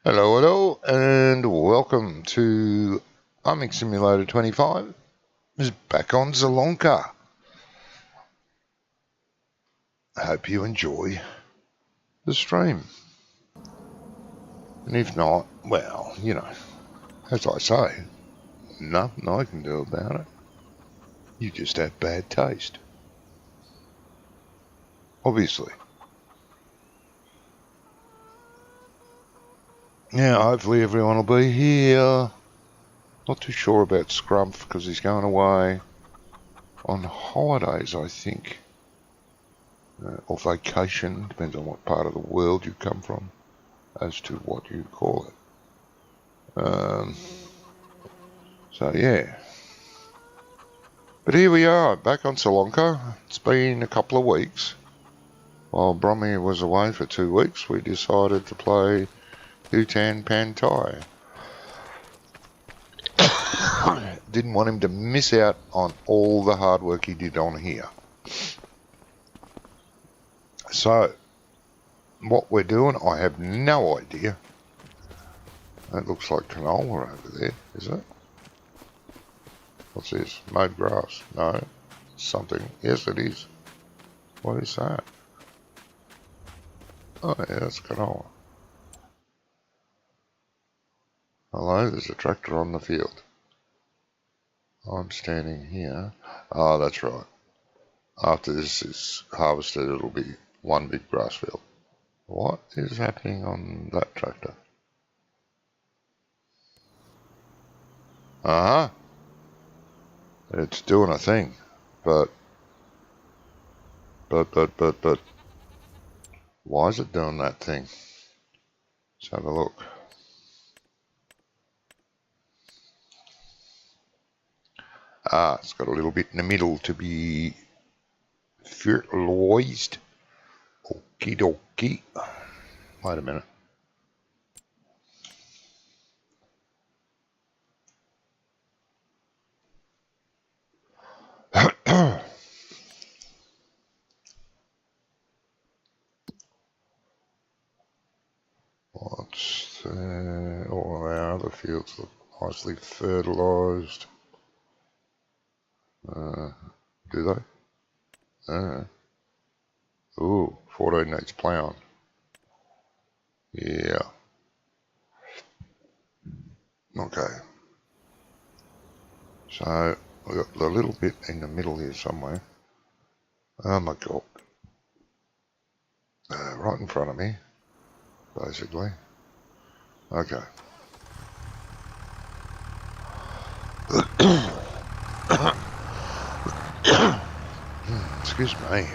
Hello, hello, and welcome to Farming Simulator 25. Is back on Zalonka. I hope you enjoy the stream. And if not, well, as I say, nothing I can do about it. You just have bad taste. Obviously. Now, hopefully everyone will be here. Not too sure about Scrumph because he's going away on holidays, I think. Or vacation, depends on what part of the world you come from as to what you call it. So yeah. But here we are, back on Salonka. It's been a couple of weeks. While Brommy was away for 2 weeks, we decided to play Hutan Pantai. Didn't want him to miss out on all the hard work he did on here. So, what we're doing, I have no idea. That looks like canola over there, is it? What's this? Mowed grass? No. Something. Yes, it is. What is that? Oh, yeah, that's canola. Hello, there's a tractor on the field. I'm standing here. Oh, that's right. After this is harvested, it'll be one big grass field. What is happening on that tractor? Uh-huh. It's doing a thing, but why is it doing that thing? Let's have a look. Ah, it's got a little bit in the middle to be fertilized. Okie dokie. Wait a minute. What's there? All of our other fields look nicely fertilized. Do they? Ooh, 14 needs plowing. Yeah. Okay. So, we've got the little bit in the middle here somewhere. Oh my god. Right in front of me, basically. Okay. Excuse me.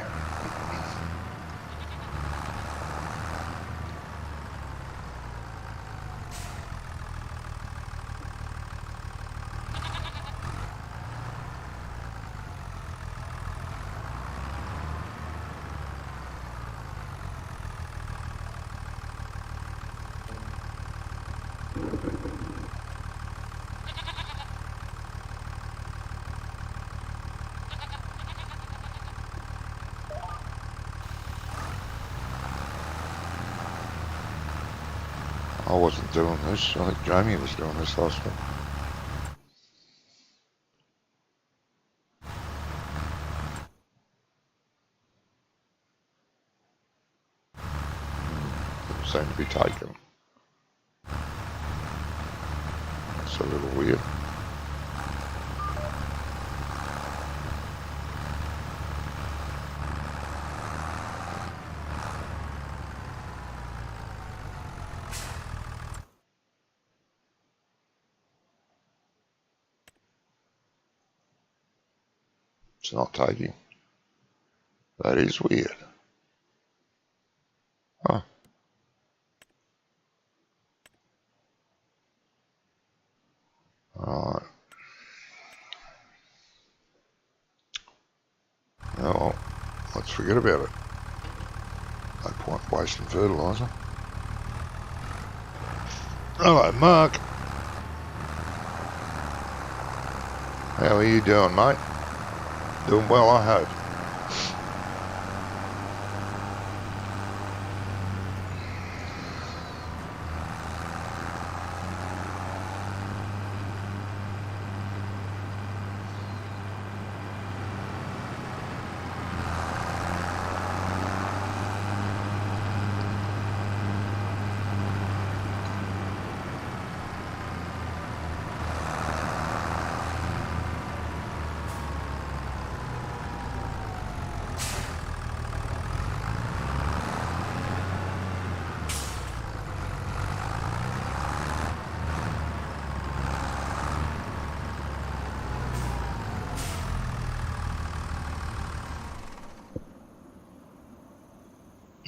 I wasn't doing this. I think Jamie was doing this last week. It seemed to be taken. That's a little weird. It's not taking. That is weird. Huh. Alright. Oh, well, let's forget about it. No point wasting fertiliser. Hello, Mark. How are you doing, mate? Doing well, I hope.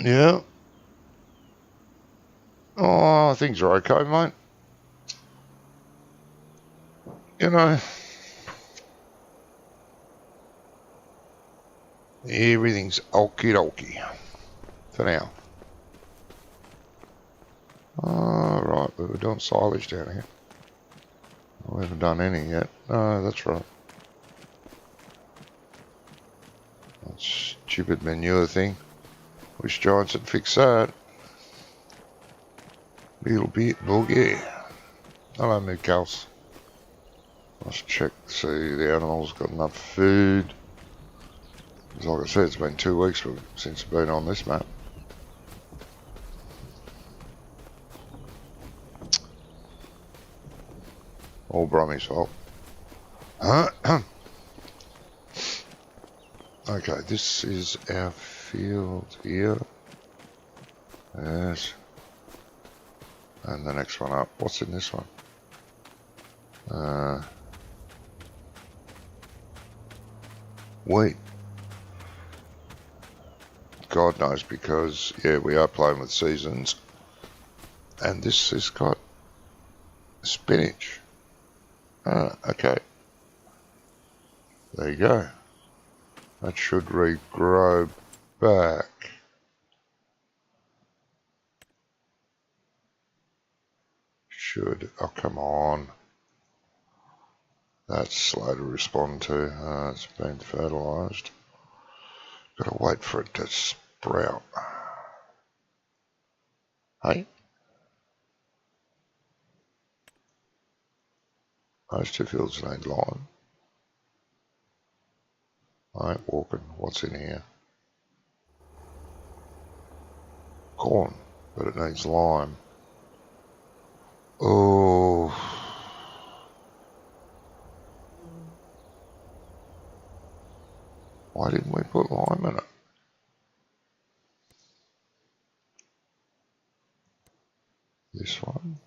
Yeah. Oh, things are okay, mate. You know, everything's okie dokie for now. Right, but we're doing silage down here. We haven't done any yet. No, that's right. That stupid manure thing. Wish Giants had fixed that. Little bit boogie. Hello, Midgals. Let's check, see the animals got enough food. Because like I said, it's been 2 weeks since I've been on this map. All Brummy's fault. Okay, this is our field here. Yes. And the next one up. What's in this one? Wheat. God knows, because, yeah, we are playing with seasons. And this has got spinach. Okay. There you go. That should regrow back. Should. Oh, come on. That's slow to respond to. It's been fertilised. Gotta wait for it to sprout. Hey? Those two fields need lime. I ain't walking. What's in here? Corn, but it needs lime. Oh. Why didn't we put lime in it? This one.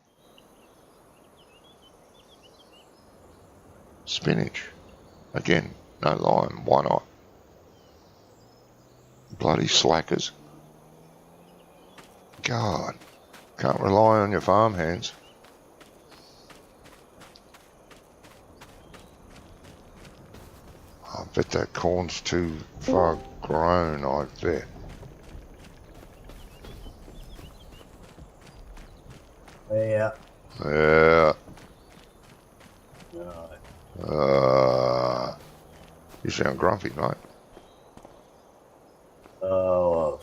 Spinach. Again, no lime. Why not? Bloody slackers. God. Can't rely on your farm hands. I bet that corn's too far grown, I bet. Yeah. Yeah. Right. You sound grumpy, mate. Oh,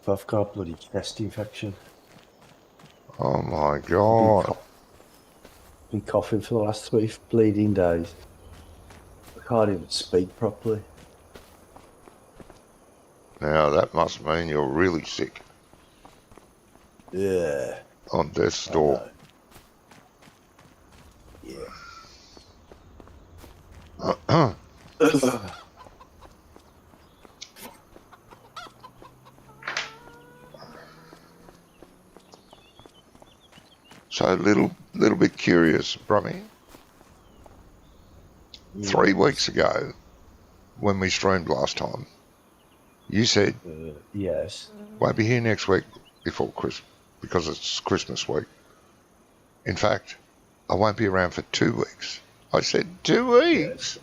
I've got a bloody chest infection. Oh my God. Been coughing for the last 3 bleeding days. I can't even speak properly. Now that must mean you're really sick. Yeah. On death's door. Yeah. So a little bit curious, Brummy. 3 weeks ago, when we streamed last time, you said, yes, won't be here next week before Christmas, because it's Christmas week. In fact, I won't be around for 2 weeks. I said, 2 weeks?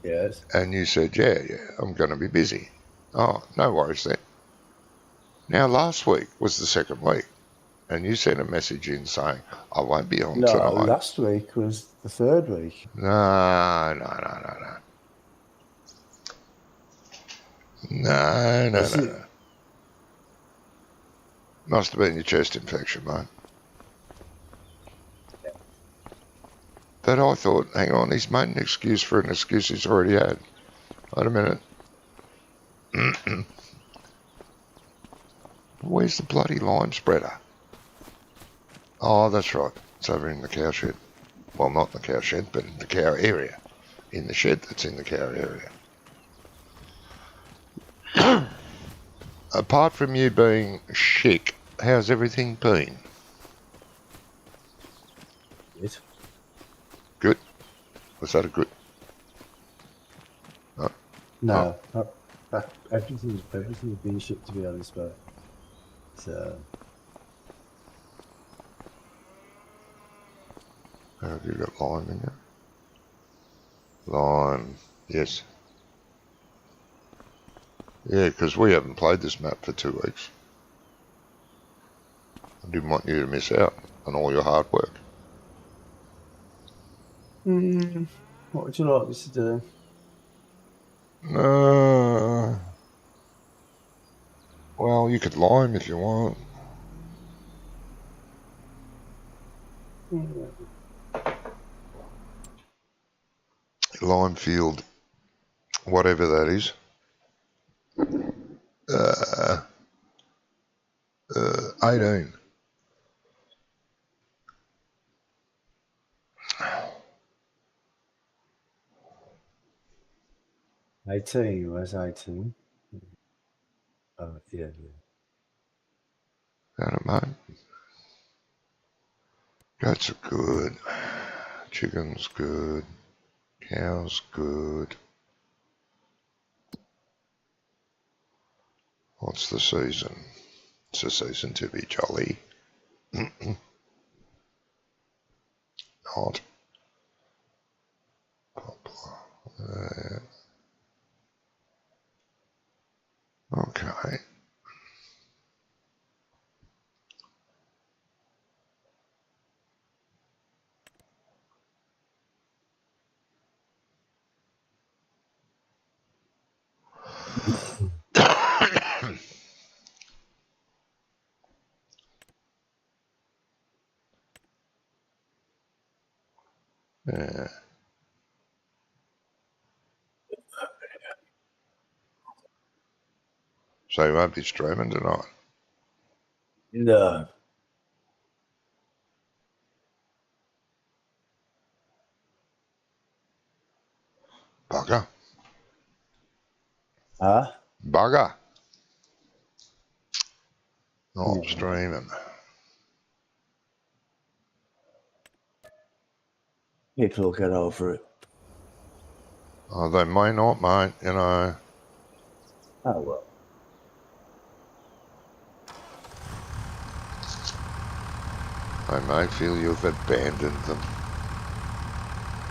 Yes. And you said, yeah, I'm going to be busy. Oh, no worries then. Now, last week was the second week, and you sent a message in saying, I won't be on tonight. No, last week was the 3rd week. No. No. Must have been your chest infection, mate. Yeah. But I thought, hang on, he's made an excuse for an excuse he's already had. Wait a minute. Where's the bloody lime spreader? Oh, that's right. It's over in the cow shed. Well, not in the cow shed, but in the cow area. In the shed that's in the cow area. Apart from you being chic, how's everything been? Good. Good? Was that a good? No, Everything's been shipped, to be honest, but so Have you got lime in there? Lime, yes. Yeah, because we haven't played this map for 2 weeks. I didn't want you to miss out on all your hard work. what would you like us to do? Well, you could lime if you want. Lime field, whatever that is. 18. Where's 18? Oh, yeah. Got it, mate. Goats are good. Chicken's good. Cow's good. What's the season? It's a season to be jolly. Hot. Poplar. Okay. Yeah. So you won't be streaming tonight? No. Bugger. Huh? Bugger. Not Yeah. streaming. People will get over it. Oh, they may not, mate, you know. Oh, well. They may feel you've abandoned them.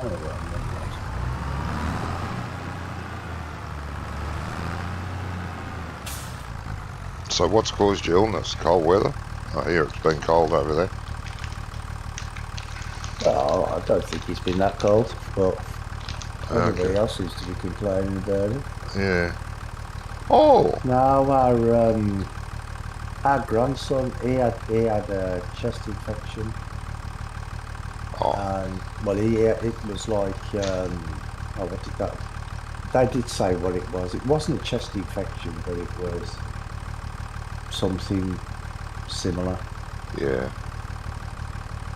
Oh, well. So what's caused your illness? Cold weather? I hear it's been cold over there. Well, I don't think it's been that cold, but everybody Okay. else seems to be complaining about it. Yeah. Oh! Now, our grandson, he had a chest infection. Oh. And, well, it was like, what did that... They did say what it was. It wasn't a chest infection, but it was something similar. Yeah.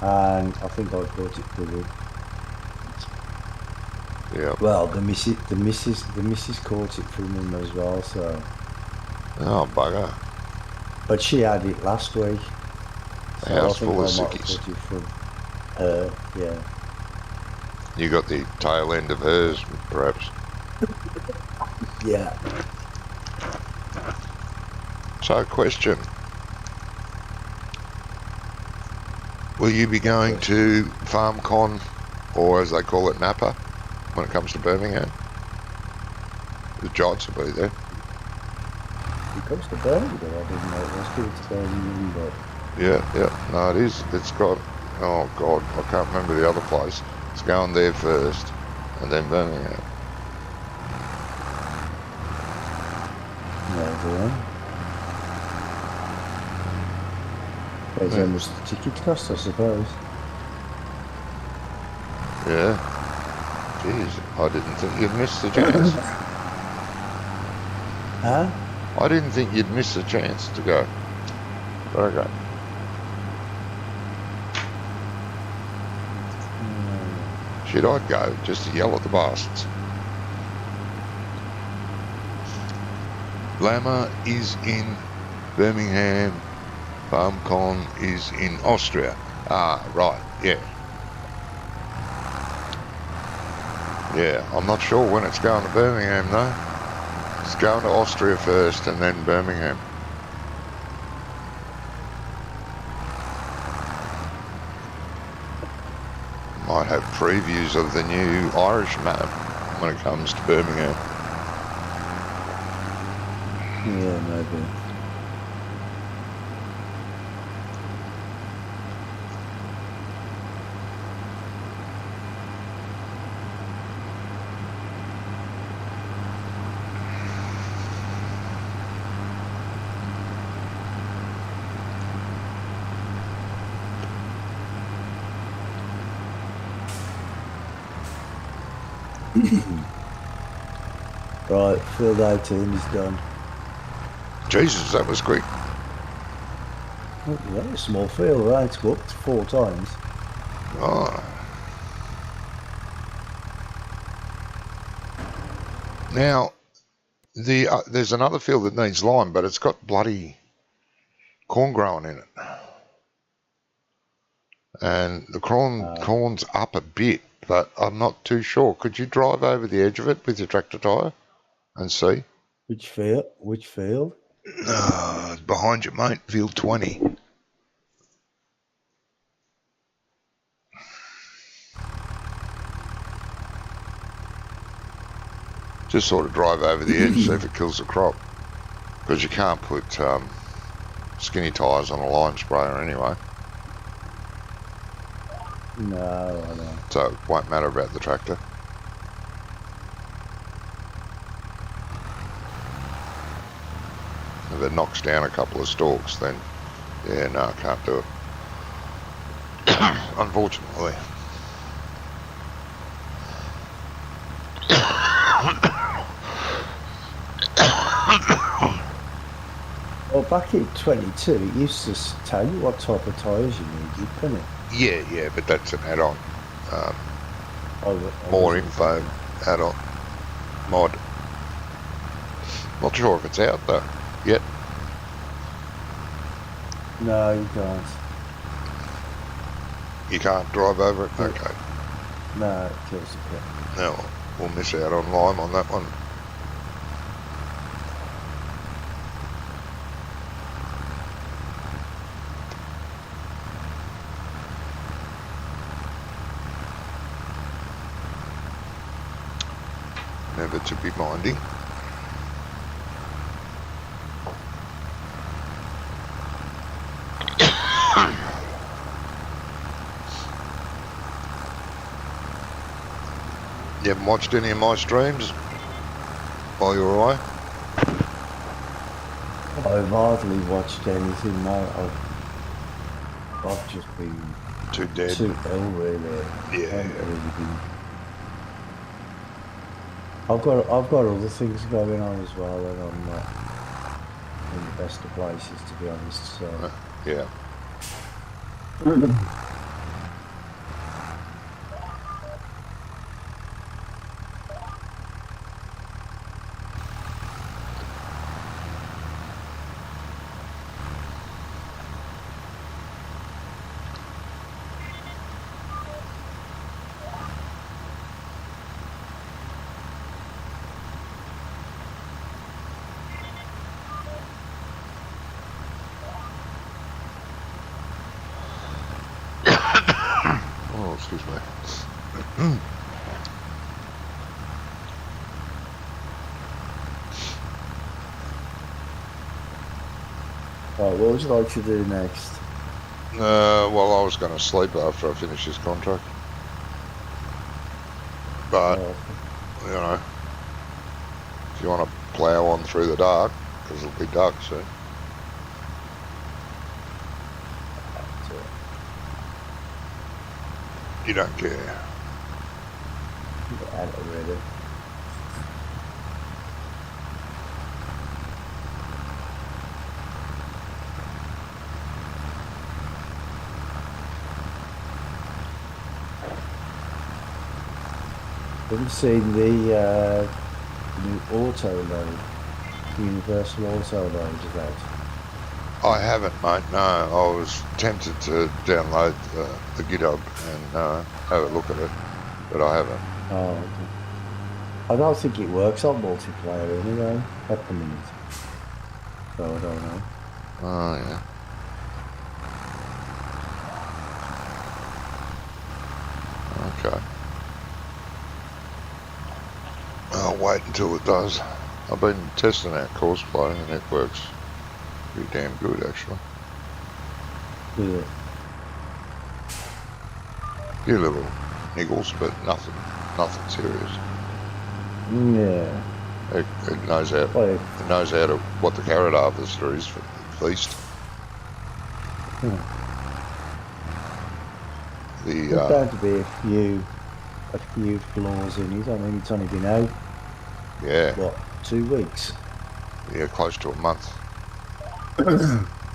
And I think I brought it to him. Yeah. Well, the missus caught it from him as well, so... Oh, bugger. But she had it last week. The So house I think full I of might have sickies. caught it from her, yeah. You got the tail end of hers, perhaps. Yeah. So, question. Will you be going to FarmCon, or as they call it, Napa, when it comes to Birmingham? The Giants will be there. It comes to Birmingham, I didn't know it was good to Birmingham, but... Yeah. No, it is. It's got, oh God, I can't remember the other place. It's going there first, and then Birmingham. Yeah, depends how much the ticket costs, I suppose. Yeah. Jeez, I didn't think you'd miss the chance. Huh? I didn't think you'd miss the chance to go. But okay. Shit, I'd go just to yell at the bastards. Lama is in Birmingham. FarmCon is in Austria. Ah, right, yeah. Yeah, I'm not sure when it's going to Birmingham though. It's going to Austria first and then Birmingham. Might have previews of the new Irish map when it comes to Birmingham. Yeah, maybe. Right, field 18 is done. Jesus, that was quick. Oh, yeah, a small field, right? It's booked 4 times. Oh. Now, there's another field that needs lime, but it's got bloody corn growing in it. And the corn's up a bit, but I'm not too sure. Could you drive over the edge of it with your tractor tyre and see? Which field? Which field? Behind you, mate, field 20. Just sort of drive over the edge, see if it kills the crop. Because you can't put skinny tyres on a lime sprayer anyway. No, I don't. So it won't matter about the tractor. If it knocks down a couple of stalks, then yeah, no, I can't do it. Unfortunately. Well, back in 22, it used to tell you what type of tyres you needed, couldn't it? Yeah, but that's an add-on. I More wasn't- info add-on mod. Not sure if it's out though yet. No, you can't. You can't drive over it. Okay. No, it kills the crop. No, we'll miss out on lime on that one. Never to be minding. You haven't watched any of my streams while you were away? I've hardly watched anything now. I've just been Too dead. too ill, really. Yeah. I haven't really been. I've got other things going on as well, and I'm not in the best of places, to be honest. So. Yeah. Oh, excuse me. Right, what would you like to do next? Well, I was going to sleep after I finish this contract. But, you know, if you want to plough on through the dark, because it'll be dark soon. You don't care. I don't really. Haven't seen the new auto load, universal auto load is out. I haven't, mate, no. I was tempted to download the GitHub and have a look at it, but I haven't. Oh, I don't think it works on multiplayer anyway at the minute. So I don't know. Oh, yeah. Okay. I'll wait until it does. I've been testing out courseplay and it works pretty damn good, actually. Is it? A few little niggles, but nothing serious. Yeah. It knows how Well, it knows how to what the carrot harvester is for at least. there's The bound to be a few flaws in it. I mean, it's only been out, yeah, what, 2 weeks? yeah, close to a month.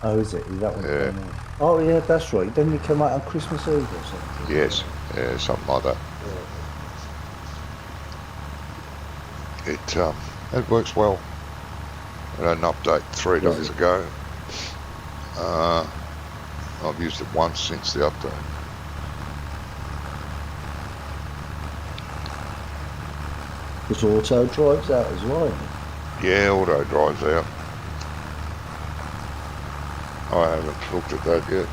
Oh, is it? Is that when it Yeah, came out? Oh, yeah, that's right. Didn't it come out on Christmas Eve or something? yes, yeah, something like that. Yeah. It works well. I had an update 3 days Does it? ago. Uh, I've used it once since the update. Because auto drives out as well. Isn't it? Yeah, auto drives out. I haven't looked at that yet.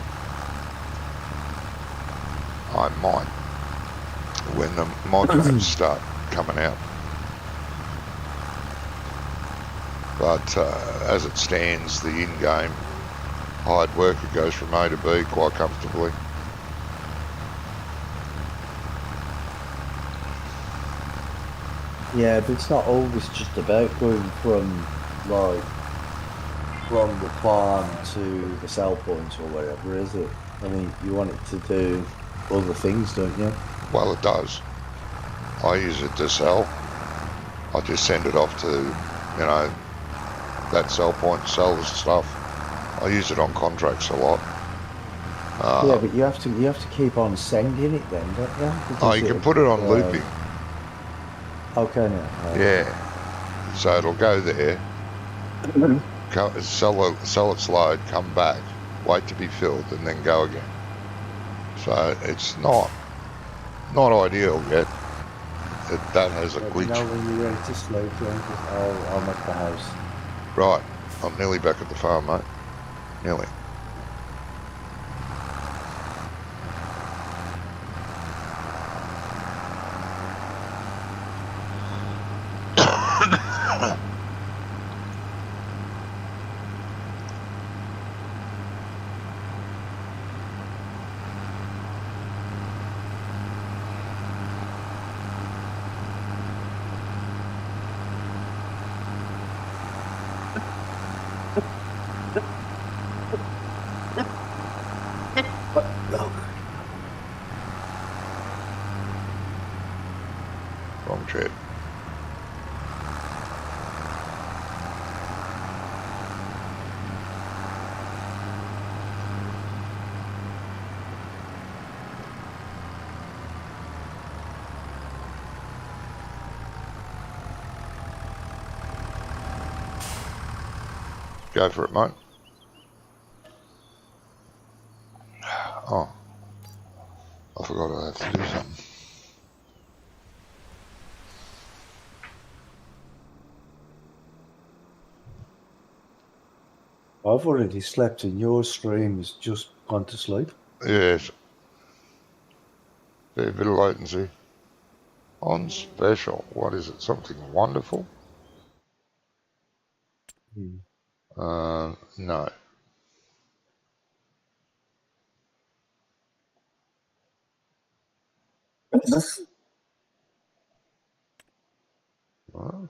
I might when the mod maps start coming out. But as it stands, the in-game hired worker goes from A to B quite comfortably. Yeah, but it's not always just about going like from the farm to the sell point or whatever, is it? I mean, you want it to do other things, don't you? Well, it does. I use it to sell. I just send it off to, that sell point, sell the stuff. I use it on contracts a lot. Yeah, Uh, but you have to keep on sending it then, don't you? oh, Because you can it put it on looping. okay now. Yeah. So it'll go there, sell its load, come back, wait to be filled, and then go again. So it's not ideal yet. That has a Do you glitch. know when you're ready to sleep, then I'm at the house. Right, I'm nearly back at the farm, mate. Nearly. No. Wrong shed. Go for it, mate. Oh, I forgot I have to do something. I've already slept and your stream has just gone to sleep. Yes, a bit of latency. On special. What is it? Something wonderful? Hmm. No. Well,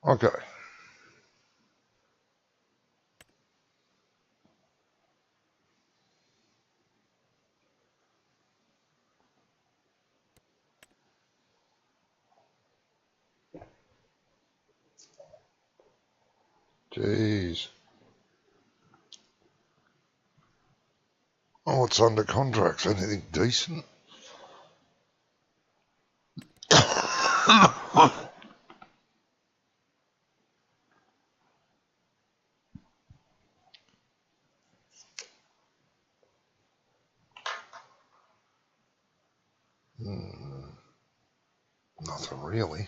okay. Jeez. Oh, what's under contracts? Anything decent? Hmm. nothing really.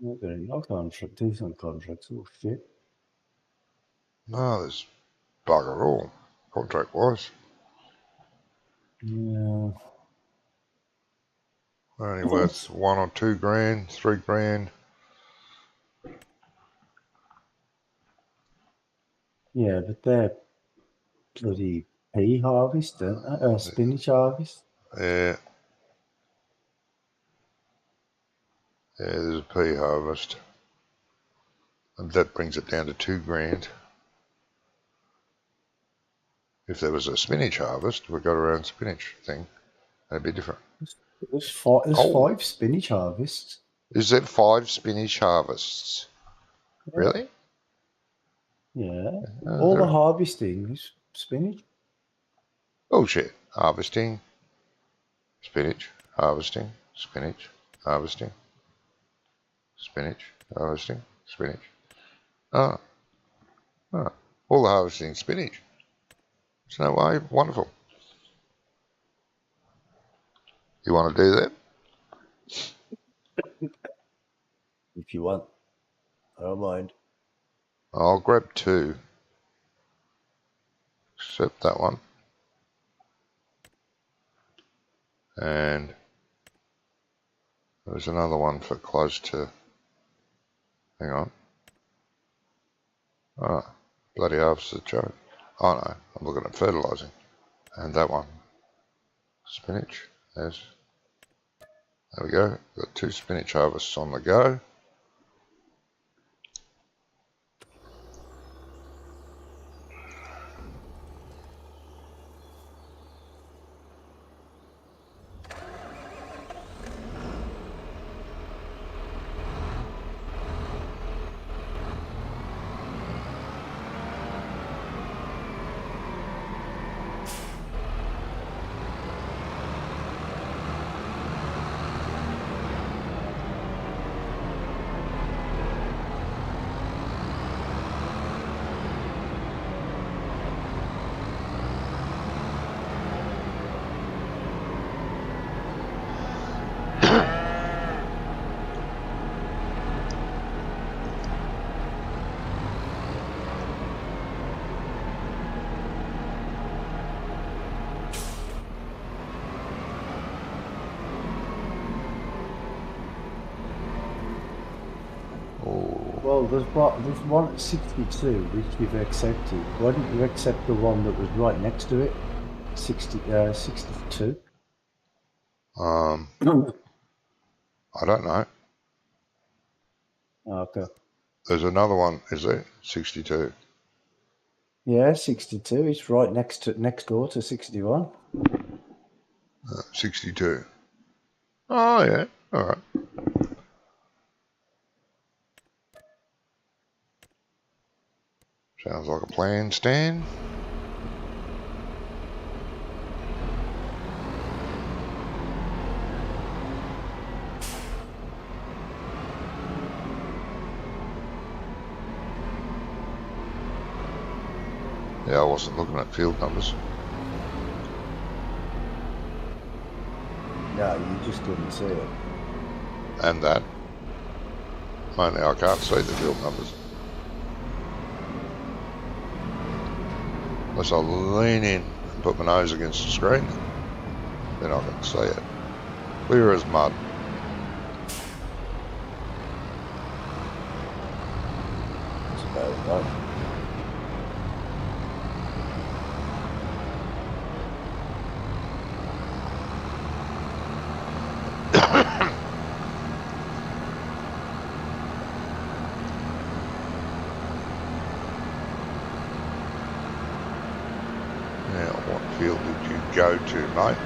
Not got any contract, decent contracts. Oh shit. No, there's bugger all, contract-wise. Yeah. They're only worth $1 or $2 grand, $3 grand. Yeah, but they're bloody pea harvest, aren't they? Spinach harvest. Yeah. Yeah, there's a pea harvest. And that brings it down to $2 grand. If there was a spinach harvest, we got around spinach thing, that'd be different. There's Oh. 5 spinach harvests. Is that 5 spinach harvests? Yeah. Really? Yeah. All the harvesting is spinach. Bullshit. Harvesting, spinach, harvesting, spinach, harvesting, spinach, harvesting, spinach. Oh. Oh. All the harvesting spinach. There's no way. Wonderful. You want to do that? If you want. I don't mind. I'll grab 2. Except that one. And there's another one for close to... Hang on. Oh, bloody harvested joke. Oh no, I'm looking at fertilising. And that one. Spinach. There we go. Got 2 spinach harvests on the go. Well, there's one at 62 which you've accepted. Why didn't you accept the one that was right next to it? 62. I don't know. Okay. There's another one, is there? 62. Yeah, 62. It's right next door to 61. 62. Oh yeah. All right. Sounds like a plan, Stan. Yeah, I wasn't looking at field numbers. No, you just couldn't see it. And that. Mainly I can't see the field numbers. Unless I lean in and put my nose against the screen, then I can see it. Clear as mud. That's about right. Now, what field did you go to, mate?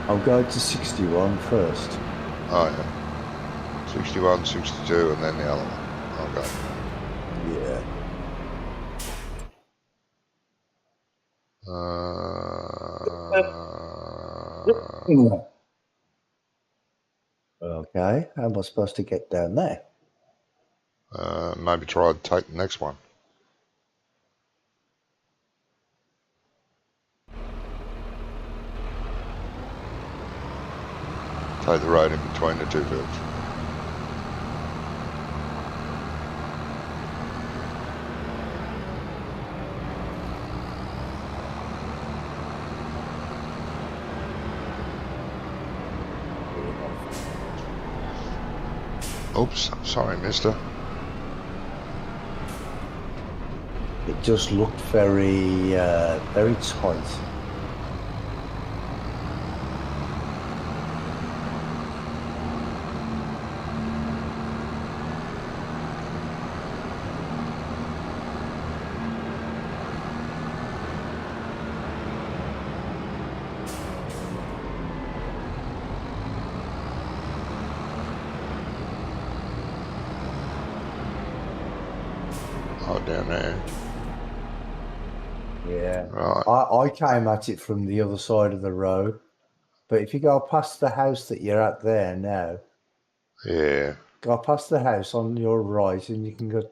I'll go to 61 first. Oh, yeah. 61, 62, and then the other one. Okay. Yeah. Okay, how am I supposed to get down there? Maybe try to take the next one. take the road in between the two fields. Oops, sorry, mister. It just looked very, very tight. Oh, down there. Yeah. Right. I came at it from the other side of the road. But if you go past the house that you're at there now, Yeah. go past the house on your right and you can go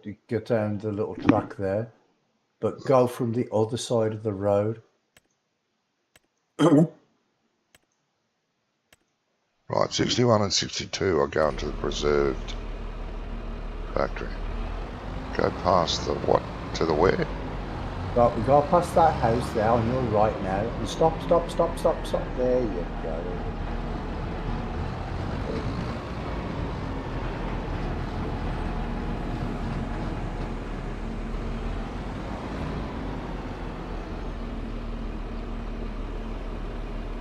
down the little track there. But go from the other side of the road. Right, 61 and 62 are going to the preserved factory. Go past the what? To the where? Go past that house there on your right now and stop. There you go.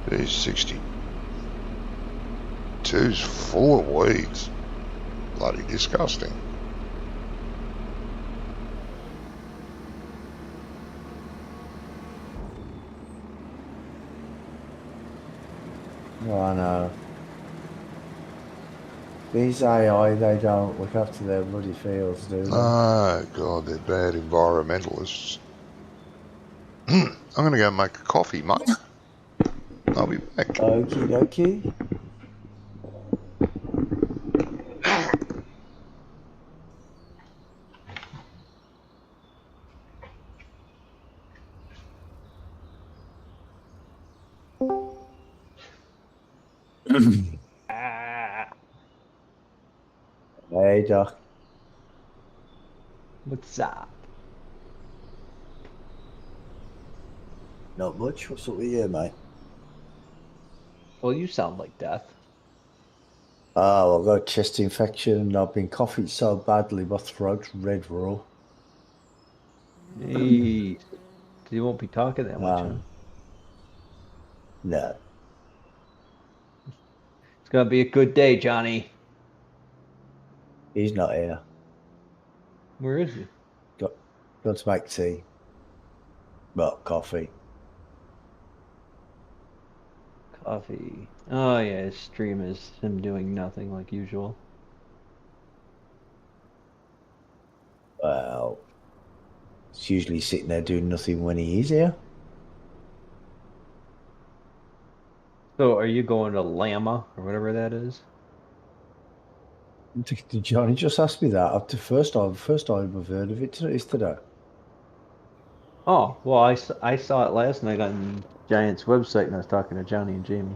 There's 62's full of weeds. Bloody disgusting. Oh, I know. These AI, they don't look after their bloody fields, do they? Oh, God, they're bad environmentalists. I'm going to go make a coffee, mate. I'll be back. Okie dokie. Ah, Hey, Doc. what's up? Not much. What's up with you, mate? Well, you sound like death. Oh, I've got a chest infection and I've been coughing so badly my throat's red raw. Jeez. You won't be talking that much, huh? Um, no, It's gonna be a good day, Johnny. he's not here. Where is he? Got, got to make tea. Well, coffee. Coffee. Oh yeah, his stream is him doing nothing like usual. Well, he's usually sitting there doing nothing when he is here. So are you going to Llama or whatever that is? Did Johnny just ask me that? After first time I've heard of it is today. Oh, well, I saw it last night on Giant's website and I was talking to Johnny and Jamie.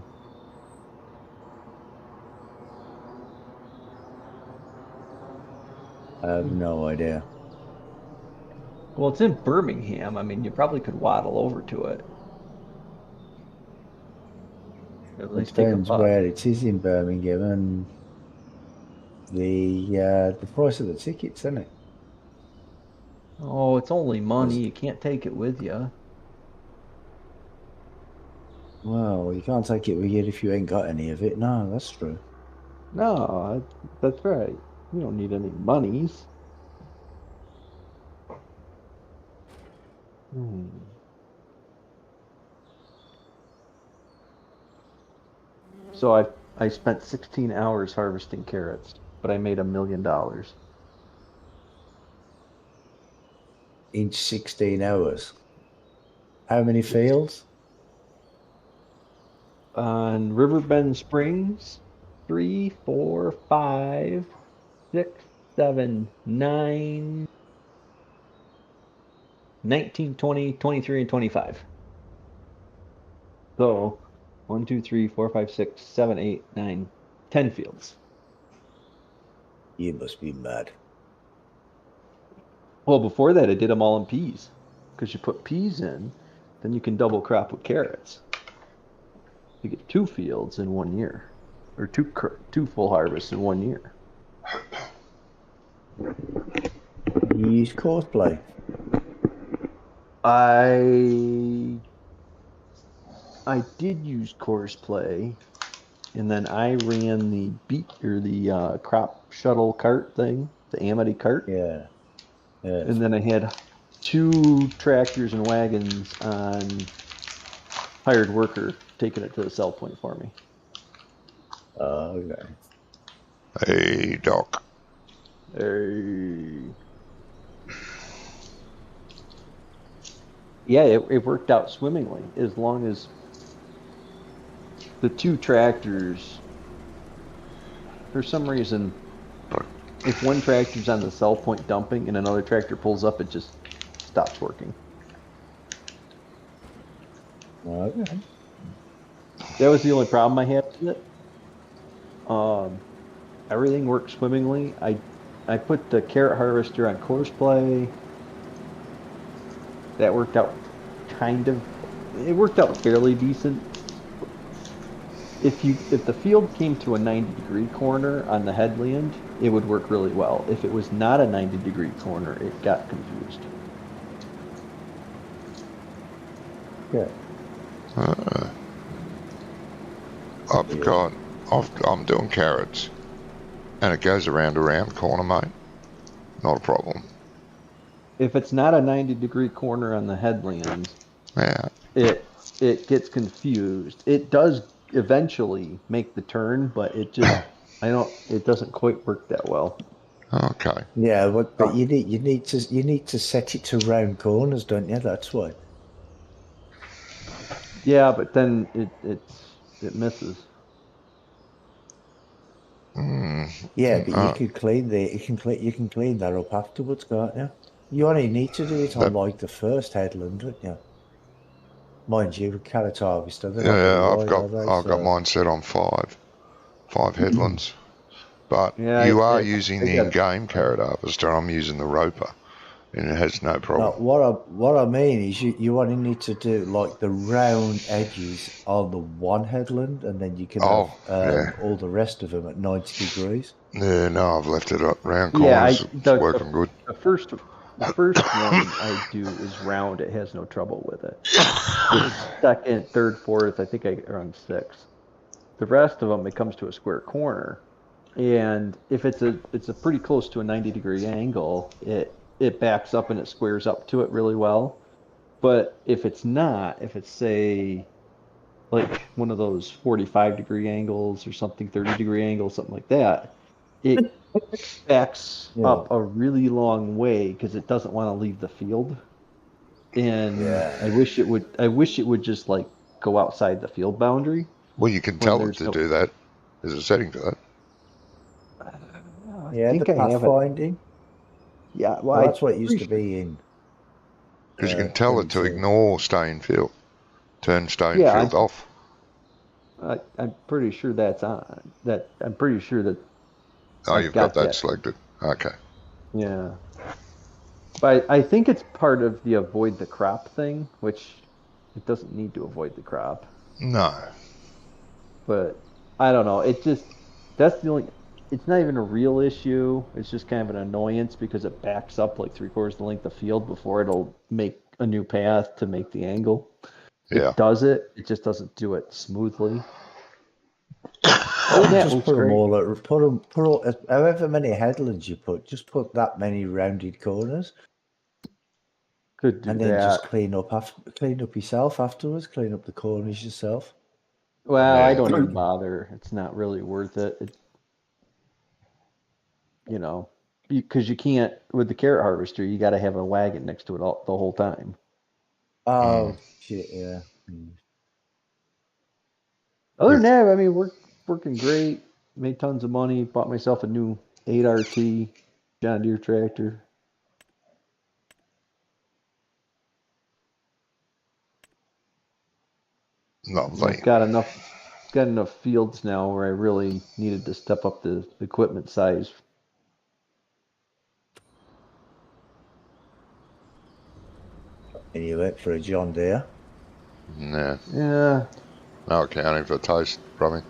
I have no idea. Well, it's in Birmingham. I mean, you probably could waddle over to it. At It least take a depends bus. where it is in Birmingham and the price of the tickets, isn't it? Oh, it's only money. 'Cause, You can't take it with you. well, you can't take it with you if you ain't got any of it. No, that's true. No, that's right. You don't need any monies. Hmm. So I spent 16 hours harvesting carrots, but I made $1 million. In 16 hours. How many fields? On Riverbend Springs, 3, 4, 5, 6, 7, 9, 19, 20, 23, and 25. So 1, 2, 3, 4, 5, 6, 7, 8, 9. 10 fields. You must be mad. Well, before that, I did them all in peas. Because you put peas in, then you can double crop with carrots. You get 2 fields in 1 year. Or two full harvests in 1 year. You use cosplay. I did use Courseplay, and then I ran the crop shuttle cart thing, the Amity cart, Yeah. Yeah. and then I had 2 tractors and wagons on hired worker taking it to the sell point for me. Oh, okay. Hey, Doc. Hey. Yeah, it worked out swimmingly as long as the 2 tractors, for some reason, if one tractor's on the sell point dumping and another tractor pulls up, it just stops working. Okay. That was the only problem I had with it. Everything worked swimmingly. I put the carrot harvester on Courseplay. That worked out it worked out fairly decent. If the field came to a 90-degree corner on the headland, it would work really well. If it was not a 90-degree corner, it got confused. Yeah. I'm doing carrots, and it goes around corner, mate. Not a problem. If it's not a 90-degree corner on the headland, Yeah. it gets confused. It does eventually make the turn, but it doesn't quite work that well. Okay. Yeah, but you need to set it to round corners, don't you? That's why. Yeah, but then it misses. Yeah, but you can clean that up afterwards, can't you? You only need to do it on That, like the first headland, don't you? Mind you, with carrot harvester, they're not very yeah, wide, are they? I've got So mine set on five headlands. But Yeah, you are using I the got it. in-game carrot harvester. I'm using the roper, and it has no no, problem. what I mean is you only need to do like the round edges on the one headland, and then you can have Oh, yeah. all the rest of them at 90 degrees. Yeah, no, I've left it up round Yeah, corners. It's working good. the first one I do is round. It has no trouble with it. The second, third, fourth, I think I run 6. The rest of them, it comes to a square corner, and if it's a pretty close to a 90-degree angle, it backs up and it squares up to it really well. But if it's not, if it's say like one of those 45-degree angles or something, 30-degree angles, something like that, it backs Yeah, up a really long way because it doesn't want to leave the field. And yeah. I wish it would just like go outside the field boundary Well, you can when tell it there's to no. do that. There's a setting for that. I Yeah, the think I have it. pathfinding. Yeah, well, Well, I'm that's what it used pretty to sure. be in Because you can tell it to 22. ignore stay in field. Turn stay in Yeah, field off. I'm pretty sure that's on. That I'm pretty sure that Oh, I've you've got got that that. selected. Okay. Yeah, but I think it's part of the avoid the crop thing, which it doesn't need to avoid the crop. No. But I don't know. That's the only. It's not even a real issue. It's just kind of an annoyance because it backs up like 3/4 the length of field before it'll make a new path to make the angle. Yeah. It does it. It just doesn't do it smoothly. Other than that, it Just works put them great. all at put all, however many headlands you put, just put that many rounded corners, Could do and then just that. clean up yourself afterwards. Clean up the corners yourself. Well, I Yeah. don't even bother. It's not really worth it. You know, because you can't with the carrot harvester. You got to have a wagon next to it the whole time. Mm. Oh shit, yeah. Mm. Other than With that, I mean, working great. Made tons of money. Bought myself a new 8RT John Deere tractor. And lovely. I've got enough. got enough fields now where I really needed to step up the equipment size. And you went for a John Deere. Nah. Yeah, No accounting for taste, probably.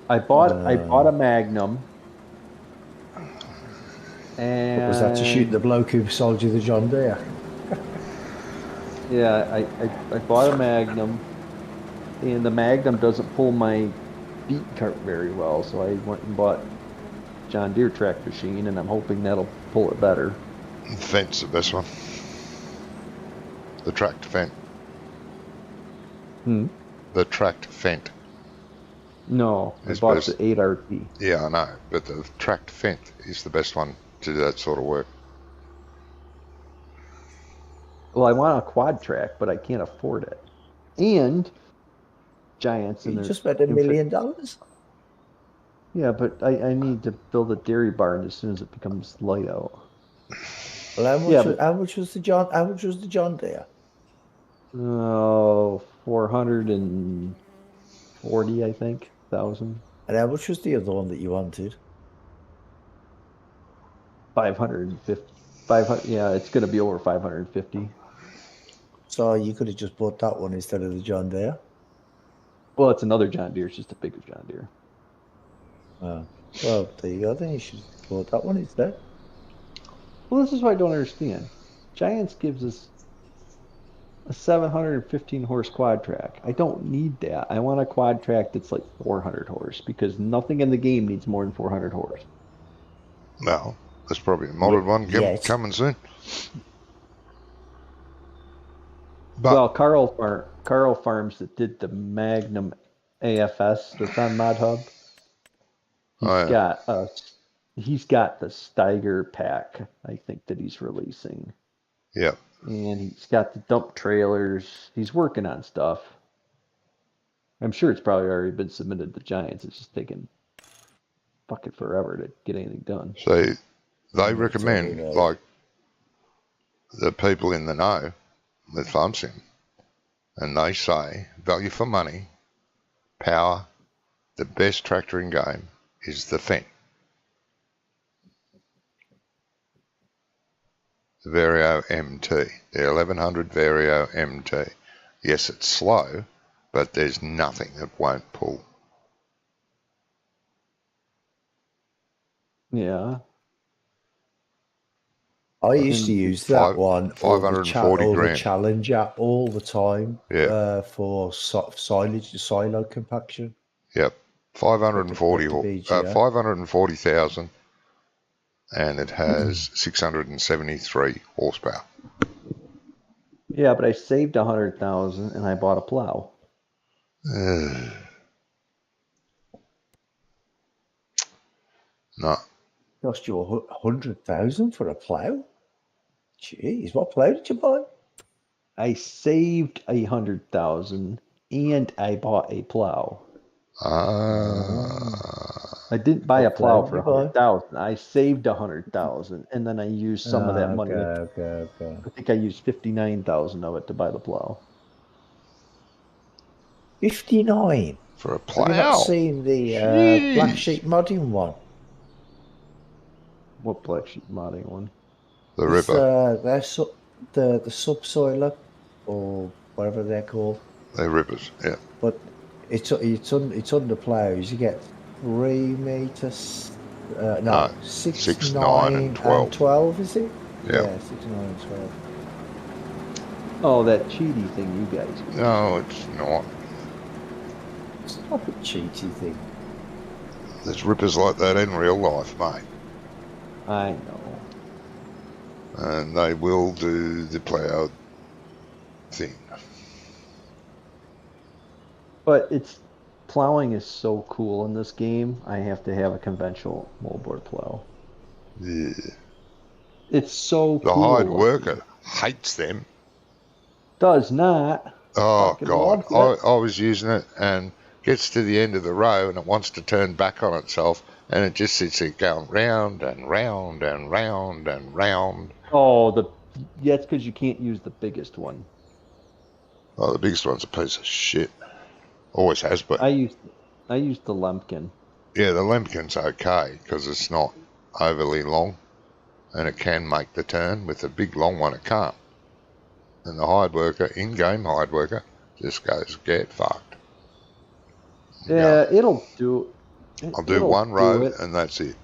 I bought a Magnum, Was that to shoot and the bloke who sold you the John Deere? yeah, I bought a Magnum, and the Magnum doesn't pull my beet cart very well, so I went and bought John Deere track machine, and I'm hoping that'll pull it better. Fent's the best one. The tracked Fent. Hmm. The tracked Fent. No, I It's bought best. the 8RT. Yeah, I know, but the tracked Fent is the best one to do that sort of work. Well, I want a quad track, but I can't afford it. And Giants in You their just spent $1 million. Yeah, but I need to build a dairy barn as soon as it becomes light out. Well, Yeah, but how much was the John Deere? oh, 440, I think, thousand. And how much was the other one that you wanted? 550. 500, yeah, it's going to be over 550. So you could have just bought that one instead of the John Deere. Well, it's another John Deere. It's just a bigger John Deere. Oh, well, there you go. Then you should have bought that one instead. Well, this is what I don't understand. Giants gives us a 715 horse quad track. I don't need that. I want a quad track that's like 400 horse because nothing in the game needs more than 400 horse. Well, there's probably a modded one Yes. coming soon. But Well, Carl Farms that did the Magnum AFS that's on Mod Hub. He's got the Steiger pack, I think, that he's releasing. yeah, And he's got the dump trailers. He's working on stuff. I'm sure it's probably already been submitted to Giants. It's just taking fucking forever to get anything done. so they Yeah, recommend, totally. like, the people in the know with Farm Sim, and they say value for money, power, the best tractor in game is the Fendt. The Vario MT, the 1100 Vario MT. Yes, it's slow, but there's nothing that won't pull. Yeah. I used to And use that one or the 540 or the grand. Challenger all the time. Yeah. For silage, silo compaction. Yep, 540, At the beach, yeah. 540,000, and it has 673 horsepower. yeah, but I saved 100,000 and I bought a plow. No, Cost you 100,000 for a plow? Jeez, what plow did you buy? I saved 100,000 and I bought a plow. I didn't buy a What plow plow did for you buy? 100,000. I saved 100,000 and then I used some of that money. Okay. I think I used 59,000 of it to buy the plow. 59. for a Have you not plow. seen the Jeez. Black Sheep modding one? What black sheep modding one? The It's Ripper. the subsoiler or whatever they're called. They're Rippers, yeah. But it's under plows. You get 3 meters. No, 6, 6, 9, 9 and 12. 12, is it? Yeah. 6, 9, and 12. Oh, that cheaty thing you guys use. No, it's not. Stop it, cheaty thing. There's Rippers like that in real life, mate. I know. And they will do the plow thing. But plowing is so cool in this game. I have to have a conventional moldboard plow. Yeah. It's so The cool. hard worker hates them. Does not. Oh, Fucking God. loves it. I was using it and gets to the end of the row and it wants to turn back on itself and it just sits there going round and round and round and round. Oh, it's because you can't use the biggest one. Oh, the biggest one's a piece of shit. Always has been. I used the Lumpkin. Yeah, the Lemkin's okay because it's not overly long and it can make the turn. With the big long one, it can't. And the hired worker, in-game hired worker, just goes, get fucked. Yeah, it'll do. I'll do it'll one row it. and that's it.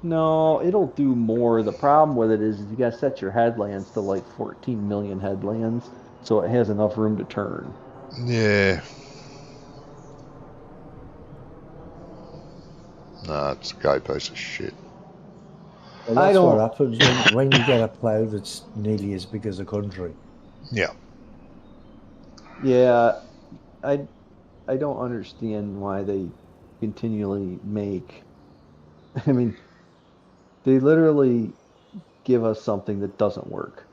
No, it'll do more. The problem with it is you gotta set your headlands to like 14 million headlands, so it has enough room to turn. Yeah. No, it's a gay piece of shit. Well, I that's what don't. happens when you get a plough that's nearly as big as a country. Yeah. Yeah, I I don't understand why they continually make. I mean, they literally give us something that doesn't work.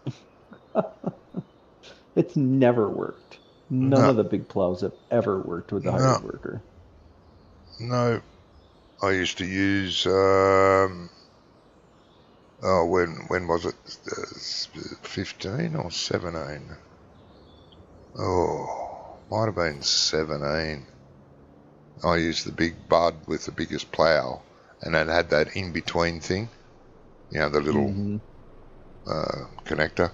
It's never worked. None No, of the big plows have ever worked with the no, hired worker. no. I used to use, oh, when was it? 15 or 17? Oh, might have been 17. I used the big bud with the biggest plough, and it had that in-between thing, the little Mm-hmm. connector,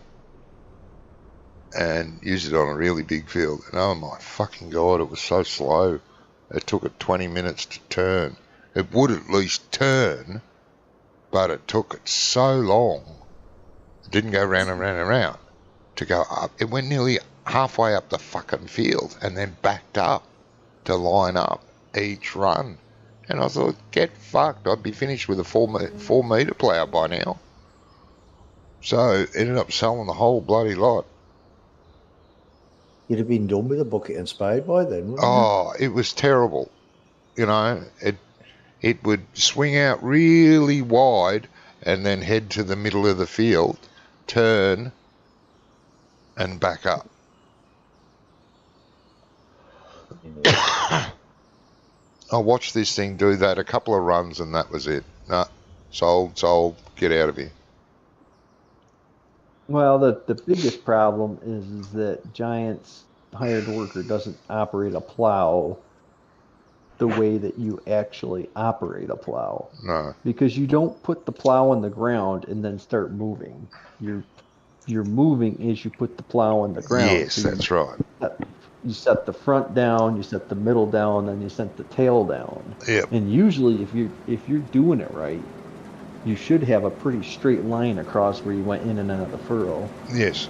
and used it on a really big field. And oh my fucking God, it was so slow. It took it 20 minutes to turn. It would at least turn, but it took it so long. It didn't go round and round and round to go up. It went nearly halfway up the fucking field and then backed up to line up each run. And I thought, get fucked. I'd be finished with a 4 metre plough by now. So ended up selling the whole bloody lot. You'd have been done with a bucket and spade by then, wouldn't you? Oh, it was terrible. It would swing out really wide and then head to the middle of the field, turn, and back up. Yeah. I watched this thing do that a couple of runs and that was it. Nah, sold, get out of here. Well, the biggest problem is that Giant's hired worker doesn't operate a plow the way that you actually operate a plow. No. Because you don't put the plow on the ground and then start moving. You're moving as you put the plow on the ground. Yes, So that's right. you set the front down, you set the middle down, then you set the tail down. Yep. And usually if you're doing it right, you should have a pretty straight line across where you went in and out of the furrow. Yes.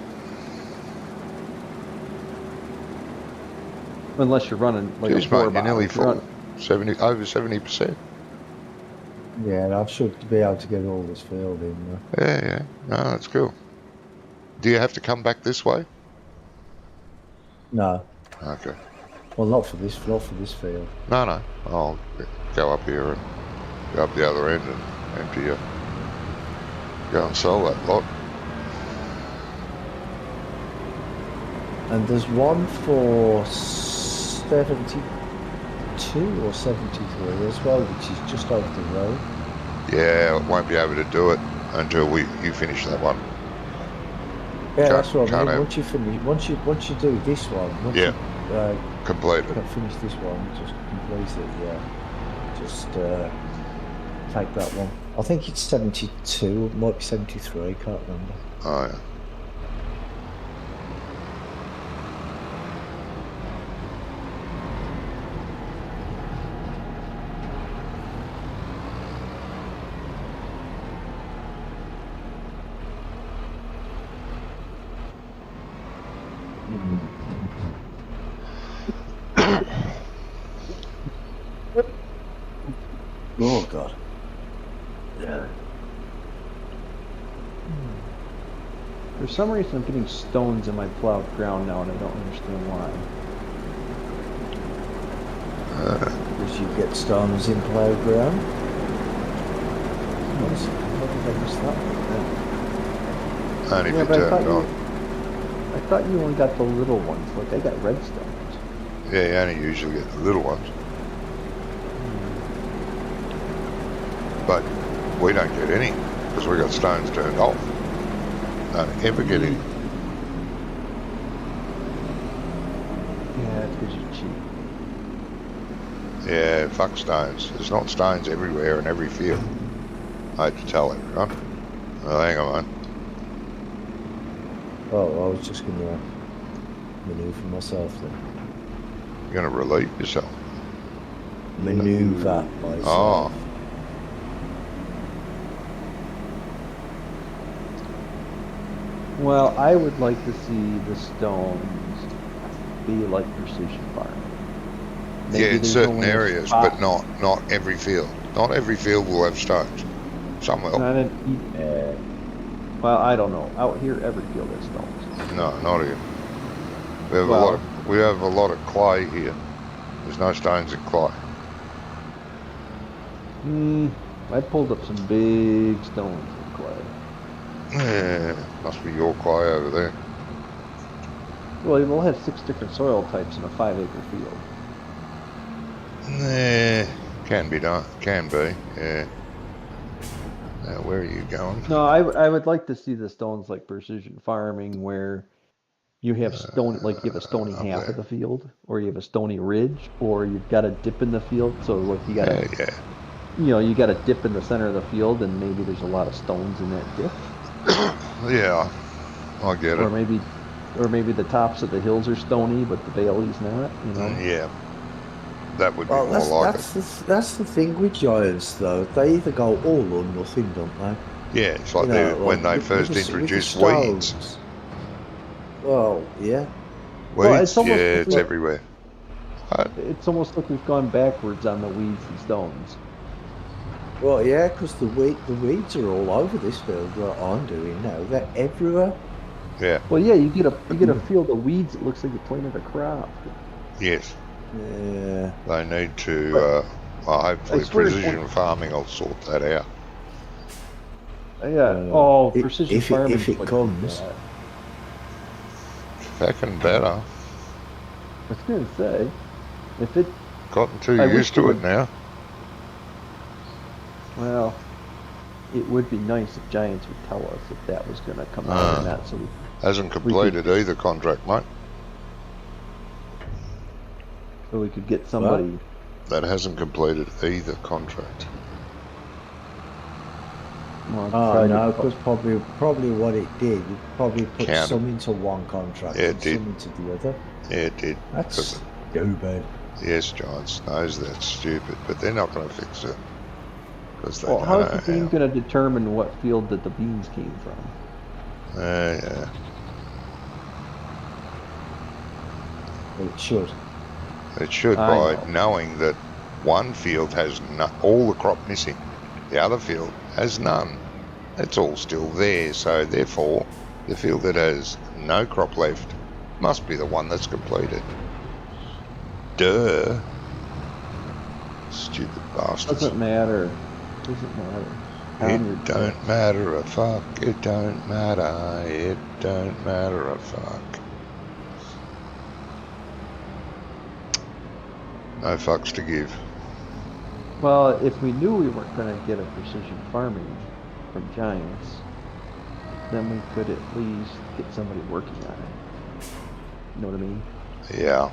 Unless you're running like Jeez, a four mate, you're nearly bottom. full. Over 70%. Yeah, and I should be able to get all this field in. Yeah. No, that's cool. Do you have to come back this way? No. Okay. Well, not for this field. No. I'll go up here and go up the other end and empty it. Go and sell that lot. And there's one for 72 or 73 as well, which is just over the road. Yeah, I won't be able to do it until you finish that one. Yeah, that's what I can't mean. have- Once you do this one, once Yeah. you Complete it. finish this one, just complete it. Yeah, just take that one. I think it's 72. It might be 73. Can't remember. Oh, yeah. Oh God. Yeah. For some reason, I'm getting stones in my plowed ground now, and I don't understand why. Because you get stones in plough ground. What did I miss that? Only if Yeah, you but turn it on. I thought you only got the little ones. Like I got red stones. Yeah, you only usually get the little ones. But we don't get any because we got stones turned off. Don't ever get any. Yeah, That's because you're cheap. Yeah, fuck stones. There's not stones everywhere in every field. I hate to tell everyone. Oh, hang on, man. Oh, I was just going to manoeuvre myself then. You're going to relieve yourself. Manoeuvre Oh. myself. Well, I would like to see the stones be like precision farming. Yeah, in there's certain only a areas, spot- but not every field. Not every field will have stones. Some will. Not in, well, I don't know. Out here, every field has stones. No, not here. We have Well- we have a lot of clay here. There's no stones in clay. I pulled up some big stones in clay. Yeah, must be your clay over there. Well, we'll have 6 different soil types in a 5-acre field. Nah, can be done. Can be, yeah. Now, where are you going? No, I would like to see the stones like precision farming, where you have stone, like you have a stony up half there. of the field, or you have a stony ridge, or you've got a dip in the field. So like you got a, Yeah. you got a dip in the center of the field, and maybe there's a lot of stones in that dip, Yeah, I get or it. maybe the tops of the hills are stony, but the valley's not. Yeah, that would be Well, more like that's the thing with giants, though. They either go all or nothing, don't they? Yeah, it's like when they first introduced weeds. stones. Well, yeah. Well, Weeds, it's almost yeah, like it's everywhere. It's almost like we've gone backwards on the weeds and stones. Well, yeah, because the weeds are all over this field where I'm doing now. They're everywhere. Yeah, Well, yeah, you get a field of weeds. It looks like you planted a crop. yes. Yeah. They need to, I hopefully swear it's precision farming will sort that out. Yeah. Precision farming. If it comes. Fucking better. I was gonna say, if it, Gotten too I wish used to they it would- now. well, it would be nice if Giants would tell us if that was gonna come out or not, so Hasn't completed either contract, mate. we could get somebody. That hasn't completed either contract. Well, Oh try no, to- because probably what it did, it probably put Counted. some into one contract Yeah, it and did. some into the other. Yeah, it did. That's stupid. Yes, Giants knows that's stupid, but they're not going to fix it. Because they Well, don't how's know the team how. gonna determine what field that the beans came from? Yeah. It should. It should I by know. knowing that one field has all the crop missing, the other field has none. It's all still there, so therefore the field that has no crop left must be the one that's completed. Duh. Stupid bastards. Doesn't matter. Doesn't matter. Pound your It don't matter a fuck. It don't matter. It don't matter a fuck. No fucks to give. Well, if we knew we weren't going to get a precision farming from Giants, then we could at least get somebody working on it. You know what I mean? Yeah.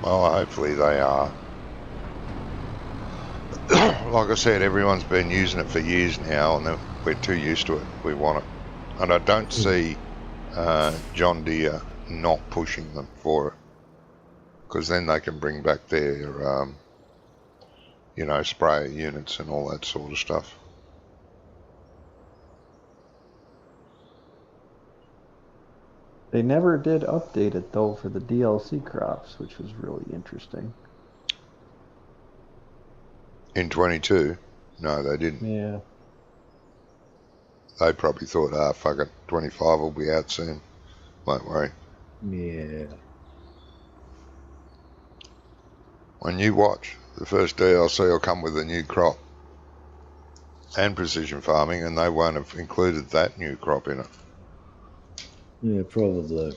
Well, hopefully they are. Like I said, everyone's been using it for years now, and we're too used to it. We want it. And I don't see John Deere not pushing them for it. Because then they can bring back their, sprayer units and all that sort of stuff. They never did update it though for the DLC crops, which was really interesting. In 22, no, they didn't. Yeah. They probably thought, fuck it, 25 will be out soon. Won't worry. Yeah. When you watch, the first DLC will come with a new crop and precision farming, and they won't have included that new crop in it. Yeah, probably.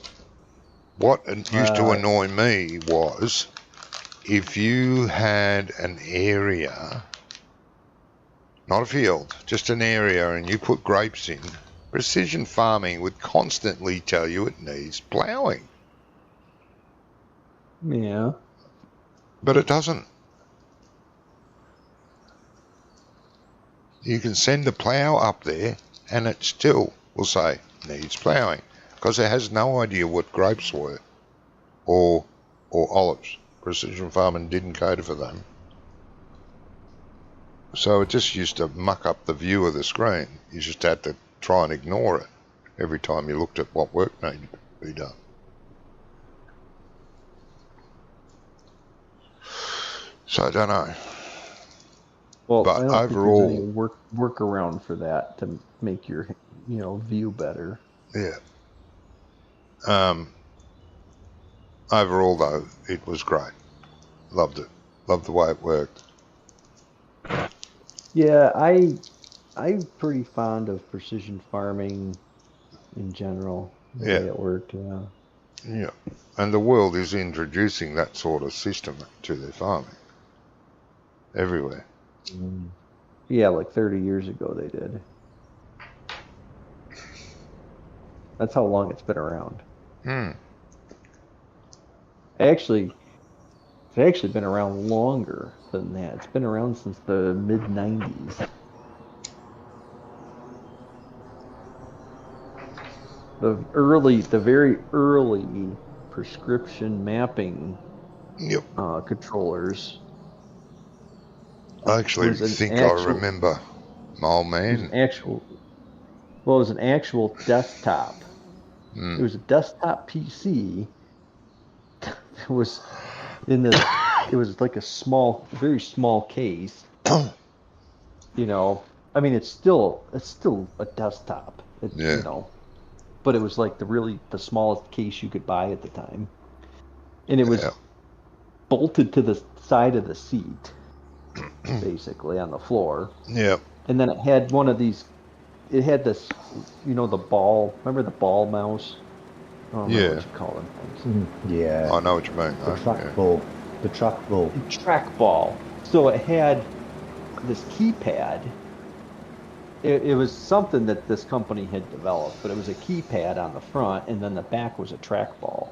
What used to annoy me was if you had an area, not a field, just an area, and you put grapes in, precision farming would constantly tell you it needs ploughing. Yeah. But it doesn't. You can send the plough up there and it still will say needs ploughing because it has no idea what grapes were or olives. Precision farming didn't cater for them. So it just used to muck up the view of the screen. You just had to try and ignore it every time you looked at what work needed to be done. So I don't know. Well, But I don't overall, think there's any workaround for that to make your, view better. yeah. Overall, though, it was great. Loved it. Loved the way it worked. Yeah, I'm pretty fond of precision farming in general, the Yeah. way it worked. Yeah. Yeah. And the world is introducing that sort of system to their farming everywhere. Yeah, like 30 years ago they did. That's how long it's been around. Hmm. Actually, it's actually been around longer than that. It's been around since the mid 90s. The very early prescription mapping Yep. controllers I actually was an think I actual remember my old was an man. actual well, it was an actual desktop. It Hmm. was a desktop PC. It was in this. It was like a small, very small case. You know, I mean, it's still a desktop. Yeah. But it was like the smallest case you could buy at the time, and it Yeah. was bolted to the side of the seat, basically on the floor. Yeah. And then it had one of these. It had this, the ball. Remember the ball mouse? I don't remember Yeah. what you call them things. Yeah, I know what you mean, the though. Yeah. trackball. The trackball. Trackball. So it had this keypad. It was something that this company had developed, but it was a keypad on the front, and then the back was a trackball.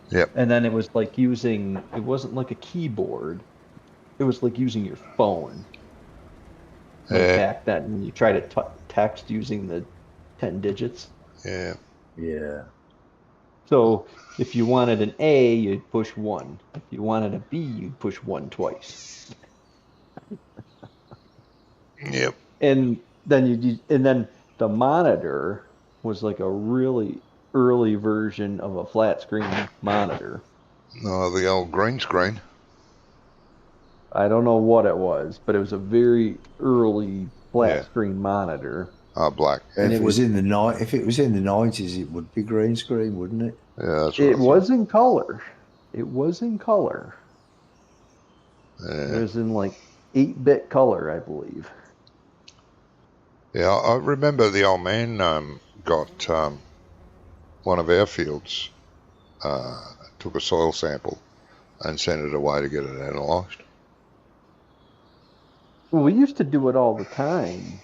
Yep. And then it was like it wasn't like a keyboard. It was like using your phone. Like Yeah. back then, when you try to text using the 10 digits. Yeah. Yeah. So if you wanted an A, you'd push 1. If you wanted a B, you'd push 1 twice. Yep. And then the monitor was like a really early version of a flat screen monitor. Oh, the old green screen. I don't know what it was, but it was a very early Yeah. flat screen monitor. Oh, black. And If it it was was in the night, if it was in the 90s, it would be green screen, wouldn't it? Yeah, that's what it I thought. was in color. It was in color. It Yeah. was in like 8-bit color, I believe. Yeah, I remember the old man got one of our fields, took a soil sample and sent it away to get it analysed. Well, we used to do it all the time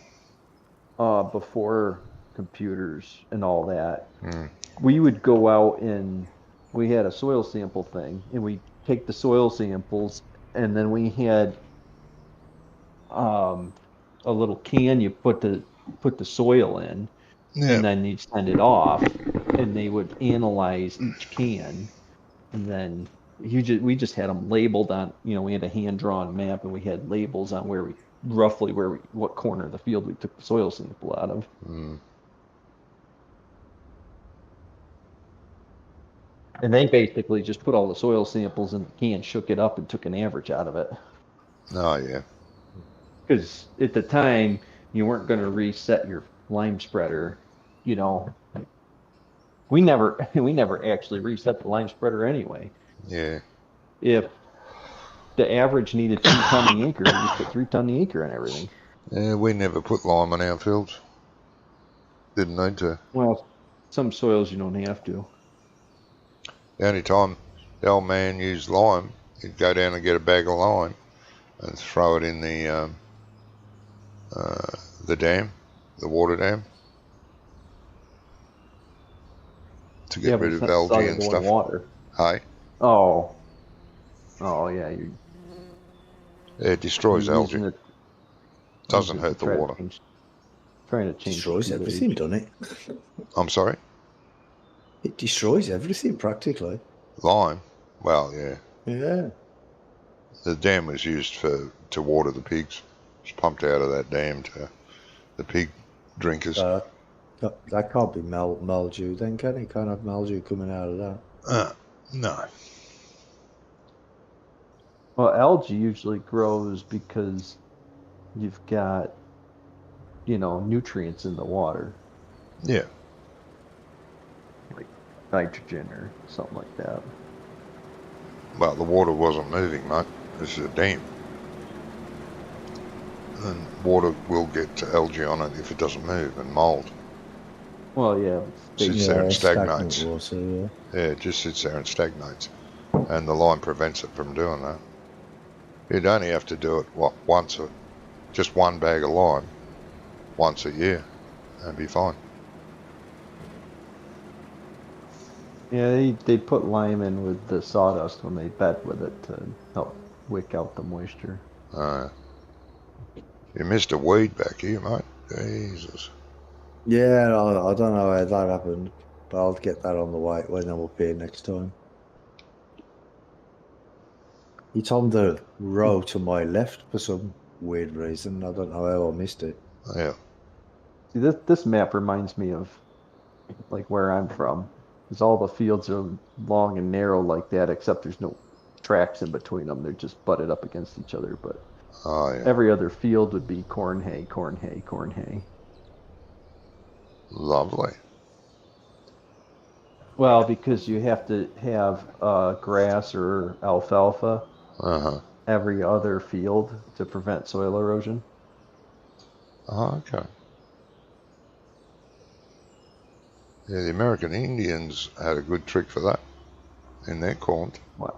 before computers and all that. We would go out and we had a soil sample thing, and we take the soil samples, and then we had a little can you put the soil in, Yeah. and then you'd send it off, and they would analyze each can, and then we just had them labeled on, we had a hand-drawn map, and we had labels on roughly what corner of the field we took the soil sample out of. And they basically just put all the soil samples in the can, shook it up, and took an average out of it. Oh, yeah. Because at the time, you weren't going to reset your lime spreader. We never actually reset the lime spreader anyway. Yeah. If the average needed 3 ton the acre, we just put 3 ton the acre and everything. Yeah, we never put lime on our fields. Didn't need to. Well, some soils you don't have to. The only time the old man used lime, he'd go down and get a bag of lime and throw it in the dam, the water dam, to get rid of algae and stuff. Water. Hey? Oh, Oh yeah, you're It destroys algae. using it. Doesn't Using it to hurt the try to water. trying to change the Destroys everything, pH. doesn't it? I'm sorry? It destroys everything practically. Lime? Well, yeah. Yeah. The dam was used to water the pigs. It's pumped out of that dam to the pig drinkers. That can't be mildew then, can it? Can't have mildew coming out of that. No. Well, algae usually grows because you've got, nutrients in the water, Yeah. like nitrogen or something like that. Well, the water wasn't moving, mate. This is a dam. And water will get algae on it if it doesn't move, and mould. Well, yeah, Sits there and stagnant stagnates. water, yeah. Yeah, it just sits there and stagnates. And the lime prevents it from doing that. You'd only have to do it, just one bag of lime once a year, and be fine. yeah, they put lime in with the sawdust when they bed with it to help wick out the moisture. You missed a weed back here, mate. Jesus. Yeah, I don't know how that happened, but I'll get that on the way when I'm up here next time. It's on the row to my left for some weird reason. I don't know how I missed it. Yeah. See, this map reminds me of like where I'm from, because all the fields are long and narrow like that, except there's no tracks in between them. They're just butted up against each other. But Oh, yeah. every other field would be corn, hay, corn, hay, corn, hay. Lovely. Well, because you have to have grass or alfalfa Uh-huh. every other field to prevent soil erosion. Oh, okay. Yeah, the American Indians had a good trick for that in their corn. What?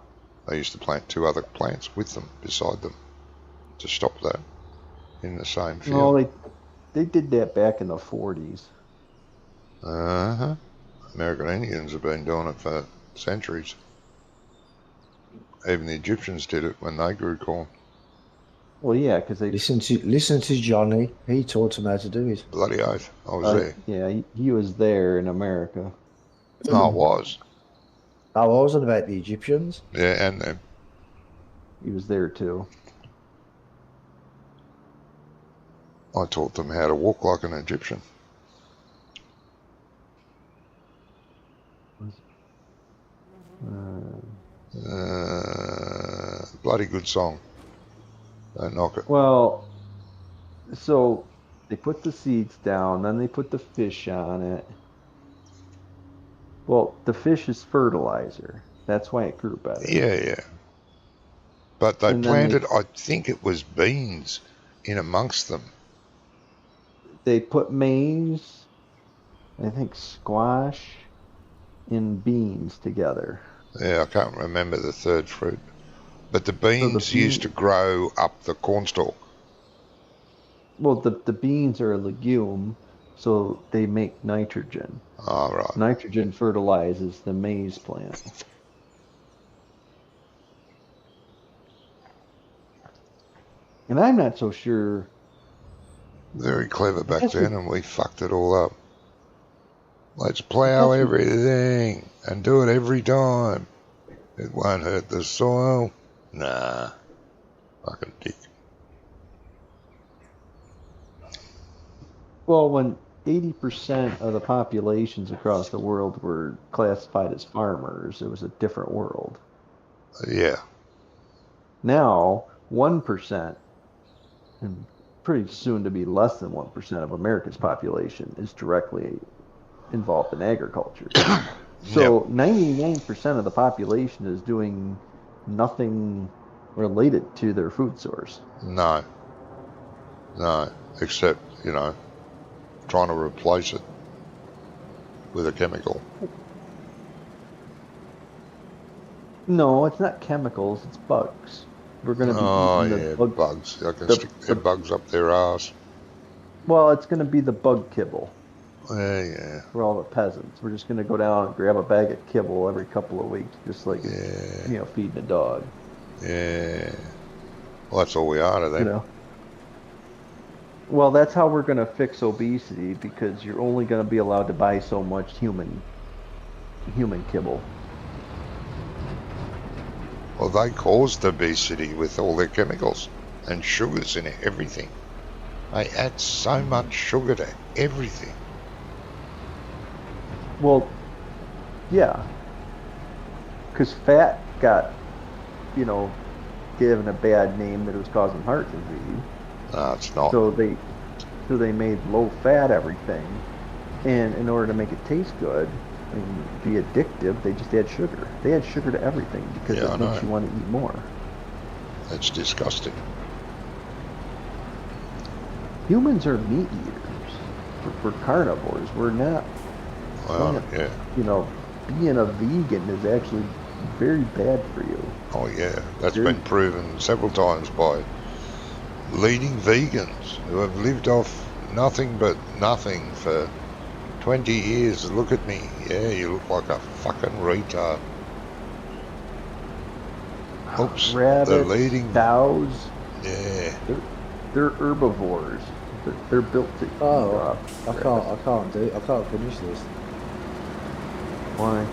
They used to plant two other plants with them, beside them, to stop that in the same No, field. they did that back in the 40s. Uh-huh. American Indians have been doing it for centuries. Even the Egyptians did it when they grew corn. Well, yeah, because they Listen to Johnny. He taught him how to do it. Bloody oath. I was there. yeah, he was there in America. No, it was. I wasn't about the Egyptians. Yeah, and them. He was there too. I taught them how to walk like an Egyptian. Bloody good song. Don't knock it. Well, so they put the seeds down, then they put the fish on it. Well, the fish is fertilizer. That's why it grew better. Yeah. But they And then planted, I think it was beans in amongst them. They put maize, I think squash, and beans together. Yeah, I can't remember the third fruit. But the beans used to grow up the cornstalk. Well, the beans are a legume, so they make nitrogen. Oh, right. Nitrogen fertilizes the maize plant. And I'm not so sure. Very clever back then, and we fucked it all up. Let's plow everything and do it every time. It won't hurt the soil. Nah. Fucking dick. Well, when 80% of the populations across the world were classified as farmers, it was a different world. Yeah. Now, 1%, and pretty soon to be less than 1% of America's population is directly involved in agriculture. So 99% of the population is doing nothing related to their food source. No, except, trying to replace it with a chemical. No, it's not chemicals, it's bugs. We're going to be eating the bugs. I can stick their bugs up their ass. Well, it's going to be the bug kibble. Yeah. For all the peasants. We're just going to go down and grab a bag of kibble every couple of weeks, just like, feeding a dog. Yeah. Well, that's all we are to You them. know. Well, that's how we're going to fix obesity because you're only going to be allowed to buy so much human kibble. Well, they caused obesity with all their chemicals and sugars in everything. They add so much sugar to everything. Well, yeah, because fat got, you know, given a bad name that it was causing heart disease. No, it's not. So they made low fat everything, and in order to make it taste good and be addictive, they just add sugar. They add sugar to everything because Yeah, I it makes know. you want to eat more. That's disgusting. Humans are meat eaters. We're carnivores. We're not Well, plant. yeah. You know, being a vegan is actually very bad for you. Oh, yeah. That's Very, been proven several times by leading vegans who have lived off nothing but nothing for 20 years. Look at me. Yeah, you look like a fucking retard. Oops. The rabbits, leading. cows, Yeah. they're herbivores. They're built to eat Oh, I grass. can't finish this. Why?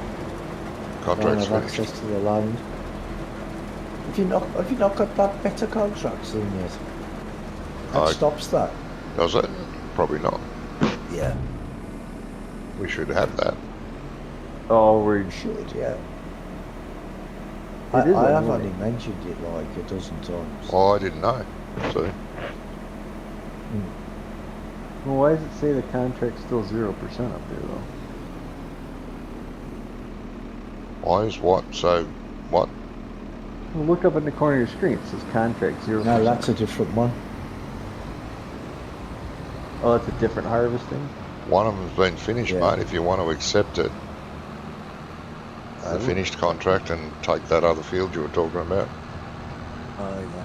Don't Contract's have finished. access to the land. Have you not got that better contracts in yet? That stops that. Does it? Probably not. Yeah. We should have that. Oh, You should, yeah. It is I have annoying. only mentioned it like a dozen times. Oh, I didn't know. So, Well, why does it say the contract's still 0% up there though? why is what? So, what? Well, look up in the corner of your screen. It says contract 0%. No, that's a different one. Oh, that's a different harvesting? One of them's been finished, Yeah. mate, if you want to accept it. The finished contract and take that other field you were talking about. Oh, yeah.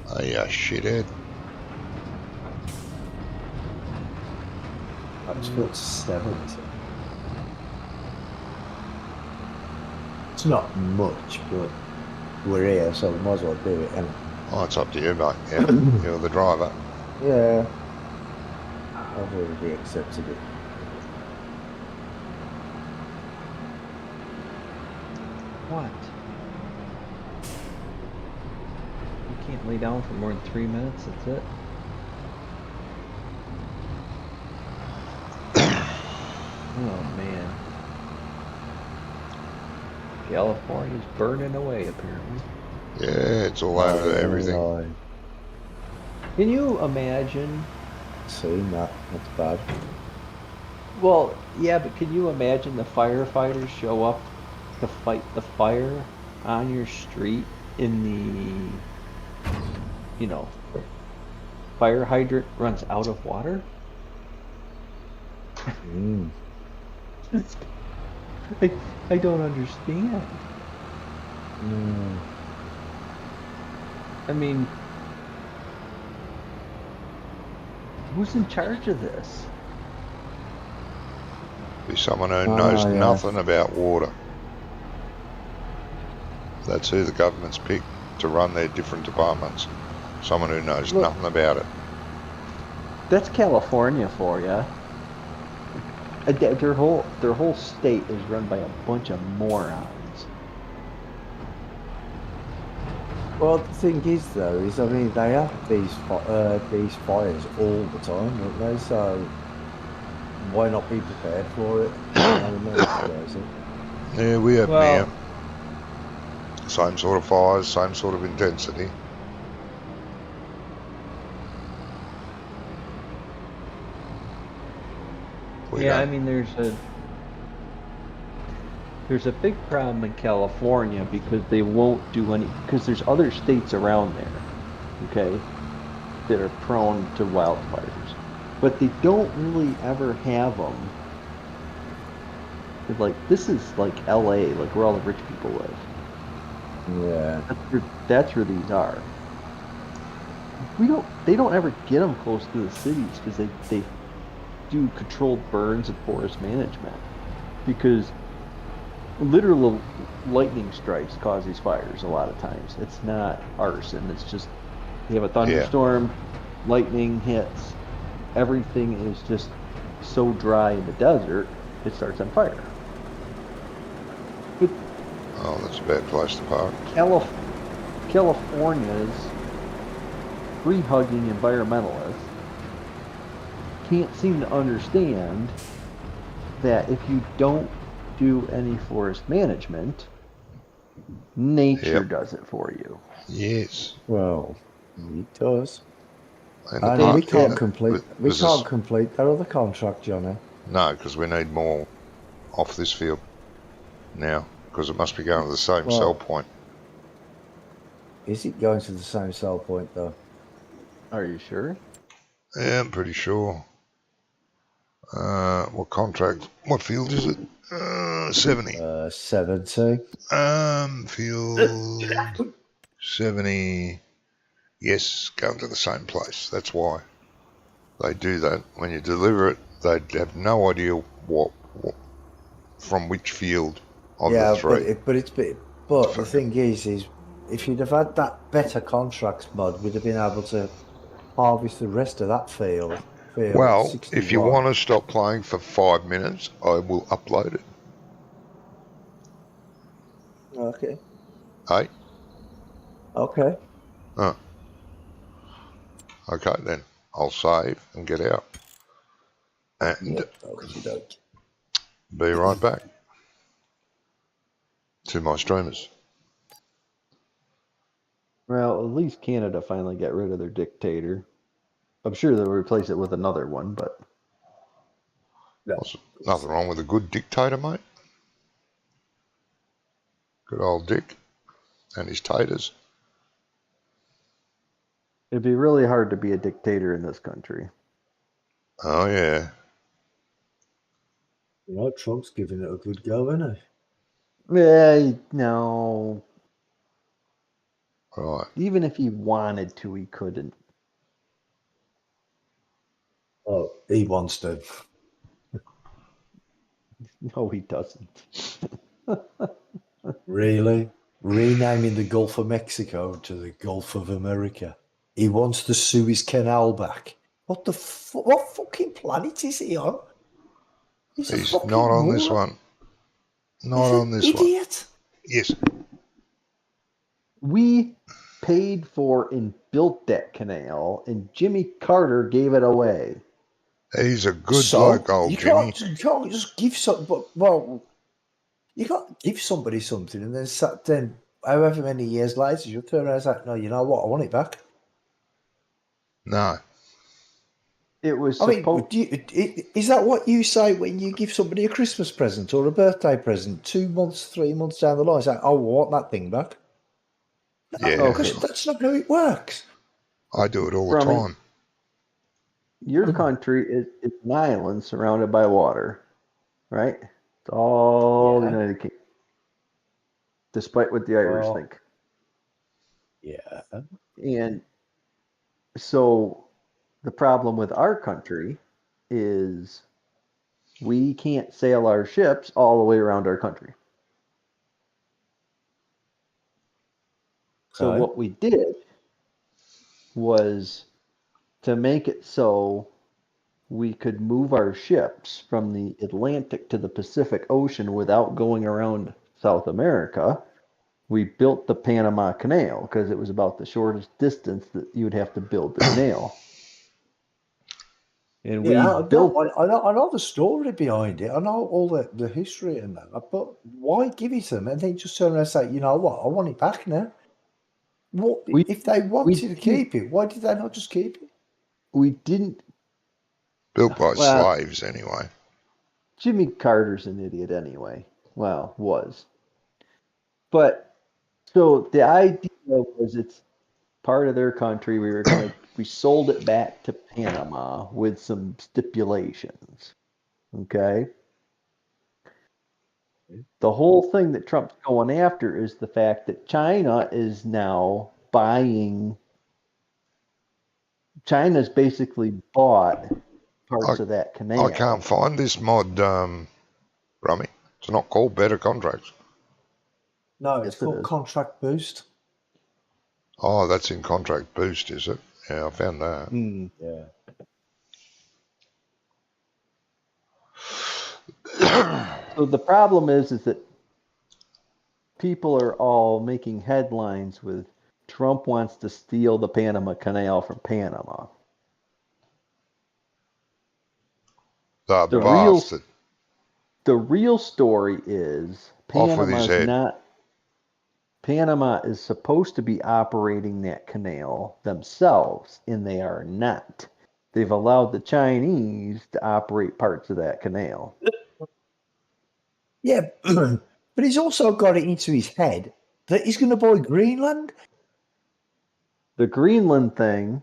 Oh, yeah, shithead. That's built 70. It's not much, but we're here, so we might as well do it. And Oh, it's up to you, mate. Yeah, you're the driver. yeah, I've already accepted it. What? You can't lay down for more than 3 minutes, that's it? Oh, man. California's burning away, apparently. Yeah, it's all over everything. Right. Can you imagine? Seen that. That's bad. Well, yeah, but can you imagine the firefighters show up to fight the fire on your street in the, fire hydrant runs out of water? Mm. I don't understand. Mm. I mean, who's in charge of this? Be someone who knows yeah. nothing about water. That's who the government's picked to run their different departments. Someone who knows Look. nothing about it. That's California for you. Their whole state is run by a bunch of morons. Well, the thing is, though, is I mean they have these fires all the time, don't they? So why not be prepared for it? Yeah, we have Well- now. Same sort of fires, same sort of intensity. We Yeah, I don't- mean, there's a big problem in California because they won't do any, because there's other states around there, okay, that are prone to wildfires, but they don't really ever have them. Like, this is like LA, like where all the rich people live. Yeah. That's where these are. They don't ever get them close to the cities because they do controlled burns and forest management because literal lightning strikes cause these fires a lot of times. It's not arson. It's just you have a thunderstorm, lightning hits, everything is just so dry in the desert, it starts on fire. But Oh, that's a bad place to park. California's tree-hugging environmentalists can't seem to understand that if you don't do any forest management, nature does it for you. Yes. Well, it does. And And we can't yeah, complete. We there's can't complete that other contract, Johnny. No, because we need more off this field now, because it must be going to the same sell point. Is it going to the same sell point though? Are you sure? Yeah, I'm pretty sure. What contract? What field is it? 70. 70. Field 70. Yes, going to the same place. That's why they do that. When you deliver it, they have no idea what from which field of the three. But the thing is if you'd have had that better contracts mod, we'd have been able to harvest the rest of that field. Well, 61. if you want to stop playing for 5 minutes, I will upload it. Okay. Hey? Okay. Okay, then. I'll save and get out. And Yep. Okey-doke. be right back to my streamers. Well, at least Canada finally got rid of their dictator. I'm sure they'll replace it with another one, but Nothing wrong with a good dictator, mate. Good old Dick and his taters. it'd be really hard to be a dictator in this country. Oh, yeah. You know, Trump's giving it a good go, isn't No. Right. Even if he wanted to, he couldn't. Oh, he wants to. No, he doesn't. Really? Renaming the Gulf of Mexico to the Gulf of America. He wants the Suez Canal back. What fucking planet is he on? He's a fucking not on moron. this one. Not He's on this an idiot. one. Yes. We paid for and built that canal, and Jimmy Carter gave it away. He's a good bloke, old Jimmy. You can't just give you can't give somebody something and then however many years later you'll turn around and say, no, you know what, I want it back. No. It was is that what you say when you give somebody a Christmas present or a birthday present 2 months, 3 months down the line? Say, oh, I want that thing back. No, Yeah. because that's not how it works. I do it all the time. Your country is an island surrounded by water, right? It's all the United Kingdom, despite what the Irish think. Yeah. And so the problem with our country is we can't sail our ships all the way around our country. So what we did was to make it so we could move our ships from the Atlantic to the Pacific Ocean without going around South America. We built the Panama Canal because it was about the shortest distance that you would have to build the canal. And I know the story behind it. I know all the history and that. But why give it to them and then just turn around and say, you know what, I want it back now? If they wanted to keep it, why did they not just keep it? We didn't. Built by slaves, anyway. Jimmy Carter's an idiot anyway. Well, was. But so the idea was it's part of their country. We sold it back to Panama with some stipulations. Okay. The whole thing that Trump's going after is the fact that China is now buying China's basically bought parts of that canal. I can't find this mod, Rummy. It's not called Better Contracts. No, it's Yes, it called is. Contract Boost. Oh, that's in Contract Boost, is it? Yeah, I found that. Yeah. So the problem is that people are all making headlines with Trump wants to steal the Panama Canal from Panama. The The bastard. The real story is Off with his head. Panama is supposed to be operating that canal themselves, and they are not. They've allowed the Chinese to operate parts of that canal. Yeah, but he's also got it into his head that he's going to buy Greenland. The Greenland thing,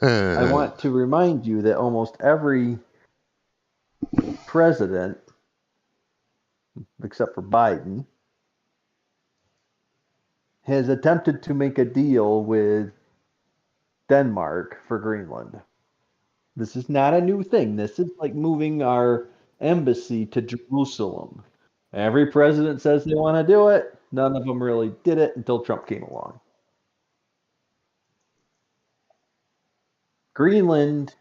I want to remind you that almost every president, except for Biden, has attempted to make a deal with Denmark for Greenland. This is not a new thing. This is like moving our embassy to Jerusalem. Every president says they want to do it. None of them really did it until Trump came along. Greenland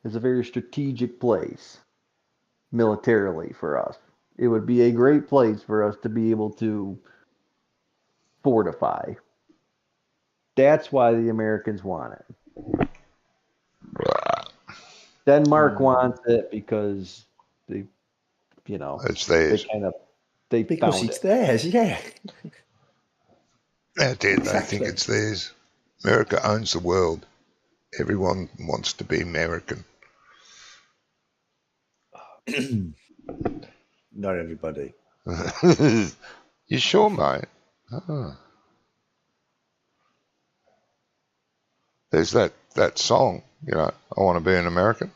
is a very strategic place militarily for us. It would be a great place for us to be able to fortify. That's why the Americans want it. Denmark wants it because they, It's theirs. they Because found it's it. theirs, yeah. That's it. They Exactly. think it's theirs. America owns the world. Everyone wants to be American. Not everybody. You sure, mate? Oh. There's that song, I Want to Be an American.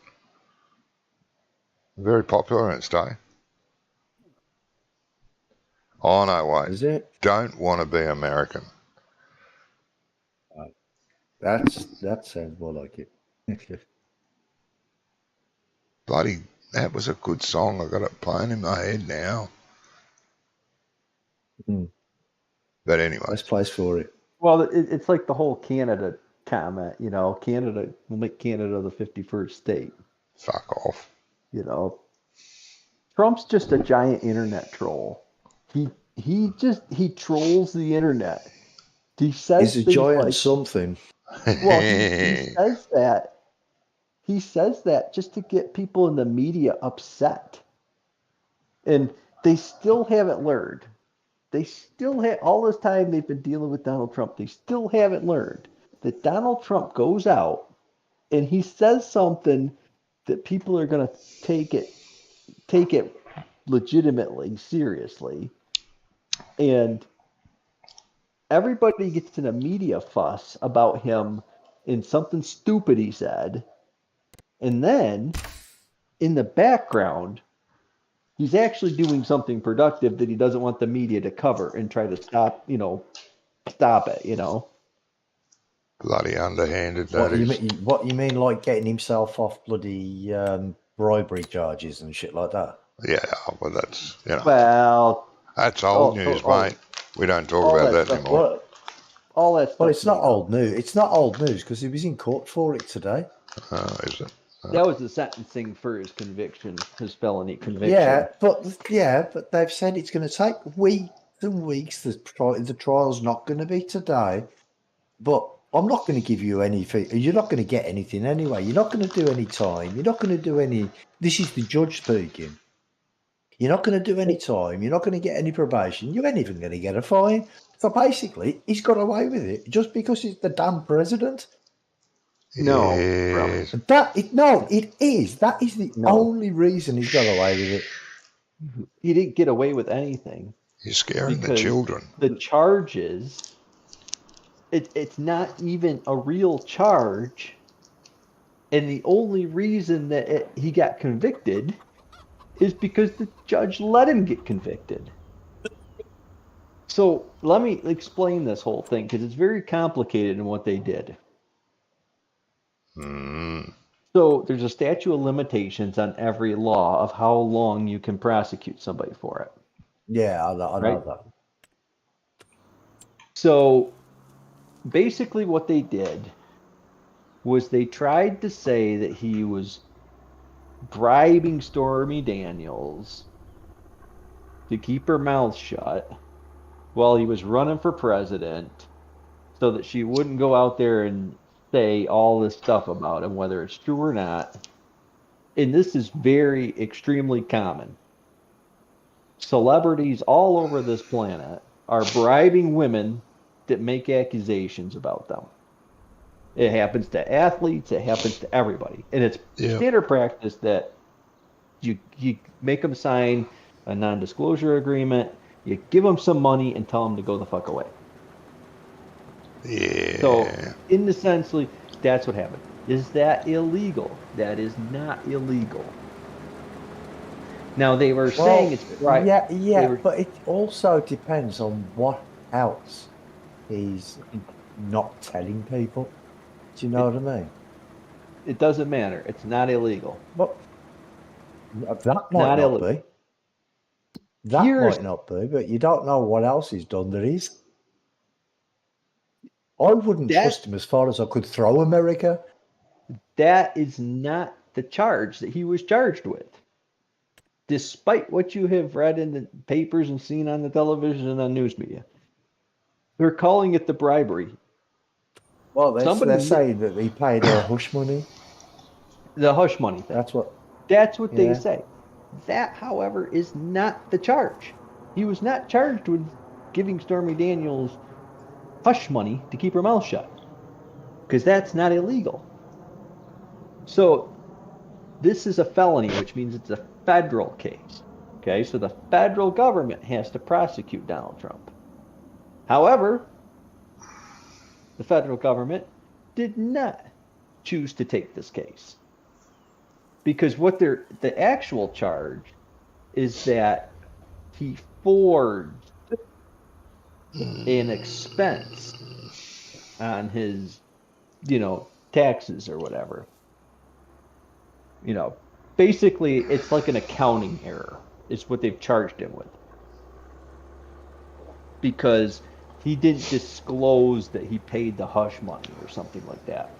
Very popular in its day. Oh, no, wait. Is it? Don't Want to Be American. That sounds more like it. Bloody, that was a good song. I got it playing in my head now. But anyway. Nice place for it. Well, it's like the whole Canada comment, Canada will make Canada the 51st state. Fuck off. Trump's just a giant internet troll. He trolls the internet. He says He's a giant like, something. Well, he says that. He says that just to get people in the media upset. And they still haven't learned. They still have, all this time they've been dealing with Donald Trump, they still haven't learned that Donald Trump goes out and he says something that people are going to take it legitimately, seriously. And everybody gets in a media fuss about him in something stupid he said. And then in the background, he's actually doing something productive that he doesn't want the media to cover and try to stop it. Bloody underhanded, What you mean, like getting himself off bloody bribery charges and shit like that? Yeah, well, that's, Well, that's old news, mate. We don't talk about that anymore. All that stuff. Well, it's not old news. It's not old news because he was in court for it today. Oh, is it? That was the sentencing for his conviction, his felony conviction. Yeah, but they've said it's going to take weeks and weeks. The trial's not going to be today. But I'm not going to give you anything. You're not going to get anything anyway. You're not going to do any time. You're not going to do any. This is the judge speaking. You're not going to do any time. You're not going to get any probation. You ain't even going to get a fine. So basically, he's got away with it just because he's the damn president. No, Yes. It is. That is the only reason he's got away with it. He didn't get away with anything. You're scaring the children. The charges, it's not even a real charge. And the only reason that he got convicted is because the judge let him get convicted. So let me explain this whole thing because it's very complicated in what they did. Mm. So there's a statute of limitations on every law of how long you can prosecute somebody for it, Yeah, I right? know that. So basically what they did was they tried to say that he was bribing Stormy Daniels to keep her mouth shut while he was running for president so that she wouldn't go out there and say all this stuff about him, whether it's true or not. And this is very extremely common. Celebrities all over this planet are bribing women that make accusations about them. It happens to athletes, it happens to everybody. And it's Yeah. standard practice that you make them sign a non-disclosure agreement, you give them some money and tell them to go the fuck away. So, Yeah. in essentially, that's what happened. Is that illegal? That is not illegal. Now they were saying Well, it's right. They were. but it also depends on what else he's not telling people. Do you know It, what I mean? it doesn't matter. It's not illegal. But that might Not not illegal. be. That Here's might not be, but you don't know what else he's done that is. I wouldn't that. trust him as far as I could throw America. That is not the charge that he was charged with. Despite what you have read in the papers and seen on the television and on news media, they're calling it the bribery. Well, they're Somebody, saying that he paid her hush money. the hush money thing. That's what. That's what they Yeah. say. That, however, is not the charge. He was not charged with giving Stormy Daniels hush money to keep her mouth shut, because that's not illegal. So this is a felony, which means it's a federal case. Okay, so the federal government has to prosecute Donald Trump. However, the federal government did not choose to take this case because the actual charge is that he forged an expense on his, taxes or whatever. Basically, it's like an accounting error. Is what they've charged him with because he didn't disclose that he paid the hush money or something like that.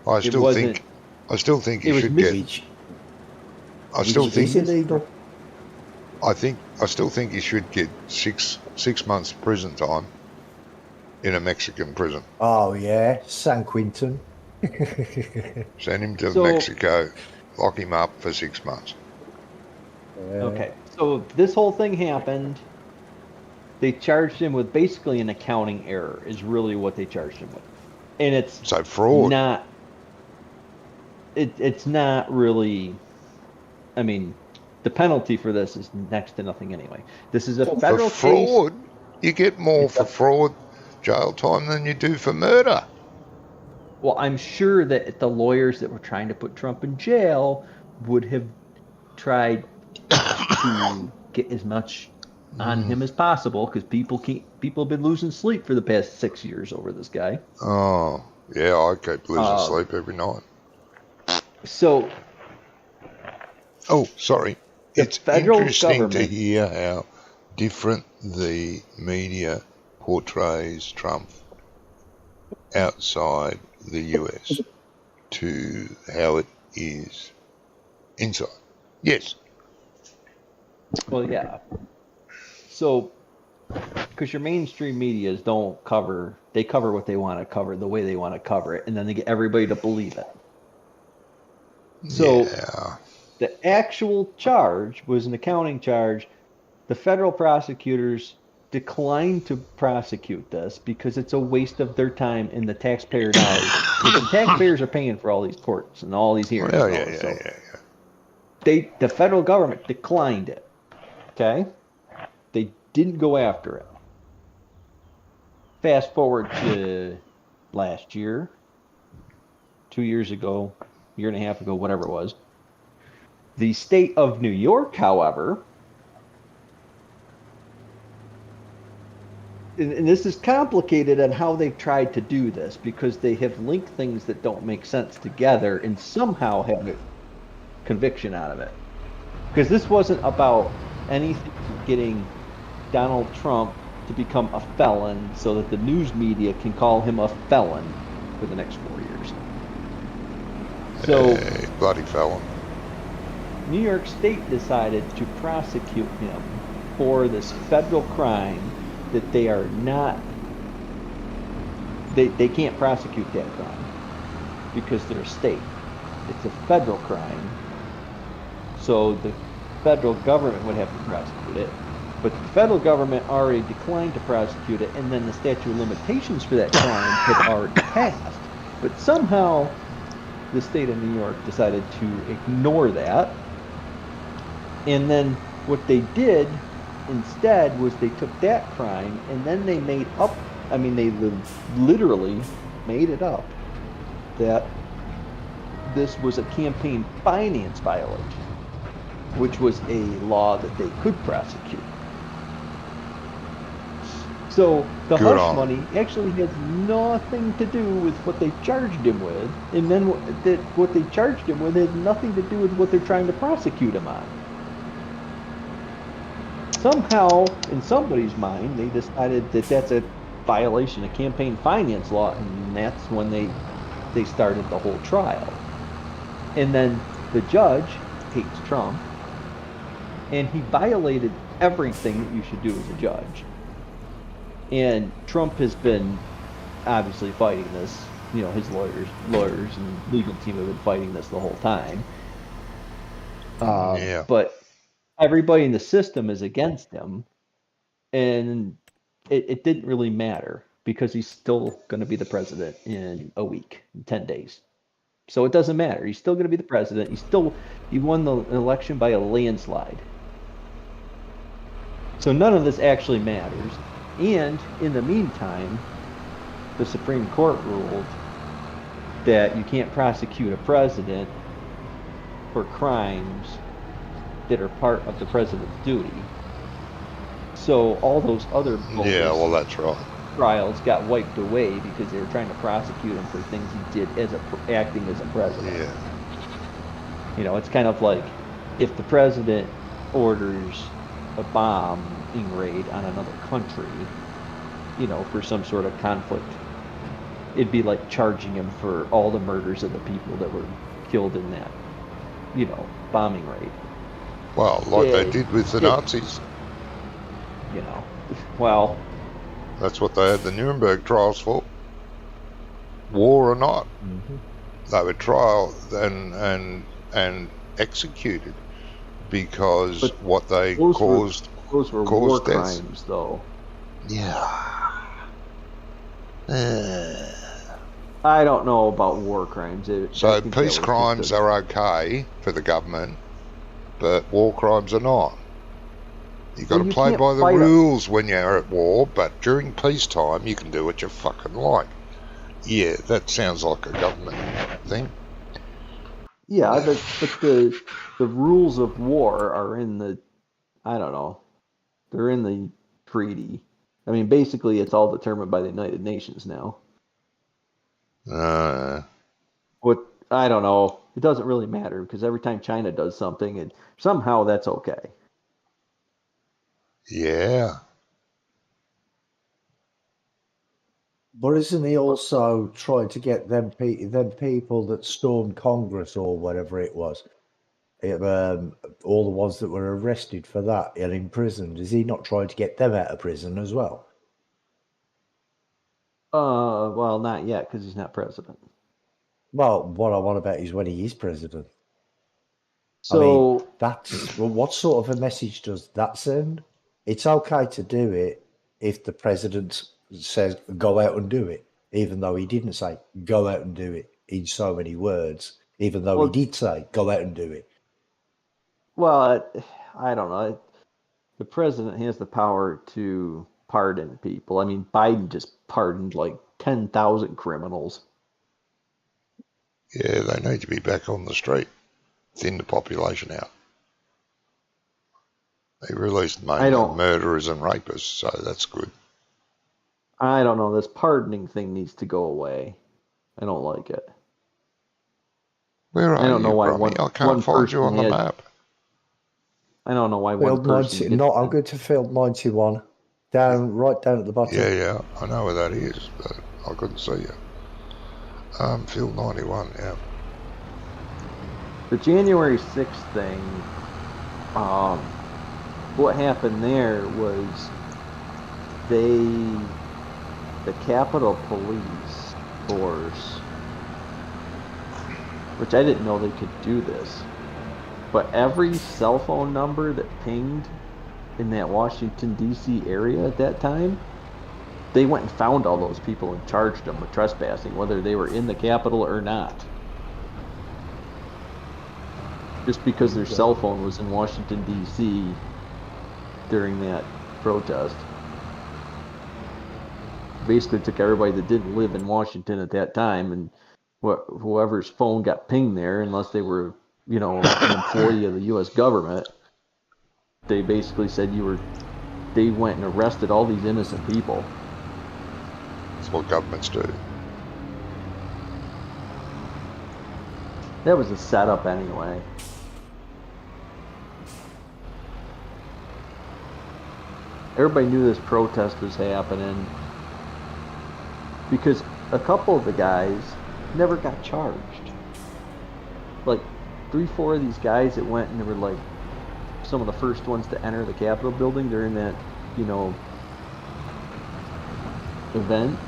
I It still wasn't. think. I still think he It was should mis- get. Which, I still which think. is illegal. I still think he should get six months prison time in a Mexican prison. Oh yeah, San Quentin. Send him to So- Mexico, lock him up for 6 months. Okay, so this whole thing happened. They charged him with basically an accounting error, is really what they charged him with, and it's So fraud. not. It's not really. I mean, the penalty for this is next to nothing anyway. This is a For federal case. fraud, you get more It's for a- fraud jail time than you do for murder. Well, I'm sure that the lawyers that were trying to put Trump in jail would have tried to get as much on him as possible because people have been losing sleep for the past 6 years over this guy. Oh, yeah, I keep losing sleep every night. So Oh, sorry. The It's federal interesting to government- hear how different the media portrays Trump outside the US to how it is inside. Yes. Well, yeah. So, because your mainstream medias don't cover, they cover what they want to cover the way they want to cover it, and then they get everybody to believe it. So, Yeah. the actual charge was an accounting charge. The federal prosecutors declined to prosecute this because it's a waste of their time and the taxpayer dollars. Because the taxpayers are paying for all these courts and all these hearings. Well, and all yeah, this. yeah, So yeah. the federal government declined it. Okay? They didn't go after it. Fast forward to last year, 2 years ago, year and a half ago, whatever it was. The state of New York, however, and this is complicated on how they've tried to do this because they have linked things that don't make sense together and somehow have a conviction out of it. Because this wasn't about anything getting Donald Trump to become a felon so that the news media can call him a felon for the next 4 years. So, Hey, bloody felon. New York State decided to prosecute him for this federal crime that they are not, they can't prosecute that crime because they're a state. It's a federal crime. So the federal government would have to prosecute it. But the federal government already declined to prosecute it, and then the statute of limitations for that crime had already passed. But somehow the state of New York decided to ignore that. And then what they did instead was they took that crime and then they made up, I mean, they literally made it up that this was a campaign finance violation, which was a law that they could prosecute. So the Good hush on. money actually has nothing to do with what they charged him with, and then what they charged him with had nothing to do with what they're trying to prosecute him on. Somehow, in somebody's mind, they decided that that's a violation of campaign finance law, and that's when they started the whole trial. And then the judge hates Trump, and he violated everything that you should do as a judge. And Trump has been obviously fighting this. You know, his lawyers and legal team have been fighting this the whole time. Yeah. But everybody in the system is against him, and it didn't really matter because he's still going to be the president in a week, in 10 days. So it doesn't matter. He's still going to be the president. He won the election by a landslide. So none of this actually matters. And in the meantime, the Supreme Court ruled that you can't prosecute a president for crimes that are part of the president's duty. So all those other Yeah, well, that's right. trials got wiped away because they were trying to prosecute him for things he did as acting as a president. Yeah. You know, it's kind of like if the president orders a bombing raid on another country, you know, for some sort of conflict, it'd be like charging him for all the murders of the people that were killed in that, you know, bombing raid. Well, like they did with the Nazis. You know, well, That's what they had the Nuremberg trials for. War or not. mm-hmm. They were trial and executed because But what they those caused. those were caused war deaths. crimes, though. Yeah. I don't know about war crimes. I So think that peace was crimes just a- are okay for the government, but war crimes are not. You've got Well, to you play can't by the fight a- rules when you're at war, but during peacetime you can do what you fucking like. Yeah, that sounds like a government thing. Yeah, but the rules of war are in the, I don't know, they're in the treaty. I mean, basically, it's all determined by the United Nations now. What I don't know, it doesn't really matter because every time China does something, and somehow that's okay. Yeah. But isn't he also trying to get them people that stormed Congress or whatever it was, all the ones that were arrested for that and imprisoned? Is he not trying to get them out of prison as well? Well, not yet because he's not president. Well, what I want about is when he is president. So What sort of a message does that send? It's okay to do it if the president says go out and do it, even though he didn't say go out and do it in so many words, even though he did say go out and do it. well, I don't know. The president has the power to pardon people. I mean, Biden just pardoned like 10,000 criminals. Yeah, they need to be back on the street. Thin the population out. They released mainly murderers and rapists, so that's good. I don't know. This pardoning thing needs to go away. I don't like it. Where I are don't know you, why Brummy? I can't one find you person on the had. map. I don't know why one Field person 90, gets. not, I'm going to field 91. Down, right down at the bottom. Yeah, I know where that is, but I couldn't see you. Field 91, yeah. The January 6th thing. What happened there was the Capitol Police Force, which I didn't know they could do this, but every cell phone number that pinged in that Washington, D.C. area at that time, they went and found all those people and charged them with trespassing, whether they were in the Capitol or not. Just because their cell phone was in Washington, D.C. during that protest. Basically took everybody that didn't live in Washington at that time and whoever's phone got pinged there, unless they were, an employee of the U.S. government, they basically said they went and arrested all these innocent people. That's what governments do. That was a setup anyway. Everybody knew this protest was happening because a couple of the guys never got charged. Like 3-4 of these guys that went and they were like some of the first ones to enter the Capitol building during that, event.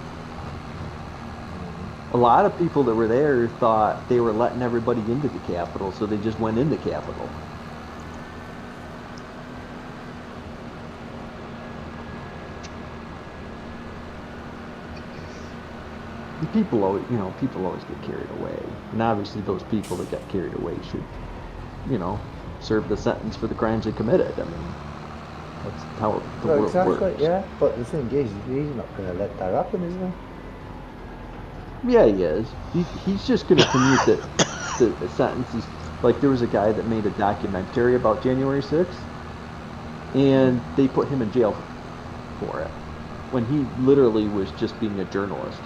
A lot of people that were there thought they were letting everybody into the Capitol, so they just went in the Capitol. People always get carried away, and obviously those people that got carried away should, serve the sentence for the crimes they committed. I mean, that's how the world works. Yeah. But the thing is, he's not going to let that happen, is he? Yeah, he is. He's just going to commute the sentences. Like there was a guy that made a documentary about January 6th, and they put him in jail for it when he literally was just being a journalist.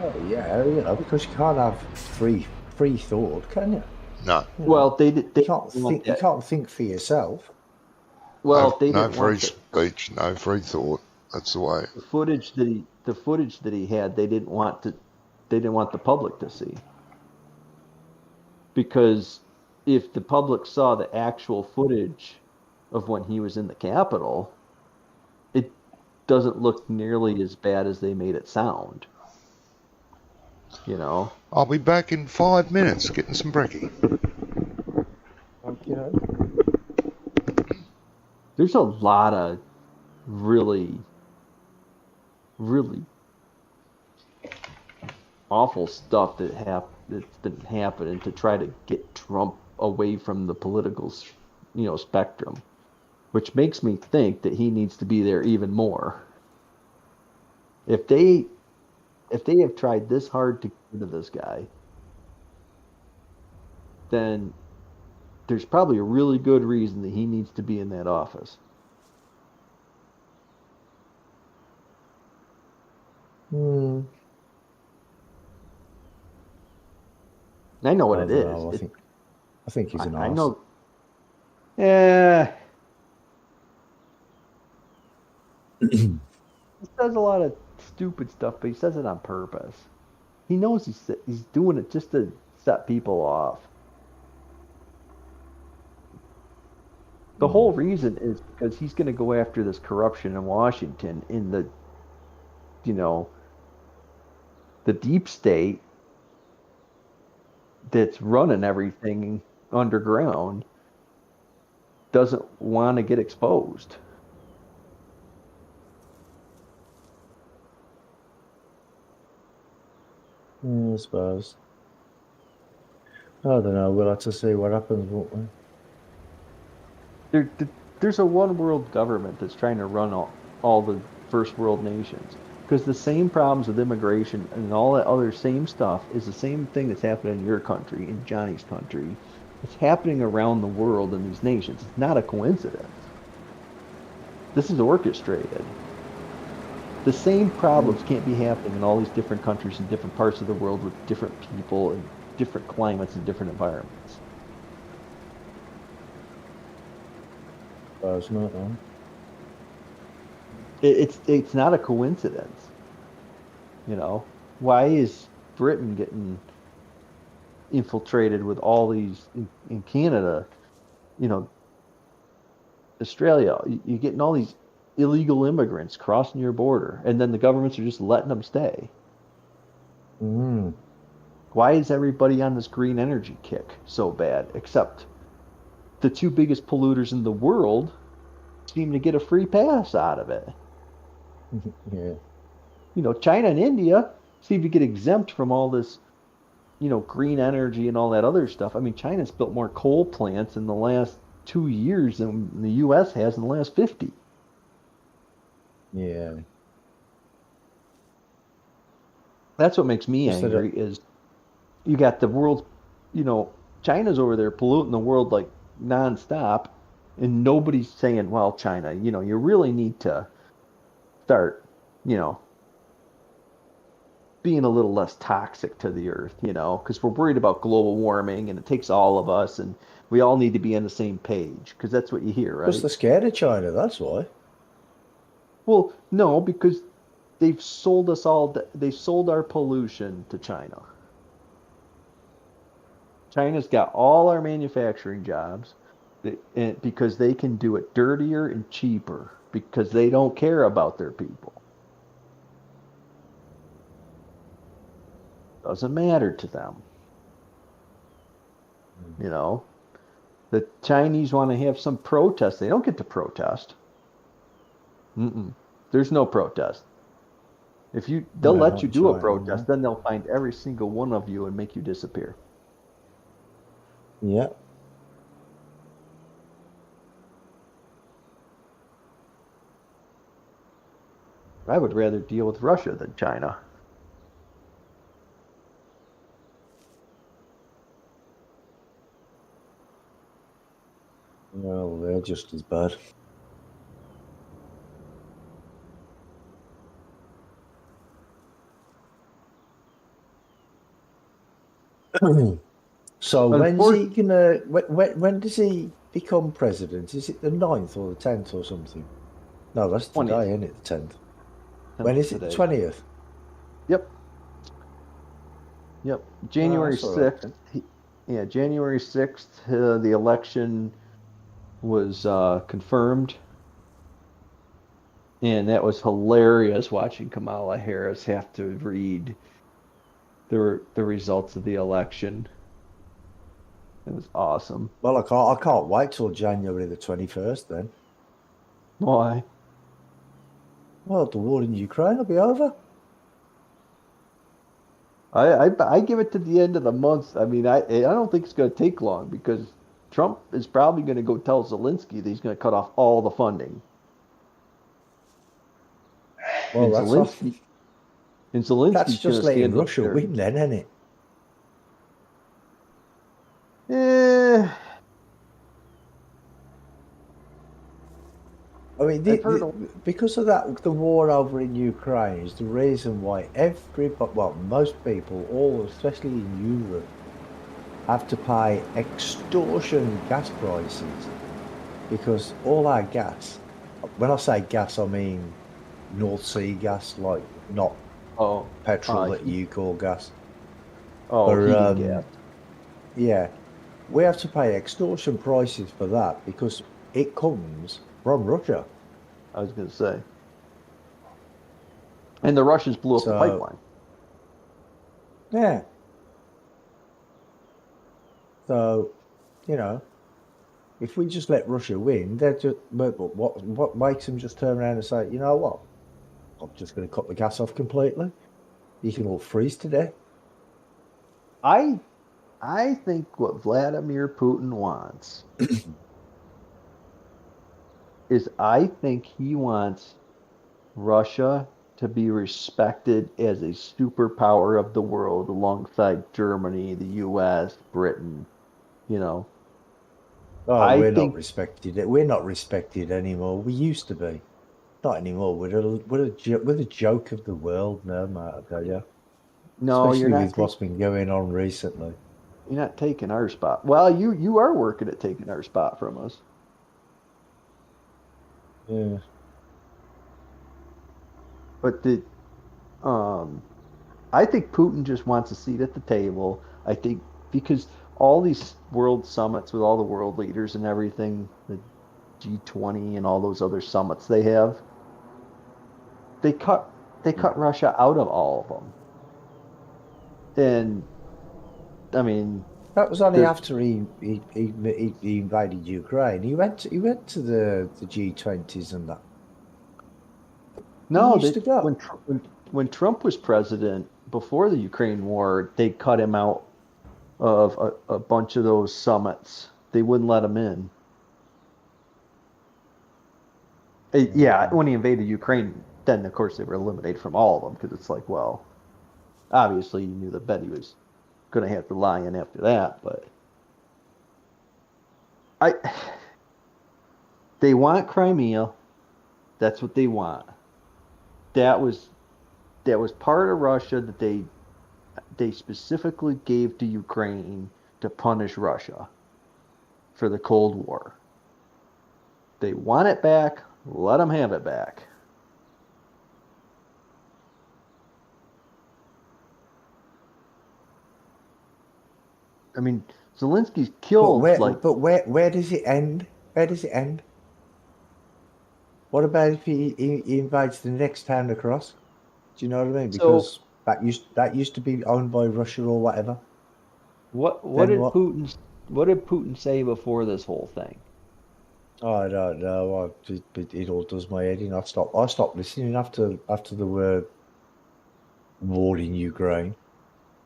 Oh yeah, because you can't have free thought, can you? No. Well, they You can't think for yourself. Well, they no didn't free want speech, no free thought. That's the way. the footage that he had. They didn't want the public to see, because if the public saw the actual footage of when he was in the Capitol, it doesn't look nearly as bad as they made it sound. I'll be back in 5 minutes getting some brekkie. There's a lot of really, really awful stuff that's been happening to try to get Trump away from the political, spectrum, which makes me think that he needs to be there even more. If they have tried this hard to get rid of this guy, then there's probably a really good reason that he needs to be in that office. I know what it is. I think he's an arse. I know. Yeah. He says a lot of stupid stuff, but he says it on purpose. He knows he's doing it just to set people off. The whole reason is because he's going to go after this corruption in Washington in the deep state that's running everything underground doesn't want to get exposed. I suppose. I don't know. We'll have to see what happens, won't we? There's a one world government that's trying to run all the first world nations, because the same problems with immigration and all that other same stuff is the same thing that's happening in your country, in Johnny's country. It's happening around the world in these nations. It's not a coincidence. This is orchestrated. The same problems can't be happening in all these different countries in different parts of the world with different people and different climates and different environments. It's not, huh? It's not a coincidence, you know. Why is Britain getting infiltrated with all these in Canada, you know, Australia, you're getting all these illegal immigrants crossing your border, and then the governments are just letting them stay. Mm. Why is everybody on this green energy kick so bad? Except the two biggest polluters in the world seem to get a free pass out of it. Yeah. You know, China and India seem to get exempt from all this, you know, green energy and all that other stuff. I mean, China's built more coal plants in the last 2 years than the US has in the last 50. Yeah. That's what makes me Just that, angry is you got the world's, you know, China's over there polluting the world like nonstop, and nobody's saying, well, China, you know, you really need to start, you know, being a little less toxic to the earth, you know, because we're worried about global warming and it takes all of us and we all need to be on the same page because that's what you hear, because right? they're scared of China, that's why. Well, no, because they've sold us all, they sold our pollution to China. China's got all our manufacturing jobs because they can do it dirtier and cheaper because they don't care about their people. Doesn't matter to them, you know. The Chinese want to have some protest. They don't get to protest. Mm-mm. There's no protest. If you, they'll No, let not you in do a China, protest, no. then they'll find every single one of you and make you disappear. Yeah. I would rather deal with Russia than China. Well, they're just as bad. So when's he Unfortunately, gonna? When does he become president? Is it the 9th or the 10th or something? No, that's 20th, today, isn't it? The 10th. When 10th is it? The today. 20th. Yep, yep. Oh, January that's all right 6th. then. Yeah, January 6th, the election was confirmed. And that was hilarious watching Kamala Harris have to read the results of the election. It was awesome. Well, I can't wait till January the 21st then. Why? Well, the war in Ukraine will be over. I give it to the end of the month. I mean, I don't think it's going to take long because Trump is probably going to go tell Zelensky that he's going to cut off all the funding. Well, And Zelensky and that's Zelensky's going just to letting stand up Russia there. win then, isn't it? Eh, I mean, I've heard. because of that, the war over in Ukraine is the reason why well, most people, all especially in Europe, have to pay extortion gas prices because all our gas, when I say gas, I mean North Sea gas, like not Oh, petrol that he, you call gas. oh, But heating gas. yeah, we have to pay extortion prices for that because it comes from Russia. I was going to say. And the Russians blew up the So pipeline. yeah, so you know, if we just let Russia win, they're just but what makes them just turn around and say, you know what, I'm just going to cut the gas off completely. You can all freeze to death. I I think what Vladimir Putin wants is I think he wants Russia to be respected as a superpower of the world alongside Germany, the US, Britain, you know. Oh, I we're not think respected. We're not respected anymore. We used to be. Not anymore. We're the joke of the world now, mate. I tell you, No, especially with what's been going on recently. you're not taking our spot. Well, you are working at taking our spot from us. Yeah. But um I think Putin just wants a seat at the table. I think because all these world summits with all the world leaders and everything, the G20 and all those other summits they have, they cut they cut Russia out of all of them. And I mean, That was only there's after he invaded Ukraine. He went to the G20s and that. He no, used they to go. when Trump was president before the Ukraine war, they cut him out of a bunch of those summits. They wouldn't let him in. Yeah, Mm. when he invaded Ukraine, then of course they were eliminated from all of them because it's like, well, obviously you knew that Betty was going to have to lie in after that, but I they want Crimea. That's what they want. That was that was part of Russia that they specifically gave to Ukraine to punish Russia for the Cold War. They want it back. Let them have it back. I mean, Zelensky's But killed where like but where does it end? Where does it end? What about if he invades the next town across? Do you know what I mean? so. Because that used to be owned by Russia or whatever. What Then did what? Putin say before this whole thing? I don't know. It all does my head in. I stopped listening after the word war in Ukraine.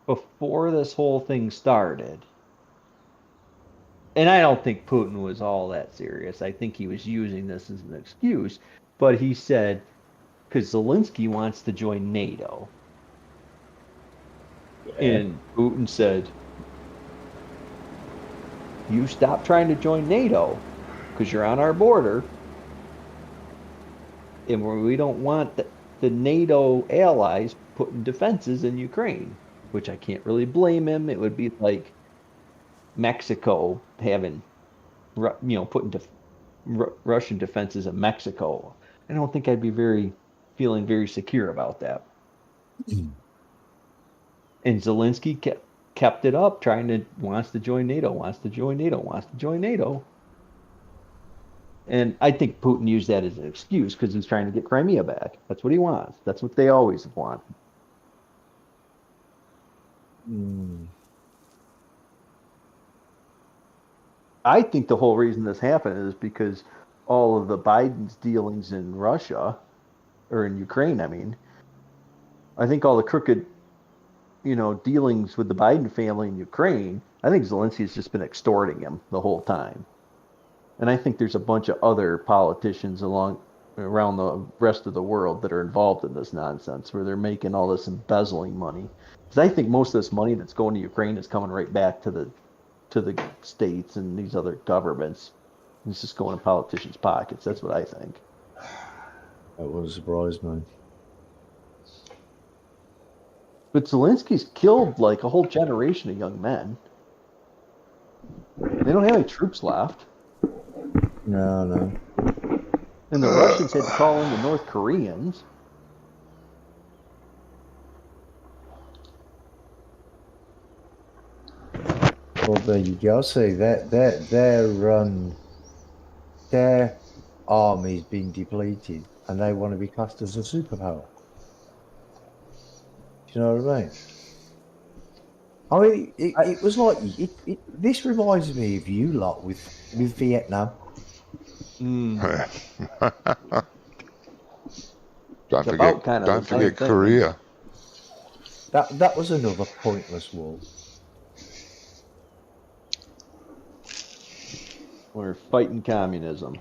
Before this whole thing started, and I don't think Putin was all that serious. I think he was using this as an excuse, but he said because Zelensky wants to join NATO, Yeah. and Putin said, "You stop trying to join NATO because you're on our border, and we don't want the NATO allies putting defenses in Ukraine." Which I can't really blame him. It would be like Mexico having putting Russian defenses in Mexico. I don't think I'd be feeling very secure about that. And Zelensky kept it up, wants to join NATO, wants to join NATO, wants to join NATO. And I think Putin used that as an excuse because he's trying to get Crimea back. That's what he wants. That's what they always want. Mm. I think the whole reason this happened is because all of the Biden's dealings in Russia or in Ukraine, I mean, I think all the crooked dealings with the Biden family in Ukraine, I think Zelensky's just been extorting him the whole time. And I think there's a bunch of other politicians around the rest of the world that are involved in this nonsense where they're making all this embezzling money. Because I think most of this money that's going to Ukraine is coming right back to the states and these other governments. It's just going in politicians' pockets. That's what I think. That wouldn't surprise me. But Zelensky's killed like a whole generation of young men. They don't have any troops left. No, no. And the Russians had to call in the North Koreans. Well, there you go. See, their army's been depleted, and they want to be classed as a superpower. Do you know what I mean? I mean, it was like this reminds me of you lot with Vietnam. Don't about kind of don't the same forget thing. Korea. That was another pointless war. We're fighting communism.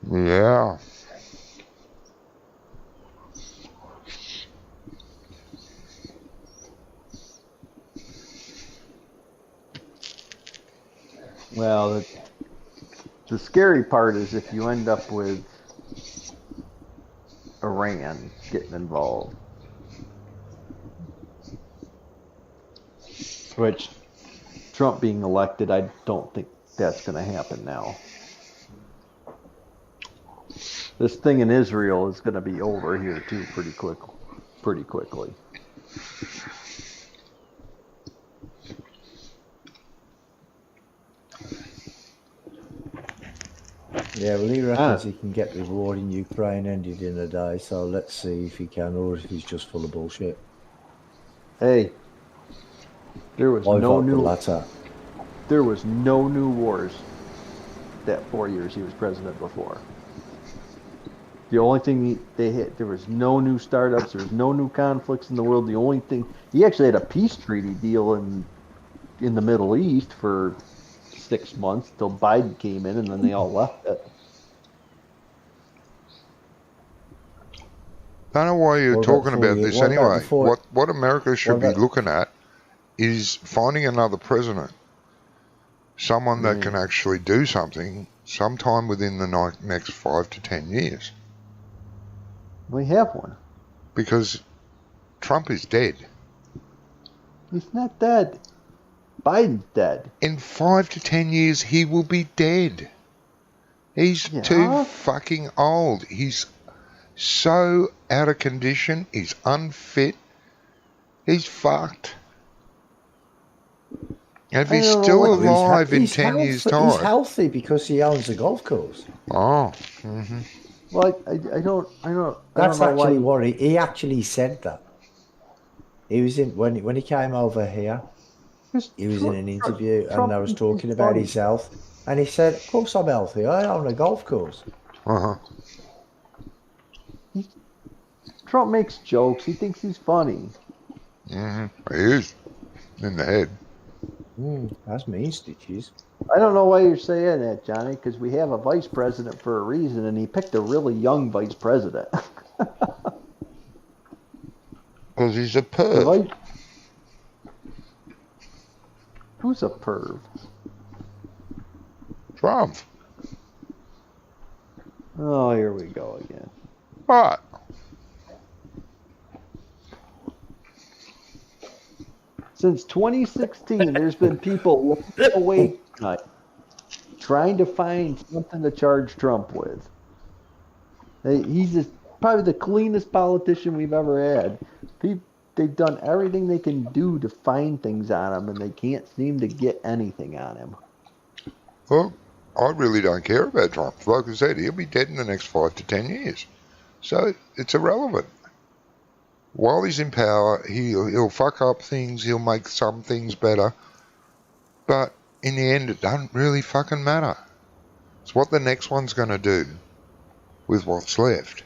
Yeah. Well, The scary part is if you end up with Iran getting involved. Which, Trump being elected, I don't think that's going to happen now. This thing in Israel is going to be over here too pretty quickly. Yeah, well, he reckons he can get the war in Ukraine ended in a day, so let's see if he can or if he's just full of bullshit. Hey, there was I no vote the new latter. there was no new wars that 4 years he was president before. The only thing they hit, there was no new startups, there was no new conflicts in the world. The only thing, he actually had a peace treaty deal in the Middle East for 6 months till Biden came in, and then they all left it. I don't know why you're What about talking before about you- this what about anyway. before- What America should be about- looking at is finding another president, someone that can actually do something sometime within the next 5 to 10 years. We have one. Because Trump is dead. He's not dead. Biden's dead. In 5 to 10 years, he will be dead. He's too fucking old. He's so out of condition. He's unfit. He's fucked. And if he's still alive in 10 years' time. He's healthy because he owns a golf course. Oh. Well, I don't That's know actually why. what he actually said that. He was in when he came over here. He was in an interview and I was talking about his health, and he said, "Of course I'm healthy. I own a golf course." Trump makes jokes. He thinks he's funny. He is in the head. That's mean stitches. I don't know why you're saying that, Johnny, because we have a vice president for a reason, and he picked a really young vice president. Because he's a perv. Who's a perv? Trump. Oh, here we go again. What? Since 2016, there's been people awake tonight trying to find something to charge Trump with. He's probably the cleanest politician we've ever had. They've done everything they can do to find things on him, and they can't seem to get anything on him. Well, I really don't care about Trump. Like I said, he'll be dead in the next 5 to 10 years. So it's irrelevant. While he's in power, he'll fuck up things, he'll make some things better, but in the end, it doesn't really fucking matter. It's what the next one's going to do with what's left.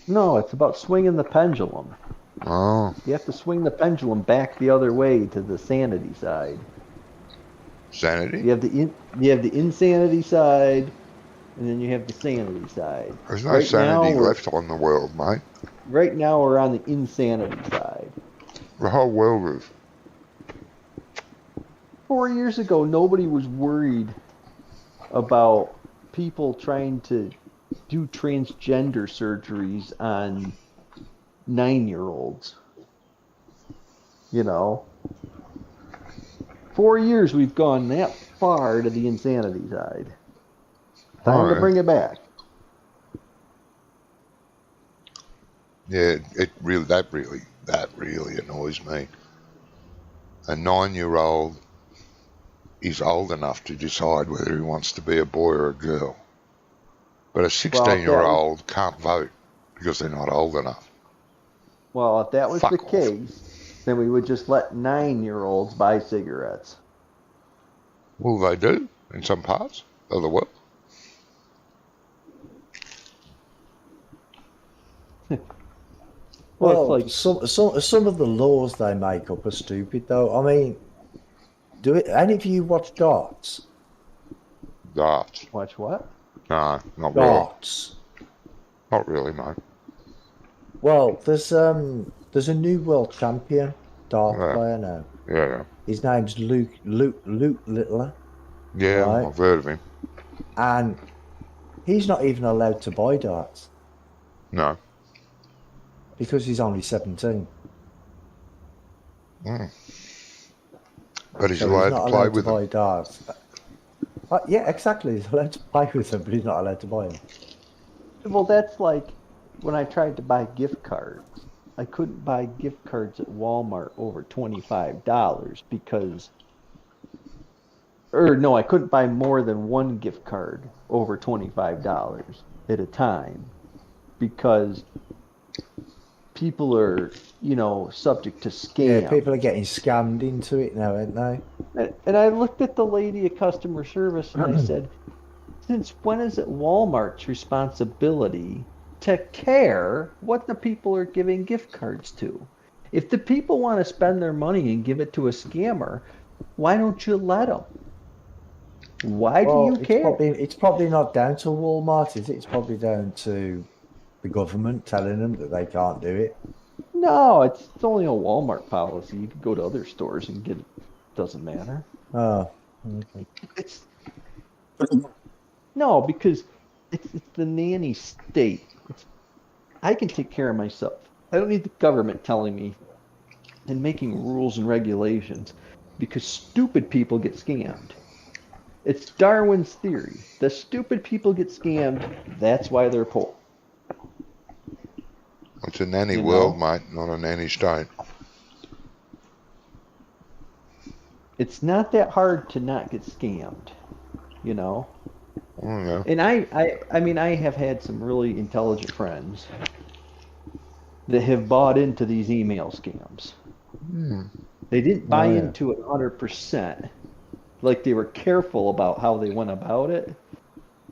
No, it's about swinging the pendulum. Oh. You have to swing the pendulum back the other way to the sanity side. Sanity? You have the insanity side, and then you have the sanity side. There's no sanity left on the world, mate. Right now we're on the insanity side. The whole world is. 4 years ago, nobody was worried about people trying to do transgender surgeries on 9-year-olds. You know? 4 years we've gone that far to the insanity side. Time to bring it back. Yeah, that really annoys me. A 9-year-old is old enough to decide whether he wants to be a boy or a girl. But a 16-year-old can't vote because they're not old enough. Well, if that was the case, then we would just let 9-year-olds buy cigarettes. Well, they do in some parts of the world. Well, like some of the laws they make up are stupid, though. I mean, any of you watch darts? Darts. Watch what? No, not darts. Really. Not really, mate. Well, there's a new world champion dart Yeah. player now. Yeah. His name's Luke Littler, Yeah, right? I've heard of him. And he's not even allowed to buy darts No. because he's only 17. Mm. But he's So he's allowed to not play allowed to with them. buy darts. Yeah, exactly. He's allowed to play with them, but he's not allowed to buy them. Well, that's like when I tried to buy gift cards. I couldn't buy gift cards at Walmart over $25 because, or no, I couldn't buy more than one gift card over $25 at a time because people are, subject to Yeah, scam. people are getting scammed into it now, aren't they? And I looked at the lady at customer service and I said, since when is it Walmart's responsibility to care what the people are giving gift cards to? If the people want to spend their money and give it to a scammer, why don't you let them? Why do Well, you care? it's probably not down to Walmart, is it? It's probably down to the government telling them that they can't do it. No, it's only a Walmart policy. You can go to other stores and get it. Doesn't matter. Oh, okay. It's no, because it's the nanny state. I can take care of myself. I don't need the government telling me and making rules and regulations because stupid people get scammed. It's Darwin's theory. The stupid people get scammed. That's why they're poor. It's a nanny You world, know? mate, not a nanny state. It's not that hard to not get scammed, you know? Oh, yeah. And I mean, I have had some really intelligent friends that have bought into these email scams. They didn't buy Oh, yeah. into it 100%. Like they were careful about how they went about it.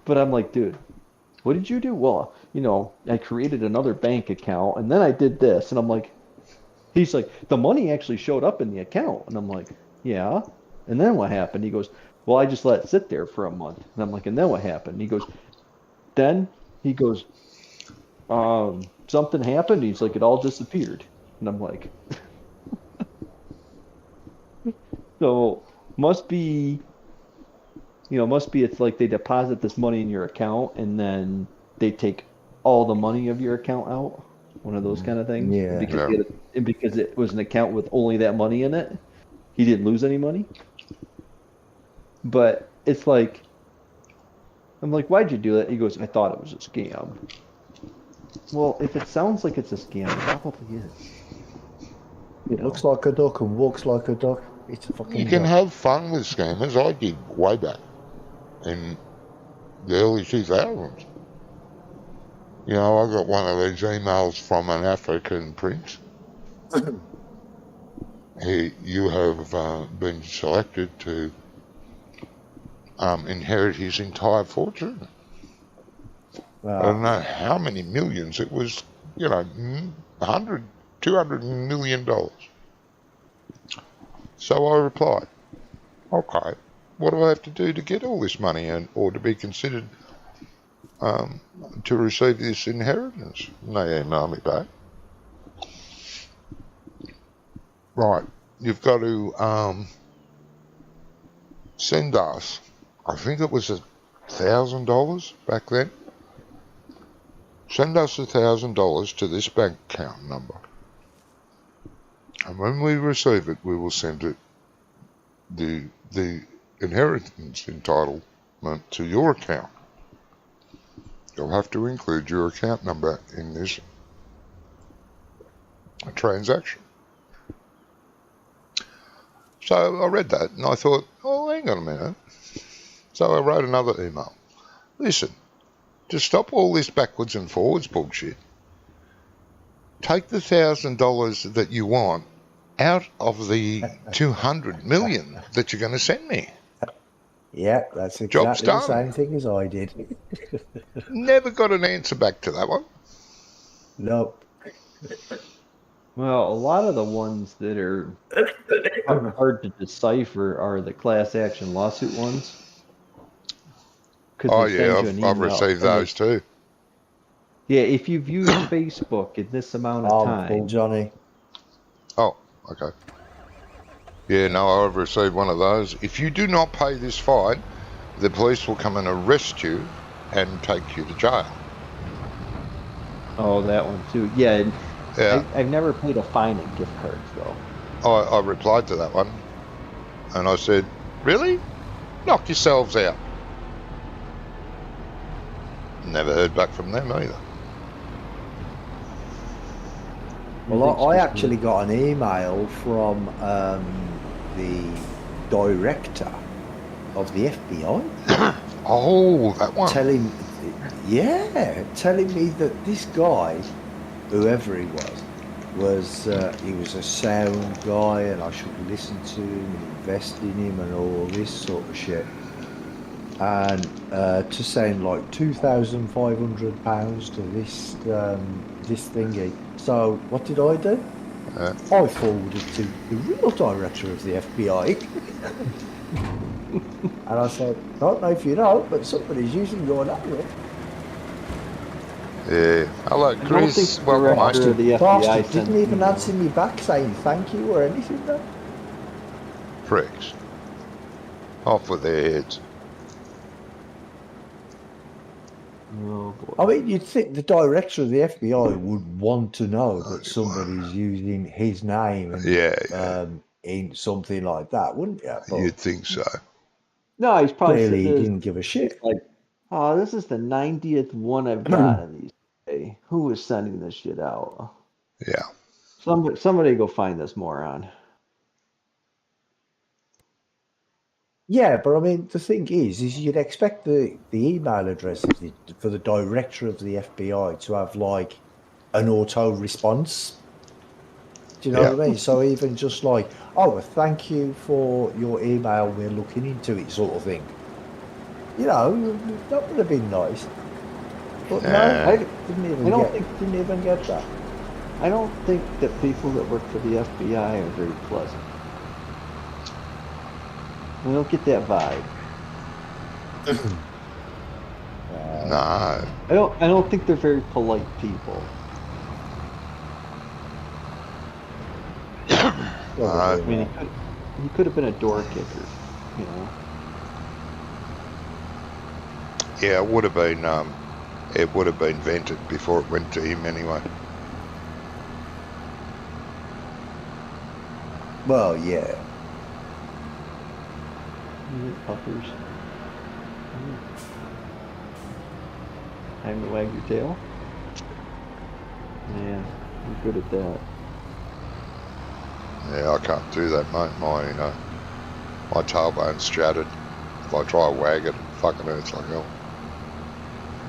But I'm like, dude, what did you do? Well, I created another bank account and then I did this. And I'm like, he's like, the money actually showed up in the account. And I'm like, yeah. And then what happened? He goes, well, I just let it sit there for a month. And I'm like, and then what happened? He goes, something happened. He's like, it all disappeared. And I'm like, so must be it's like they deposit this money in your account and then they take all the money of your account out. One of those kind of things. Yeah. Because it was an account with only that money in it, he didn't lose any money. But it's like, I'm like, why'd you do that? He goes, I thought it was a scam. Well, if it sounds like it's a scam, it probably is. It looks like a duck and walks like a duck. It's a fucking You can duck. have fun with scammers. I did way back in the early 2000s. I got one of these emails from an African prince. You have been selected to inherit his entire fortune. I don't know how many millions. It was, $100, $200 million. So I replied, okay, what do I have to do to get all this money or to be considered to receive this inheritance? And they emailed me back. Right, you've got to send us, I think it was $1,000 back then. Send us $1,000 to this bank account number. And when we receive it, we will send it the inheritance entitlement to your account. You'll have to include your account number in this transaction. So I read that and I thought, oh, hang on a minute. So I wrote another email. Listen, to stop all this backwards and forwards bullshit, take the $1,000 that you want out of the 200 million that you're going to send me. Yeah, that's Job's exactly the done. same thing as I did. Never got an answer back to that one. Nope. Well, a lot of the ones that are hard to decipher are the class action lawsuit ones. Oh yeah, I've received those too. Yeah, if you've used Facebook in this amount of Oh, time, Paul Johnny. Oh, okay. Yeah, no, I've received one of those. If you do not pay this fine, the police will come and arrest you and take you to jail. Oh, that one too. Yeah, Yeah, I've never paid a fine in gift cards though. I replied to that one, and I said, really? Knock yourselves out. Never heard back from them either. Well, I actually got an email from the director of the FBI Oh, that one. telling me that this guy, whoever he was he was a sound guy, and I should listen to him and invest in him and all this sort of shit. And to send like £2,500 to this thingy. So what did I do? I forwarded to the real director of the FBI. And I said, I don't know if you know, but somebody's using your number. Yeah. Hello, Chris. Welcome, mate. The FBI Bastard sends didn't even emails. answer me back saying thank you or anything. Though. Pricks. Off with their heads. Oh boy. I mean, you'd think the director of the FBI would want to know that somebody's using his name and, Yeah. in something like that, wouldn't you? But You'd think so. No, he's probably clearly sitting he there didn't give a shit. like, oh, this is the 90th one I've gotten these days. Who is sending this shit out? Yeah. Somebody go find this moron. Yeah, but I mean, the thing is you'd expect the email address for the director of the FBI to have like an auto response. Do you know what I mean? So even just like, oh, thank you for your email, we're looking into it, sort of thing. You know, that would have been nice. But no, I didn't even get that. I don't think that people that work for the FBI are very pleasant. I don't get that vibe. No. I don't think they're very polite people. I mean, he could have been a door kicker, you know. Yeah, it would have been vented before it went to him anyway. Well, yeah. Puppers. Time to wag your tail. Yeah, I'm good at that. Yeah, I can't do that, mate. My tailbone's shattered. If I try to wag it, it fucking hurts like hell.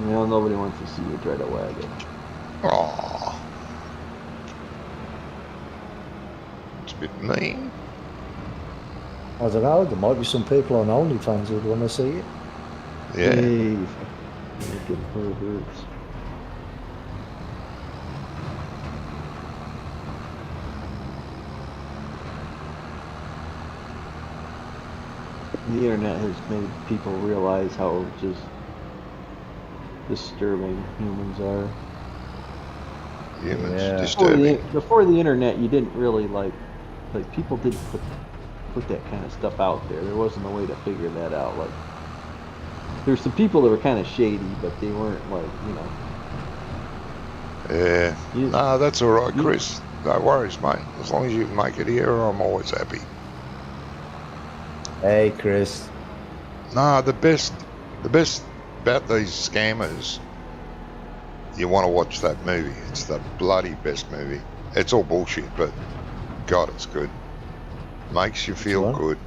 Well, nobody wants to see you try to wag it. Aww. It's a bit mean. I don't know, there might be some people on OnlyFans who'd want to see it. Yeah. Hey, good perverts. The internet has made people realize how just disturbing humans are. Humans Yeah. disturbing. Before the internet, you didn't really like people didn't put that kind of stuff out there. There wasn't a way to figure that out. Like, there's some people that were kind of shady, but they weren't like, you know. Yeah. No, that's all right, Chris. No worries, mate. As long as you can make it here, I'm always happy. Hey, Chris. No, the best about these scammers, you want to watch that movie. It's the bloody best movie. It's all bullshit, but God, it's good. Makes you feel good.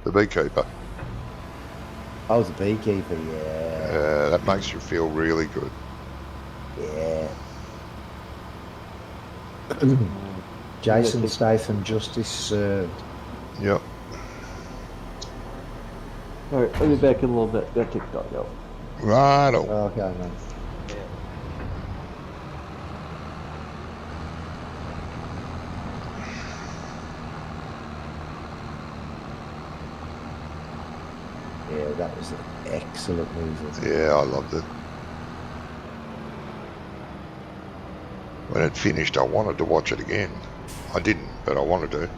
The Beekeeper. Oh, the Beekeeper, yeah. That makes you feel really good. Yeah. Jason Statham, justice served. Yep. All right, I'll be back in a little bit. Got TikTok out. Righto. Okay, man. Yeah, that was an excellent movie. Yeah, I loved it. When it finished, I wanted to watch it again. I didn't, but I wanted to. It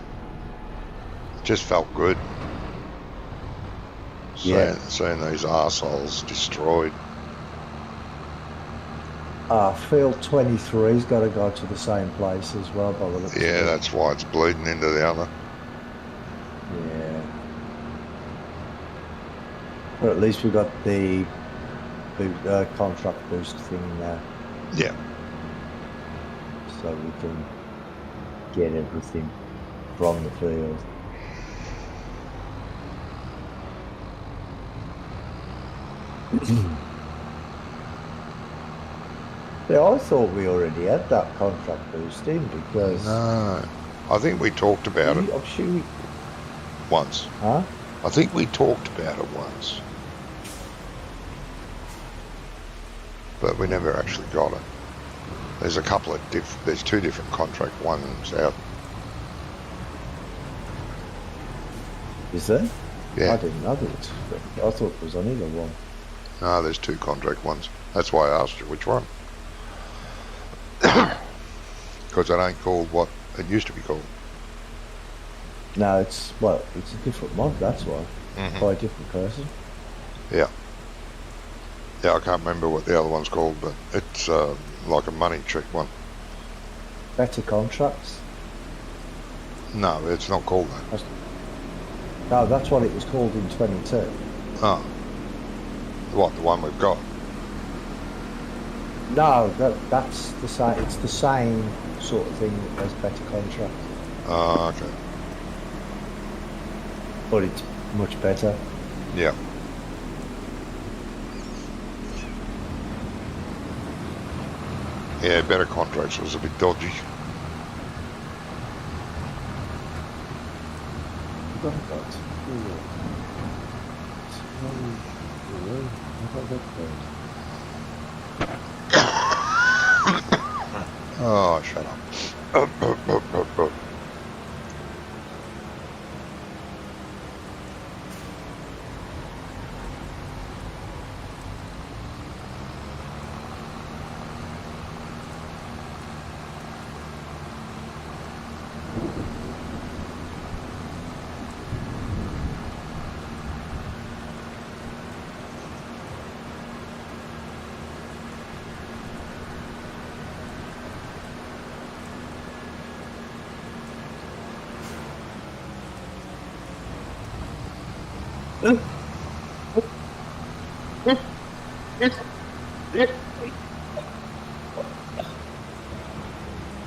just felt good. Yeah. Seeing these arseholes destroyed. Field 23's got to go to the same place as well, by the looks of Yeah, it. that's why it's bleeding into the other. Yeah. But at least we got the contract boost thing now, Yeah. so we can get everything from the field. Yeah, I thought we already had that contract boost in because No. I think we talked about it I'm sure we, once. huh? I think we talked about it once. But we never actually got it. There's a couple of there's two different contract ones out. Is there? Yeah. I didn't know that. I thought it was only the one. No, there's two contract ones. That's why I asked you which one. Because it ain't called what it used to be called. No, it's a different mod, that's why. By a different person. Yeah. Yeah, I can't remember what the other one's called, but it's like a money trick one. Better contracts? No, it's not called that. No, that's what it was called in 22. Oh. What, the one we've got? No, that's the same. It's the same sort of thing as better contract, Oh, okay. but it's much better. Yeah. Yeah, better contracts was a bit dodgy. Oh, shut up.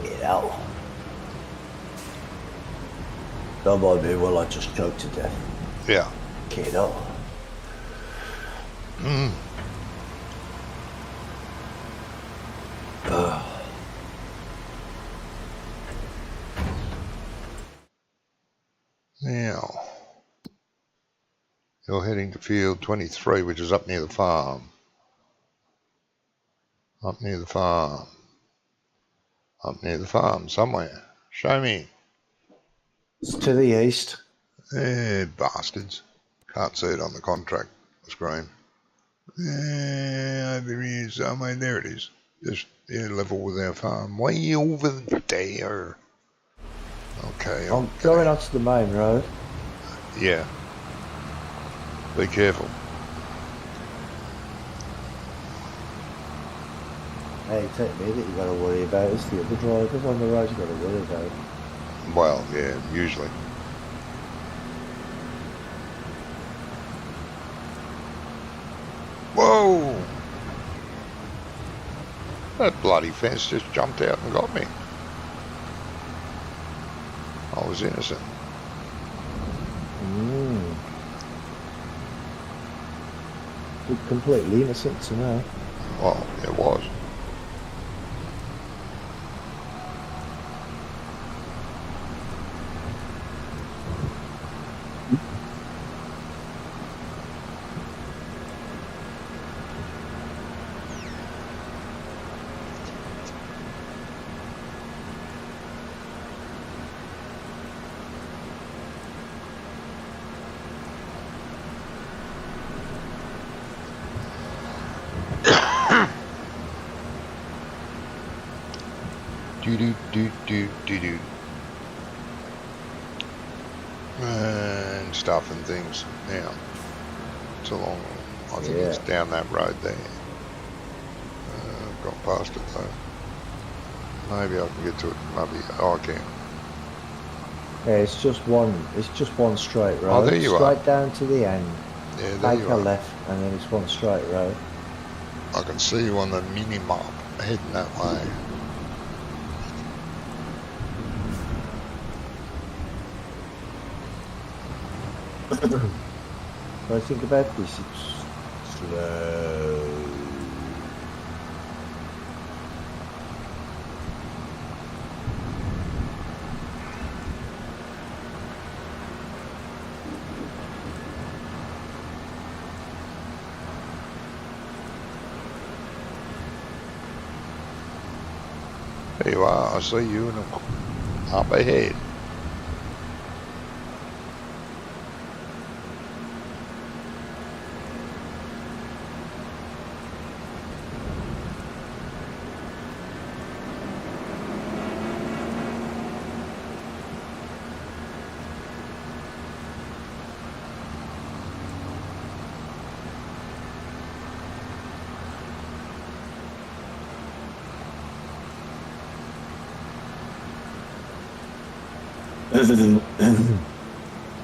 You know. Don't mind me while I just choke to death. Yeah. Kiddo. Now, you're heading to field 23, which is up near the farm. Up near the farm. Up near the farm, somewhere. Show me. It's to the east. Bastards. Can't see it on the contract screen. Over here somewhere. There it is. Just level with our farm. Way over there. Okay. I'm going onto the main road. Yeah. Be careful. Hey, it's not me that you got to worry about. It's the other drivers on the road you got to worry about. Well, yeah, usually. Whoa! That bloody fence just jumped out and got me. I was innocent. Completely innocent to know. Well, it was. Do do do do do do. and stuff and things. Now, it's along, I think it's Yeah. down that road there. I've gone past it though. Maybe I can get to it. Maybe I can. Yeah, it's just one straight road. Oh, there you straight are. down to the end. Yeah, there Take you a are. left, and then it's one straight road. I can see you on the mini map heading that way. When I think about this, it's slow. There you are. I see you in the, up ahead.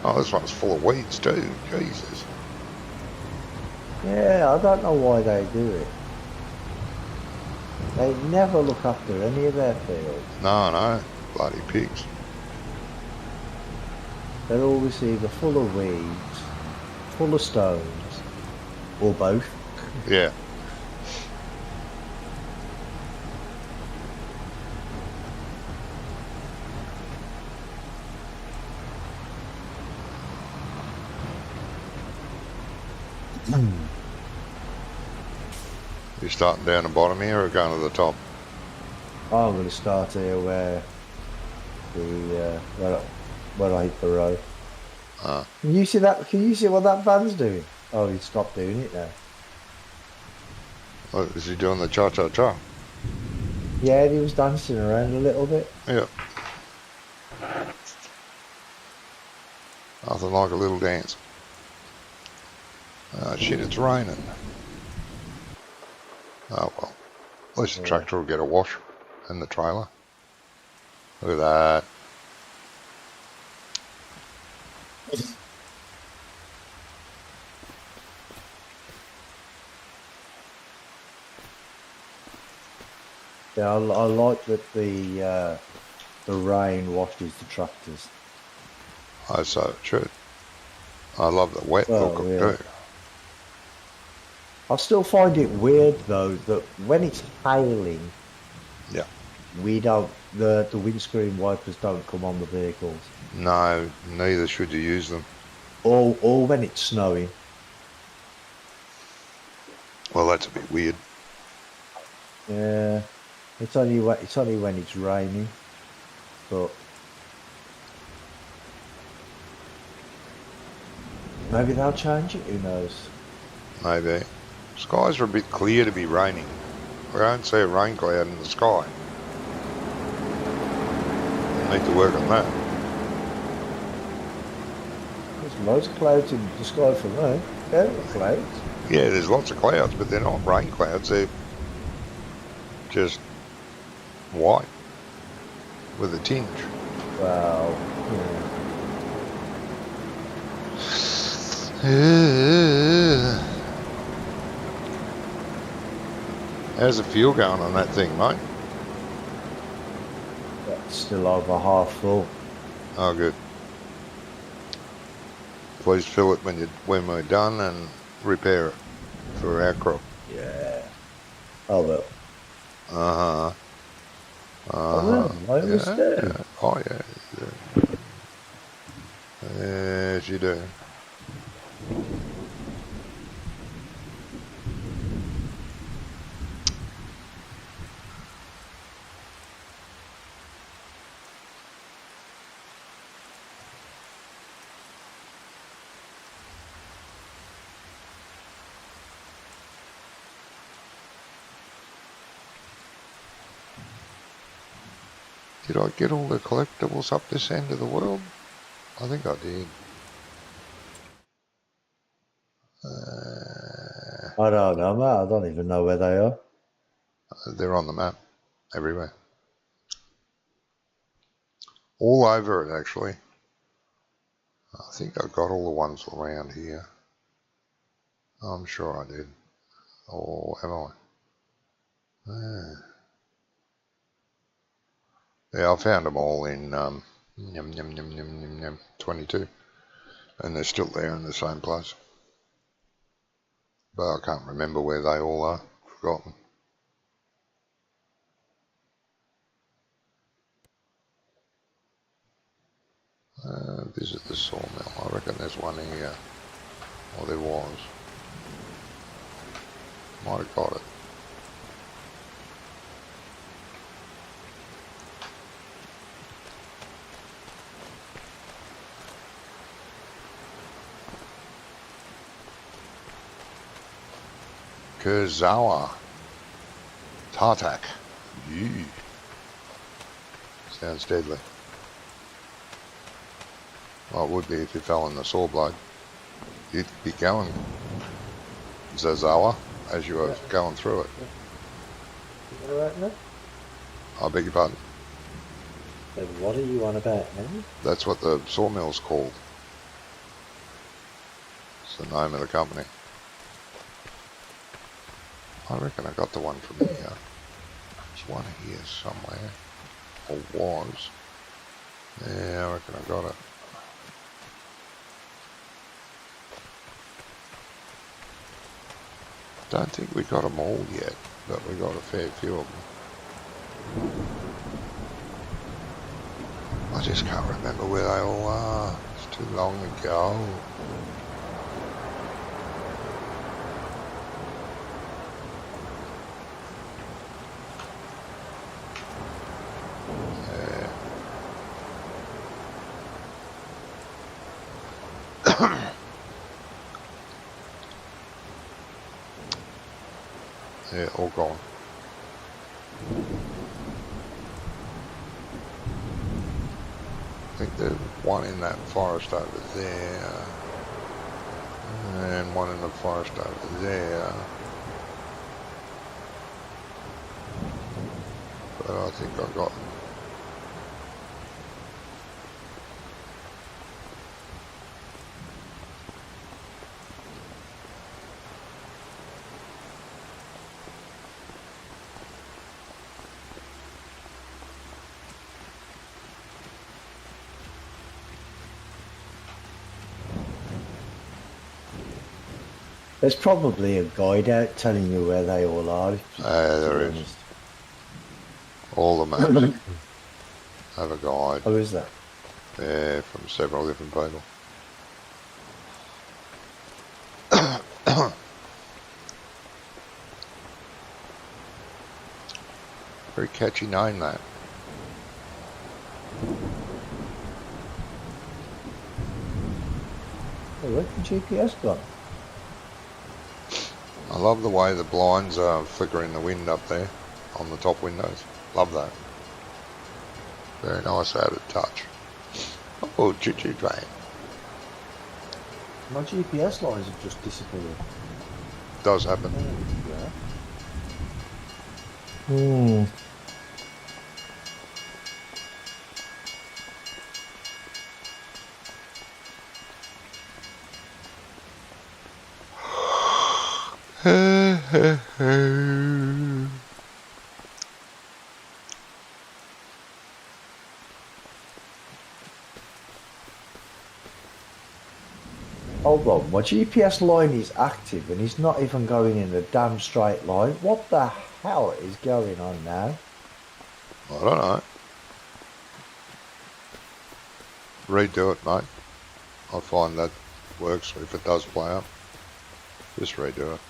Oh, this one's full of weeds too. Jesus. Yeah, I don't know why they do it. They never look after any of their fields. No, bloody pigs. They're always either full of weeds, full of stones, or both. Yeah. You're starting down the bottom here or going to the top? I'm going to start here where where I hit the road. Can you see that? Can you see what that van's doing? Oh, he stopped doing it now. Oh, is he doing the cha-cha-cha? Yeah, he was dancing around a little bit. Yeah. Nothing like a little dance. Oh shit, it's raining. Oh well. At least the tractor will get a wash and the trailer. Look at that. Yeah, I like that the rain washes the tractors. Oh, so it should. I love the wet look of it too. I still find it weird though that when it's hailing, Yeah. we don't the windscreen wipers don't come on the vehicles. No, neither should you use them. Or when it's snowing. Well, that's a bit weird. Yeah, it's only when it's raining, but maybe they'll change it. Who knows? Maybe. Skies are a bit clear to be raining. We don't see a rain cloud in the sky. Need to work on that. There's loads of clouds in the sky for me. Yeah, clouds. Yeah, there's lots of clouds, but they're not rain clouds. They're just white with a tinge. Wow. Yeah. How's the fuel going on that thing, mate? That's still over half full. Oh, good. Please fill it when we're done and repair it for our crop. Yeah. Oh well. Uh-huh. I understand. Yeah. Oh, yeah. Yes, you do. Did I get all the collectibles up this end of the world? I think I did. I don't know, mate. I don't even know where they are. They're on the map everywhere. All over it, actually. I think I got all the ones around here. I'm sure I did. Or am I? Yeah, I found them all in 22. And they're still there in the same place. But I can't remember where they all are. Forgotten. Visit the sawmill. I reckon there's one here. Or there was. Might have got it. Kurzawa. Tartak. Yee. Sounds deadly. Well, it would be if you fell in the saw blade. You'd be going Zazawa as you were going through it. You all right now? I beg your pardon. So what are you on about now? That's what the sawmill's called. It's the name of the company. I reckon I got the one from here. There's one here somewhere. Or was. Yeah, I reckon I got it. Don't think we got them all yet, but we got a fair few of them. I just can't remember where they all are. It's too long ago. Yeah, all gone. I think there's one in that forest over there. And one in the forest over there. But I think I got them. There's probably a guide out telling you where they all are. There is. Honest. All the maps have a guide. Oh, is that? Yeah, from several different people. Very catchy name, that. Oh, where's the GPS gone? I love the way the blinds are flickering the wind up there on the top windows. Love that. Very nice added touch. Oh, choo-choo train. My GPS lines have just disappeared. Does happen. Hmm. Hold on, my GPS line is active and he's not even going in a damn straight line. What the hell is going on now? I don't know. Redo it, mate. I find that works if it does play up. Just redo it.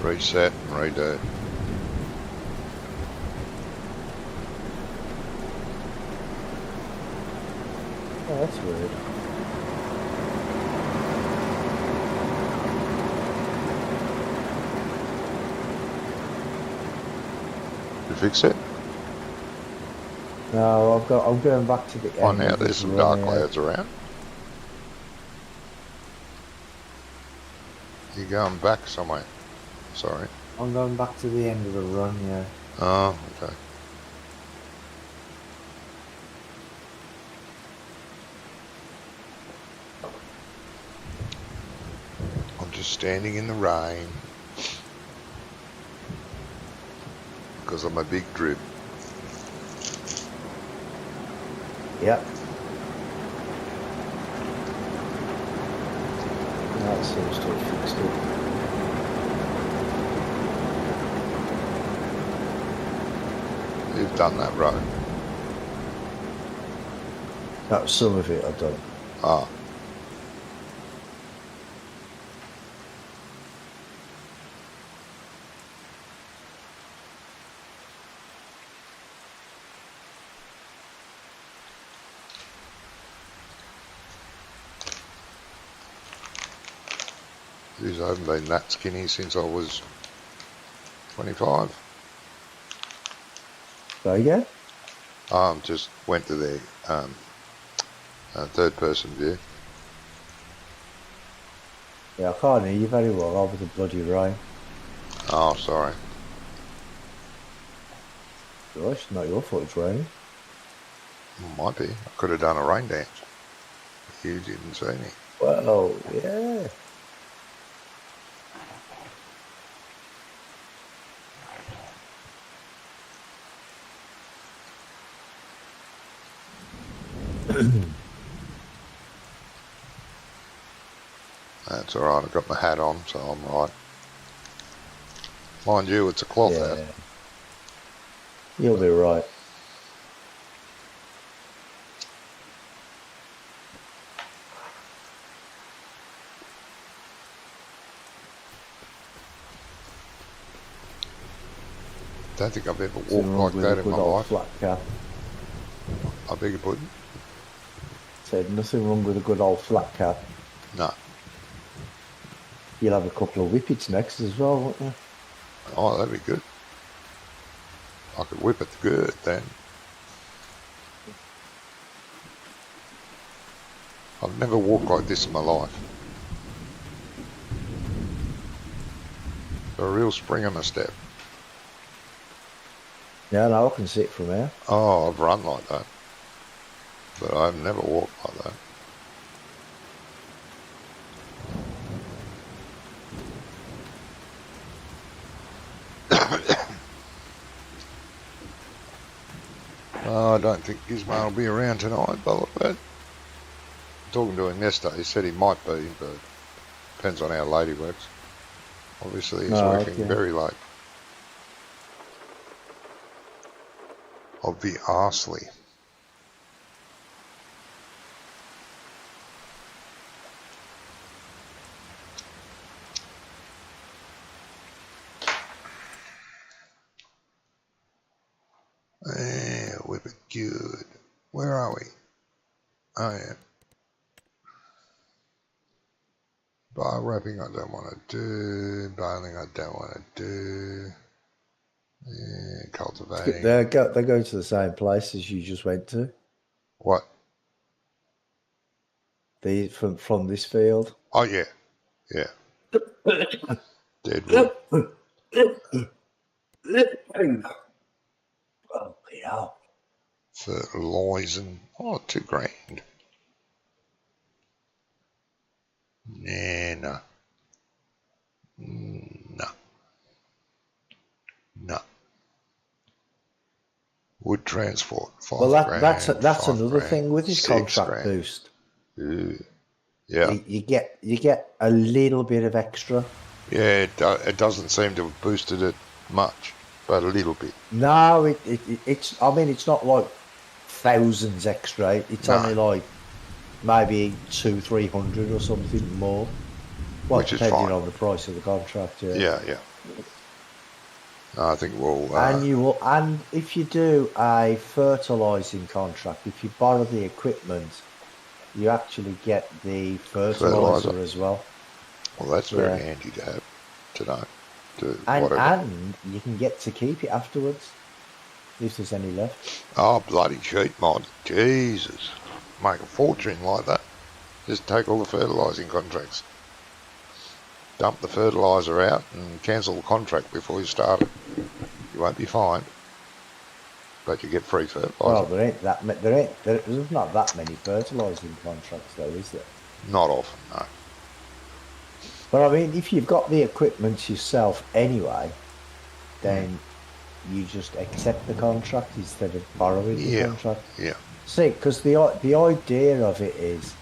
Reset and redo it. Oh, that's weird. You fix it? No, I'm going back to the Oh, end now of there's this some run dark here. clouds around. You're going back somewhere. Sorry. I'm going back to the end of the run, yeah. Oh, okay. I'm just standing in the rain because I'm a big drip. Yep. That seems to have fixed it. You've done that road. That was some of it I've done. Ah. Geez, I haven't been that skinny since I was 25. Go again? Just went to the third person view. Yeah, I can't hear you very well over the bloody rain. Oh, sorry. Gosh, it's not your fault it's raining. Might be. I could have done a rain dance. You didn't see me. Well, yeah. That's alright, I've got my hat on, so I'm right. Mind you, it's a cloth hat. Yeah. You'll be right. Don't think I've ever Nothing walked wrong like with that a in my good old life. flat cap. I beg your pardon? Said nothing wrong with a good old flat cap. No. You'll have a couple of whippets next as well, won't you? Oh, that'd be good. I could whip it good then. I've never walked like this in my life. A real spring in my step. Yeah, no, I can see it from here. Oh, I've run like that. But I've never walked like that. Oh, I don't think Gizmo will be around tonight, but talking to him yesterday, he said he might be, but depends on how late he works. Obviously, he's working okay. very late. Obviously. Yeah, whip it good. Where are we? Oh, yeah. Bar wrapping I don't want to do. Baling I don't want to do. Yeah, cultivating. They go to the same place as you just went to. What? From this field. Oh, yeah. Yeah. Deadwood. Oh, yeah. Fertilising. Oh, $2,000. Nah, no. No. No. Wood transport, Well, that's $5,000. another thing with his contract $6,000. boost. Ooh. Yeah. You get a little bit of extra. Yeah, it doesn't seem to have boosted it much, but a little bit. No, it's. I mean, it's not like thousands extra. It's No. only like maybe 200-300 or something more. Well, Which is depending fine. on the price of the contract. Yeah. Yeah. I think we'll. And if you do a fertilising contract, if you borrow the equipment, you actually get the fertiliser as well. Well, that's very handy to have to know. And you can get to keep it afterwards. if there's any left. Oh, bloody cheap mod. Jesus. Make a fortune like that. Just take all the fertilising contracts. Dump the fertiliser out and cancel the contract before you start it. You won't be fined, but you get free fertiliser. Well, there's not that many fertilising contracts though, is there? Not often, no. But I mean, if you've got the equipment yourself anyway, then you just accept the contract instead of borrowing the contract. Yeah. See, because the idea of it is,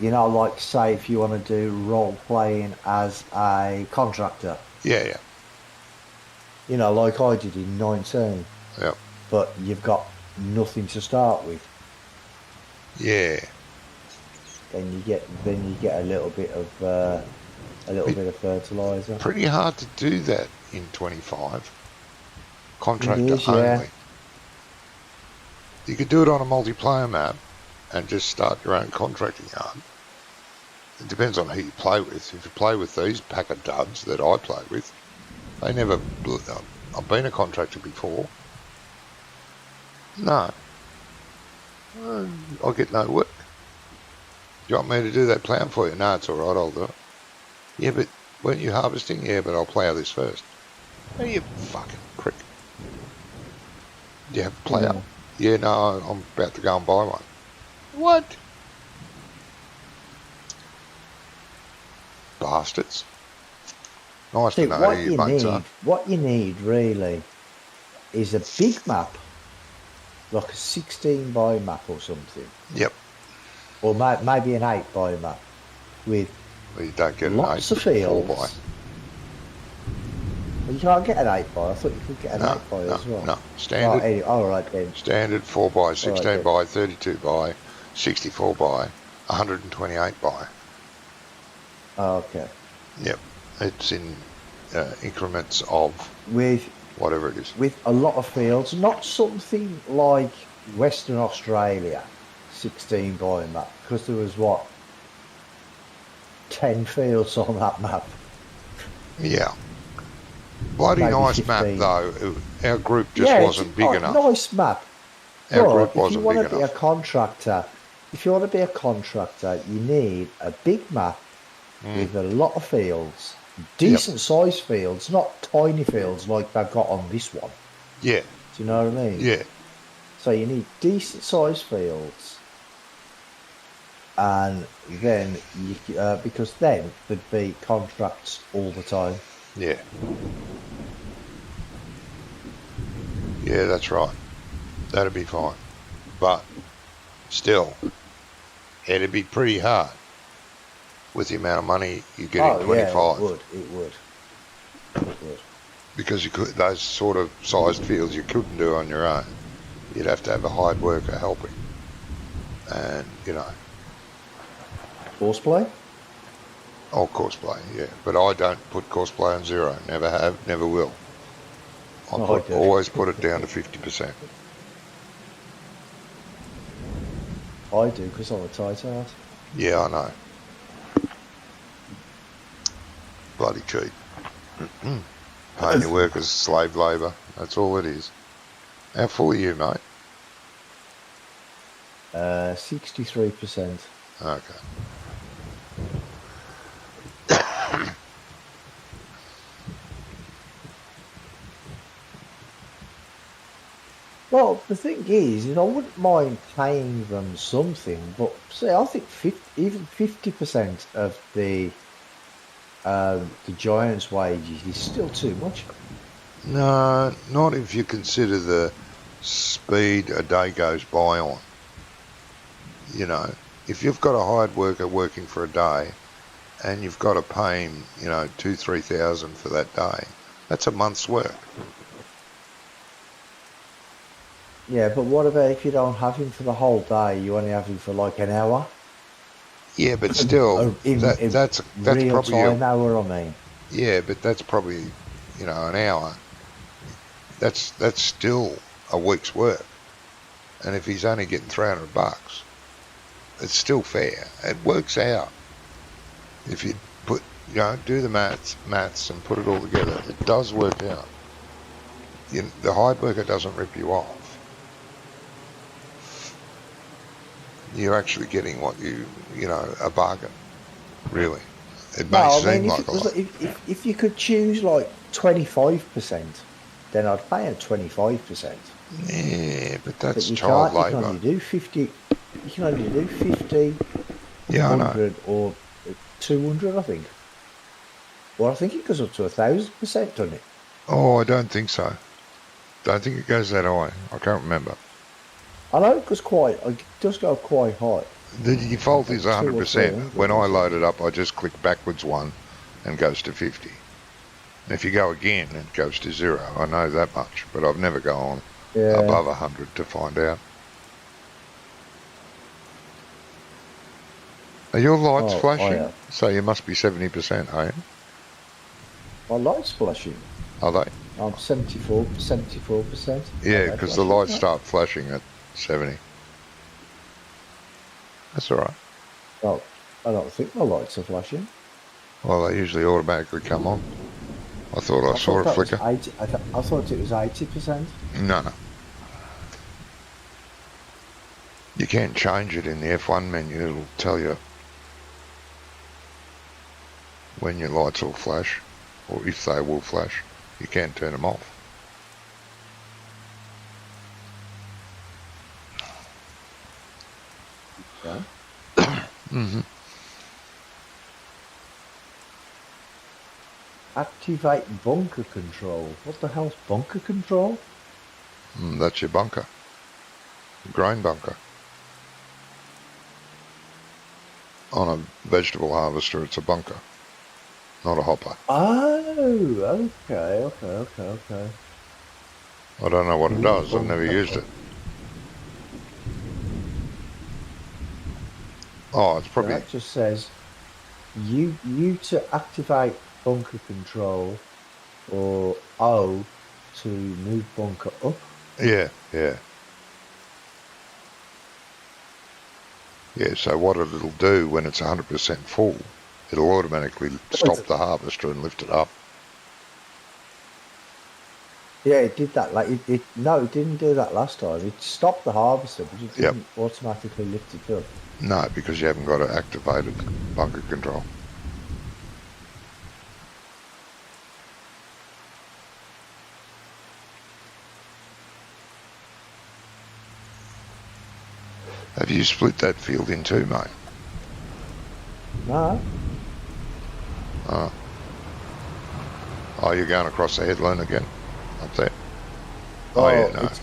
you know, like say if you want to do role playing as a contractor. Yeah. You know, like I did in 19. Yeah. But you've got nothing to start with. Yeah. Then you get a little bit of fertiliser. Pretty hard to do that in 25. Contractor It is, only. yeah. You could do it on a multiplayer map and just start your own contracting yard. It depends on who you play with. If you play with these pack of duds that I play with, they never... I've been a contractor before. No. I'll get no work. Do you want me to do that ploughing for you? No, it's all right, I'll do it. Yeah, but weren't you harvesting? Yeah, but I'll plough this first. Oh, you fucking prick. Do you have a plough? Yeah, no, I'm about to go and buy one. What? Bastards. Nice See, to know who your mates are. what you need really is a big map, like a 16 by map or something. Yep. Or maybe an 8 by map with Well, you don't get lots an 8, of fields. 4 by. Well, you can't get an 8 by. I thought you could get an 8 by as well. No, standard. All right then. Standard 4 by, 16 right, by, 32 by, 64 by, 128 by. Oh, okay. Yep. It's in increments of With whatever it is. with a lot of fields, not something like Western Australia, 16 by map, because there was 10 fields on that map. Yeah. Bloody Maybe nice 15. map though. Our group just wasn't big enough. Nice map. Our But group if you wasn't want big to be enough. a contractor, you need a big map with a lot of fields, decent sized fields, not tiny fields like they've got on this one. Yeah. Do you know what I mean? Yeah. So you need decent sized fields, and then because then there'd be contracts all the time. Yeah. Yeah, that's right. That'd be fine. But still, it'd be pretty hard with the amount of money you get in 25. Yeah, it would. Because you could, those sort of sized fields you couldn't do on your own. You'd have to have a hired worker helping. And, you know. Horseplay? Oh, courseplay, yeah. But I don't put courseplay on 0. Never have, never will. Always put it down to 50%. I do, because I'm a tight ass. Yeah, I know. Bloody cheap. Paying your workers slave labour. That's all it is. How full are you, mate? 63%. Okay. Well, the thing is, I wouldn't mind paying them something, but see, I think even 50% of the Giants' wages is still too much. No, not if you consider the speed a day goes by on. You know, if you've got a hired worker working for a day and you've got to pay him, 2,000-3,000 for that day, that's a month's work. Yeah, but what about if you don't have him for the whole day? You only have him for like an hour? Yeah, but still, that's real probably time hour, I mean. Yeah, but that's probably, an hour. That's still a week's work. And if he's only getting $300, it's still fair. It works out. If you put, do the maths and put it all together, it does work out. the hide worker doesn't rip you off. You're actually getting what a bargain, really. It may No, I seem mean, if like it a was lot. if you could choose like 25%, then I'd pay at 25%. Yeah, but But that's you child can't. You can labour. only do 50. You can only do 50, Yeah, I know. 100, or 200. I think. Well, I think it goes up to 1,000%, doesn't it? Oh, I don't think so. Don't think it goes that high. I can't remember. I know it goes it does go quite high, The default like is two or 100%. 300 When or I load something. it up, I just click backwards one and it goes to 50. And if you go again, it goes to 0. I know that much, but I've never gone Yeah. above 100 to find out. Are your lights Oh, I flashing? have. So you must be 70%, are you? My light's flashing. Are they? I'm 74%. Are Yeah, they because the flashing? lights No. start flashing at 70. That's all right. Oh, I don't think my lights are flashing. Well, they usually automatically come on. I thought I I saw thought a that was flicker. 80. I thought it was 80%. No, no. You can change it in the F1 menu. It'll tell you when your lights will flash, or if they will flash. You can turn them off. Yeah. Mm-hmm. Activate bunker control. What the hell's bunker control? That's your bunker. Grain bunker. On a vegetable harvester, it's a bunker, not a hopper. Oh, okay. I don't know what it does. I've never Bunker. used it. Oh, it's So probably... that just says you to activate bunker control, or O to move bunker up. Yeah. Yeah, so what it'll do when it's 100% full, it'll automatically stop the harvester and lift it up. Yeah, it did that. Like no, it didn't do that last time. It stopped the harvester, but it Yep. didn't automatically lift it up. No, because you haven't got it activated, bunker control. Have you split that field in two, mate? No. Oh, you're going across the headland again, up there. Oh yeah, no. It's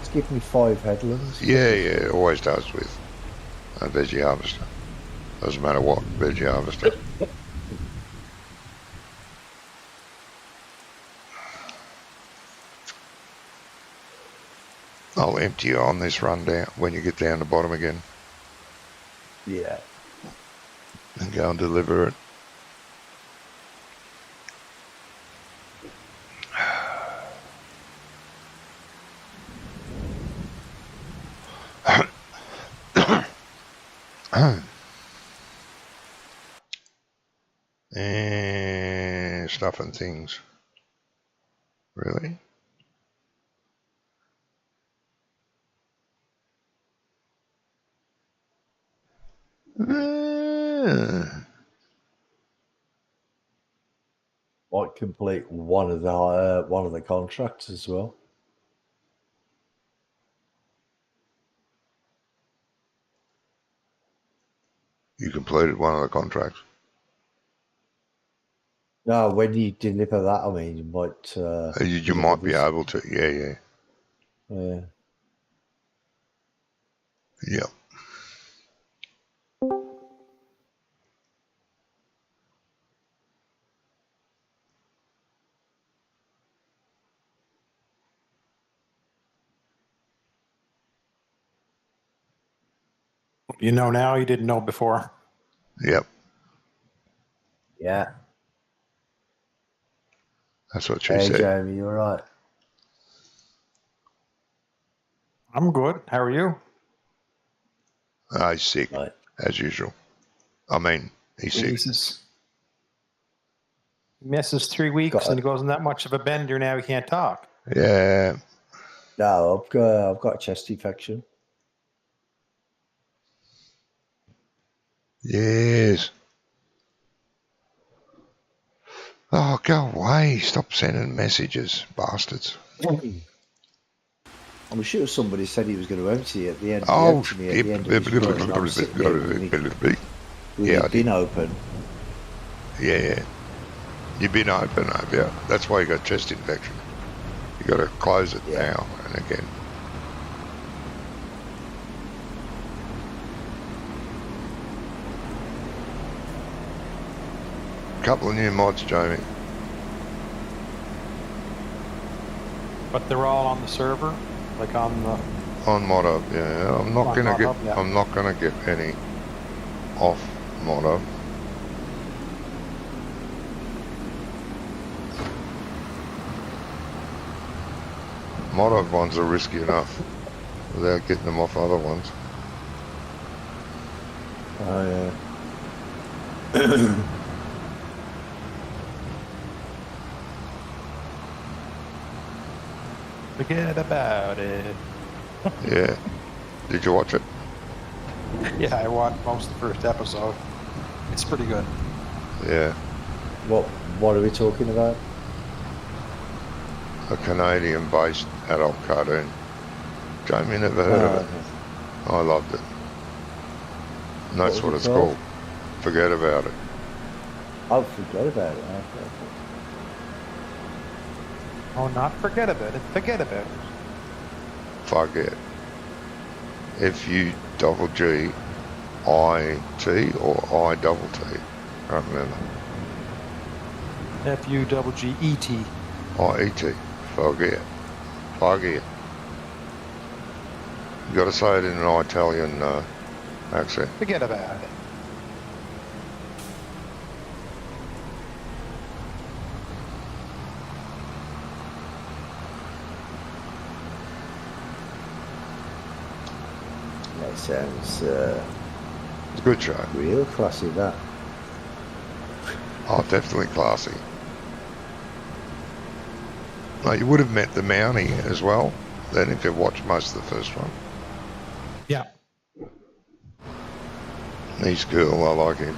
give me 5 headlands. Yeah, it always does with a veggie harvester. Doesn't matter what veggie harvester. I'll empty you on this run down when you get down the bottom again Yeah. and go and deliver it. And stuff and things. Really? Might complete one of the contracts as well. You completed one of the contracts. No, when you deliver that, I mean, you might. You might be able to. Yeah. Yeah. Yep. You know now, you didn't know before. Yep. Yeah. That's what she Hey, said. Jamie, you're right. I'm good. How are you? He's sick, Right. as usual. I mean, he's sick. Jesus. He misses 3 weeks Got and it. he goes in that much of a bender now he can't talk. Yeah. No, I've got a chest infection. Yes. Oh, go away. Stop sending messages, bastards. I'm sure somebody said he was going to empty at the end. Oh, Empty me at the end of his run, and I'm sitting there with yeah, my bin open. yeah. You've been open, have you? That's why you got chest infection. You got to close it Yeah. now and again. Couple of new mods, Jamie. But they're all on the server, like on the. On mod up, yeah. I'm not On gonna Mod get. Hub, yeah. I'm not gonna get any off mod up. Mod up ones are risky enough without getting them off other ones. Oh yeah. Forget about it. Yeah. Did you watch it? Yeah, I watched most of the first episode. It's pretty good. Yeah. What are we talking about? A Canadian-based adult cartoon. Jamie never heard of it. I loved it. And that's What what was it's it called? called. Forget about it. I forgot about it. Okay. Oh, not forget about it. Forget about it. Forget. F-U-G-G-I-T or I-double-T. Can't remember. F-U-G-G-E-T. I-E-T. Forget. Forget. You got to say it in an Italian accent. Forget about it. That sounds It's a good show. real classy. That. Oh, definitely classy. No, you would have met the Mountie as well, then if you watched most of the first one. Yeah. He's cool, I like him.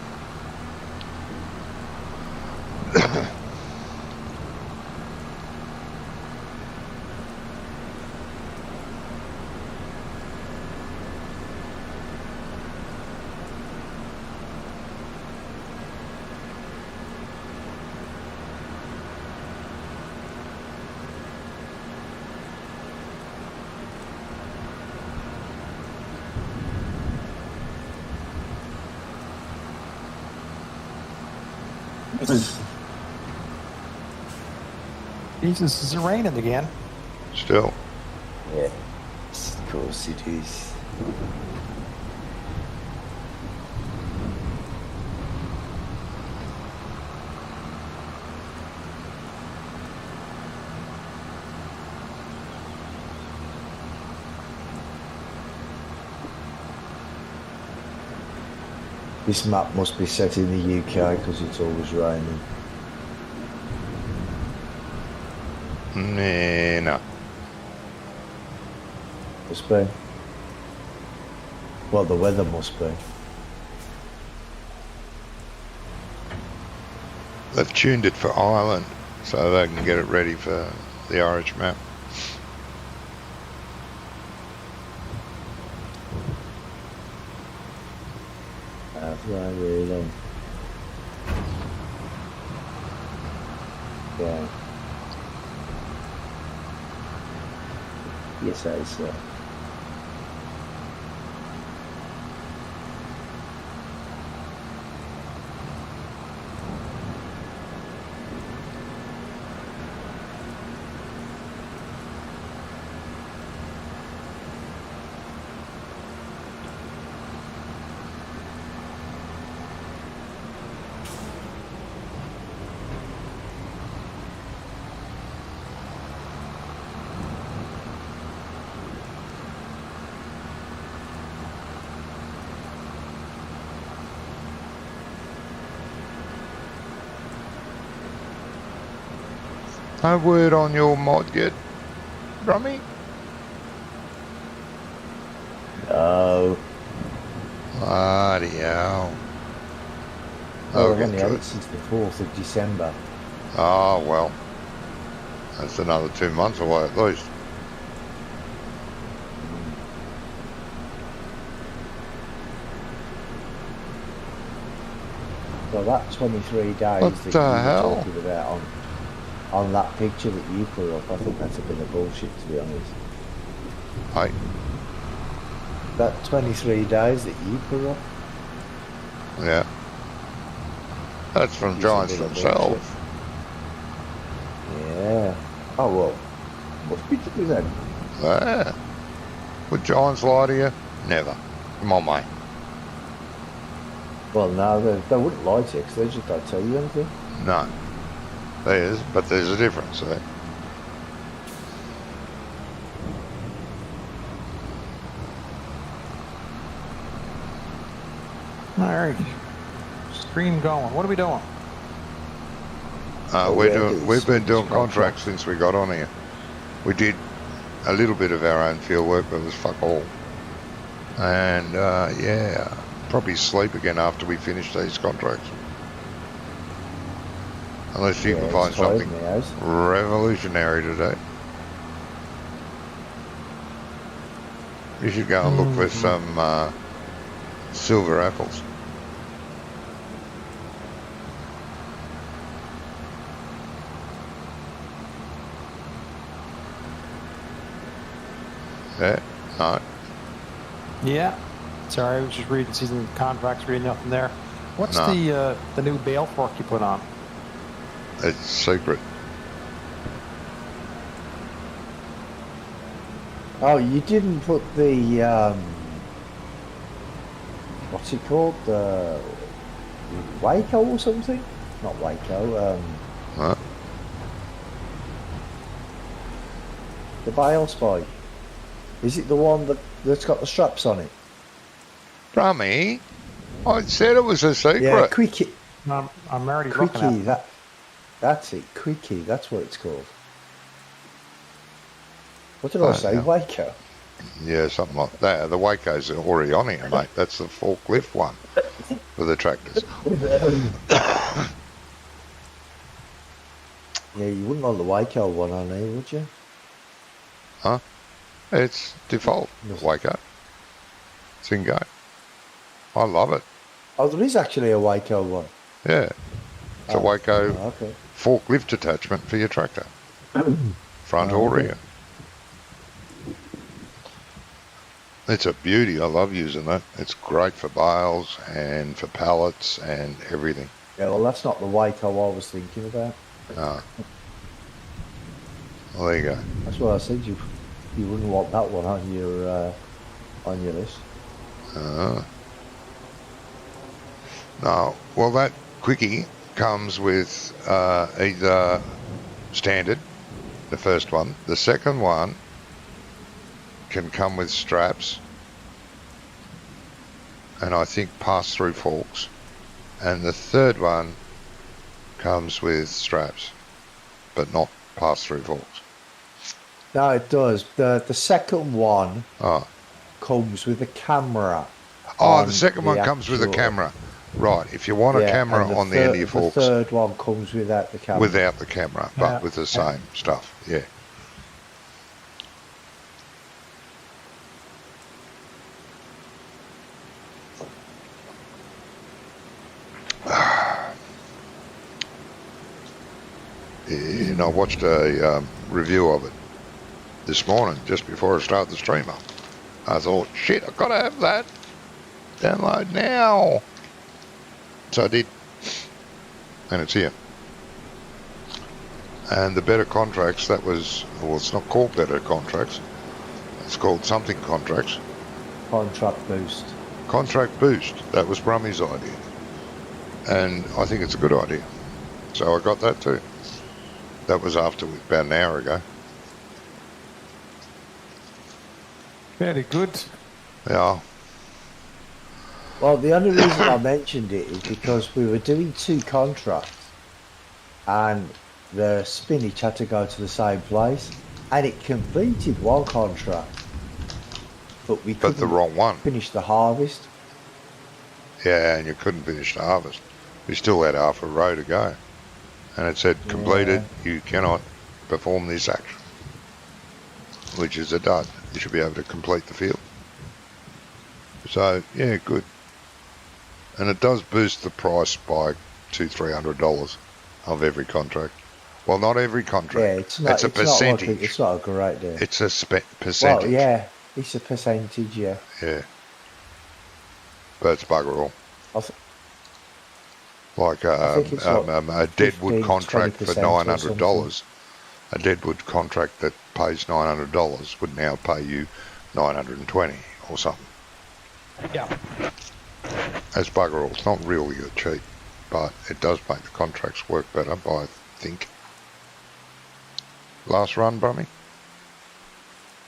Jesus, is it raining again? Still. Yeah. Of course it is. This map must be set in the UK because it's always raining. Nah, no. Must be. Well, the weather must be. They've tuned it for Ireland so they can get it ready for the Orange map. Right, really. Yeah. Yes, I say. No word on your mod yet, Grummy? No. Bloody hell. Well, Oh, I've only had good. it since the 4th of December. Oh, well. That's another 2 months away at least. So that 23 days What that the you were hell? talking about on that picture that you put up, I think that's a bit of bullshit, to be honest. Hey, That 23 days that you put up yeah. That's from is a Giants bit of themselves. bullshit. Yeah. Oh, well. What picture was that? Yeah. Would Giants lie to you? Never. Come on, mate. Well, no, they wouldn't lie to you because they just don't tell you anything. No. But there's a difference there. All right. Stream going. What are we doing? We've been doing contracts. contracts since we got on here. We did a little bit of our own field work, but it was fuck all. And yeah, probably sleep again after we finish these contracts. Unless you can find something revolutionary today. You should go and look for some silver apples. Yeah, no. Yeah. Sorry, I was just reading season contracts, reading nothing there. What's No. the new bale fork you put on? It's secret. Oh, you didn't put the what's it called? The Waco or something? Not Waco. Huh? The bale spike. Is it the one that's got the straps on it? Rummy, I said it was a secret. Yeah, Quickie. I'm already looking Quickie. at it. That's it. Quickie. That's what it's called. What did Oh, I say? yeah. Waco. Yeah, something like that. The Waco's already on here, mate. That's the forklift one for the tractors. Yeah, you wouldn't want the Waco one on there, would you? Huh? It's default Yes. Waco. It's in go. I love it. Oh, there is actually a Waco one. Yeah. It's a Waco Oh, okay. forklift attachment for your tractor. Front Oh, or okay. rear. It's a beauty. I love using that. It's great for bales and for pallets and everything. Yeah, well, that's not the Waco I was thinking about. Well, there you go. That's what I said. You wouldn't want that one on your list. No. Well, that quickie comes with either standard, the first one. The second one can come with straps, and I think pass-through forks. And the third one comes with straps, but not pass-through forks. No, it does. The second one Oh, comes with a camera. the second one comes with a camera. Right, if you want a camera and on the end of your forks. The third one comes without the camera. Without the camera, but Yeah. with the same stuff, yeah. And I watched a review of it this morning, just before I started the stream up. I thought, shit, I've got to have that. Download now. So I did. And it's here. And the better contracts, that was, well, it's not called better contracts. It's called something contracts. Contract boost. Contract boost. That was Brummy's idea. And I think it's a good idea. So I got that too. That was after about an hour ago. Very good. Yeah. Well, the only reason I mentioned it is because we were doing 2 contracts and the spinach had to go to the same place. and it completed one contract, but we But the couldn't wrong one. finish the harvest. Yeah, and you couldn't finish the harvest. We still had half a row to go. And it said, completed, you cannot perform this action. Which is a dud. You should be able to complete the field. So, yeah, good. And it does boost the price by $200-300 of every contract. Well, not every contract. Yeah, it's not. It's a It's not like percentage. it's not a great deal. It's a percentage. Well, yeah, it's a percentage. Yeah. Yeah. But it's bugger all. I th- Like think it's like a deadwood 15, contract for 20% or $900. A deadwood contract that pays $900 would now pay you $920 or something. Yeah. That's bugger all. It's not really that cheap, but it does make the contracts work better, I think. Last run, Brummy?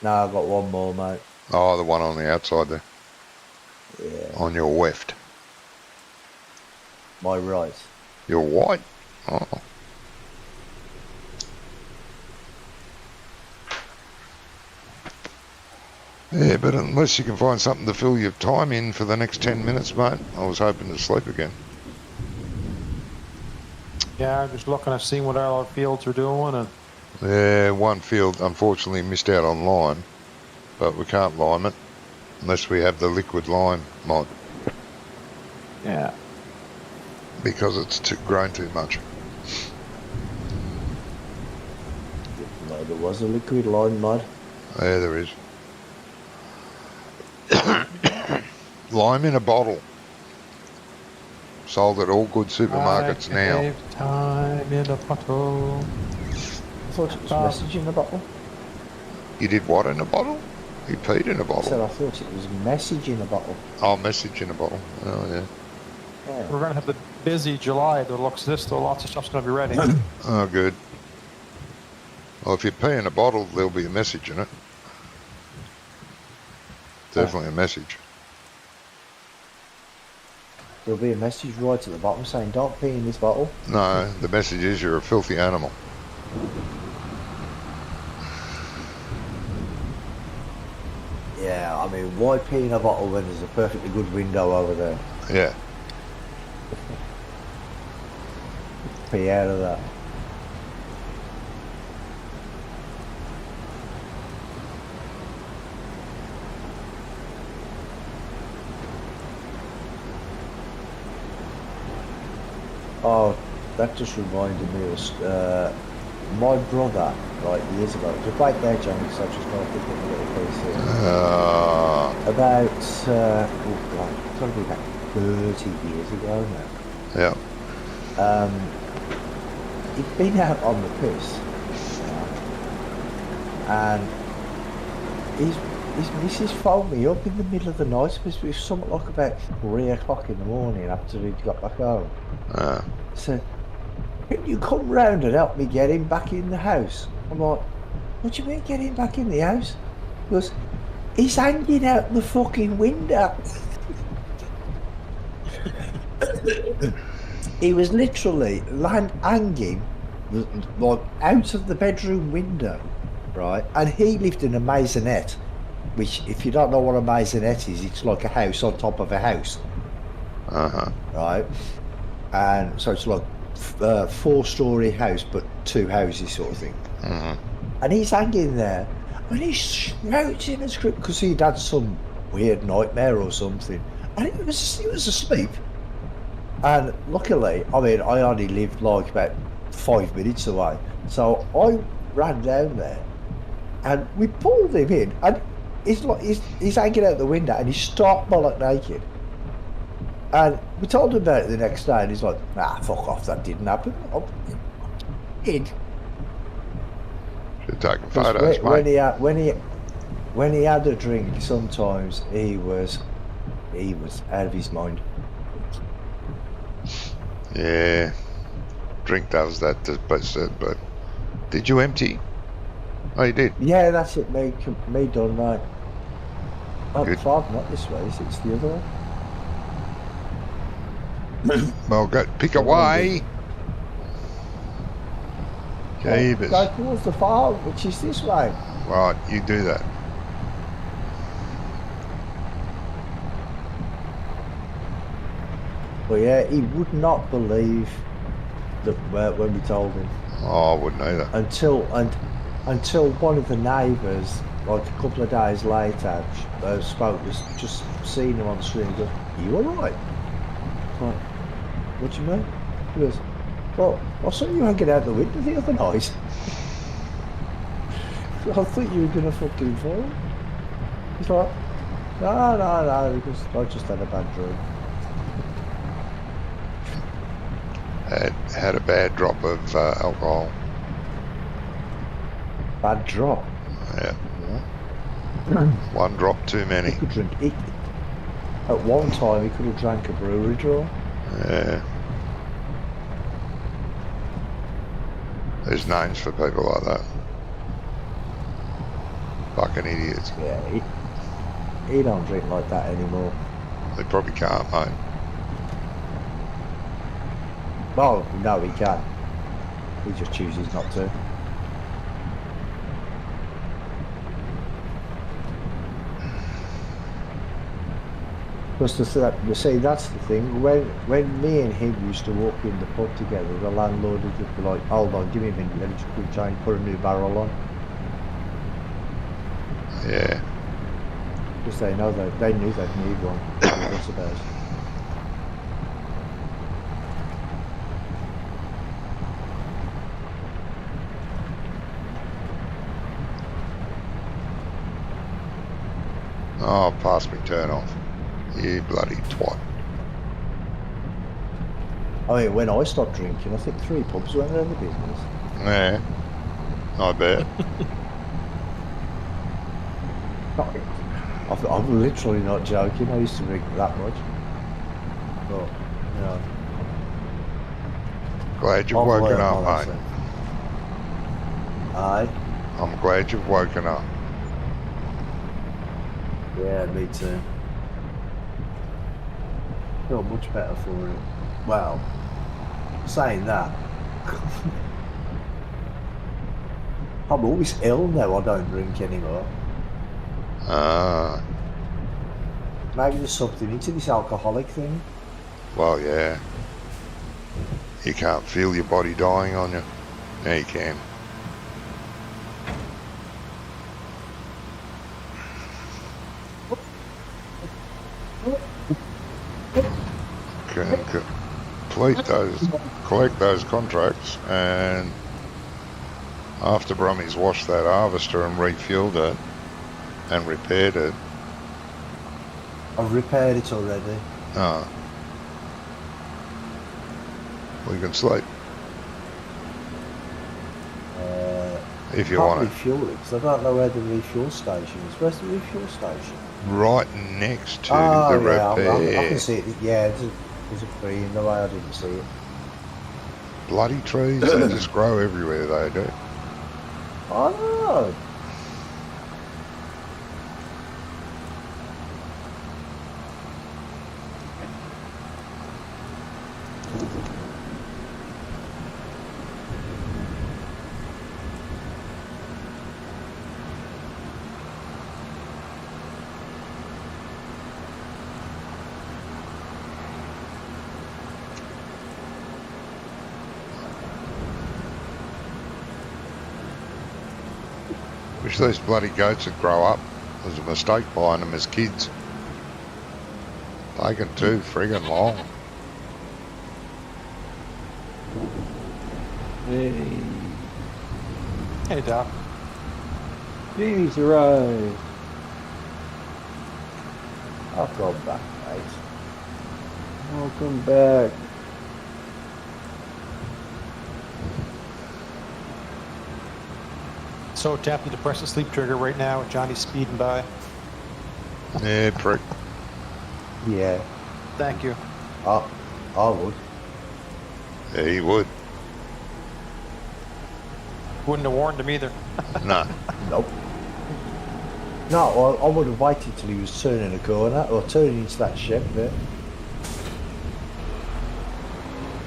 No, I've got one more, mate. Oh, the one on the outside there. Yeah, On your left. my right. Your white? Oh. Yeah, but unless you can find something to fill your time in for the next 10 minutes, mate, I was hoping to sleep again. Yeah, just looking at seeing what our fields are doing, and Yeah, one field unfortunately missed out on lime, but we can't lime it unless we have the liquid lime mod yeah. because it's grown too much. No, there was a liquid line mod. Yeah, there is. Lime in a bottle. Sold at all good supermarkets now. Save time in a bottle. I thought it was message in the bottle. You did what in a bottle? You peed in a I said bottle. I thought it was message in a bottle. Oh, message in a bottle. Oh, yeah. Yeah. We're going to have the busy July that looks this, so lots of stuff's going to be ready. Oh, good. Well, if you pee in a bottle, there'll be a message in it. Definitely a message. There'll be a message right at the bottom saying, "Don't pee in this bottle." No, the message is you're a filthy animal. Yeah, I mean, why pee in a bottle when there's a perfectly good window over there? Yeah. Pee out of that. Oh, that just reminded me of my brother, like years ago. It was right there, John, because I just got to pick up a little piece here. About, oh God, it's got to be about 30 years ago now. Yeah. He'd been out on the piss, and his missus phoned me up in the middle of the night. It was something like about 3 o'clock in the morning after he'd got back home. Said, "Can you come round and help me get him back in the house?" I'm like, "What do you mean get him back in the house?" He goes, "He's hanging out the fucking window." He was literally hanging like out of the bedroom window, right? And he lived in a maisonette, which, if you don't know what a maisonette is, it's like a house on top of a house, right? And so it's like a 4-story house, but 2 houses sort of thing. And he's hanging there, and he's shouting and screaming because he'd had some weird nightmare or something, and he was asleep. And luckily, I mean, I only lived like about 5 minutes away, so I ran down there, and we pulled him in, and he's hanging out the window, and he's stark bollock naked. And we told him about it the next day, and he's like, "Ah, fuck off, that didn't happen." I did. Should take photos, When mate. when he had a drink, sometimes he was out of his mind. Yeah. Drink does that, but did you empty? Oh, you did. Yeah, that's it. Me done, mate. Oh, Good. fuck, not this way. It's the other one. Well, go pick away. Jeebus. Go towards the farm, which is this way. Right, you do that. But yeah, he would not believe that when we told him Oh, I wouldn't either. until one of the neighbours, like a couple of days later, spoke, just seen him on the street and goes, "Are you alright?" Like, what do you mean? He goes, "Well, I saw you hanging out the window the other night. I thought you were going to fucking fall." He's like, no, because I just had a bad dream. Had a bad drop of alcohol. Bad drop. Yeah, Yeah. one drop too many. He could drink. At one time, he could have drank a brewery draw. Yeah. There's names for people like that. Fucking idiots. Yeah, he don't drink like that anymore. They probably can't, mate. Well, no, he can. He just chooses not to. Because see, that's the thing. When me and him used to walk in the pub together, the landlord would just be like, "Hold on, give me a minute, let me just quick try and put a new barrel on." Yeah. Because they know that they knew they'd need one. I suppose. Oh, pass me turn off. You bloody twat. I mean, when I stopped drinking, I think 3 pubs went out of the business. Yeah. I bet. I'm literally not joking. I used to drink that much. But, you know. Glad you've I've woken learned up, my mate. lesson. Aye. I'm glad you've woken up. Yeah, me too. Feel much better for it. Well, saying that, I'm always ill now. I don't drink anymore. Ah, Maybe there's something into this alcoholic thing. well, yeah. You can't feel your body dying on you. Now you can. Can collect those contracts, and after Brummy's washed that harvester and refueled it and repaired it, I've repaired it already. we can sleep if you Can't want it. refuel it because I don't know where the refuel station is. Where's the refuel station? Right next to Oh, the yeah, repair. I can see it. Yeah, there's a tree in the way. I didn't see it. Bloody trees, they just grow everywhere, they do. Oh, Wish those bloody goats would grow up. It was a mistake buying them as kids. Taking too friggin' long. Hey, Hey, Doc. Jamie's arrived. I've gone back, mate. Welcome back. So tempted to press the sleep trigger right now with Johnny speeding by. Yeah, prick. Yeah, Thank you. I would. Yeah, he would. Wouldn't have warned him either. No. Nope. No, I would have waited till he was turning a corner or turning into that shed bit.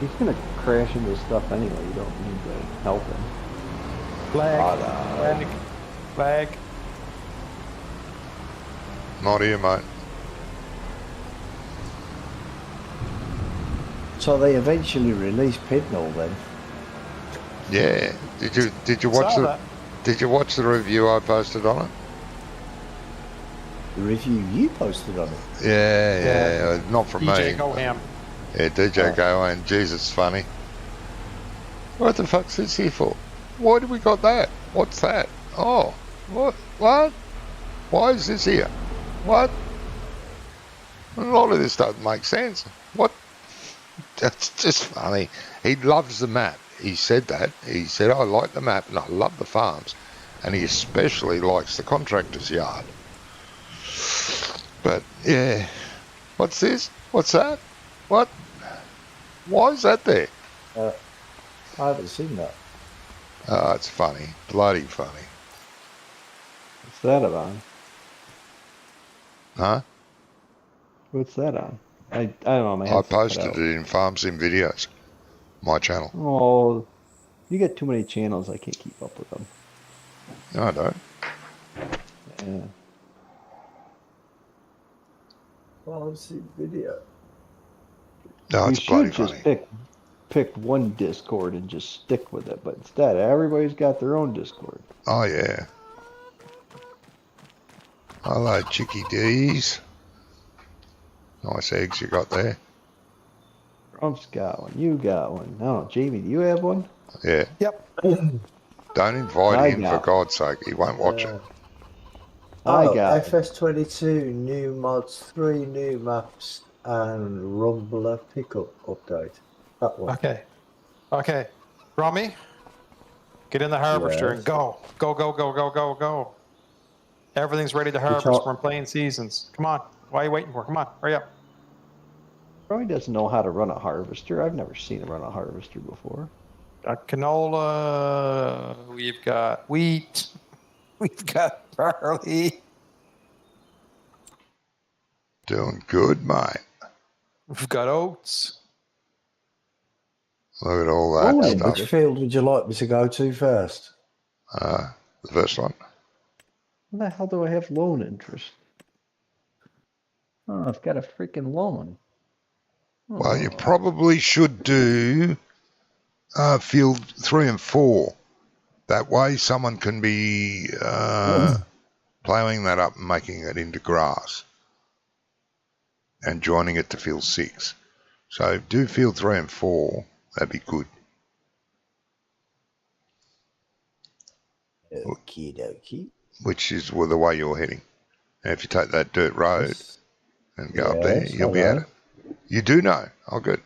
He's gonna crash into stuff anyway. You don't need to help him. Flag. know. Flag. Flag. Not here, mate. So they eventually released Pidnall then. Yeah. Did you watch Saw the review I posted on it? The review you posted on it. Yeah. Not from DJ me. go ham. Yeah, DJ Oh. go and Jesus, funny. What the fuck's this here for? Why do we got that? What's that? Oh, what? What? Why is this here? What? A lot of this doesn't make sense. What? That's just funny. He loves the map. He said that. He said, I like the map and I love the farms. And he especially likes the contractor's yard. But, yeah. What's this? What's that? What? Why is that there? I haven't seen that. Oh, it's funny. Bloody funny. What's that on? Huh? What's that on? I don't know. My I head's cut posted out. it in Farms in Videos. My channel. Oh, you get too many channels. I can't keep up with them. No, I don't. Yeah. Well, I've seen video. No, You it's bloody should just funny. pick one Discord and just stick with it. But instead, everybody's got their own Discord. Oh, yeah. Hello, Chicky D's. Nice eggs you got there. Trump's got one. You got one. No, Jamie, do you have one? Yeah. Yep. Don't invite I him, for got- God's sake. He won't watch it. I Oh, got FS22 new mods, 3 new maps, and Rumbler pickup update. That one. Okay. Okay. Rummy, get in the harvester Yes. and go. Go, go, go, go, go, go. Everything's ready to harvest. talk- We're playing seasons. Come on. Why are you waiting for? Come on. Hurry up. Probably doesn't know how to run a harvester. I've never seen him run a harvester before. Got canola. We've got wheat. We've got barley. Doing good, mate. We've got oats. Look at all that Oh, stuff. Which field would you like me to go to first? The first one. What the hell do I have loan interest? Oh, I've got a freaking loan. Well, you Oh. probably should do field 3 and 4. That way someone can be ploughing that up and making it into grass and joining it to field 6. So do field 3 and 4. That'd be good. Okie dokie. Which is the way you're heading. And if you take that dirt road and go up there, Yes, you'll I be at know. it. You do know. Oh, good.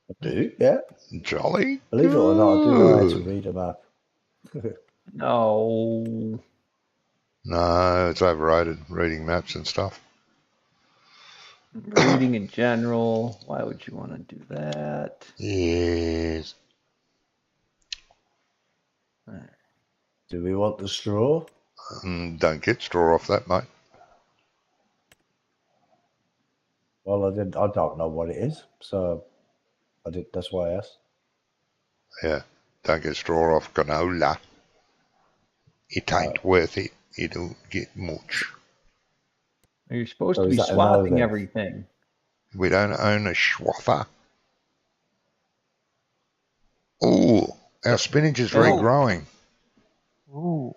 I do, yeah. Jolly. Believe it or not, I do know how to good. read a map. No. No, it's overrated, reading maps and stuff. Reading in general. Why would you want to do that? Yes. Do we want the straw? Don't get straw off that, mate. Well, I don't know what it is, so that's why I asked. Yeah, don't get straw off canola. It ain't worth it. You don't get much. You're supposed So to is be that a no swapping then? everything. We don't own a swather. Oh, our spinach is regrowing. Ooh.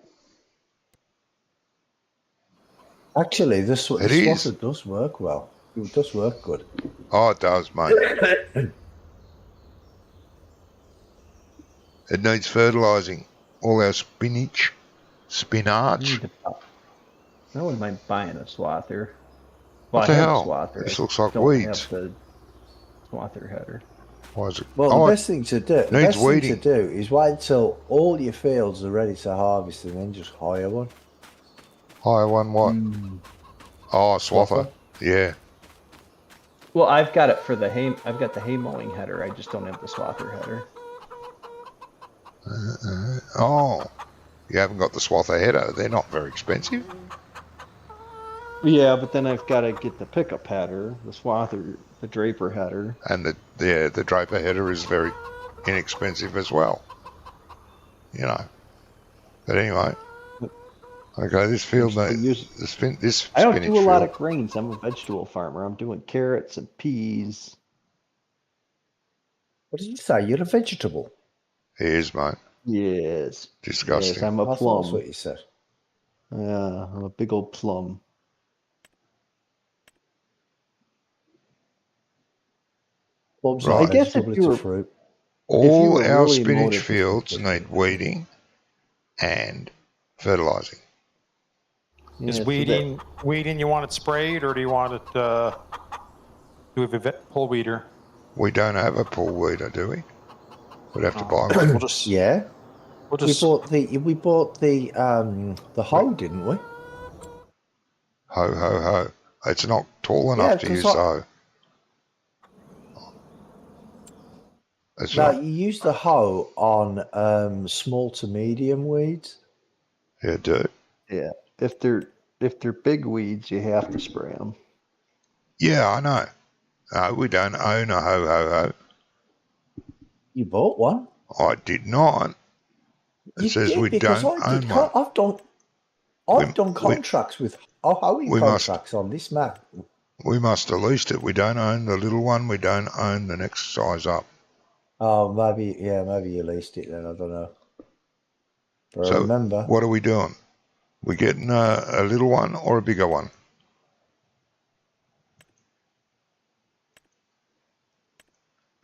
Actually, this It is. swather does work well. It does work good. Oh, it does, mate. It needs fertilising. All our spinach. I wouldn't mind buying a swather. Well, What the I have hell? a swather. This I looks like don't weeds. have the swather header. Why is it? Well, Oh, the best thing to do, needs weeding. is wait until all your fields are ready to harvest, and then just hire one. higher one what? Oh, swather. Swather? Yeah. Well, I've got it for the hay. I've got the hay mowing header. I just don't have the swather header. Oh, you haven't got the swather header. They're not very expensive. Yeah, but then I've got to get the pickup header, the swather, the draper header. And the draper header is very inexpensive as well. You know. But anyway, okay, this field, Still use- this I don't spinach do a lot field. of grains. I'm a vegetable farmer. I'm doing carrots and peas. What did you say? You're a vegetable. Here's, mate. Yes. Disgusting. Yes, I'm a I thought that's plum. what you said. Yeah, I'm a big old plum. Plums Right. not I guess if vegetable, you it's a were- fruit. All were our really spinach motivated- fields need weeding and fertilizing. Yeah, Is so that- weeding, you want it sprayed or do you want it, do we have a pull weeder? We don't have a pull weeder, do we? We'd have to Oh, buy one. We'll just, Yeah, we'll we just, bought the hoe, didn't we? Ho, ho, ho. It's not tall Yeah, enough to 'cause use hoe. It's No, not. you use the hoe on small to medium weeds. Yeah, do. Yeah, if they're big weeds, you have to spray them. Yeah, I know. No, we don't own a ho, ho, ho. You bought one. I did not. It You says did, we because don't I did. own one. I've done contracts with hoeing we must- contracts on this map. We must have leased it. We don't own the little one. We don't own the next size up. Oh, maybe you leased it then. I don't know. But I So remember. what are we doing? We getting a little one or a bigger one?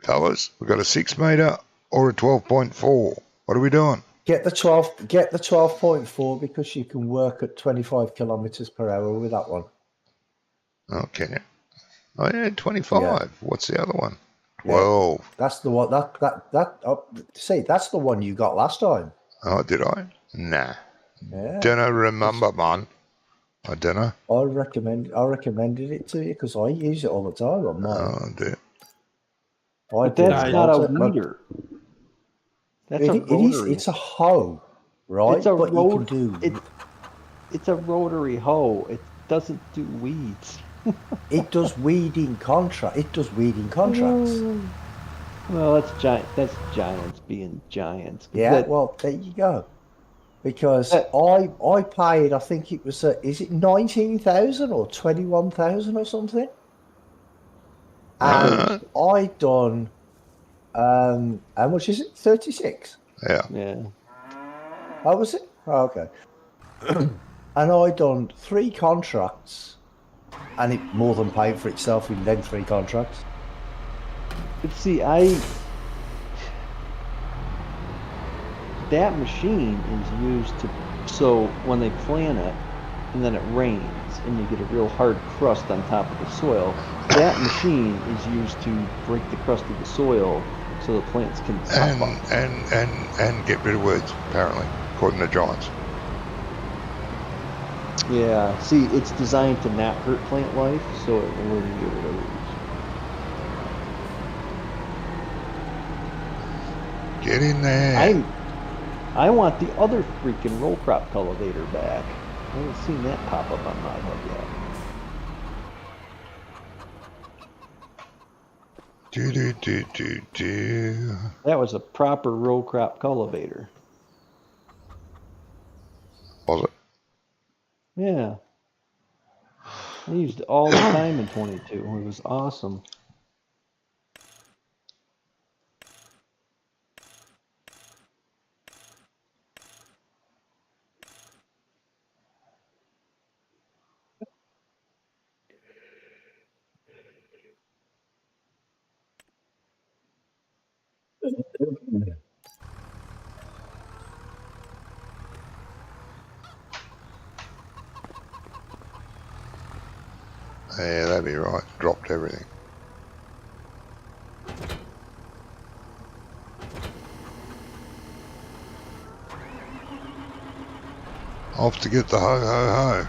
Fellas, we got a 6 metre or a 12.4. What are we doing? Get the 12.4 because you can work at 25 kilometers per hour with that one. Oh, can you? Oh, yeah, 25. Yeah. What's the other one? Yeah. 12. That's the one. That's the one you got last time. Oh, did I? Nah. Yeah. Don't remember, man. I don't know. I recommended it to you because I use it all the time on mine. Oh, dear. But that's not a weeder. That's a It is. rotary. It's a hoe, right? It's a but rot- you can do. It's a rotary hoe. It doesn't do weeds. It does weeding contract. It does weeding contracts. Well, that's giants being giants. Yeah. Well, there you go. Because I paid. I think it was. Is it 19,000 or 21,000 or something? And I done. How much is it? 36. Yeah. How was it? Oh, okay. And I done 3 contracts, and it more than paid for itself in then 3 contracts. But see, that machine is used to, so when they plant it and then it rains and you get a real hard crust on top of the soil, that machine is used to break the crust of the soil so the plants can pop up. And get rid of weeds, apparently, according to giants. Yeah, see, it's designed to not hurt plant life, so it will get rid of weeds. Get in there. I want the other freaking roll crop cultivator back. I haven't seen that pop up on my hub yet. Do. That was a proper row crop cultivator. Was it? Yeah. I used it all the time in 22. It was awesome. Yeah, that'd be right. Dropped everything. Off to get the ho ho ho.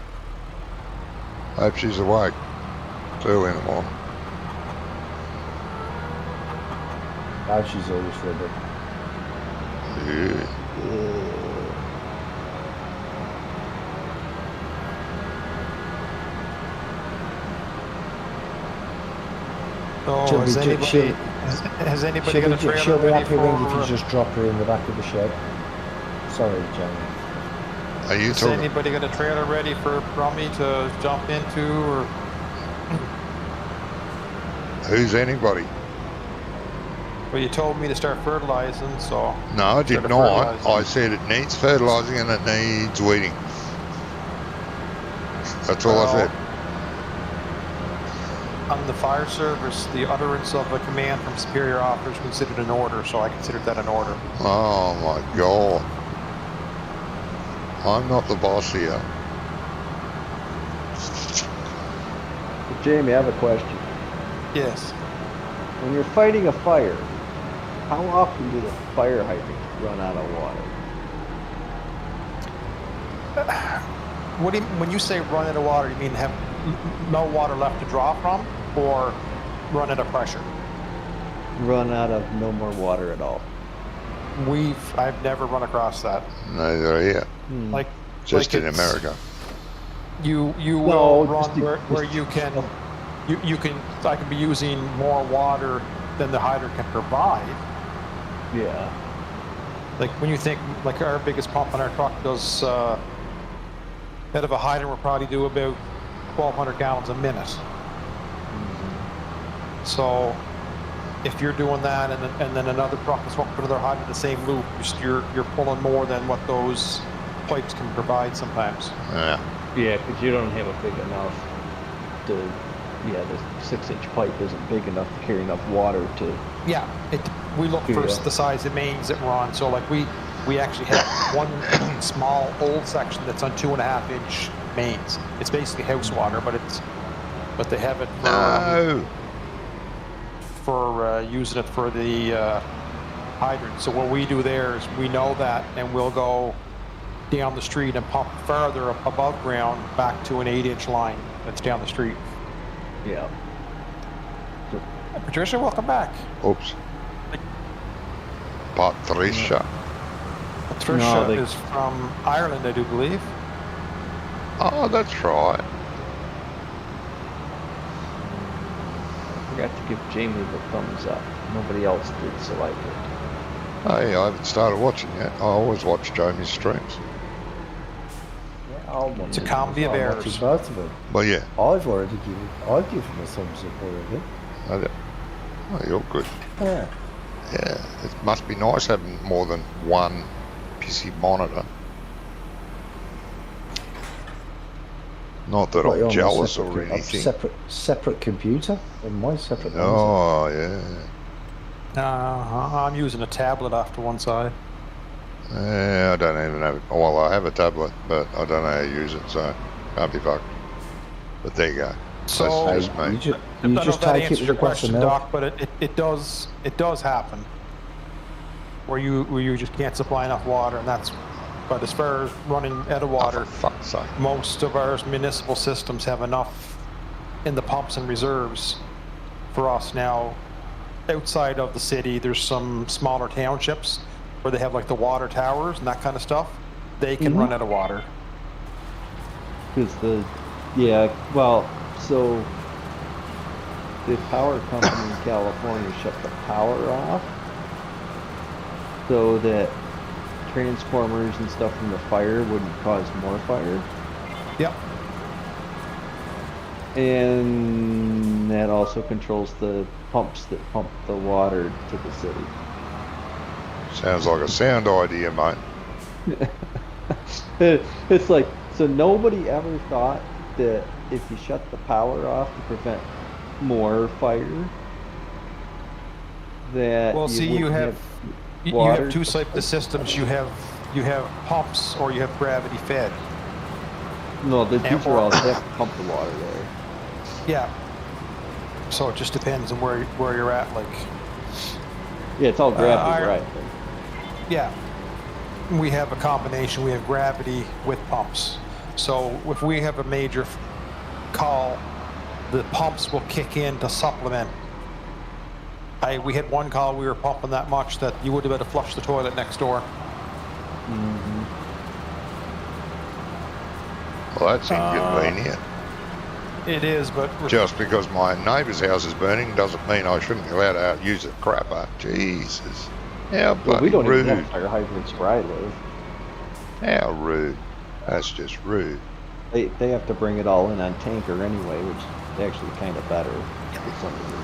Hope she's awake. It's early in the morning. Now she's always ready. Yeah. so She'll is be- anybody, she'll- has anybody got a trailer She'll be ready happy when you for, can just drop her in the back of the shed. Sorry, Jamie. Are you Is talking? anybody got a trailer ready for Brummy to jump into, or Who's anybody? well, you told me to start fertilizing, so No, I did Started not. fertilizing. I said it needs fertilising and it needs weeding. That's all I said. on the fire service, the utterance of a command from superior officers considered an order, so I considered that an order. Oh my God. I'm not the boss here. Jamie, I have a question. Yes. When you're fighting a fire, how often do the fire hydrants run out of water? What do you, when you say run out of water, you mean have no water left to draw from, or run out of pressure? Run out of no more water at all. I've never run across that. Neither here. Like Just like in it's- America. You No, will run just to- where you can. You can. I can be using more water than the hydrant can provide. Yeah. Like when you think, like our biggest pump on our truck does, out of a hydrant will probably do about 1,200 gallons a minute. So if you're doing that and then another truck is hooked to another hydrant in the same loop, you're pulling more than what those pipes can provide sometimes. Yeah. Yeah, because you don't have a big enough to. Yeah, the 6-inch pipe isn't big enough to carry enough water to. Yeah, we look for Yeah. the size of mains that we're on. So like we actually have one small old section that's on 2.5-inch mains. It's basically house water, but they have it for using it for the hydrant. So what we do there is we know that, and we'll go down the street and pump further above ground back to an 8-inch line that's down the street. Yeah. Patricia, welcome back. Oops. Patricia. Patricia No, is from Ireland, I do believe. Oh, that's right. I forgot to give Jamie the thumbs up. Nobody else did, so I did. Hey, I haven't started watching yet. I always watch Jamie's streams. It's a comedy of errors. Both of them. Well, yeah. I've given a thumbs up already. Oh, you're good. Yeah. Yeah, it must be nice having more than one PC monitor. Not that What, you're I'm on a jealous or separate- anything. Separate computer? And my separate monitor. Oh, yeah. I'm using a tablet off to one side. I don't even have it. Well, I have a tablet, but I don't know how to use it, so can't be fucked. But there you go. So- That's You me. I don't know just if that take it answers with your a glass of question, milk. Doc, but it does happen where you just can't supply enough water, and that's. But as far as running out of Oh, water, for fuck's sake. most of our municipal systems have enough in the pumps and reserves for us now. Outside of the city, there's some smaller townships where they have like the water towers and that kind of stuff. They can run out of water. Because so the power company in California shut the power off so that transformers and stuff from the fire wouldn't cause more fire. Yep. And that also controls the pumps that pump the water to the city. Sounds like a sound idea, mate. It's like, so nobody ever thought that if you shut the power off to prevent more fire, that Well, see, you wouldn't have you water have two supply. types of systems. You have pumps or you have gravity fed. No, these and- are all, they have to pump the water there. Yeah. So it just depends on where you're at. Like, Yeah, it's all gravity, I- right? yeah, we have a combination. We have gravity with pumps. So if we have a major call, the pumps will kick in to supplement. We had one call, we were pumping that much that you would have had to flush the toilet next door. Well, that's inconvenient. It is, but Just because my neighbour's house is burning doesn't mean I shouldn't be allowed to use it crapper. Jesus. How Well, bloody we don't rude. even have fire hydrants where I live. How rude. That's just rude. They have to bring it all in on tanker anyway, which is actually kind of better for some reason.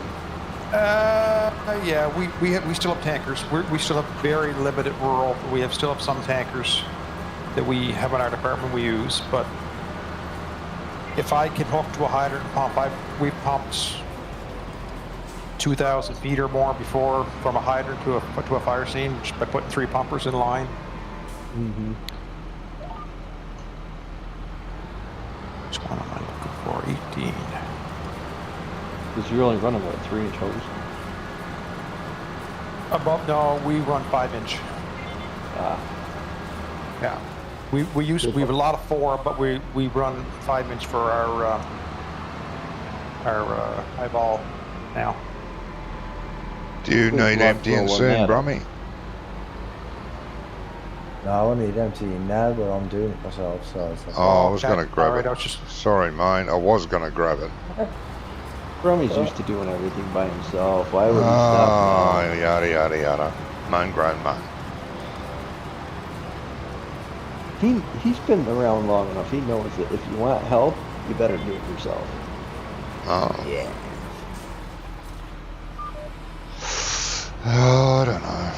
Yeah, we still have tankers. We still have very limited rural. We still have some tankers that we have in our department we use. But if I can hook to a hydrant pump, we've pumped 2,000 feet or more before from a hydrant to a fire scene just by putting 3 pumpers in line. Mm-hmm. Which one am I looking for? 18. Because you're only running what, 3-inch hose? Above, no, we run 5-inch. Yeah, we have a lot of 4, but we run 5-inch for our eyeball now. Do you There's need a lot emptying rolling soon, that up. Brummy? No, I need emptying now, but I'm doing it myself, so it's like, Oh, I was okay. going to grab All right, it. I was just- Sorry, mate. I was going to grab it. Brummy's used to doing everything by himself. Why would he stop Oh, now? yada, yada, yada. Moan, groan, moan. He's been around long enough. He knows that if you want help, you better do it yourself. Oh. yeah. Oh, I don't know.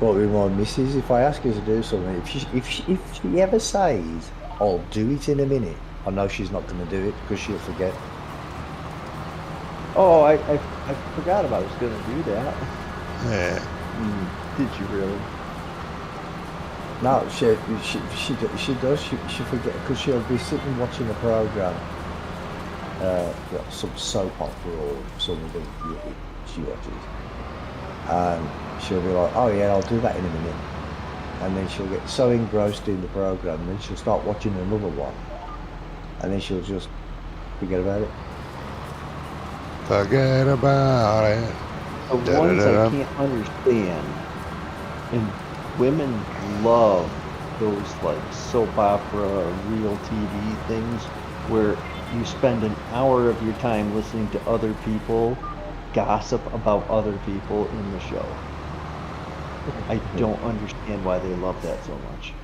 But with my missus, if I ask her to do something, if she ever says, I'll do it in a minute, I know she's not going to do it because she'll forget. Oh, I forgot about I was going to do that. Yeah. Did you really? No, she does. She forget because she'll be sitting watching a program, some soap opera or something that she watches, and she'll be like, "Oh yeah, I'll do that in a minute," and then she'll get so engrossed in the program, and then she'll start watching another one, and then she'll just forget about it. Forget about it. The ones I can't understand, and women love those like soap opera, real TV things where you spend an hour of your time listening to other people gossip about other people in the show. I don't understand why they love that so much.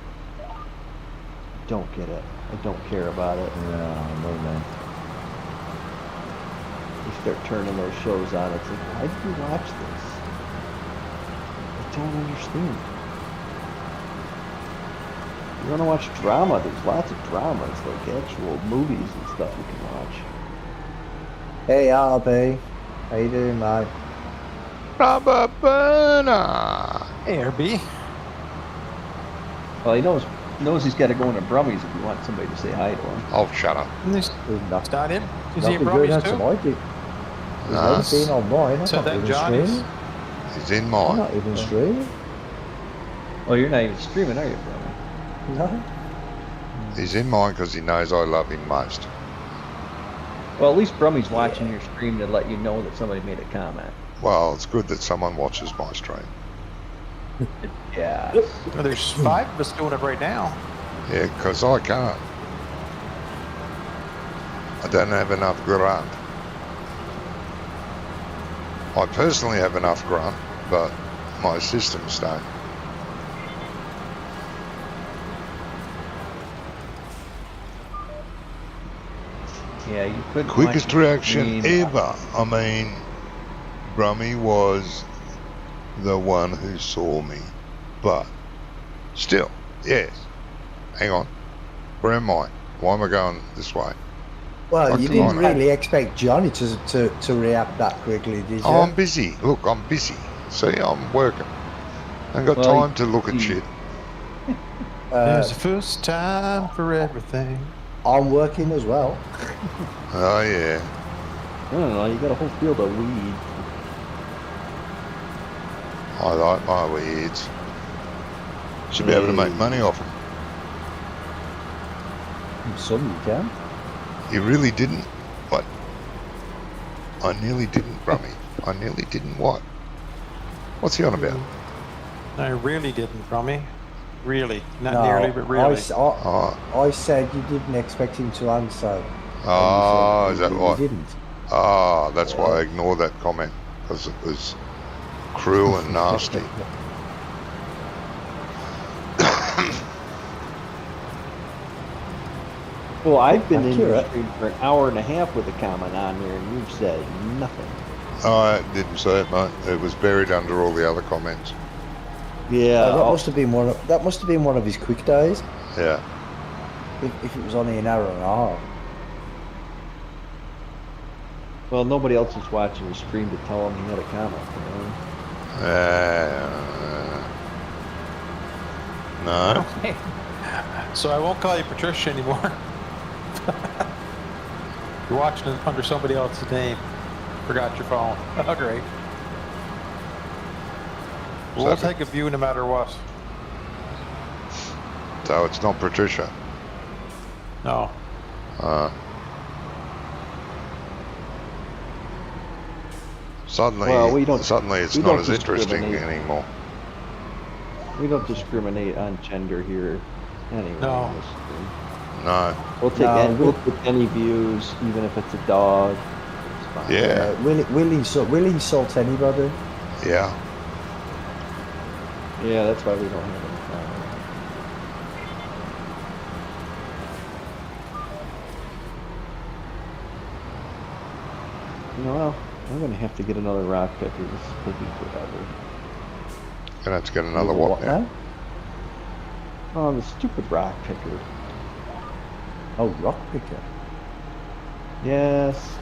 Don't get it. I don't care about it. No, man. You start turning those shows on, it's like, why did you watch this? I don't understand. You want to watch drama? There's lots of dramas, like actual movies and stuff you can watch. Hey, RB, how you doing, mate? Rubber burner. Hey, RB. Well, he knows he's got to go into Brummies if you want somebody to say hi to him. Oh, shut up. He's There's not in. Is he in nothing good Brummies as too? tonight. He's No. never been on mine. I'm So not that even Johnny's. streaming. He's in I'm mine. not even streaming. Oh, you're not even streaming, are you, Brummy? No. He's in mine because he knows I love him most. Well, at least Brummy's watching your stream to let you know that somebody made a comment. Well, it's good that someone watches my stream. Yeah. Well, there's 5 of us doing it right now. Yeah, because I can't. I don't have enough grunt. I personally have enough grunt, but my systems don't. Yeah, you could. Quickest reaction ever. I mean, Brummy was the one who saw me. But still, yes. Hang on. Where am I? Why am I going this way? Well, What's you going didn't on? really expect Johnny to react that quickly, did you? Oh, I'm busy. Look, I'm busy. See, I'm working. I ain't got Well, time to look at shit. There's a first time for everything. I'm working as well. Oh, yeah. I don't know. You got a whole field of weed. I like my weeds. Should be able to make money off them. Some you can. You really didn't? What? I nearly didn't, Brummy. I nearly didn't what? What's he on about? I really didn't, Brummy. Really. Not No, nearly, but really. I said you didn't expect him to answer. Oh, And you is said that you what? didn't. Ah, that's why I ignored that comment, because it was cruel and nasty. Well, I've been in your Accurate. stream for an hour and a half with a comment on there, and you've said nothing. I didn't say it, mate. It was buried under all the other comments. Yeah. that must have been one of his quick days. Yeah. If it was only an hour and a half. Well, nobody else was watching the stream to tell him he had a comment. No. Okay. So I won't call you Patricia anymore. You're watching it under somebody else's name. Forgot your phone. Oh, great. We'll take a view no matter what. So it's not Patricia. No. Suddenly, Well, we don't- suddenly it's we not don't as interesting discriminate. anymore. We don't discriminate on gender here. Anyway. No. in this stream. No. We'll take No, we'll take any views, even if it's a dog. It's fine. Yeah. We'll insult anybody. Yeah. Yeah, that's why we don't have any comment. You know, well, I'm gonna have to get another rock picker. This is taking forever. Gonna have to get another what now? now? Oh, the stupid rock picker. Oh, rock picker. Yes.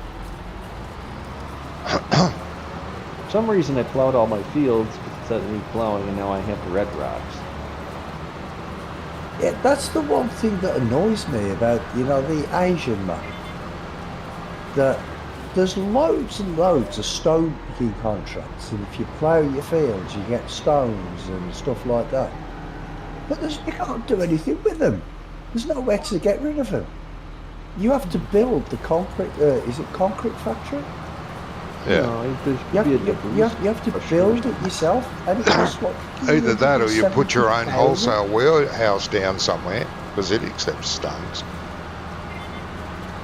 For some reason I plowed all my fields instead of me plowing, and now I have the red rocks. Yeah, that's the one thing that annoys me about, the Asian man. That there's loads and loads of stone picking contracts, and if you plough your fields, you get stones and stuff like that. But you can't do anything with them. There's nowhere to get rid of them. You have to build the concrete. Is it concrete factory? Yeah. No, there's You be a you have to for build sure. it yourself, and it costs what? Either that or you put your own 70,000? wholesale warehouse down somewhere, because it accepts stones.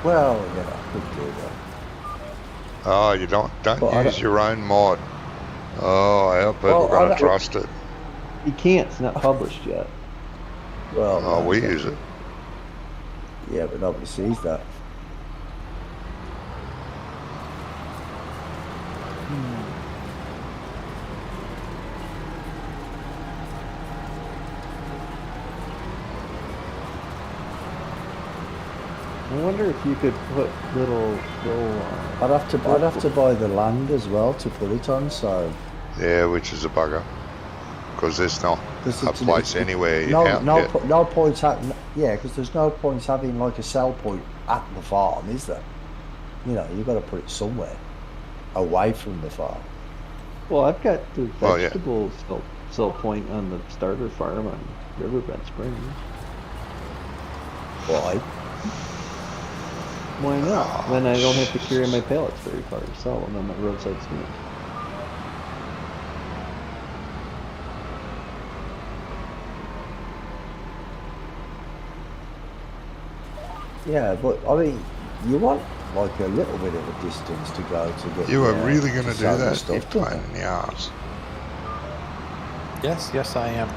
Well, I could do that. Oh, you don't But I use don't- your own mod. Oh, how people Well, I gonna don't- trust it? You can't. It's not published yet. Well, Oh, no, we it's use it. actually- Yeah, but nobody sees that. I wonder if you could put little. I'd have to buy the land as well to put it on. So Yeah, which is a bugger. Because there's not Because a it's- place it's- anywhere you no, can't no, get. no point having. Yeah, because there's no point having like a sell point at the farm, is there? You've got to put it somewhere away from the farm. Well, I've got the Well, yeah. vegetable sell point on the starter farm on Riverbend Springs. Why? Why not? Oh, Then I don't have to carry my pallets very far to sell them on my roadside stand. Yeah, but I mean, you want like a little bit of a distance to go to get. You are there really going to do sell the that? stuff, You don't pain you? in the arse. Yes, I am.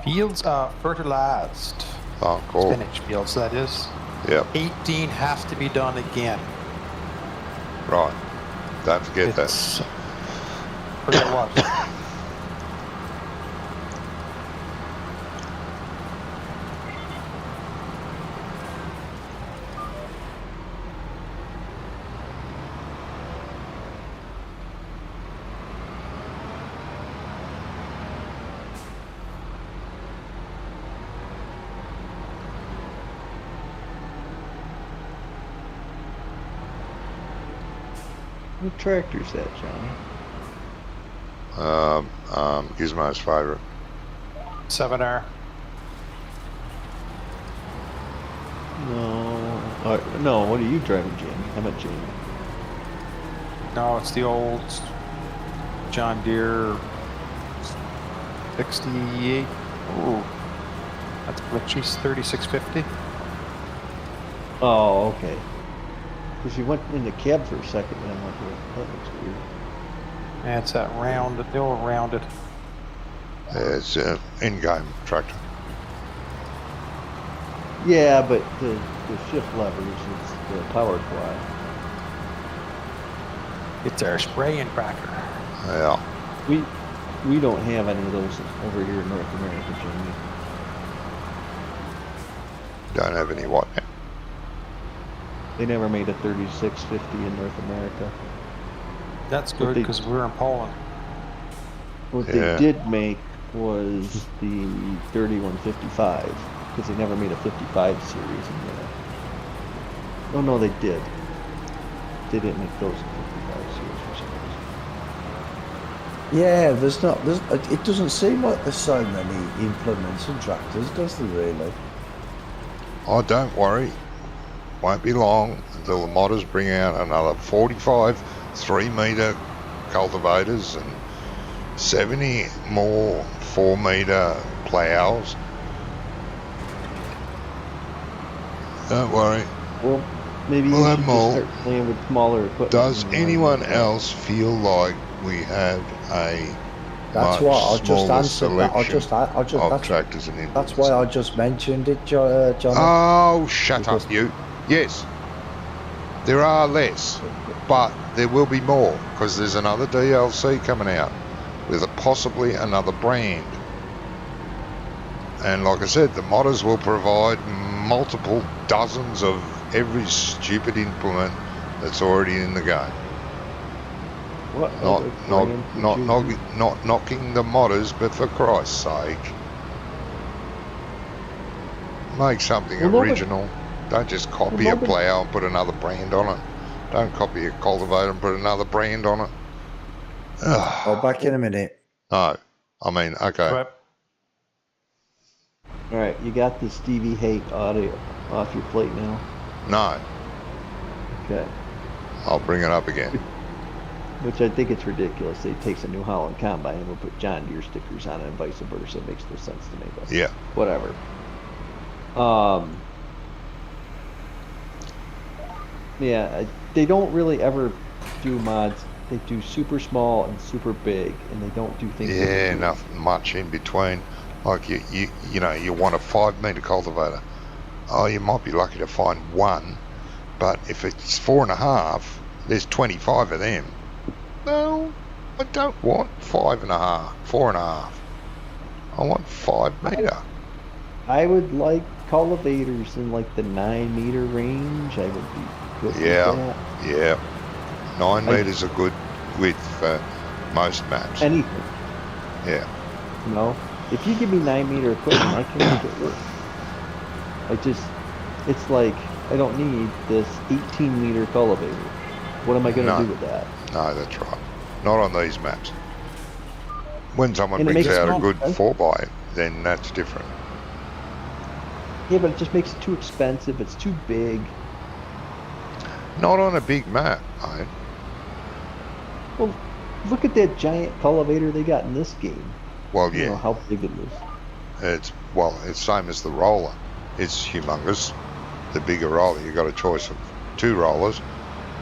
Fields are fertilized. Oh, cool. Spinach fields, that is. Yep. 18 has to be done again. Right. Don't forget that. It's- Forget what? What tractor's that, Johnny? Gizmo's favourite. 7R. No, what are you driving, Jamie? I'm at Jamie. No, it's the old John Deere 68. Ooh. That's glitchy. 3650. Oh, okay. Because you went in the cab for a second, and I'm like, well, that looks weird. And it's that rounded. They're all rounded. It's an in-game tractor. Yeah, but the shift levers is the power quad. It's our spraying tractor. Yeah. We don't have any of those over here in North America, Jimmy. Don't have any what now? They never made a 3650 in North America. That's What good they- because we're in Poland. What Yeah. they did make was the 3155, because they never made a 55 series in there. Oh no, they did. They didn't make those in 55 series for some reason. Yeah, it doesn't seem like there's so many implements and tractors, does there really? Oh, don't worry. Won't be long until the modders bring out another 45 3-metre cultivators and 70 more 4-metre ploughs. Don't worry. Well, maybe We'll you have should more. just start playing with smaller equipment. Does and anyone learning. else feel like we have a That's much why I just smaller answered that. selection of tractors and That's implements? why I just mentioned it, Johnny. Oh, shut Because- up, you. Yes, there are less, but there will be more because there's another DLC coming out with possibly another brand. And like I said, the modders will provide multiple dozens of every stupid implement that's already in the game. What Not, other not, brand would not, you not, use? not knocking the modders, but for Christ's sake, make something Well, nobody- original. Don't just copy Well, a nobody- plough and put another brand on it. Don't copy a cultivator and put another brand on it. Ugh. I'll back in a minute. No, I mean, okay, But All right, you got the Stevie Haight audio off your plate now. no, Okay. I'll bring it up again. Which I think it's ridiculous. They takes a New Holland combine and will put John Deere stickers on it and vice versa. It makes no sense to me, but Yeah, whatever. Yeah, they don't really ever do mods. They do super small and super big, and they don't do things. yeah, nothing much in between. Like you know, you want a 5-metre cultivator. Oh, you might be lucky to find one, but if it's 4.5, there's 25 of them. No, I don't want 5.5, 4.5. I want 5-metre. I would like cultivators in like the 9-meter range. I would be good Yeah. with that. Yeah, 9 metres are good width for most maps. Anything, Yeah, you know. If you give me 9-meter equipment, I can make it work. It's like I don't need this 18-meter cultivator. What am I going to No. do with that? no, that's right. Not on these maps. When someone And it brings makes out a no good sense. 4x, then that's different. Yeah, but it just makes it too expensive. It's too big. Not on a big map, mate. Well, look at that giant cultivator they got in this game. Well, I don't know yeah, how big it is. it's same as the roller. It's humongous. The bigger roller, you got a choice of 2 rollers,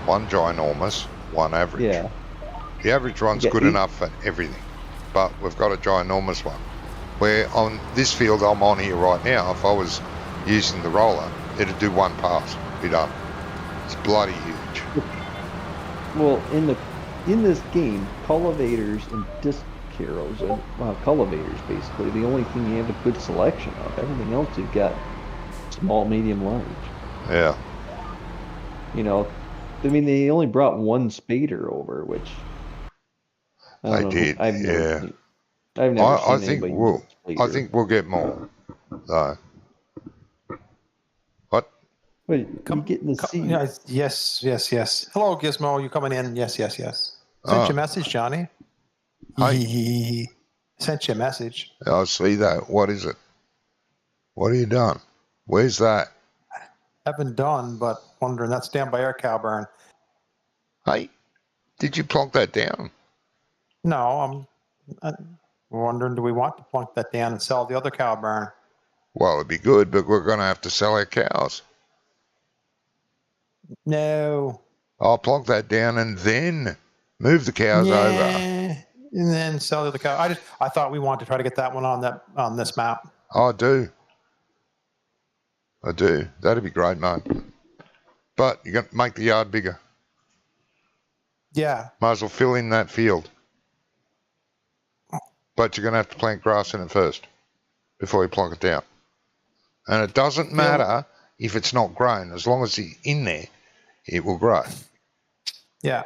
one ginormous, one average. Yeah. The average one's You get good 8 enough for everything, but we've got a ginormous one. Where on this field I'm on here right now, if I was using the roller, it'd do 1 pass, be done. It's bloody huge. Well, in this game, cultivators and disc harrows are cultivators basically the only thing you have a good selection of. Everything else you've got small, medium, large. Yeah, You know, I mean they only brought one spader over, which I they don't know. did. I've never Yeah, seen, I've never I seen think anybody we'll. use a I spader. think we'll get more. Though. What? Wait, you getting to see? yeah, yes. Hello, Gizmo. You coming in? Yes. Sent you a message, Johnny. Hi. Sent you a message. I see that. What is it? What have you done? Where's that? Haven't done, but wondering. That's down by our cow barn. Hey, did you plonk that down? No, I'm wondering, do we want to plunk that down and sell the other cow barn? Well, it'd be good, but we're going to have to sell our cows. No. I'll plonk that down and then move the cows over. And then sell the cow. I thought we wanted to try to get that one on this map. I do. That'd be great, mate. But you're going to make the yard bigger. Yeah. Might as well fill in that field. But you're going to have to plant grass in it first before you plonk it down. And it doesn't matter if it's not grown. As long as it's in there, it will grow. Yeah.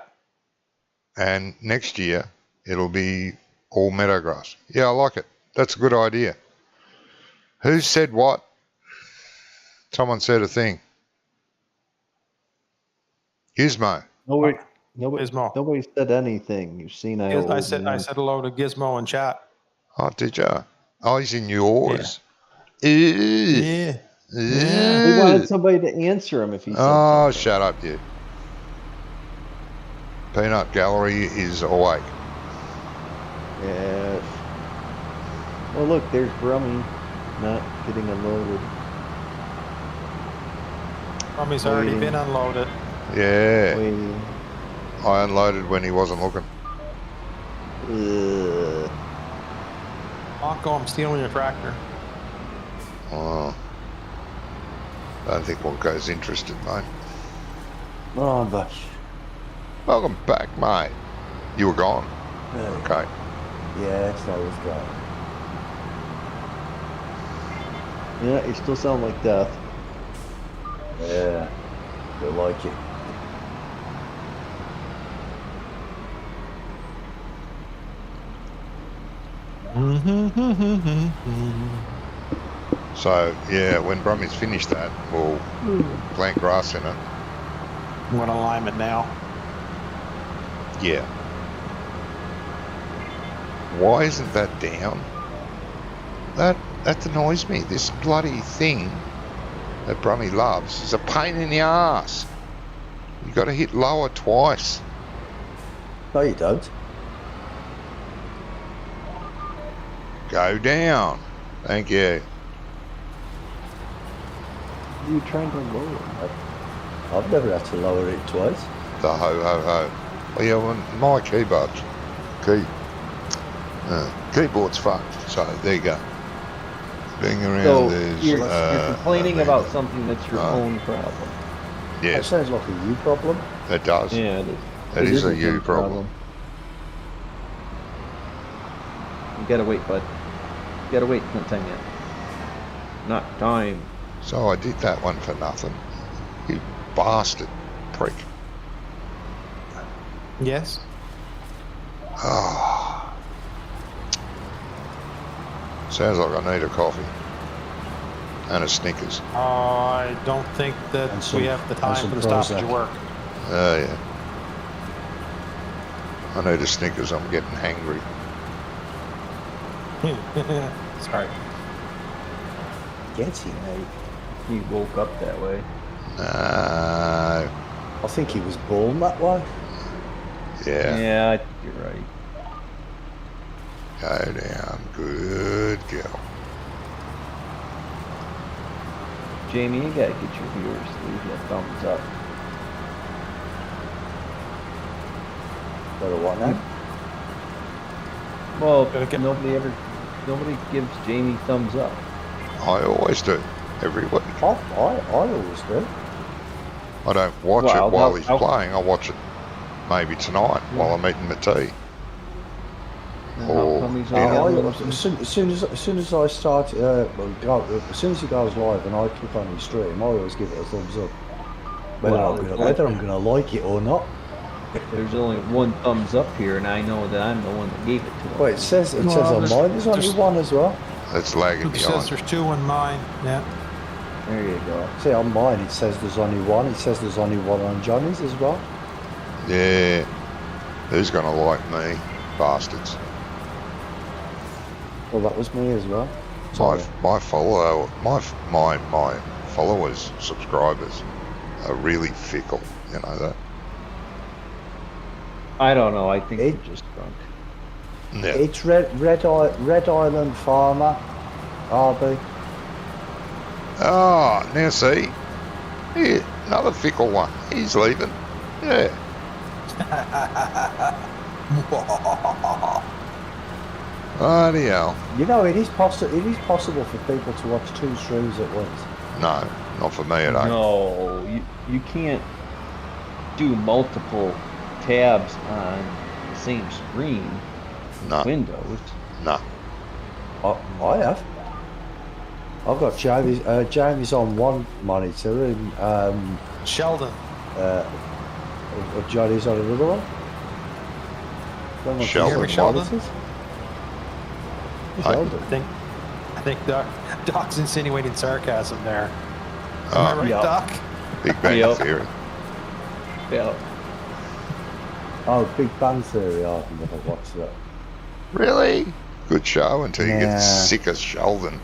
And next year, it'll be all meadow grass. Yeah, I like it. That's a good idea. Who said what? Someone said a thing. Gizmo. Nobody said anything. You've seen I said hello to Gizmo in chat. Oh, did you? Oh, he's in yours. Yeah. He wanted somebody to answer him if he said something. Shut up, you. Peanut Gallery is awake. Yeah. Well, look, there's Brummy not getting unloaded. Brummy's already been unloaded. Yeah. Waiting. I unloaded when he wasn't looking. Marco, I'm stealing your tractor. Oh. I don't think Wonko's interested, mate. Oh, but Welcome back, mate. You were gone. Okay. yeah, I was gone. Yeah, you still sound like death. Yeah, I like it. So, yeah, when Brummy's finished that, we'll plant grass in it. I'm going to lime it now. Yeah. Why isn't that down? That annoys me. This bloody thing that Brummy loves is a pain in the ass. You got to hit lower twice. No, you don't. Go down. Thank you. What are you trying to lower it? I've never had to lower it twice. The ho ho ho. Well, yeah, well, my keyboard's keyboard's fucked. So there you go. Being around So there's you're complaining about something that's your own problem. That Yes, sounds like a you problem. it does. Yeah, it is. It is a big you problem. You gotta wait, bud. You gotta wait. Not time yet. Not time. So I did that one for nothing. You bastard prick. Yes? Oh. Sounds like I need a coffee. And a Snickers. I don't think that And some- we have the and time some for the stoppage Prozac. of work. Oh, yeah. I need a Snickers. I'm getting hangry. Sorry. Gets he, mate. He woke up that way. No. I think he was born that way. Yeah. Yeah, I think you're right. Go down. Good girl. Jamie, you gotta get your viewers to leave you a thumbs up. Better what now? Well, Gotta get- nobody gives Jamie thumbs up. I always do. Every week. I always do. I don't watch Well, it while I'll- he's I'll- playing. I watch it maybe tonight while I'm eating my tea. And how Oh, come he's yeah. only on As soon as I start, as soon as he goes live and I click on his stream, I always give it a thumbs up. Whether I'm gonna like it or not. There's only one thumbs up here, and I know that I'm the one that gave it to him. Well, it says on there's- mine. There's only there's- one as well. It's lagging It says behind. there's 2 on mine. Yeah. There you go. See, on mine it says there's only one. It says there's only one on Johnny's as well. Yeah. Who's going to like me? Bastards. Well, that was me as well. My followers, subscribers are really fickle. You know that? I don't know. I think It- you're just drunk. Yeah. It's Red Island Farmer, RB. Oh, now see, here, another fickle one. He's leaving. Yeah. Bloody hell. You know, it is possible for people to watch two streams at once. No, not for me, it ain't. No, you can't do multiple tabs on the same screen. No, Windows. no. I have. I've got Jamie's on one monitor and Sheldon. Johnny's on another one. Don't know if Sheldon. you hear me, Sheldon? monitors. I- Sheldon. I think Doc's insinuating sarcasm there. Am Oh, I right, yeah. Doc? Big Bang Yep. Theory. Yeah. Oh, Big Bang Theory. I've never watched that. Really? Good show until you get Nah. sick of Sheldon,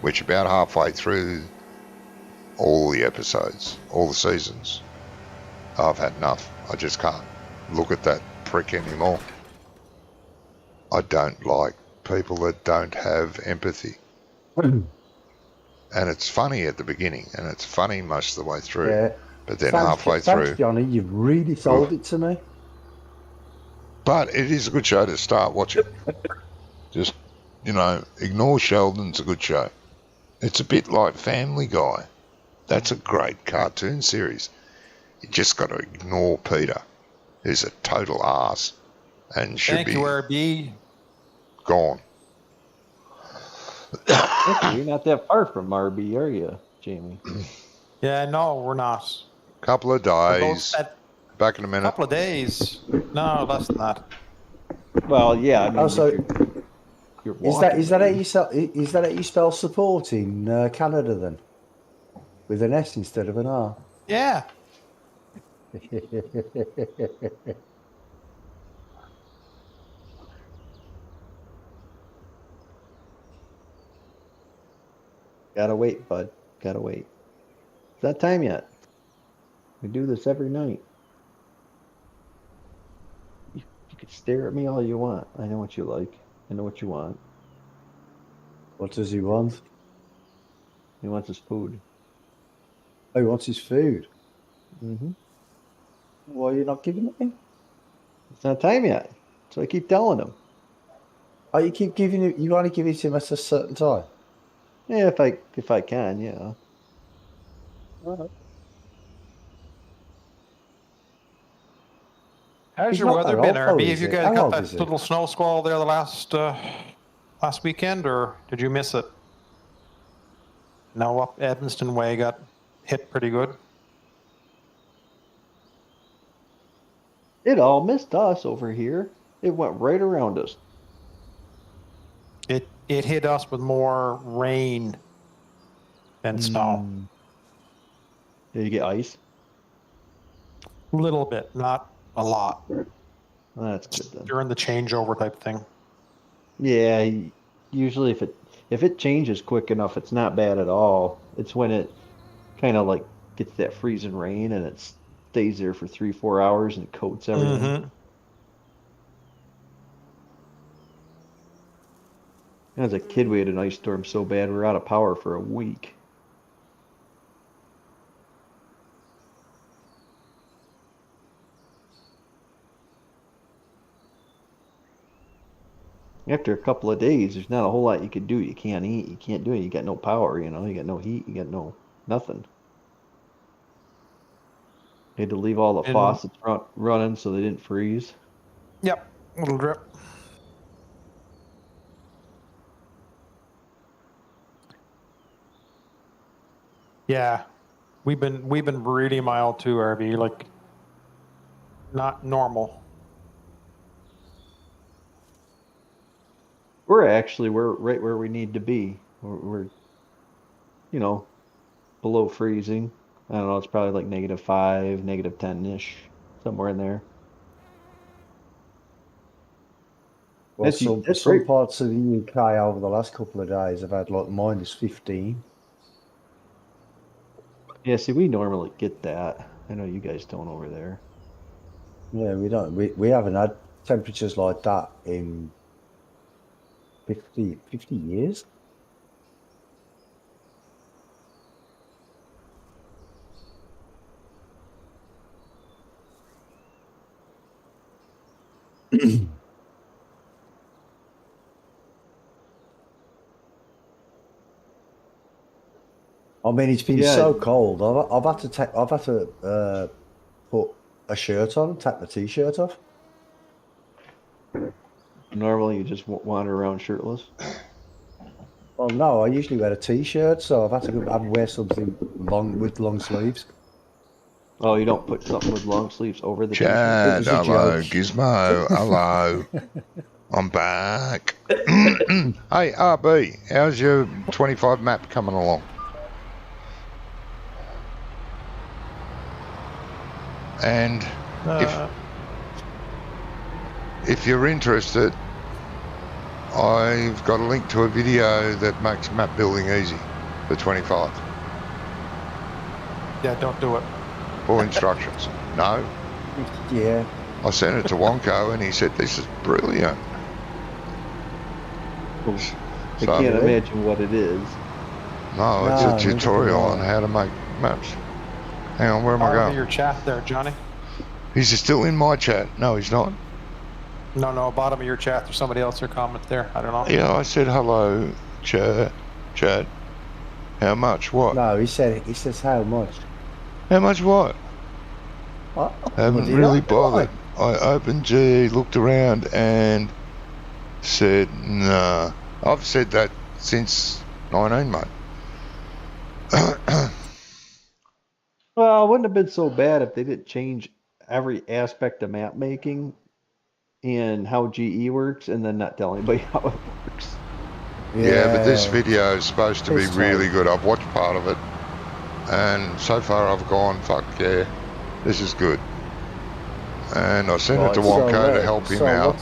which about halfway through all the episodes, all the seasons, I've had enough. I just can't look at that prick anymore. I don't like people that don't have empathy. And it's funny at the beginning, and it's funny most of the way through. Yeah. But then Thanks, halfway thanks, through. Johnny. You've really sold it to me. But it is a good show to start watching. Just, ignore Sheldon's a good show. It's a bit like Family Guy. That's a great cartoon series. You just got to ignore Peter, who's a total arse and should Thank be you, RB. gone. You're not that far from RB, are you, Jamie? Yeah, no, we're not. Couple of We're days. both at Back in a minute. couple of days. No, less than that. Well, yeah. I mean, Also, if you're Is that walking, how you spell support in Canada then? With an S instead of an R. Yeah. Gotta wait, bud. Gotta wait. It's that time yet. We do this every night. You can stare at me all you want. I know what you like. I know what you want. What does he want? He wants his food. Oh, he wants his food. Mm-hmm. Why are you not giving it him? It's not time yet. So I keep telling him. Oh, you keep giving it. You only give it to him at a certain time. Yeah, if I can, yeah. How's He's your not weather that been, awful, RB? Have is you it? guys How got old that is he? little snow squall there the last weekend, or did you miss it? No, up Evanston way got hit pretty good. It all missed us over here. It went right around us. It hit us with more rain than snow. Did you get ice? A little bit, not a lot. That's good then. During the changeover type thing. Yeah, usually if it changes quick enough, it's not bad at all. It's when it kind of like gets that freezing rain and it stays there for 3-4 hours and it coats everything. Mm-hmm. As a kid, we had an ice storm so bad we were out of power for a week. After a couple of days, there's not a whole lot you can do. You can't eat. You can't do it. You got no power. You got no heat. You got nothing. You had to leave all the And- faucets running so they didn't freeze. Yep, little drip. Yeah, we've been really mild too, RV. Like, not normal. We're right where we need to be. We're below freezing. I don't know. It's probably like -5, -10-ish, somewhere in there. Well, That's some great. parts of the UK over the last couple of days have had like -15. Yeah, see, we normally get that. I know you guys don't over there. Yeah, we don't. We haven't had temperatures like that in 50 years. I mean, it's been Yeah. so cold. I've had to put a shirt on, take the t-shirt off. Normally, you just wander around shirtless. Well, no, I usually wear a t-shirt, so I've had to wear something long with long sleeves. Oh, you don't put something with long sleeves over the t-shirt? It Chad, was a hello. joke. Gizmo, hello. I'm back. Hey, RB, how's your 25 map coming along? And if you're interested, I've got a link to a video that makes map building easy for 25. Yeah, don't do it. For instructions. No, Yeah. I sent it to Wonko and he said, this is brilliant. I So- can't Really? imagine what it is. No, it's No, a neither do tutorial I. on how to make maps. Hang on, where am I Bottom of going? your chat there, Johnny. He's still in my chat. No, he's not. No, bottom of your chat. There's somebody else or comment there. I don't know. Yeah, I said hello, Chad. How much? What? No, he says how much? How much what? What? Haven't Bloody really hell, bothered. I opened G, looked around and said, nah. I've said that since 19, mate. Well, it wouldn't have been so bad if they didn't change every aspect of map making and how GE works and then not tell anybody how it works. Yeah, but this video is supposed to be It's really tight. good. I've watched part of it, and so far I've gone, fuck yeah, this is good. And I sent it to Right, Wonko to help him out.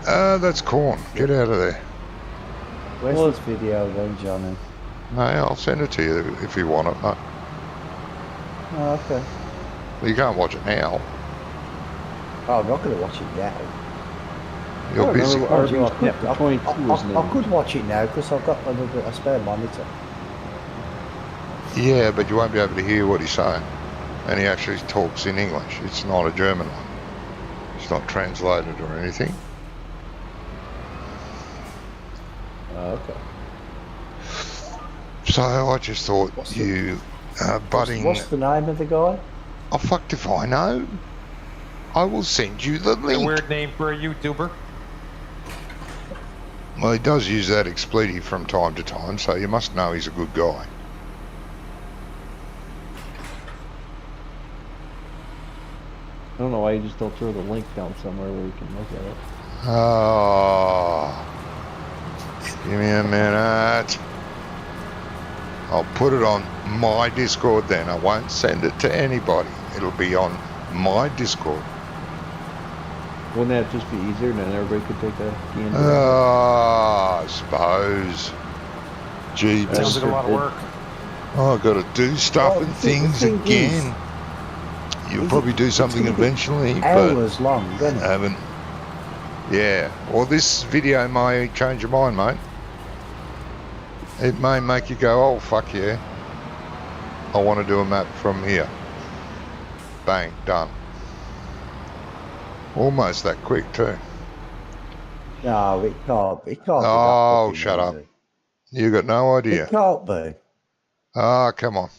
That's corn. Get out of there. Where's Well, this video then, Johnny? No, I'll send it to you if you want it, mate. Oh, okay. You can't watch it now. Oh, I'm not going to watch it now. You're I busy. remember Oh, you know, RB's chapter 22 was I could watch it now because I've got a spare monitor. Yeah, but you won't be able to hear what he's saying. And he actually talks in English. It's not a German one. It's not translated or anything. Oh, okay. So I just thought What's you budding... What's the name of the guy? Oh, fucked if I know. I will send you the A link. weird name for a YouTuber. Well, he does use that expletive from time to time, so you must know he's a good guy. I don't know why you just don't throw the link down somewhere where you can look at it. Oh, give me a minute. I'll put it on my Discord then. I won't send it to anybody. It'll be on my Discord. Wouldn't that just be easier and then everybody could take a gander? I suppose. Gee, Sounds like a lot of work. I've got to do stuff Well, and the things thing again. You'll is probably it- do it's something gonna be eventually, but Hours long, isn't I it? haven't. Yeah. Well, this video may change your mind, mate. It may make you go, oh, fuck yeah. I want to do a map from here. Bang, done. Almost that quick, too. No, it can't. It can't be that Oh, fucking shut up. easy. You got no idea. It can't be. Ah, come on.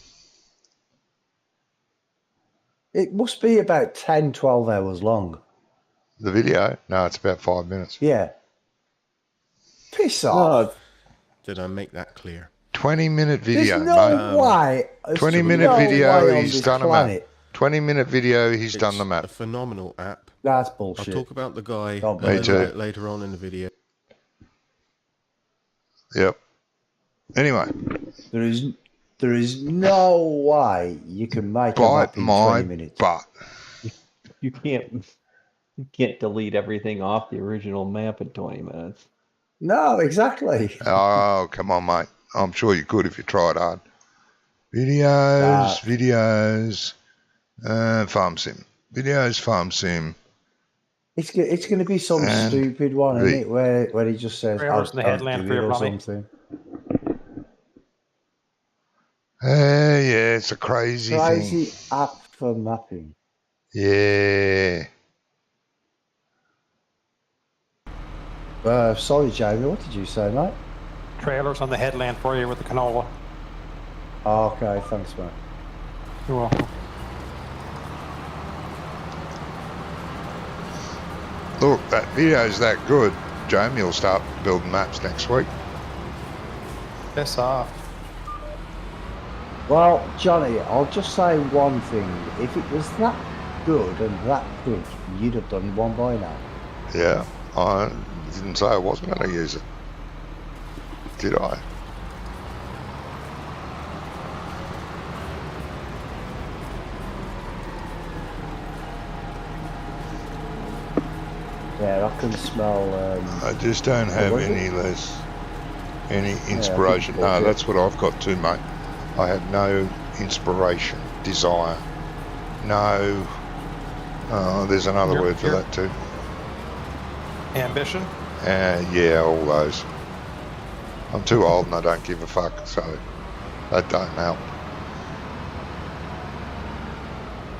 It must be about 10, 12 hours long. The video? No, it's about 5 minutes. Yeah. Piss off. Did I make that clear? 20-minute video, There's no mate. way. there's 20-minute no video, way on he's this done a planet. map. 20-minute video, he's It's done the a map. phenomenal app. That's I'll bullshit. talk about the guy Don't a Me little too. bit later on in the video. Yep. Anyway, There is no way you can make a bite map in my 20 minutes. butt. You can't delete everything off the original map in 20 minutes. No, exactly. Oh, come on, mate. I'm sure you could if you tried hard. Videos, farm sim. Videos, farm sim. It's going to be some And stupid one, isn't it? Where he just says, 3 I'll hours in the do headland for it your or money. something. Yeah, it's a crazy Crazy thing. app for mapping. Yeah. Sorry, Jamie, what did you say, mate? Trailers on the headland for you with the canola. Oh, okay, thanks, mate. You're welcome. Look, that video's that good. Jamie will start building maps next week. Piss off. Well, Johnny, I'll just say one thing. If it was that good and that quick, you'd have done one by now. Yeah, I didn't say I wasn't going to use it. Did I? Yeah, I can smell. I just don't have was it? any inspiration. think No, that's it. that's what I've got too, mate. I have no inspiration, desire, no. There's another You're- word for you're- that too. Ambition? Yeah, all those. I'm too old and I don't give a fuck, so that don't help.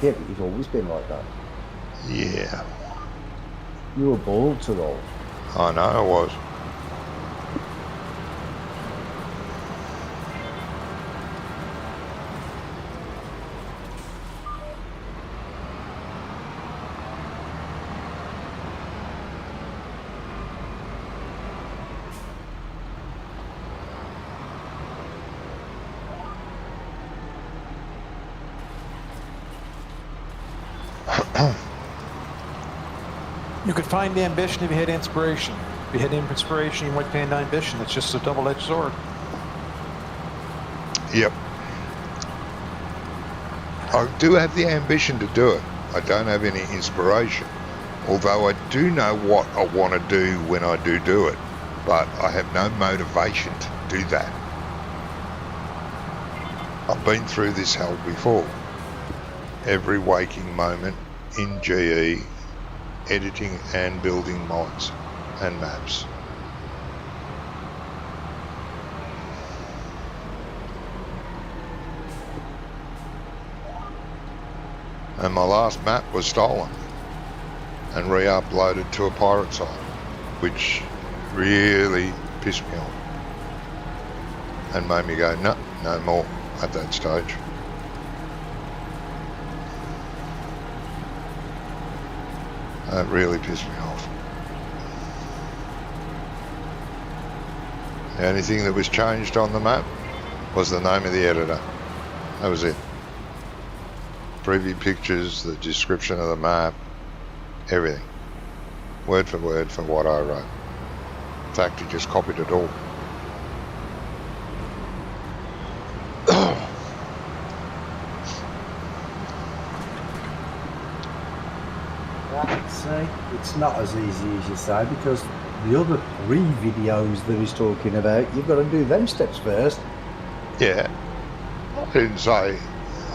Yeah, but you've always been like that. Yeah, You were born to roll. I know I was. You could find ambition if you had inspiration. If you had inspiration, you might find ambition. It's just a double-edged sword. Yep. I do have the ambition to do it. I don't have any inspiration. Although I do know what I want to do when I do it. But I have no motivation to do that. I've been through this hell before. Every waking moment in GE, editing and building mods and maps. And my last map was stolen and re-uploaded to a pirate site, which really pissed me off and made me go, no, no more at that stage. That really pissed me off. The only thing that was changed on the map was the name of the editor. That was it. Preview pictures, the description of the map, everything. Word for word for what I wrote. In fact, he just copied it all. Say it's not as easy as you say, because the other 3 videos that he's talking about, you've got to do them steps first. Yeah. I didn't say,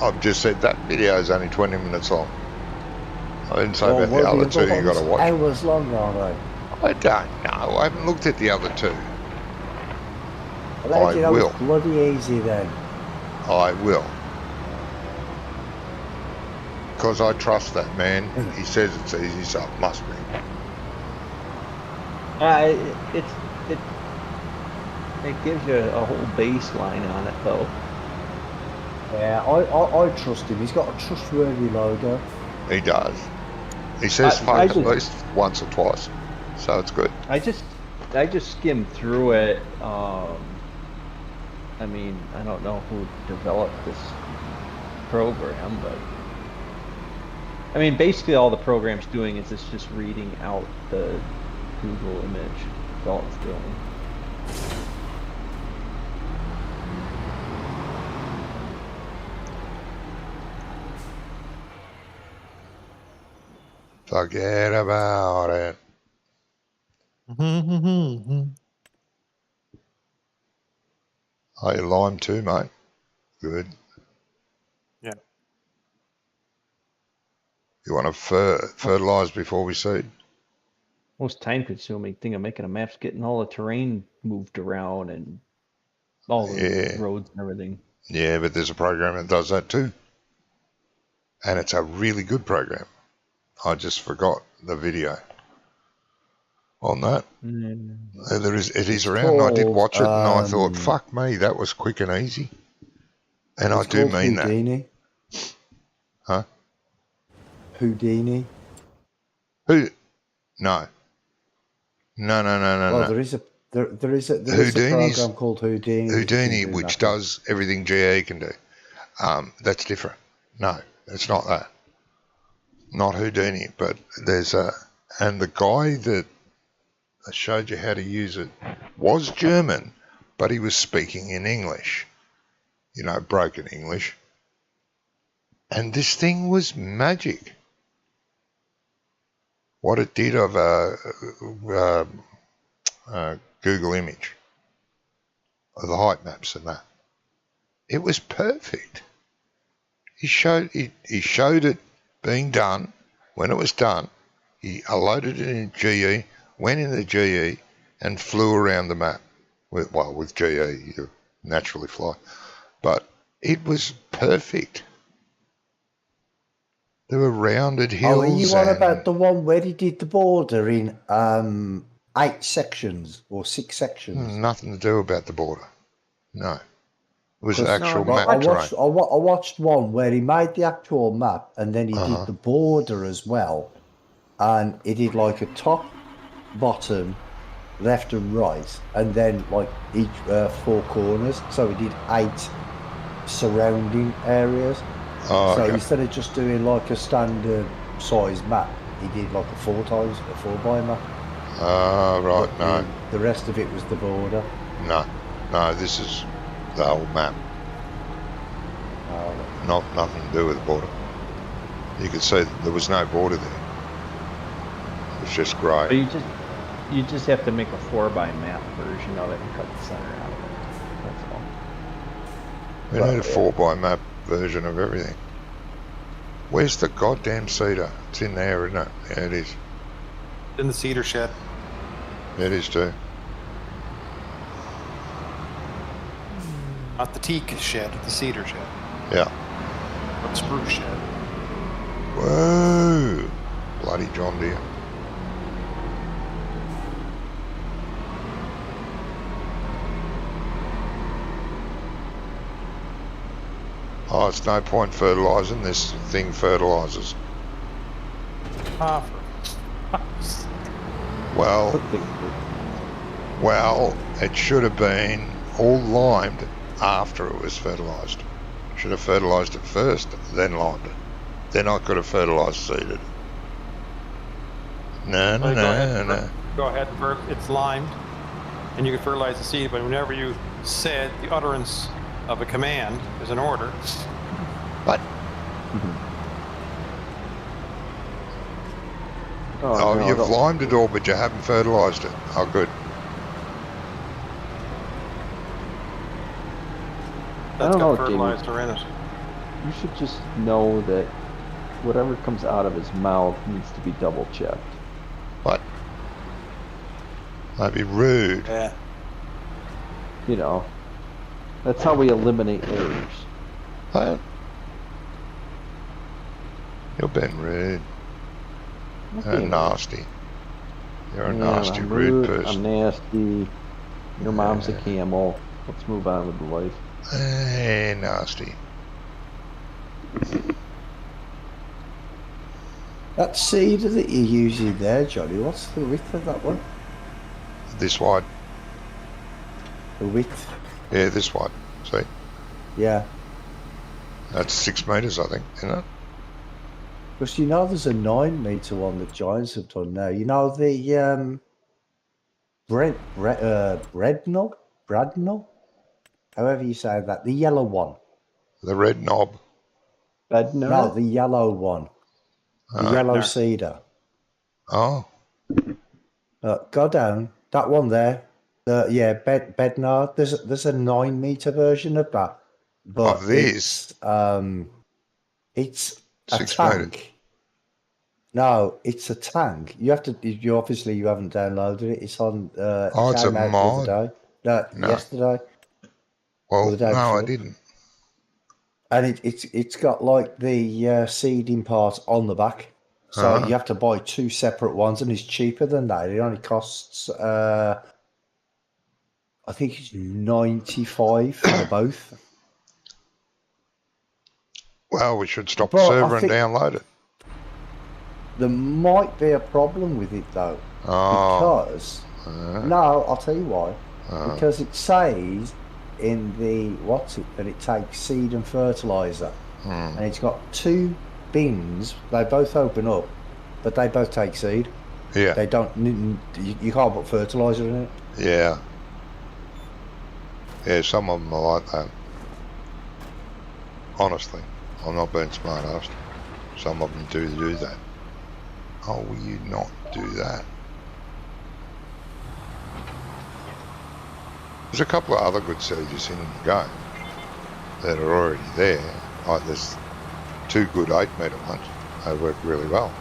I've just said that video is only 20 minutes long. I didn't say about the other 2 you got to watch. Hours long, are they? I don't know. I haven't looked at the other 2. Well, I you know, will. it's bloody easy then. I will. Because I trust that man. He says it's easy, so it must be. It gives you a whole baseline on it, though. Yeah, I trust him. He's got a trustworthy logo. He does. He says I fuck at just- least once or twice, so it's good. I just skimmed through it. I mean, I don't know who developed this program, but I mean, basically all the program's doing is it's just reading out the Google image. That's all it's doing. Forget about it. Hey, lime too, mate. Good. Yeah. You want to fertilise before we seed? Most time-consuming thing of making a map's getting all the terrain moved around and all the Yeah. roads and everything. Yeah, but there's a program that does that too. And it's a really good program. I just forgot the video. on that. Mm. It is around. I did called, watch it, and I thought, fuck me, that was quick and easy. And I It's do called mean that. Houdini. Huh? Houdini. Who? No. No. Well, there is a Houdini's- program called Houdini. that you can Houdini, do which that with. does everything GE can do. That's different. No, it's not that. Not Houdini, but there's a... And the guy that showed you how to use it was German, but he was speaking in English. You know, broken English. And this thing was magic. What it did of a Google image of the height maps and that. It was perfect. He showed it being done. When it was done, he loaded it in GE, went into GE, and flew around the map. With GE, you naturally fly. But it was perfect. There were rounded hills. Oh, are you on and about the one where he did the border in 8 sections or 6 sections? nothing to do about the border. No. It was 'Cause, actual like, map I terrain. watched one where he made the actual map and then he did the border as well, and he did like a top, bottom, left and right, and then like each 4 corners. So he did 8 surrounding areas. Oh, So okay. instead of just doing like a standard size map, he did like a 4 by map. Right, But no. the rest of it was the border. No, this is the whole map. Nothing to do with the border. You could see that there was no border there. It was just But grey. you just have to make a 4x map version of it and cut the center out of it. That's all. We need a 4x map version of everything. Where's the goddamn cedar? It's in there, isn't it? Yeah, it is. In the cedar shed. It is too. Not the teak shed, the cedar shed. Yeah. Or the spruce shed. Whoa! Bloody John Deere. Oh, it's no point fertilising. This thing fertilises. Ah, Well, it should have been all limed after it was fertilised. Should have fertilised it first, then limed it. Then I could have fertilised seeded. No. Go ahead and it's limed, and you can fertilize the seed, but whenever you said the utterance of a command is an order. But Oh, no, you've don't- limed it all, but you haven't fertilised it. Oh, good. That's don't got know, fertilizer in it. You should just know that whatever comes out of his mouth needs to be double checked. But that'd be rude. Yeah. You know, that's how we eliminate errors. Huh? You're being rude. You're nasty. You're a nasty, I'm rude I'm person. nasty. Your mom's a camel. Let's move on with the life. Hey, nasty. That cedar that you're using there, Johnny, what's the width of that one? This wide. The width? Yeah, this wide. See? Yeah. That's 6 metres, I think, isn't it? Because you know there's a 9 metre one that Giants have done now. You know the Bradnell? However you say that. The yellow one. The red knob. Bed No, the yellow one. The yellow cedar. Oh, Go down. That one there. Bednar. There's a 9 metre version of that. But Of this? It's a 6 tank. metres. No, it's a tank. You have to. You obviously you haven't downloaded it. It's on. Oh, it's a came out the mod. other day. No, yesterday. Well, the day no, I before. didn't. And it's got like the seeding part on the back. So Uh-huh. you have to buy 2 separate ones, and it's cheaper than that. It only costs, I think it's 95 for both. Well, we should stop the But I server and think download it. there might be a problem with it though, Oh, because no, I'll tell you why. Because it says in the that it takes seed and fertilizer, and it's got 2 bins. They both open up, but they both take seed. yeah, They don't. You can't put fertilizer in it. yeah. Yeah, some of them are like that. Honestly, I'm not being smart-assed. Some of them do that. Oh, will you not do that? There's a couple of other good seeds in the game that are already there. Like there's 2 good 8-metre ones. They work really well.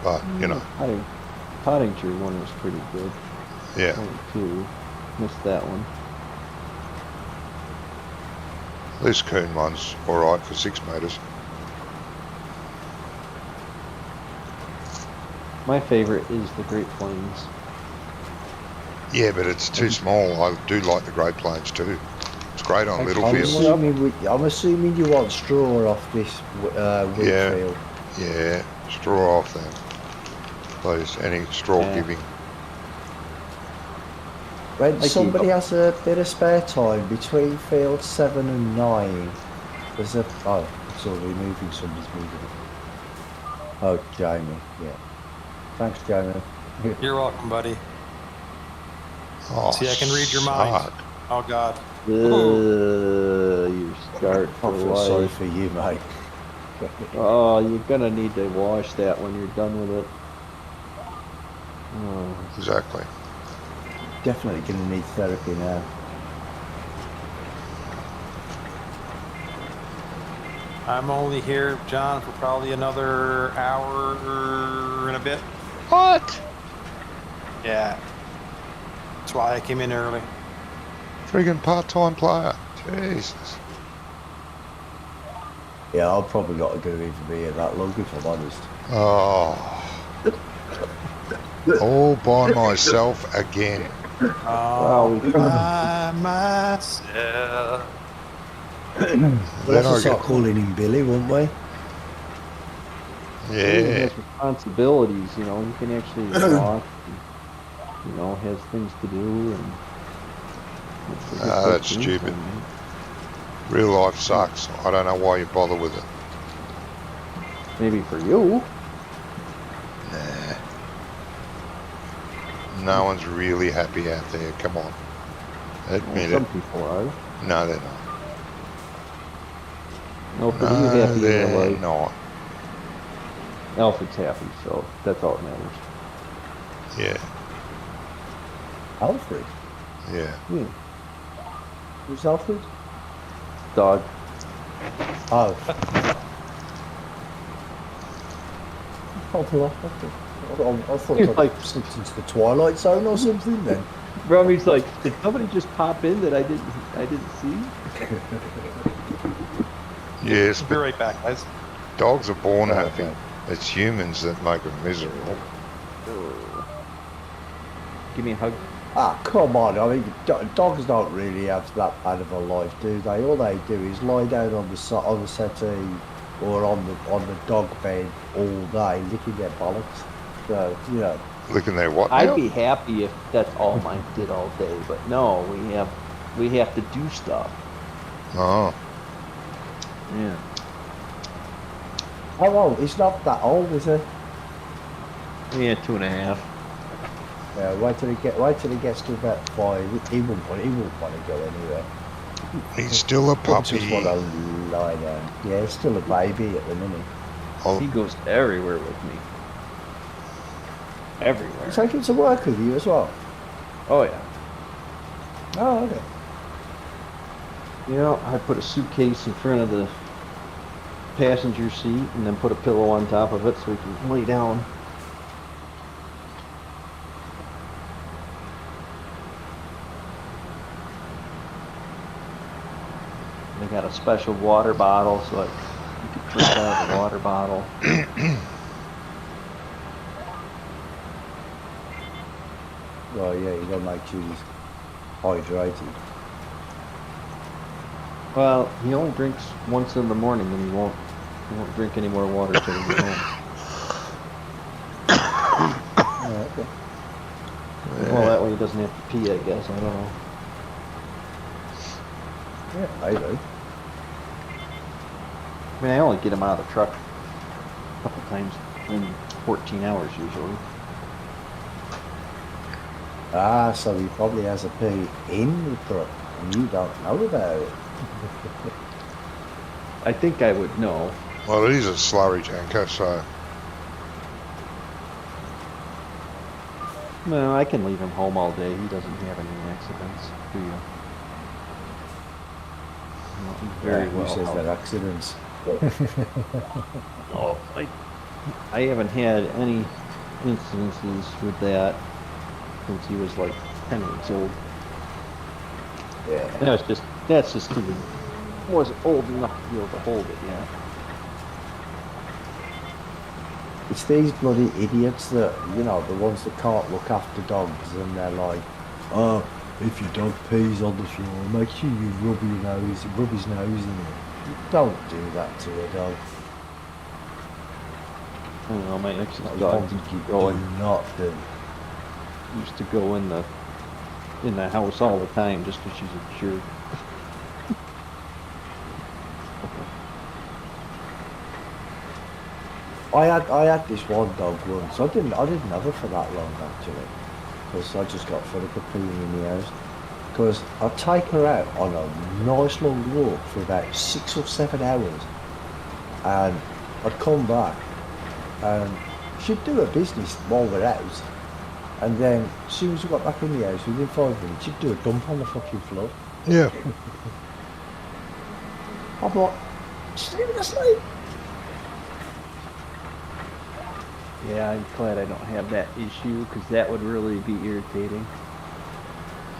But, you know, Potting tree one was pretty good. yeah. 22. Missed that one. This coon one's alright for 6 metres. My favorite is the Great Plains. Yeah, but it's too small. I do like the Great Plains too. It's great on little I'm fields. assuming you want straw off this wheat Yeah. field. Yeah, straw off them. Please, any straw Yeah. giving. When Like somebody you- has a bit of spare time between field 7 and 9, there's a... Oh, it's already moving. Somebody's moving it. Oh, Jamie. Yeah. Thanks, Jamie. You're welcome, buddy. Oh, See, I can read your mind. suck. Oh, God. You're scarred I for feel sorry life. for you, mate. Oh, you're gonna need to wash that when you're done with it. Oh, Exactly. Definitely going to need therapy now. I'm only here, John, for probably another hour and a bit. What? Yeah. That's why I came in early. Friggin' part-time player. Jesus. Yeah, I've probably got to go even be here that long, if I'm honest. Oh. All by myself again. Oh, we- by myself. We'll Then have I to start get, calling him Billy, won't we? He yeah. has responsibilities, you know. He can actually walk, and, you know, has things to do, and it's a good Ah, that's thing stupid. for him. Real life sucks. I don't know why you bother with it. Maybe for you. Nah. No one's really happy out there. Come on. Well, Admit some it. people are. No, they're not. No, but you No, happy in they're your life. not. Alfred's happy, so that's all that matters. Yeah, Alfred? yeah. Yeah. Who's Alfred? Dog. Oh. I thought You're it like- was slipped into the Twilight Zone or something then. Rommy's like, did somebody just pop in that I didn't see? Yes, I'll be but right back, guys. dogs are born Oh, happy. okay. It's humans that make them miserable. Give me a hug. Ah, come on. I mean, dogs don't really have that bad of a life, do they? All they do is lie down on the settee or on the dog bed all day, licking their bollocks. So, you know. Looking there, what I'd now? be happy if that's all mine did all day, but no, we have to do stuff. Oh, Yeah. Oh, well, he's not that old, is he? Yeah, 2.5. Yeah, wait till he gets to about 5. He won't want to go anywhere. he's still a He puppy. just want to lie down. Yeah, he's still a baby at the minute. He goes everywhere with me. You Everywhere. take him to work with you as well? Oh yeah. Oh, okay. You know, I put a suitcase in front of the passenger seat and then put a pillow on top of it so he can lay down. They got a special water bottle so you can drink out of the water bottle. Well, yeah, you gotta make sure he's hydrated. Well, he only drinks once in the morning, and he won't drink any more water till he gets home. Oh, okay. Well, that way he doesn't have to pee, I guess. I don't know. Yeah, maybe. I mean, I only get him out of the truck a couple times in 14 hours usually. Ah, so he probably has a pee in the truck, and you don't know about it. I think I would know. Well, he's a slurry tanker, so No, I can leave him home all day. He doesn't have any accidents, do you? No, he's very Who well. says healthy. that accidents? Oh, I haven't had any incidences with that since he was like 10 weeks old. Yeah. That's just because he wasn't old enough to be able to hold it yet. It's these bloody idiots that, you know, the ones that can't look after dogs, and they're like, oh, if your dog pees on the floor, make sure you rub his nose in it. You don't do that to a dog. I don't know, my ex's That's dog one used thing to you go do in, not do. used to go in the house all the time just because she's a jerk. I had this one dog once. I didn't have her for that long actually, because I just got fed up of peeing in the house. Because I'd take her out on a nice long walk for about 6 or 7 hours, and I'd come back, and she'd do her business while we're out, and then as soon as we got back in the house, within 5 minutes, she'd do a dump on the fucking floor. yeah. I'm like, seriously? Yeah, I'm glad I don't have that issue because that would really be irritating.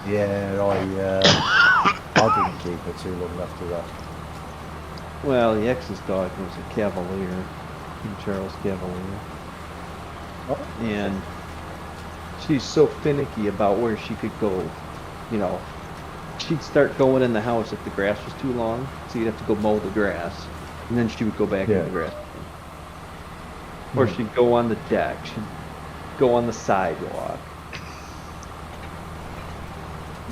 Yeah, I didn't keep her too long after that. Well, the ex's dog was a Cavalier, King Charles Cavalier. Oh. And she's so finicky about where she could go. You know, she'd start going in the house if the grass was too long, so you'd have to go mow the grass, and then she would go back in Yeah. the grass. Or she'd go on the deck, she'd go on the sidewalk.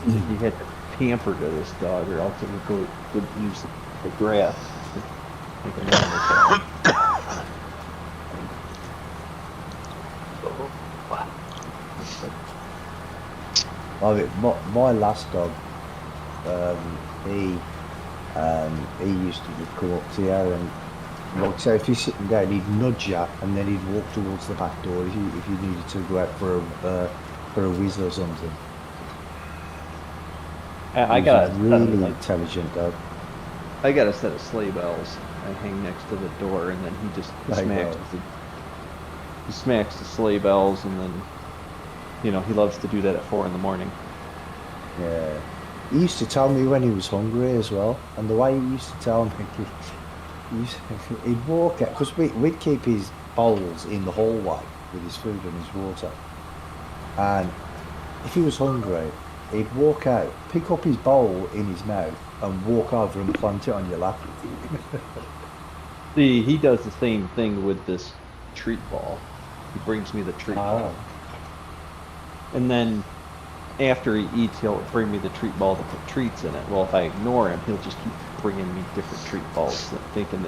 You had to pamper to this dog, or else it would use the grass to make a normal dog. I mean, my last dog, he used to just come up to you and, like, say, if you're sitting down, he'd nudge you, and then he'd walk towards the back door if you needed to go out for a whiz or something. I He got was a really intelligent dog. I got a set of sleigh bells I hang next to the door, and then he just There you smacks go. he smacks the sleigh bells, and then he loves to do that at 4 in the morning. Yeah. He used to tell me when he was hungry as well, and the way he used to tell me, he'd walk out, because we'd keep his bowls in the hallway with his food and his water, and if he was hungry, he'd walk out, pick up his bowl in his mouth, and walk over and plant it on your lap. See, he does the same thing with this treat ball. He brings me the treat ball, and then after he eats, he'll bring me the treat ball to put treats in it. Well, if I ignore him, he'll just keep bringing me different treat balls, thinking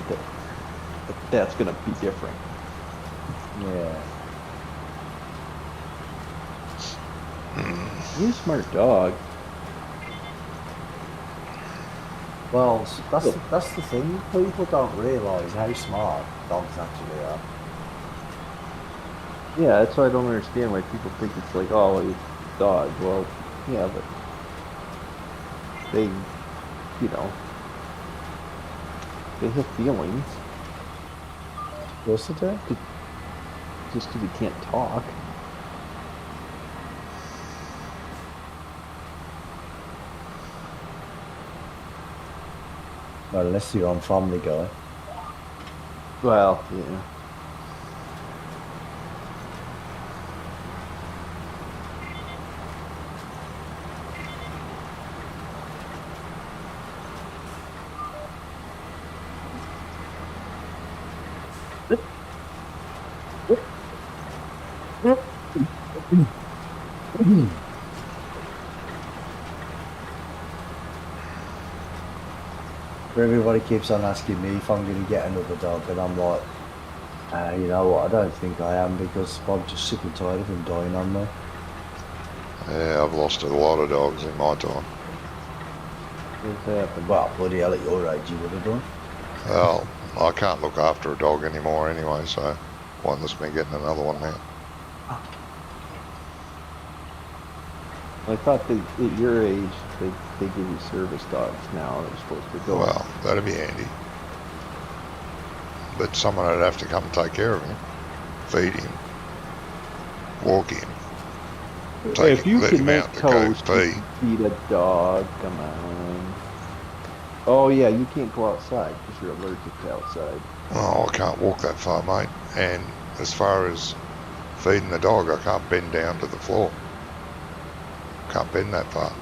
that's going to be different. Yeah. He's a smart dog. Well, that's the thing. People don't realise how smart dogs actually are. Yeah, that's why I don't understand why people think it's like, oh, he's a dog. Well, yeah, but they have feelings. Of course they do. Just because he can't talk. Well, unless you're on Family Guy. Well, yeah. Everybody keeps on asking me if I'm going to get another dog, and I'm like, you know what? I don't think I am, because I'm just sick and tired of him dying on me. Yeah, I've lost a lot of dogs in my time. What's happened? Well, bloody hell, at your age, you would have done. Well, I can't look after a dog anymore anyway, so pointless me getting another one now. I thought they, at your age, they give you service dogs now. They're supposed to go. Well, that'd be handy. But someone would have to come and take care of him, feed him, walk him, If you let can him make out to go toast, pee. you can feed a dog. Come on. Oh yeah, you can't go outside because you're allergic to outside. Oh, I can't walk that far, mate. And as far as feeding the dog, I can't bend down to the floor. Can't bend that far.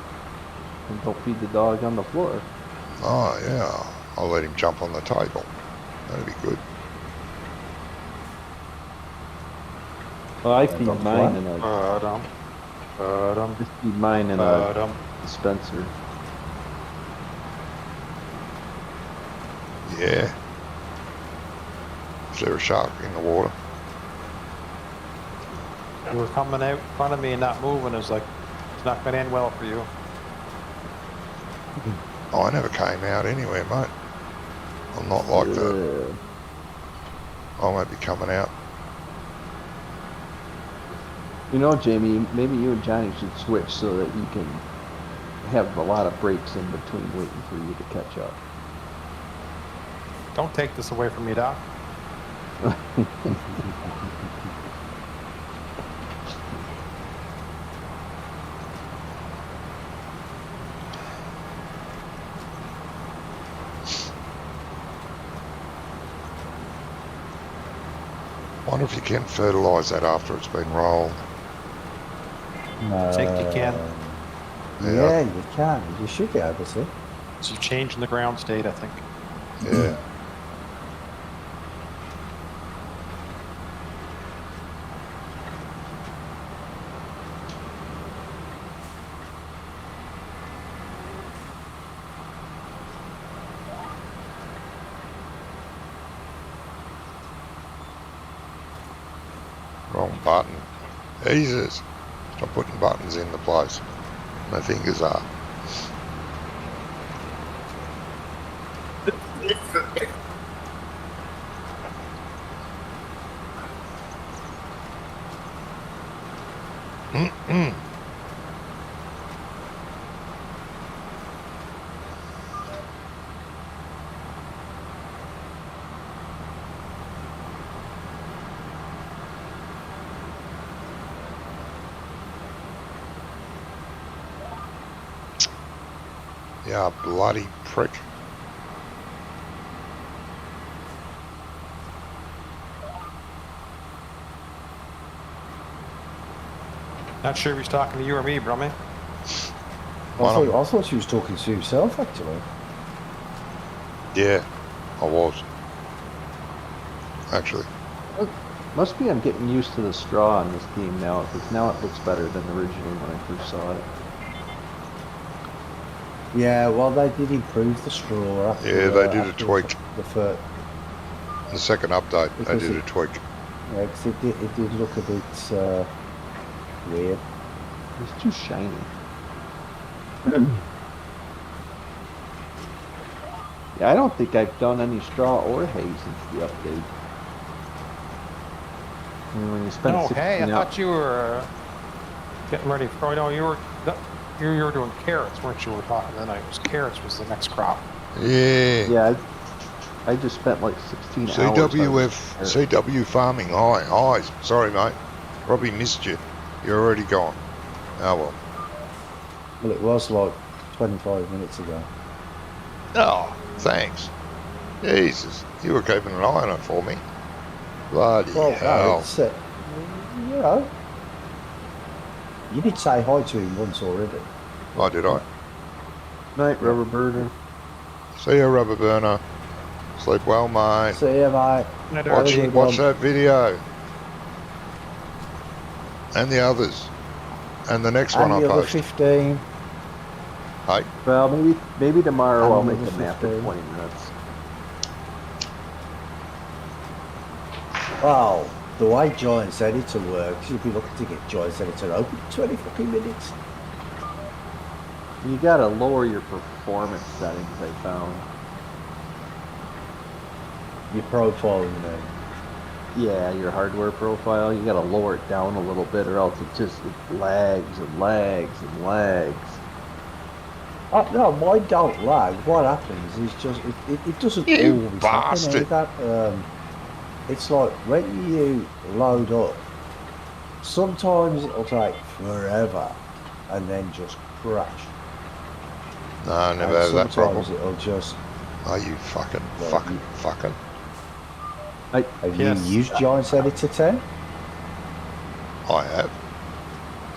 And don't feed the dog on the floor. Oh, yeah. I'll let him jump on the table. That'd be good. Well, I feed Dog's mine what? in a. Just feed mine in a dispenser. Yeah. Is there a shark in the water? You were coming out in front of me and not moving. It's like, it's not going to end well for you. Oh, I never came out anywhere, mate. I'm not like that. I won't be coming out. You know, Jamie, maybe you and Johnny should switch so that you can have a lot of breaks in between waiting for you to catch up. Don't take this away from me, Doc. Wonder if you can fertilise that after it's been rolled. Think you can. Yeah, you can. You should be able to. It's a change in the ground state, I think. Yeah. Wrong button. Jesus. Stop putting buttons in the place. My fingers are. Yeah, bloody prick. Not sure if he's talking to you or me, Brummy. I thought she was talking to himself, actually. Yeah, I was. Actually. Must be I'm getting used to the straw in this game now, because now it looks better than originally when I first saw it. Yeah, well, they did improve the straw. After, Yeah, they did a after tweak. The second update, Because they did a tweak. Yeah, because it did look a bit weird. It's too shiny. Yeah, I don't think I've done any straw or hay since the update. I mean, when you spend Oh, 16 hey, I hours, thought you were getting ready for. Oh, no, you were doing carrots, weren't you? We were talking tonight. It was carrots was the next crop. Yeah. yeah, I just spent like 16 hours. CW farming. Hi. Sorry, mate. Probably missed you. You're already gone. Oh, well. Well, it was like 25 minutes ago. Oh, thanks. Jesus, you were keeping an eye on it for me. Bloody Well, no, hell. it's you know, you did say hi to him once already. Oh, did I? Night, rubber burner. See you, rubber burner. Sleep well, mate. See you, mate. Night, Have a Watch, good watch one. that video. And the others. And the next one And I the other post. 15. Hey, Well, maybe tomorrow I'll And make another the map in 15. 20 minutes. Well, the way Giants Editor works, you'd be looking to get Giants Editor open in 20 fucking minutes. You gotta lower your performance settings, I found. Your profile in there. Yeah, your hardware profile, you gotta lower it down a little bit or else it lags and lags and lags. No, mine don't lag. What happens is just, it doesn't You always bastard. happen either. It's like when you load up, sometimes it'll take forever and then just crash. no, I never And had that problem. sometimes it'll just, Are you fucking, Well, fucking, fucking? have Yes. you used Giants Editor 10? I have.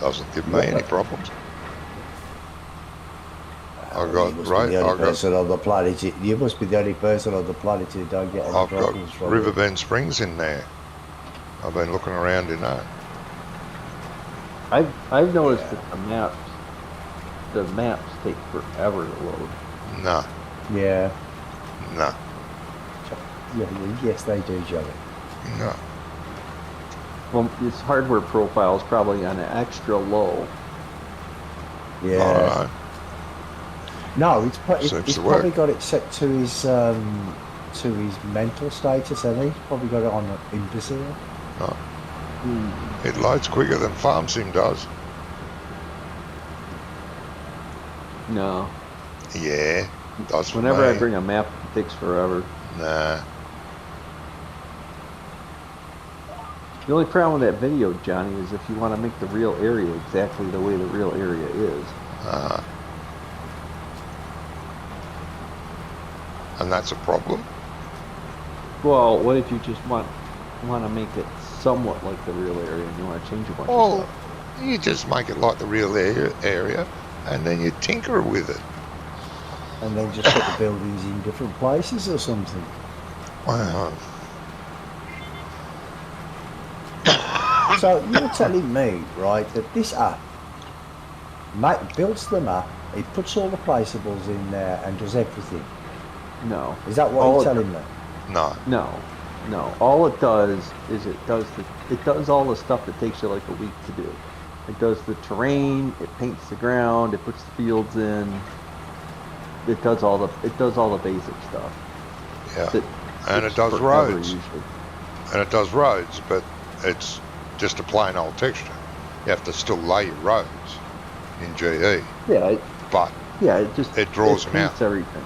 Doesn't give me any problems. I got You must right. be the only I got. person on the planet. You must be the only person on the planet who don't get any I've got problems from it. Riverbend Springs in there. I've been looking around in that. I've noticed that the maps take forever to load. No, Yeah. no, Yes, they do, Joey. no. Well, this hardware profile is probably on an extra low. Yeah. Alright. No, it's Seems he's to probably work. got it set to his mental status, and he's probably got it on imbecile. It loads quicker than Farm Sim does. No. Yeah, does for Whenever I me. bring a map, it takes forever. Nah. The only problem with that video, Johnny, is if you want to make the real area exactly the way the real area is. And that's a problem. Well, what if you just want to make it somewhat like the real area and you want to change a bunch of Oh, stuff? you just make it like the real area, and then you tinker with it. And then just put the buildings in different places or something. Wow. So you're telling me, right, that this app builds the map, it puts all the placeables in there and does everything. No. Is that what All you're it telling me? No. No. All it does is it does all the stuff that takes you like a week to do. It does the terrain, it paints the ground, it puts the fields in. It does all the basic stuff. Yeah. That And it takes does forever roads. usually. And it does roads, but it's just a plain old texture. You have to still lay your roads in GE, Yeah, but it just it draws them paints out. everything.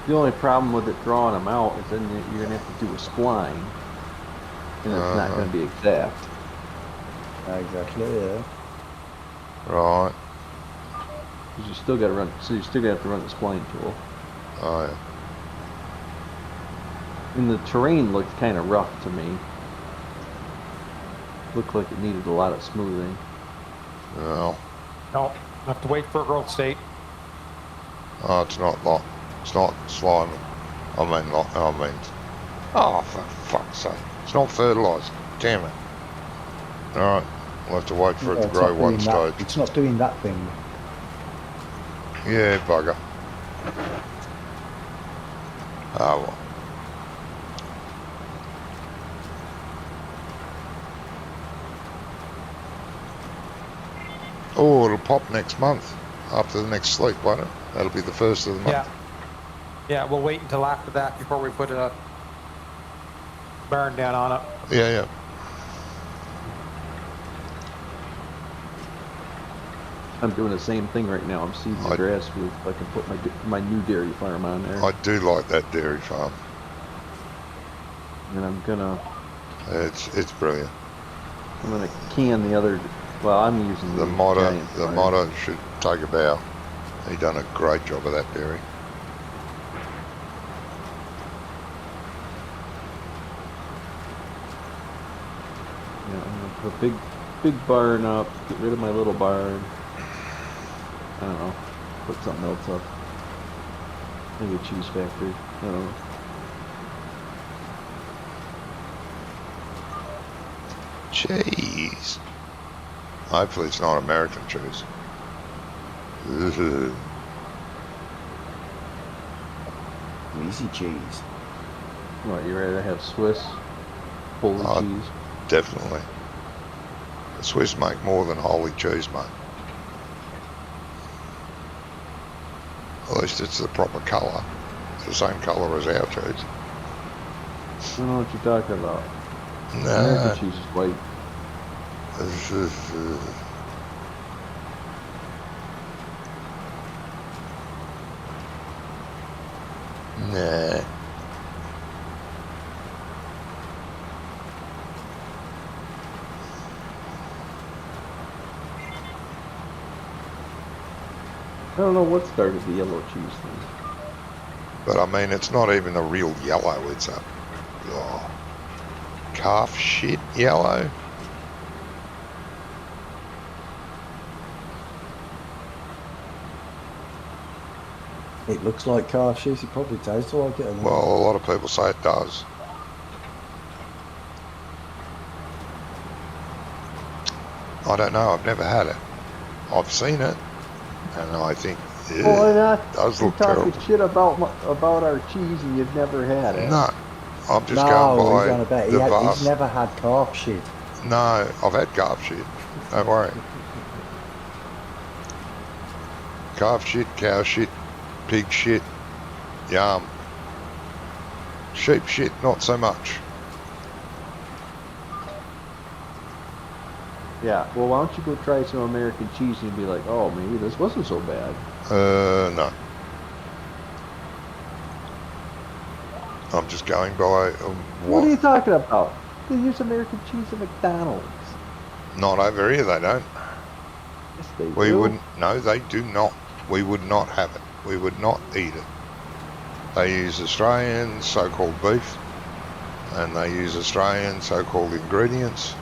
The only problem with it drawing them out is then you're gonna have to do a spline, and it's not gonna be exact. Exactly, yeah. Right. 'Cause you still gotta run. So you still gotta have to run the spline tool. Oh, yeah. And the terrain looked kind of rough to me. Looked like it needed a lot of smoothing. Well, No, have to wait for a growth state. oh, it's not slime. Oh, for fuck's sake. It's not fertilised. Damn it. Alright, we'll have to wait for it Yeah, to it's grow not doing one that- stage. It's not doing that thing. Yeah, bugger. Ah, well. Oh, it'll pop next month. After the next sleep, won't it? That'll be the first of the month. Yeah. Yeah, we'll wait until after that before we put a burn down on it. Yeah. I'm doing the same thing right now. I'm seeding the grass field so I can put my new dairy farm on there. I do like that dairy farm. And I'm gonna It's brilliant. can the other. Well, I'm using The giant modder farm. should take a bow. He done a great job of that, Barry. Yeah, I'm gonna put a big barn up. Get rid of my little barn. I don't know. Put something else up. Maybe a cheese factory. I don't know. Cheese. Hopefully it's not American cheese. Ugh. Easy cheese. What, you ready to have Swiss Polish Oh. cheese? Definitely. The Swiss make more than holy cheese, mate. At least it's the proper colour. It's the same colour as our cheese. I don't know what you're talking about. No. American cheese is white. Nah. I don't know what started the yellow cheese thing. But I mean, it's not even a real yellow. It's a calf shit yellow. It looks like calf cheese. It probably tastes like it. I don't know. Well, a lot of people say it does. I don't know. I've never had it. I've seen it, and I think it does look talking terrible. shit about our cheese and you've never had it. No, I'm just No, going he's on by about. the He's vast. never had calf shit. No, I've had calf shit. Don't worry. Calf shit, cow shit, pig shit, yum. Sheep shit, not so much. Yeah, well, why don't you go try some American cheese and be like, oh, maybe this wasn't so bad. No. I'm just going by What are you what? talking about? They use American cheese at McDonald's. Not over here, they don't. Yes, they We do. wouldn't. No, they do not. We would not have it. We would not eat it. They use Australian so-called beef, and they use Australian so-called ingredients,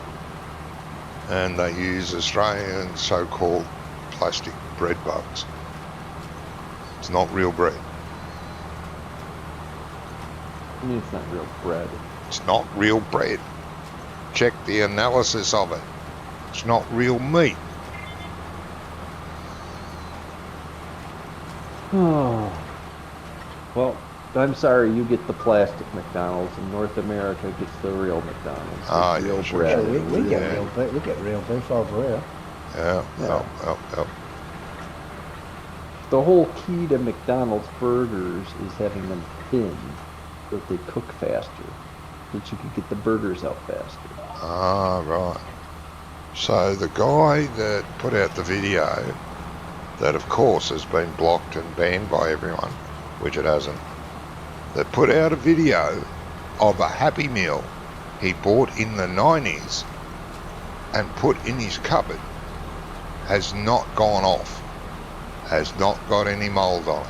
and they use Australian so-called plastic bread bugs. It's not real bread. I mean, it's not real bread. It's not real bread. Check the analysis of it. It's not real meat. Oh. Well, I'm sorry you get the plastic McDonald's and North America gets the real McDonald's. Ah, It's yeah, real sure, bread. sure. We get Yeah. real beef. We get real beef over here. Yeah. Yeah. Yep. The whole key to McDonald's burgers is having them thin so that they cook faster. So that you can get the burgers out faster. Ah, right. So the guy that put out the video, that of course has been blocked and banned by everyone, which it hasn't, that put out a video of a Happy Meal he bought in the 90s and put in his cupboard, has not gone off, has not got any mold on it.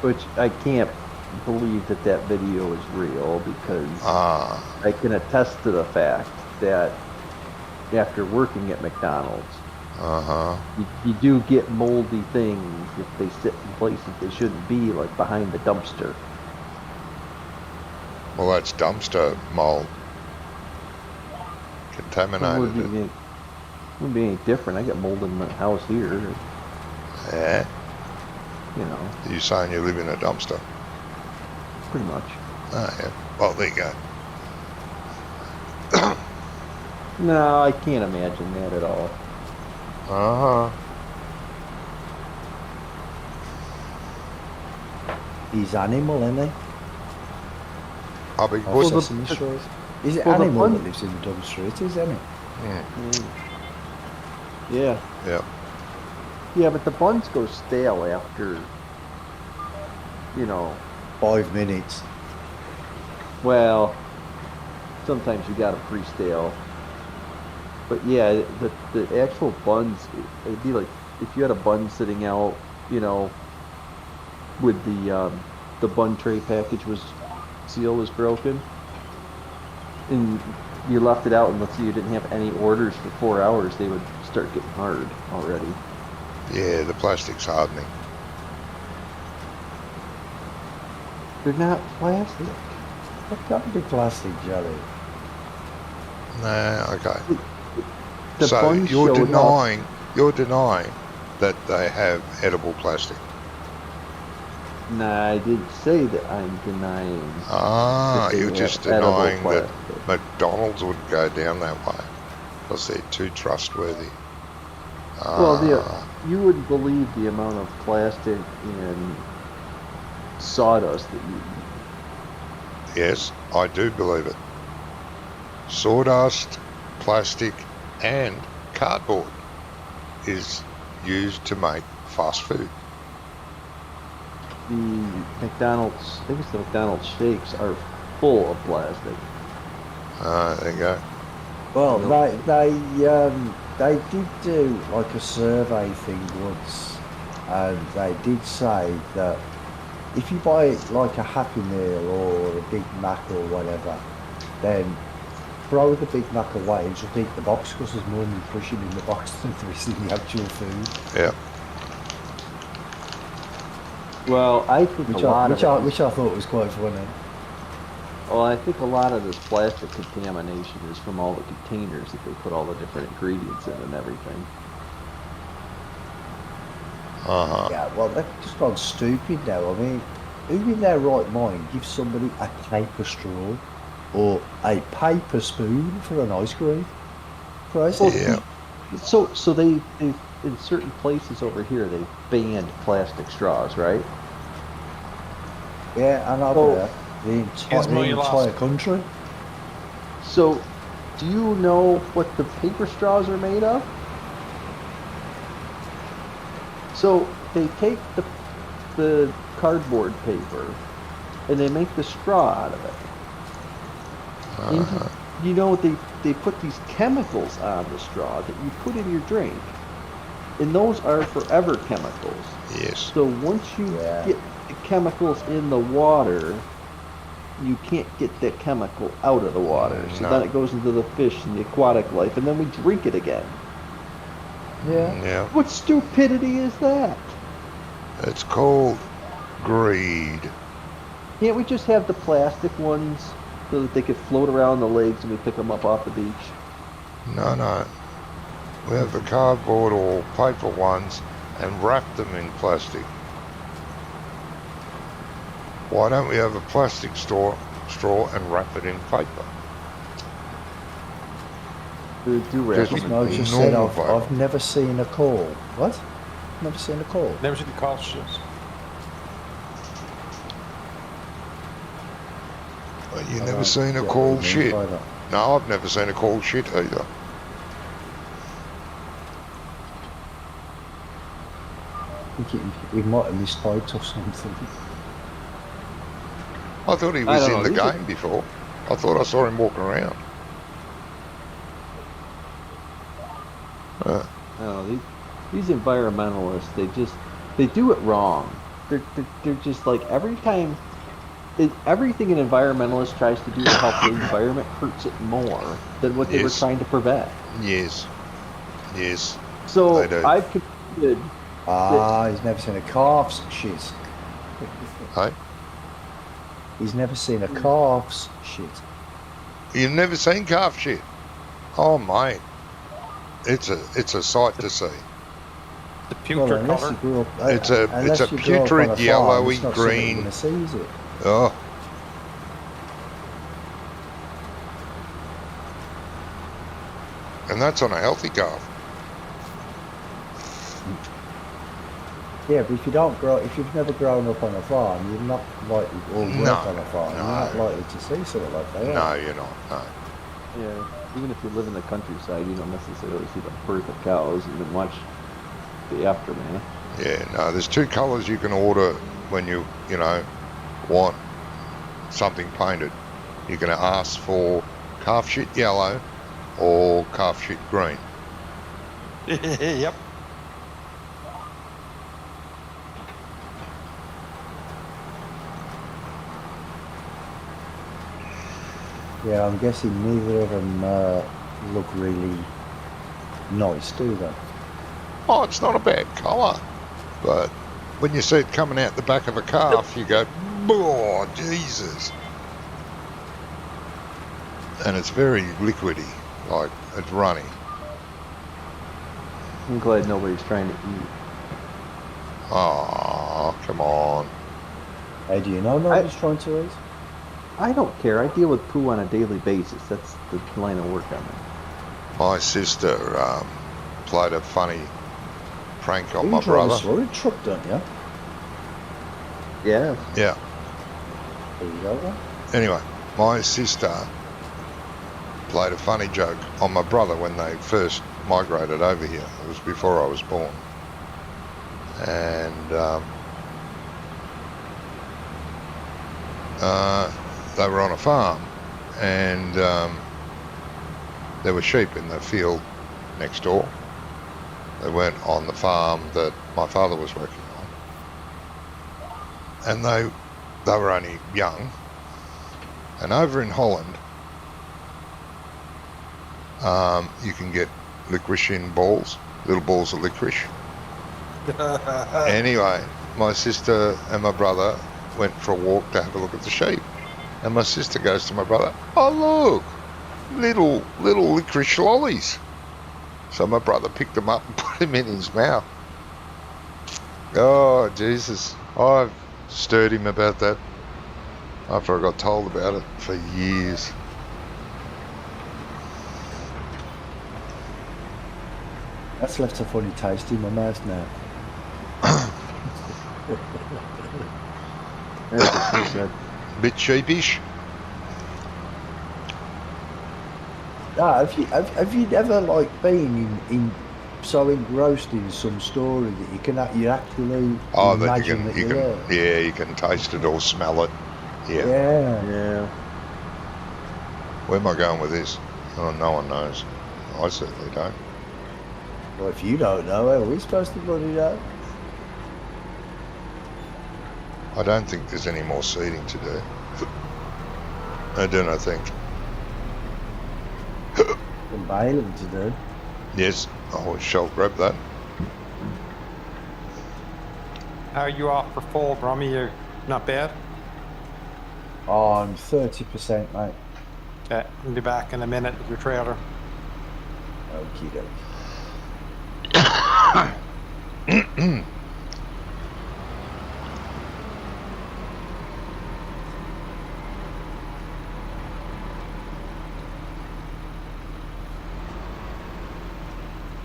Which I can't believe that that video is real because Ah, I can attest to the fact that after working at McDonald's, uh-huh. you do get moldy things if they sit in places they shouldn't be, like behind the dumpster. Well, that's dumpster mold. It Contaminated it. wouldn't be any different. I get mold in my house here, Yeah. you know, You saying you live in a dumpster? pretty much. Oh, yeah. Well, there you go. No, I can't imagine that at all. Uh-huh. He's animal, isn't he? I beg Or your the- Sesame Street. Is it well, the animal fun- that lives in the dumpster? It is, isn't it? Yeah. Yeah. Yeah, but the buns go stale after, you know, 5 minutes. well, sometimes you got them pre-stale. But yeah, the actual buns, it'd be like if you had a bun sitting out, you know, with the bun tray package seal was broken, and you left it out, and let's say you didn't have any orders for 4 hours, they would start getting hard already. Yeah, the plastic's hardening. They're not plastic. What can't be plastic, Jelly? Nah, okay. The So bun you're showed up. denying that they have edible plastic. Nah, I didn't say that I'm denying. Ah, that they you're have just edible denying that plastic. McDonald's wouldn't go down that way because they're too trustworthy. Well, you wouldn't believe the amount of plastic and sawdust that you eat. Yes, I do believe it. Sawdust, plastic, and cardboard is used to make fast food. The McDonald's, I think it's the McDonald's shakes are full of plastic. There you go. Well, Yep. they did do like a survey thing once, and they did say that if you buy like a Happy Meal or a Big Mac or whatever, then throw the Big Mac away and just eat the box because there's more nutrition in the box than there is in the actual food. Yeah. Well, I think Which a I, lot which, of I, it, which I thought was quite funny. well, I think a lot of this plastic contamination is from all the containers that they put all the different ingredients in and everything. Uh-huh. Yeah, well, they've just gone stupid now. I mean, who in their right mind gives somebody a paper straw or a paper spoon for an ice cream? Christ. Well, Yeah. So they in certain places over here they banned plastic straws, right? Yeah, and Oh. over there, the you lost entire it. country. So, do you know what the paper straws are made of? So they take the cardboard paper and they make the straw out of it. And you know they put these chemicals on the straw that you put in your drink, and those are forever chemicals. Yes. So once you Yeah. get the chemicals in the water, you can't get that chemical out of the water. So No. then it goes into the fish and the aquatic life, and then we drink it again. Yeah. Yeah. What stupidity is that? It's called greed. Can't we just have the plastic ones so that they could float around the lakes and we pick them up off the beach? No. We have the cardboard or paper ones and wrap them in plastic. Why don't we have a plastic straw and wrap it in paper? Do wrap Just- them in No, paper. just said Normal I've paper. never seen a call. What? Never seen a call. Never seen the call ships. Well, you I never don't seen a get what cold you mean shit? by that. No, I've never seen a cold shit either. I think we might have mistyped or something. I thought he I was don't in know, the these are- game before. I thought I saw him walking around. No, these environmentalists, they do it wrong. They're just like every time, everything an environmentalist tries to do to help the environment hurts it more than what they were Yes. trying to prevent. Yes. So They do. I've concluded, He's never seen a calf's shit. Hey? He's never seen a calf's shit. You've never seen calf shit? Oh, mate. It's a sight to see. The Well, putrid unless color. you grew up, It's a unless you grew up on putrid a farm, yellowy it's not something green. you're gonna see, is it? Oh. And that's on a healthy calf. Yeah, but if you've never grown up on a farm, you're not likely, or worked No, on a farm, you're not no. likely to see something like that. No, you're not. No. yeah, even if you live in the countryside, you don't necessarily see the birth of cows and then watch the aftermath. Yeah, no, there's two colours you can order when you want something painted. You're going to ask for calf shit yellow or calf shit green. Yep. Yeah, I'm guessing neither of them look really nice, do they? Oh, it's not a bad colour, but when you see it coming out the back of a calf, you go, oh, Jesus. And it's very liquidy, like it's runny. I'm glad nobody's trying to eat. Oh, come on. Hey, do you know nobody's trying to eat? I don't care. I deal with poo on a daily basis. That's the line of work I'm in. My sister played a funny prank on You my drive a brother. slurry truck, don't you? Yeah. Yeah. There you go then. Anyway, my sister played a funny joke on my brother when they first migrated over here. It was before I was born. And they were on a farm, and there were sheep in the field next door. They weren't on the farm that my father was working on. And they were only young. And over in Holland, you can get licorice in balls, little balls of licorice. Anyway, my sister and my brother went for a walk to have a look at the sheep. And my sister goes to my brother, oh look, little licorice lollies. So my brother picked them up and put them in his mouth. Oh, Jesus. I've stirred him about that after I got told about it for years. That's left a funny taste in my mouth now. That's what she said. Bit sheepish. Have you ever like been in so engrossed in some story that you actually Oh, that imagine you can, you're there? yeah, you can taste it or smell it. Yeah. Yeah. Yeah. Where am I going with this? Oh, no one knows. I certainly don't. Well, if you don't know, how are we supposed to bloody know? I don't think there's any more seeding to do. I do not think. Some bailing to do. Yes, I shall grab that. How are you off for full, Brummy? You're not bad? Oh, I'm 30%, mate. Okay, I'll be back in a minute with your trailer. Okie doke.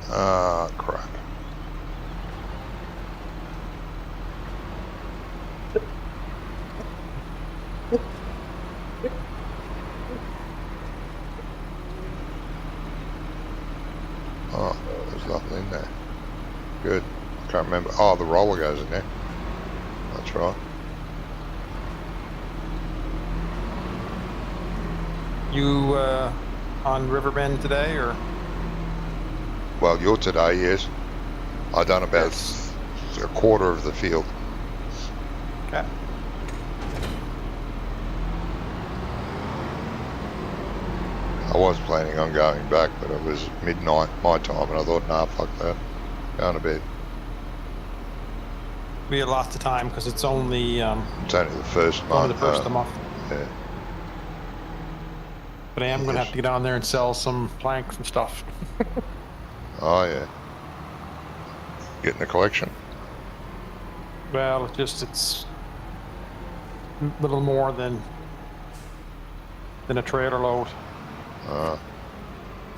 Ah, crap. Oh, there's nothing in there. Good. I can't remember. Oh, the roller goes in there. That's right. You on Riverbend today, or? Well, you're today, yes. I done about a quarter of the field. Okay. I was planning on going back, but it was midnight my time, and I thought, nah, fuck that. Going to bed. We had lots of time because it's only It's only the first month. only the first of the month. Yeah. But I am going to have to get on there and sell some planks and stuff. Oh, yeah. Getting a collection. Well, it's a little more than a trailer load.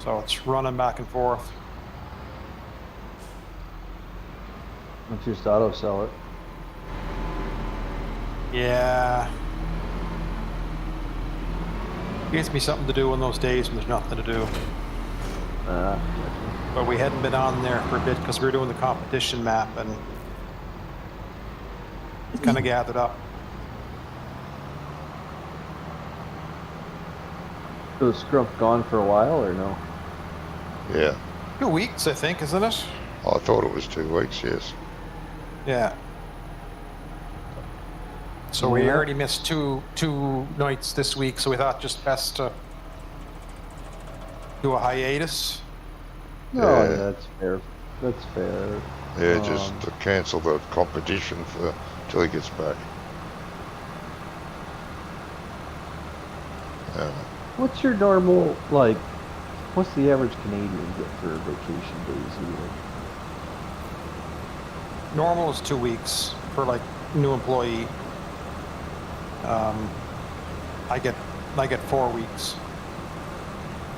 So it's running back and forth. Let's just auto sell it. Yeah. Gives me something to do on those days when there's nothing to do. But we hadn't been on there for a bit because we were doing the competition map and it kind of gathered up. So is Scrump gone for a while or no? Yeah. 2 weeks, I think, isn't it? I thought it was 2 weeks, yes. Yeah. So we already missed two nights this week, so we thought just best to do a hiatus. Oh, Yeah. yeah, that's fair. That's fair. Yeah, just Um, to cancel the competition for till he gets back. What's your normal, like, what's the average Canadian get for vacation days a year? Normal is 2 weeks for like new employee. I get 4 weeks.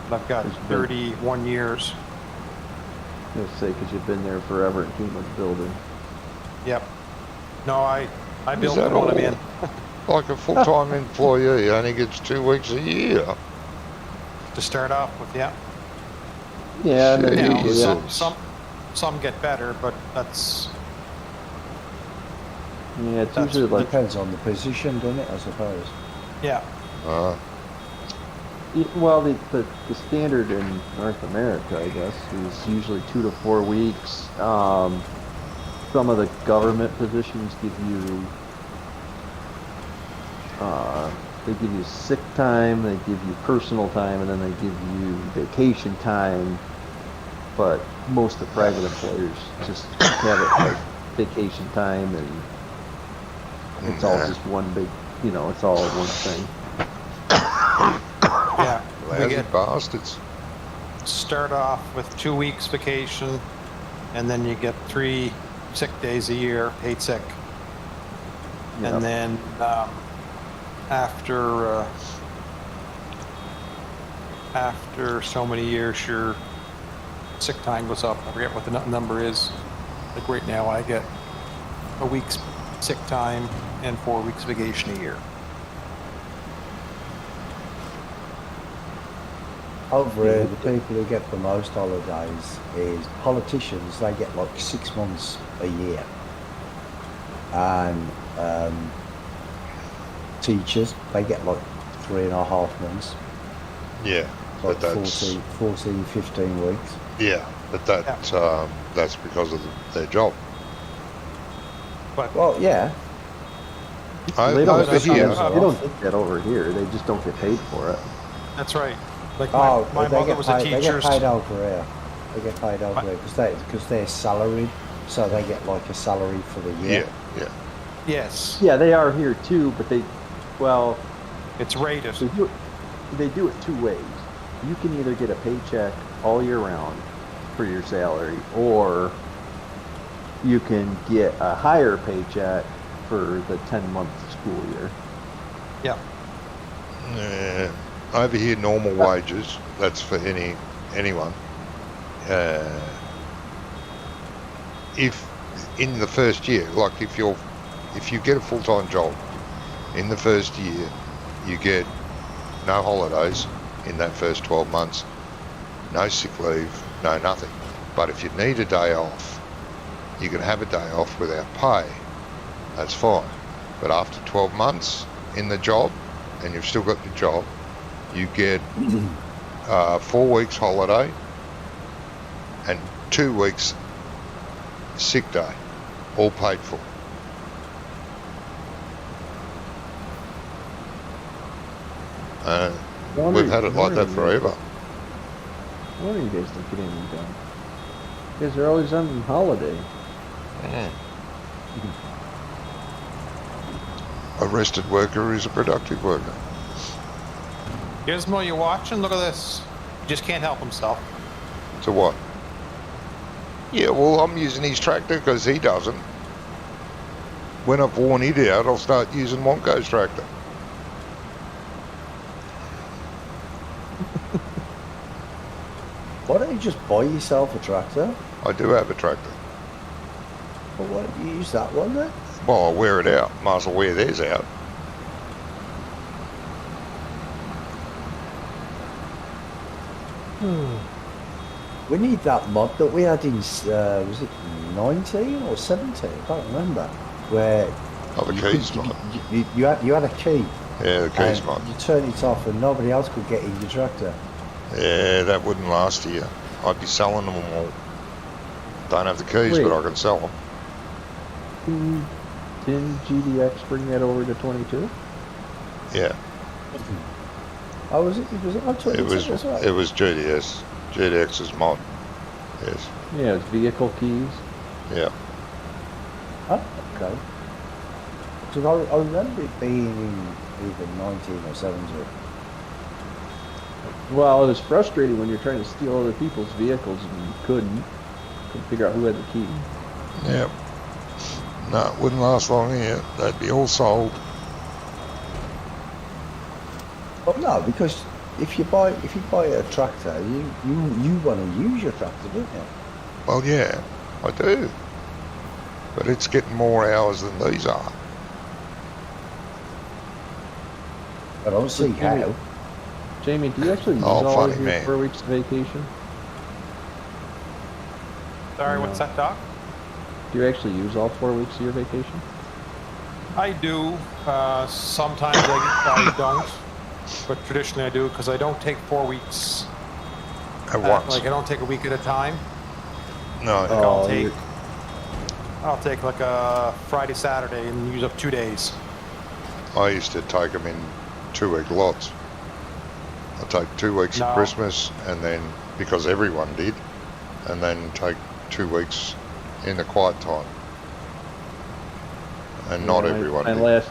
But I've got It's been- 31 years. Let's say because you've been there forever and came with the building. Yep. No, I built that one of all? in. Like a full-time employee only gets 2 weeks a year. To start off with, yeah. Yeah, and then You know, Jesus. some get better, but that's yeah, it's That's- usually like Depends on the position, doesn't it? I suppose. yeah. well, the standard in North America, I guess, is usually 2 to 4 weeks. Some of the government positions give you they give you sick time, they give you personal time, and then they give you vacation time. But most of the private employers just have it like vacation time, and it's all just one big, it's all one thing. Yeah. We Lousy get bastards. start off with 2 weeks vacation, and then you get 3 sick days a year, paid sick. Yep. And then after so many years, your sick time goes up. I forget what the number is. Like right now, I get a week's sick time and 4 weeks vacation a year. Over here, the people who get the most holidays is politicians. They get like 6 months a year, and teachers they get like 3.5 months, Yeah, like but that's 14, 15 weeks. yeah, but that's because of their job. But Well, yeah, They don't, Over here, they don't get that over here. They just don't get paid for it. that's right. Like oh, my they mother get was paid. a They teacher. get paid over here. They get paid over here because they're salaried, so they get like a salary for the year. Yeah. Yes, Yeah, they are here too, but it's rated. they do it 2 ways. You can either get a paycheck all year round for your salary, or you can get a higher paycheck for the 10-month school year. Yeah. Over here, normal wages. That's for anyone. If in the first year, like if you get a full-time job, in the first year, you get no holidays in that first 12 months, no sick leave, no nothing. But if you need a day off, you can have a day off without pay. That's fine. But after 12 months in the job, and you've still got the job, you get 4 weeks holiday and 2 weeks sick day, all paid for. We've had it like that forever. No wonder you guys don't get anything done. You guys are always on holiday. A rested worker is a productive worker. Gizmo, you watching? Look at this. He just can't help himself. To what? Yeah, well, I'm using his tractor because he doesn't. When I've worn it out, I'll start using Wonko's tractor. Why don't you just buy yourself a tractor? I do have a tractor. Well, why don't you use that one then? Well, I'll wear it out. Might as well wear theirs out. We need that mod that we had in, was it 19 or 17? I can't remember. Where Oh, the keys mod. you had a key. Yeah, the keys and mod. you turn it off and nobody else could get in your tractor. Yeah, that wouldn't last a year. I'd be selling them all. Don't have the keys, Wait. but I can sell them. Didn't GDX bring that over to 22? Yeah. Oh, was it? Was it on 22 as well? It was GDS. GDX's mod. Yes. Yeah, it's vehicle keys. Yeah. Oh, okay. Because I remember it being in either 19 or 17. Well, it was frustrating when you're trying to steal other people's vehicles and you couldn't figure out who had the key. Yeah. No, it wouldn't last long here. They'd be all sold. Well, no, because if you buy a tractor, you want to use your tractor, don't you? Well, yeah, I do. But it's getting more hours than these are. I don't see how. Jamie, do you actually use Oh, all funny of your man. 4 weeks vacation? Sorry, No. what's that, Doc? Do you actually use all 4 weeks of your vacation? I do. Sometimes I don't. But traditionally I do because I don't take 4 weeks. At once. Like I don't take a week at a time. No. Like Oh, I'll take like a Friday, Saturday and use up 2 days. I used to take them in 2-week lots. I'd take 2 weeks No. at Christmas, and then, because everyone did, and then take 2 weeks in the quiet time. And not Yeah, everyone my did.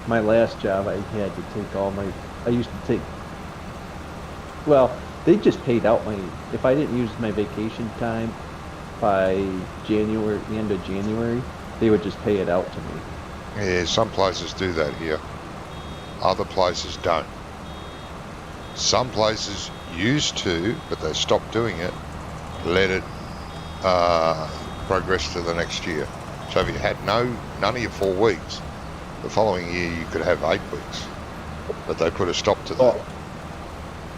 my last job, I had to take I used to take, well, they just paid out if I didn't use my vacation time by the end of January, they would just pay it out to me. Yeah, some places do that here. Other places don't. Some places used to, but they stopped doing it, let it progress to the next year. So if you had none of your 4 weeks, the following year you could have 8 weeks. But they put a stop to that. Well,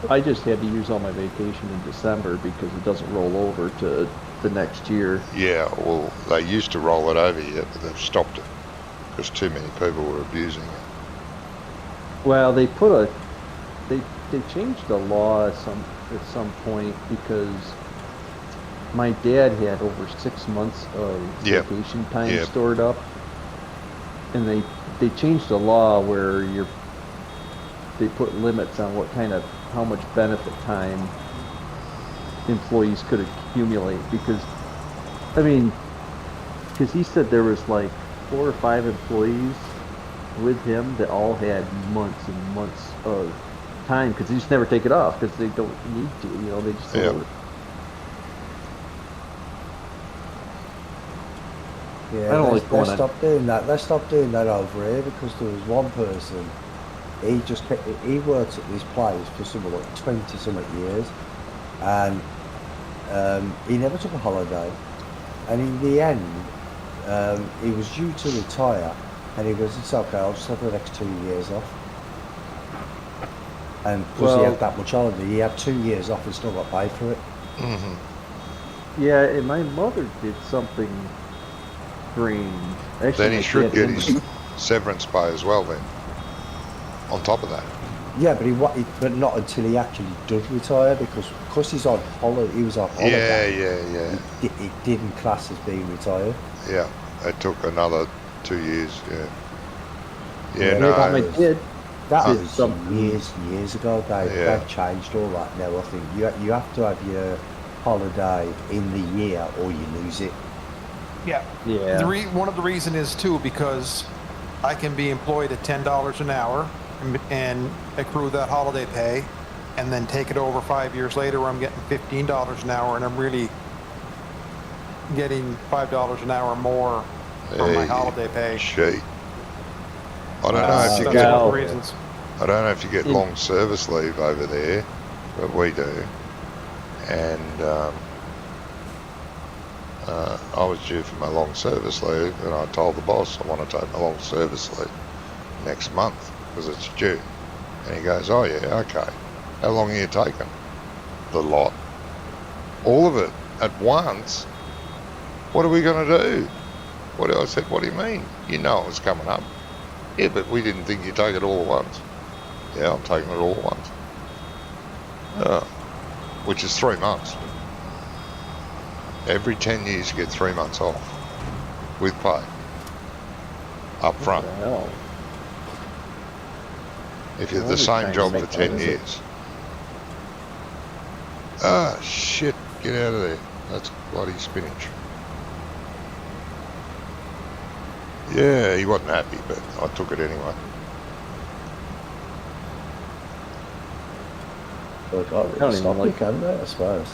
I just had to use all my vacation in December because it doesn't roll over to the next year. Yeah, well, they used to roll it over here, but they've stopped it because too many people were abusing it. Well, they changed the law at some point because my dad had over 6 months of Yep. vacation time Yep. stored up, and they changed the law where they put limits on how much benefit time employees could accumulate because he said there was like 4 or 5 employees with him that all had months and months of time because they just never take it off because they don't need to, they just Yeah. Yeah, I don't they, like going they on- stopped doing that. They stopped doing that over here because there was one person. He worked at this place for something like 20-something years, and he never took a holiday. And in the end, he was due to retire, and he goes, "It's okay. I'll just have the next 2 years off." And because he Well- had that much holiday, he had 2 years off and still got paid for it. Mm-hmm. Yeah, and my mother did something strange. Actually, Then he my should dad get ended- his severance pay as well then, on top of that. Yeah, but not until he actually does retire because he's on holiday. He was on holiday. Yeah. It didn't class as being retired. Yeah, it took another 2 years, yeah. Yeah, Yeah, Yeah, but my no, dad That did was something. years ago. Yeah. They've changed all that now. I think you have to have your holiday in the year or you lose it. Yeah. Yeah. One of the reason is too because I can be employed at $10 an hour and accrue that holiday pay, and then take it over 5 years later where I'm getting $15 an hour, and I'm really getting $5 an hour more from my Hey, holiday pay. Cheat. I don't know if you That's get. one of the reasons. I don't know if you get long service leave over there, but we do. And I was due for my long service leave, and I told the boss I want to take my long service leave next month because it's due. And he goes, "Oh yeah, okay. How long are you taking?" The lot, all of it at once. What are we going to do? I said, "What do you mean? You know it was coming up." "Yeah, but we didn't think you'd take it all at once." "Yeah, I'm taking it all at once." Which is 3 months. Every 10 years you get 3 months off with pay up front. What the hell? If you're No the wonder same China job for makes 10 money. years. Ah, shit. Get out of there. That's bloody spinach. Yeah, he wasn't happy, but I took it anyway. Well, they can't I don't really even stop you, like- can they? I suppose.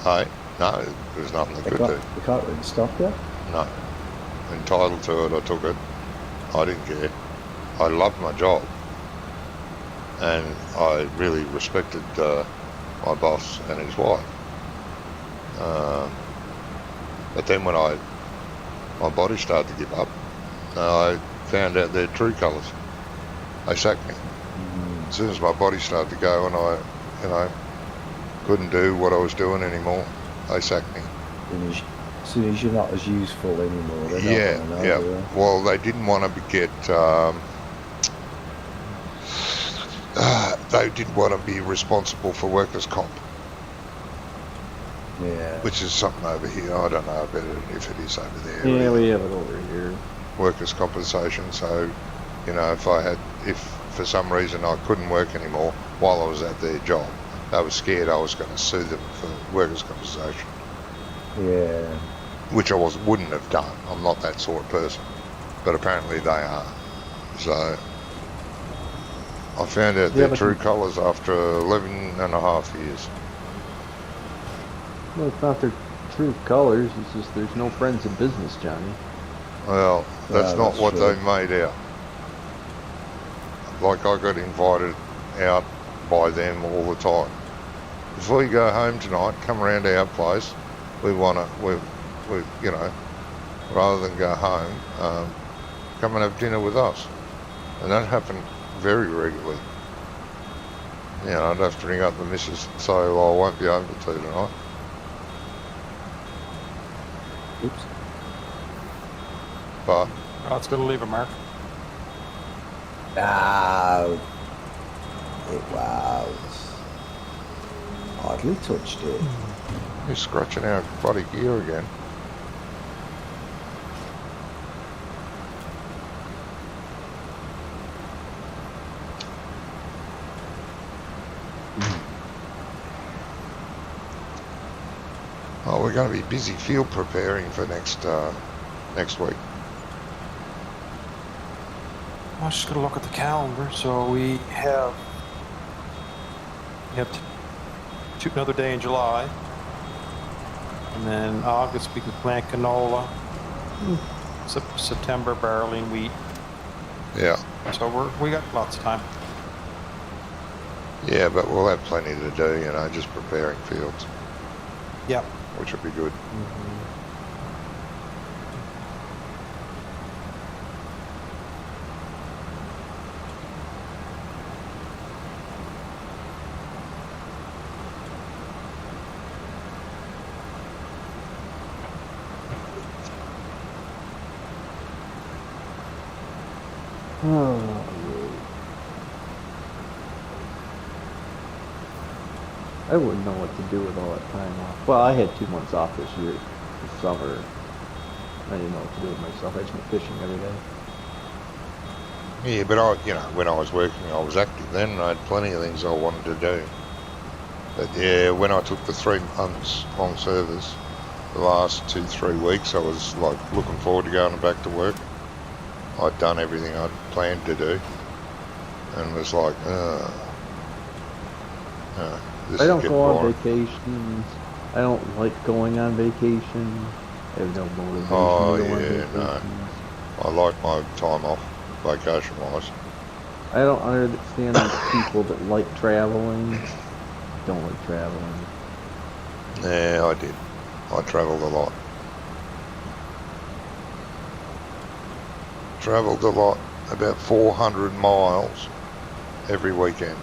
Hey, no, there's nothing they They could do. can't really stop you. No. Entitled to it, I took it. I didn't care. I loved my job. And I really respected my boss and his wife. But then when my body started to give up, I found out their true colours. They sacked me. As soon as my body started to go and I couldn't do what I was doing anymore, they sacked me. As soon as you're not as useful anymore, they're Yeah, not gonna know, yeah. do they? Well, they didn't want to get. They didn't want to be responsible for workers' comp, Yeah. which is something over here. I don't know about it if it is over there. Yeah, we have it over here. Workers' compensation. So, if for some reason I couldn't work anymore while I was at their job, they were scared I was going to sue them for workers' compensation, Yeah. which I wouldn't have done. I'm not that sort of person, but apparently they are. So I found out Yeah, their but true colours after 11 and a half years. Well, it's not their true colors. It's just there's no friends in business, Johnny. Well, that's not that's what true. they made out. Like I got invited out by them all the time. Before you go home tonight, come around to our place. We rather than go home, come and have dinner with us. And that happened very regularly. I'd have to ring up the missus and say, well, I won't be able to tonight. Oops. But Oh, it's going to leave a mark. No. It was. Hardly touched it. you're scratching our bloody gear again. Oh, we're going to be busy field preparing for next week. I was just going to look at the calendar. So we have another day in July. And then August we can plant canola. September barley and wheat. Yeah, So we got lots of time. yeah, but we'll have plenty to do, just preparing fields, Yep. which will be good. Oh, I wouldn't know what to do with all that time off. Well, I had 2 months off this year, this summer. I didn't know what to do with myself. I just went fishing every day. Yeah, but when I was working, I was active then, and I had plenty of things I wanted to do. But yeah, when I took the 3 months long service, the last 2-3 weeks, I was like looking forward to going back to work. I'd done everything I'd planned to do, and was like, this I is don't getting go on boring. vacations. I don't like going on vacation. I have no motivation Oh, to go on yeah, vacations. no. I like my time off, vacation-wise. I don't understand these people that like traveling. Don't like traveling. Yeah, I did. I travelled a lot. Travelled a lot, about 400 miles every weekend.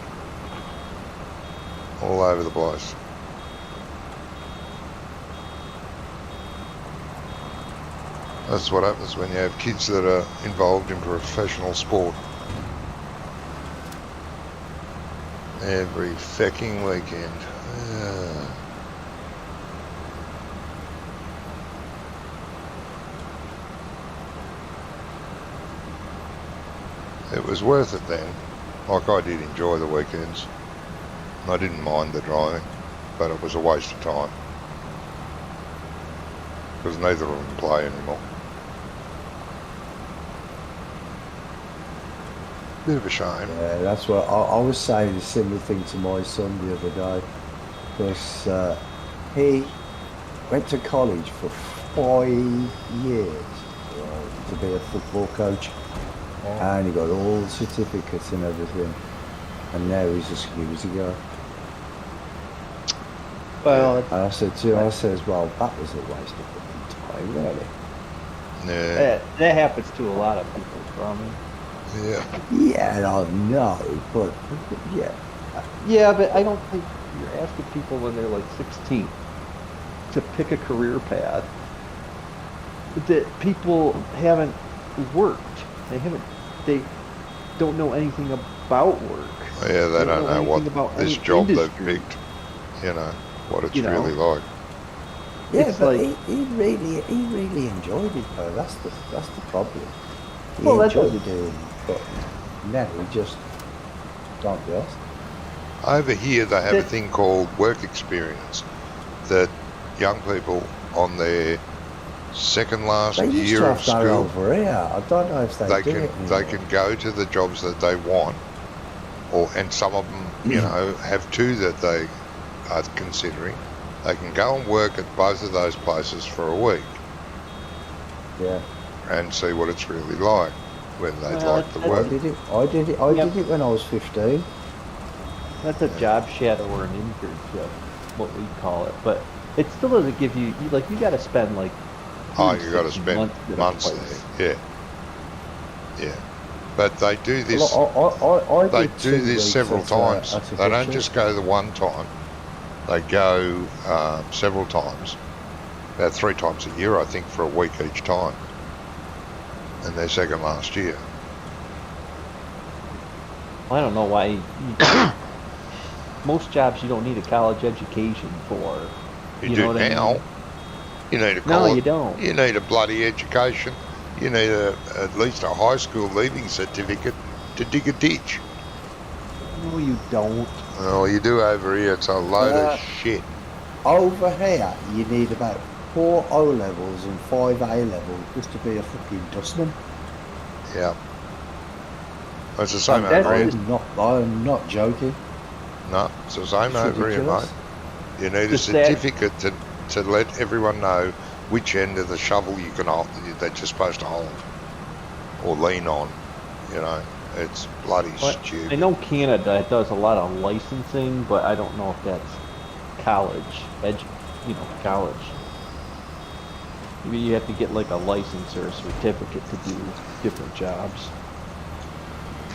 All over the place. That's what happens when you have kids that are involved in professional sport. Every fecking weekend. It was worth it then. Like, I did enjoy the weekends. I didn't mind the driving, but it was a waste of time. Because neither of them play anymore. Bit of a shame. Yeah, that's what I was saying a similar thing to my son the other day. Because he went to college for 5 years to be a football coach. And he got all the certificates and everything. And now he's a security guard. Well, And I said to him, I says, well, that was a waste of fucking time, really. Yeah. that happens to a lot of people, Brahmin. Yeah. Yeah, I know, but yeah. Yeah, but I don't think you're asking people when they're like 16 to pick a career path that people haven't worked. They don't know anything about work. Yeah, they don't know what anything about this any job they've industry. picked, you know, what it's You know. really like. Yeah, It's but like- he really enjoyed it though. That's the problem. He Well, that enjoyed doesn't- doing it, but now he just don't do it. Over here, they have a That- thing called work experience that young people on their second last They used year to of have that school, over here. I don't know if they do it they anymore. can go to the jobs that they want, and some of them, you know, have two that they are considering. They can go and work at both of those places for a week Yeah, and see what it's really like, whether they'd Well, like the I I work. did it. I did it. I Yep. did it when I was 15. That's a job shadow or an internship, what we call it. But it still doesn't give you you got to spend like. Oh, 3 to you got to 6 spend months at a months place. there. Yeah. But they do this. I They did do 2 this weeks several at, times. at a They don't butcher. just go the one time. They go several times, about 3 times a year, I think, for a week each time. And their second last year. I don't know why. Most jobs you don't need a college education for. You, You do know what I now. mean? You need a No, college. you don't. You need a bloody education. You need at least a high school leaving certificate to dig a ditch. No, you don't. Well, you do over here. It's a load of shit. Over here, you need about 4 O levels and 5 A levels just to be a fucking dustman. Yeah. It's the same That's over here. just- I'm not joking. No, it's the same It's over here, ridiculous. mate. You need a Just that- certificate to let everyone know which end of the shovel you can hold, that you're supposed to hold or lean on. You know, it's bloody I stupid. know Canada does a lot of licensing, but I don't know if that's college, college. Maybe you have to get like a license or a certificate to do different jobs.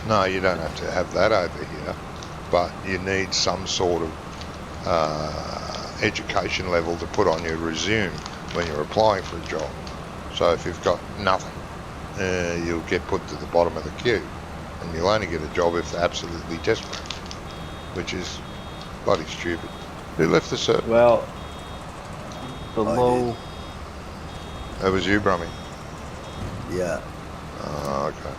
No, you don't have to have that over here, but you need some sort of education level to put on your resume when you're applying for a job. So if you've got nothing, you'll get put to the bottom of the queue, and you'll only get a job if they're absolutely desperate, which is bloody stupid. Who left the server? Well, the I low. That was you, Brummy. Yeah. Oh, okay.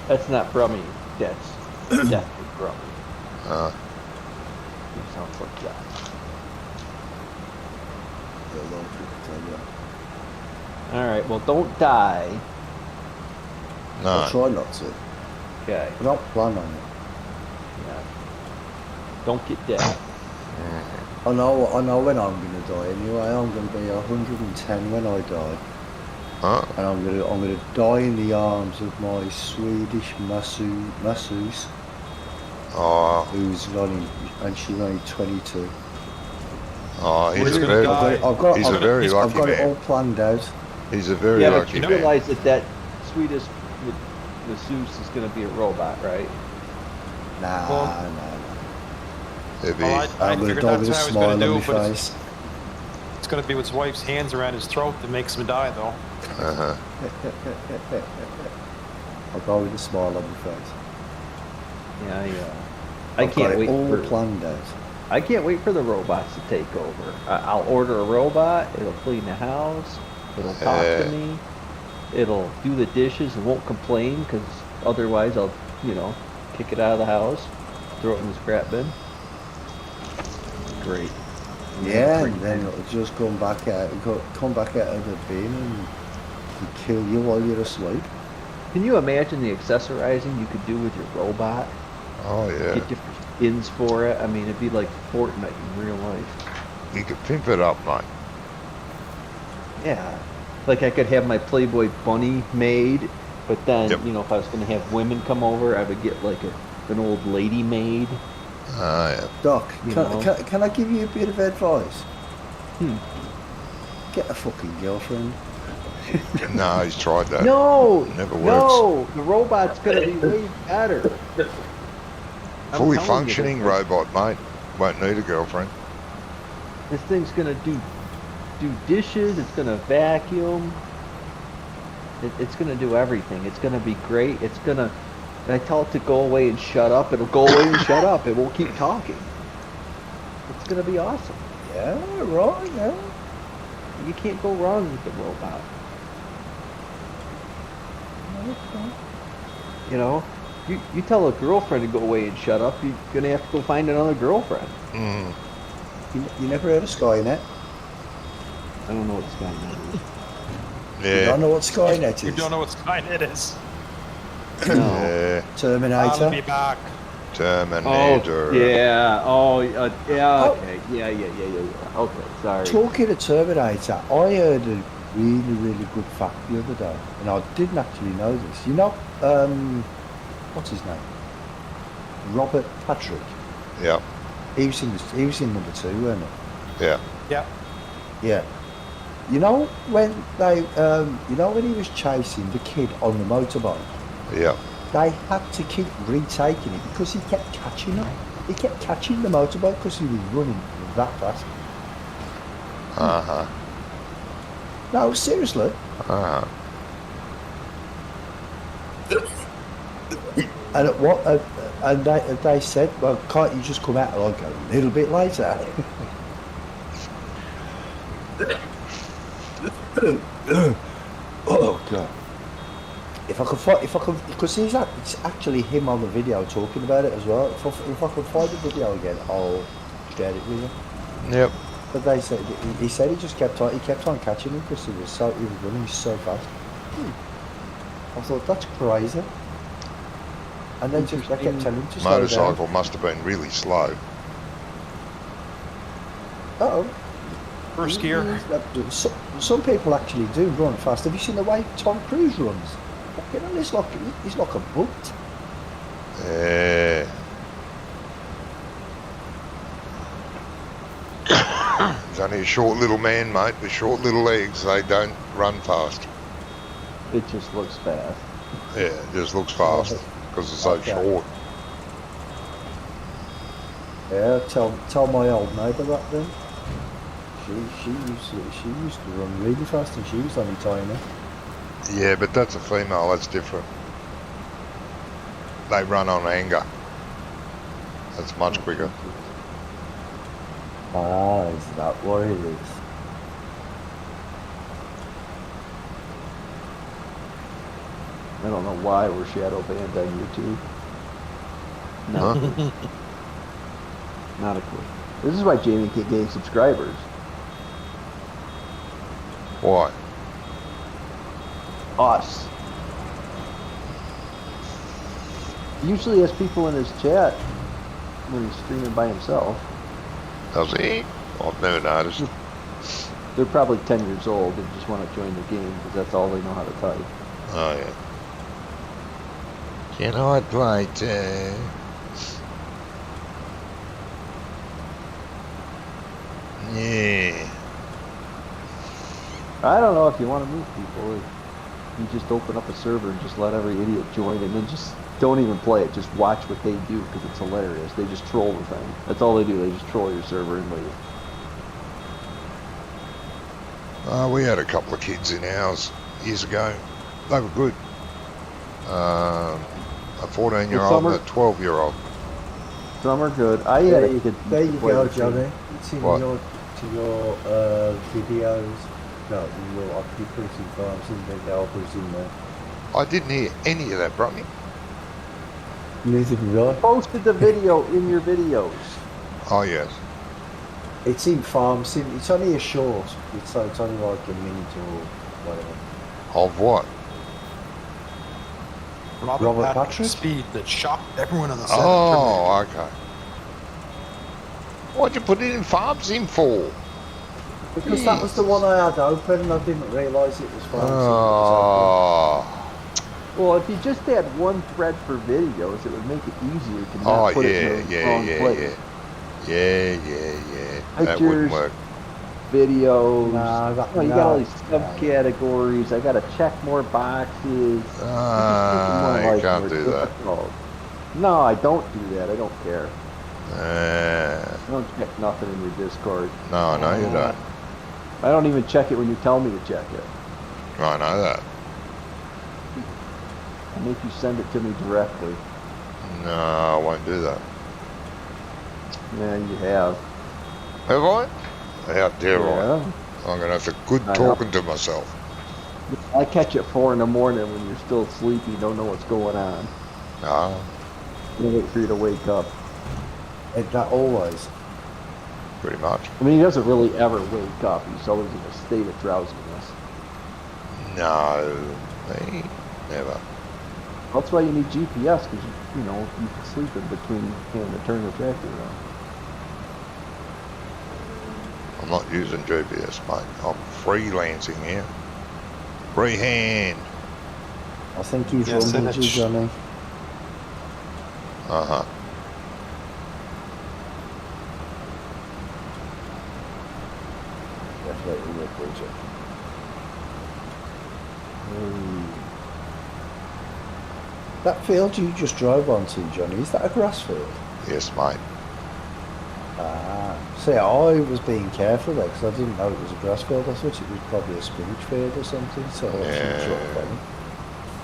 That's not Brummy. That's definitely Brummy. It sounds like that. Yeah, a lot of people tell you. All right. Well, don't die. I'll No. try not to. Okay. I don't plan on it. Yeah. Don't get dead. I know when I'm gonna die anyway. I'm gonna be 110 when I die, Huh? and I'm gonna die in the arms of my Swedish masseuse, Oh, and she's only 22. oh, Where's he's he a gonna very, die? he's a very I've lucky got it all man. planned out. He's a very Yeah, but lucky you man. realize that Swedish masseuse is going to be a robot, right? Nah, Well, nah. It'd be- Well, I I'm gonna figured die that's with a how I was smile going on to do my it, but face. it's going to be with his wife's hands around his throat that makes him die, though. uh-huh. I'll go with a smile on my face. Yeah, I I've got can't it wait all for planned out. I can't wait for the robots to take over. I'll order a robot. It'll clean the house. It'll talk to me. It'll do the dishes and won't complain because otherwise I'll you know, kick it out of the house, throw it in the scrap bin. Great. Yeah, Great and then time. it'll just come back out of the bin and kill you while you're asleep. Can you imagine the accessorizing you could do with your robot? Oh yeah. Get different skins for it. I mean, it'd be like Fortnite in real life. You could pimp it up, mate. Yeah. Like I could have my Playboy bunny made, but then, Yep. you know, if I was going to have women come over, I would get like an old lady maid. Oh yeah. Doc, You know. can I give you a bit of advice? Hmm. Get a fucking girlfriend. No, he's tried that. No! Never works. No! The robot's going to be way better. I'm Fully telling you, functioning this thing- robot, mate. Won't need a girlfriend. This thing's going to do dishes, it's going to vacuum. It's going to do everything. It's going to be great. It's going to... I tell it to go away and shut up. It'll go away and shut up. It won't keep talking. It's going to be awesome. Yeah, right, yeah. You can't go wrong with the robot. You know, you tell a girlfriend to go away and shut up, you're going to have to go find another girlfriend. Mm. You never heard of Skynet? I don't know what Skynet is. You Yeah. don't know what Skynet You is? don't know what Skynet is. No. Yeah. I'll Terminator? be back. Terminator. Oh, yeah. Oh, yeah, Oh. okay. Yeah. Okay, sorry. Talking of Terminator, I heard a really, really good fact the other day, and I didn't actually know this. You know, what's his name? Robert Patrick. Yeah. He was in number 2, weren't he? Yeah. Yeah. Yeah. You know when when he was chasing the kid on the motorbike, Yeah. they had to keep retaking it because he kept catching him. He kept catching the motorbike because he was running that fast. Uh huh. No, seriously. Uh huh. And at what? And they said, "Well, can't you just come out like a little bit later?" Oh God! If I could, because it's actually him on the video talking about it as well. If I could find the video again, I'll share it with you. Yep. But they said he said he just kept on catching him because he was running so fast. I thought that's crazy. And then just I kept telling him to slow down. Motorcycle must have been really slow. Oh. First gear. Some people actually do run fast. Have you seen the way Tom Cruise runs? You know, he's like a boat. Yeah. He's only a short little man, mate, with short little legs. They don't run fast. It just looks fast. Yeah, it just looks fast because it's so Okay. short. Yeah, tell my old neighbour that then. She used to run really fast and she was only tiny. Yeah, but that's a female. That's different. They run on anger. That's much quicker. Ah, is that what it is? I don't know why we're shadow banned on YouTube. No. Huh? Not a clue. This is why Jamie can't gain subscribers. Why? Us. He usually has people in his chat when he's streaming by himself. Does he? I've never noticed. They're probably 10 years old and just want to join the game because that's all they know how to type. Oh, yeah. Can I play too? Yeah. I don't know if you want to meet people. If you just open up a server and just let every idiot join and then just don't even play it. Just watch what they do because it's hilarious. They just troll the thing. That's all they do. They just troll your server and leave. We had a couple of kids in ours years ago. They were good. A 14-year-old and a 12-year-old. Some are good. I had a kid. There you play go, with me. Johnny. It's in What? your videos. No, in your occupancy farms and the helpers in there. I didn't hear any of that, Brotney. Neither did I. Posted the video in your videos. Oh, yes. It's in Farm Sim. It's only a short. It's only like a minute or whatever. Of what? Robert Patrick's Patrick? speed that shocked everyone on the set. Oh, okay. What'd you put it in Farm Sim for? Because that was the one I had open and I didn't realise it was Farm Sim that was open. Oh, Well, if you just had one thread for videos, it would make it easier to oh not put yeah, it in the yeah, wrong yeah, place. yeah. That wouldn't Pictures, work. videos. No, you got all these no. subcategories. I got to check more boxes. You can't do that. difficult. No, I don't do that. I don't care. Uh, I don't check nothing in your Discord. no, you don't. I don't even check it when you tell me to check it. I know that. I make you send it to me directly. No, I won't do that. Yeah, you have. Have I? How dare I? Yeah. I'm gonna have to good I know. talking to myself. I catch you at 4 in the morning when you're still sleepy, don't know what's going on. No. I wait for you to wake up. That always. Pretty much. I mean, he doesn't really ever wake up. He's always in a state of drowsiness. No, me never. That's why you need GPS, because, you know, you can sleep in between having to turn the tractor around. I'm not using GPS, mate. I'm freelancing here. Freehand. I think he's Yes, and rumbled you, it's- Johnny. Uh-huh. Definitely rumbled you. That field you just drove onto, Johnny, is that a grass field? Yes, mate. Ah, see, I was being careful there because I didn't know it was a grass field. I thought it was probably a spinach field or something. So that's sort of funny.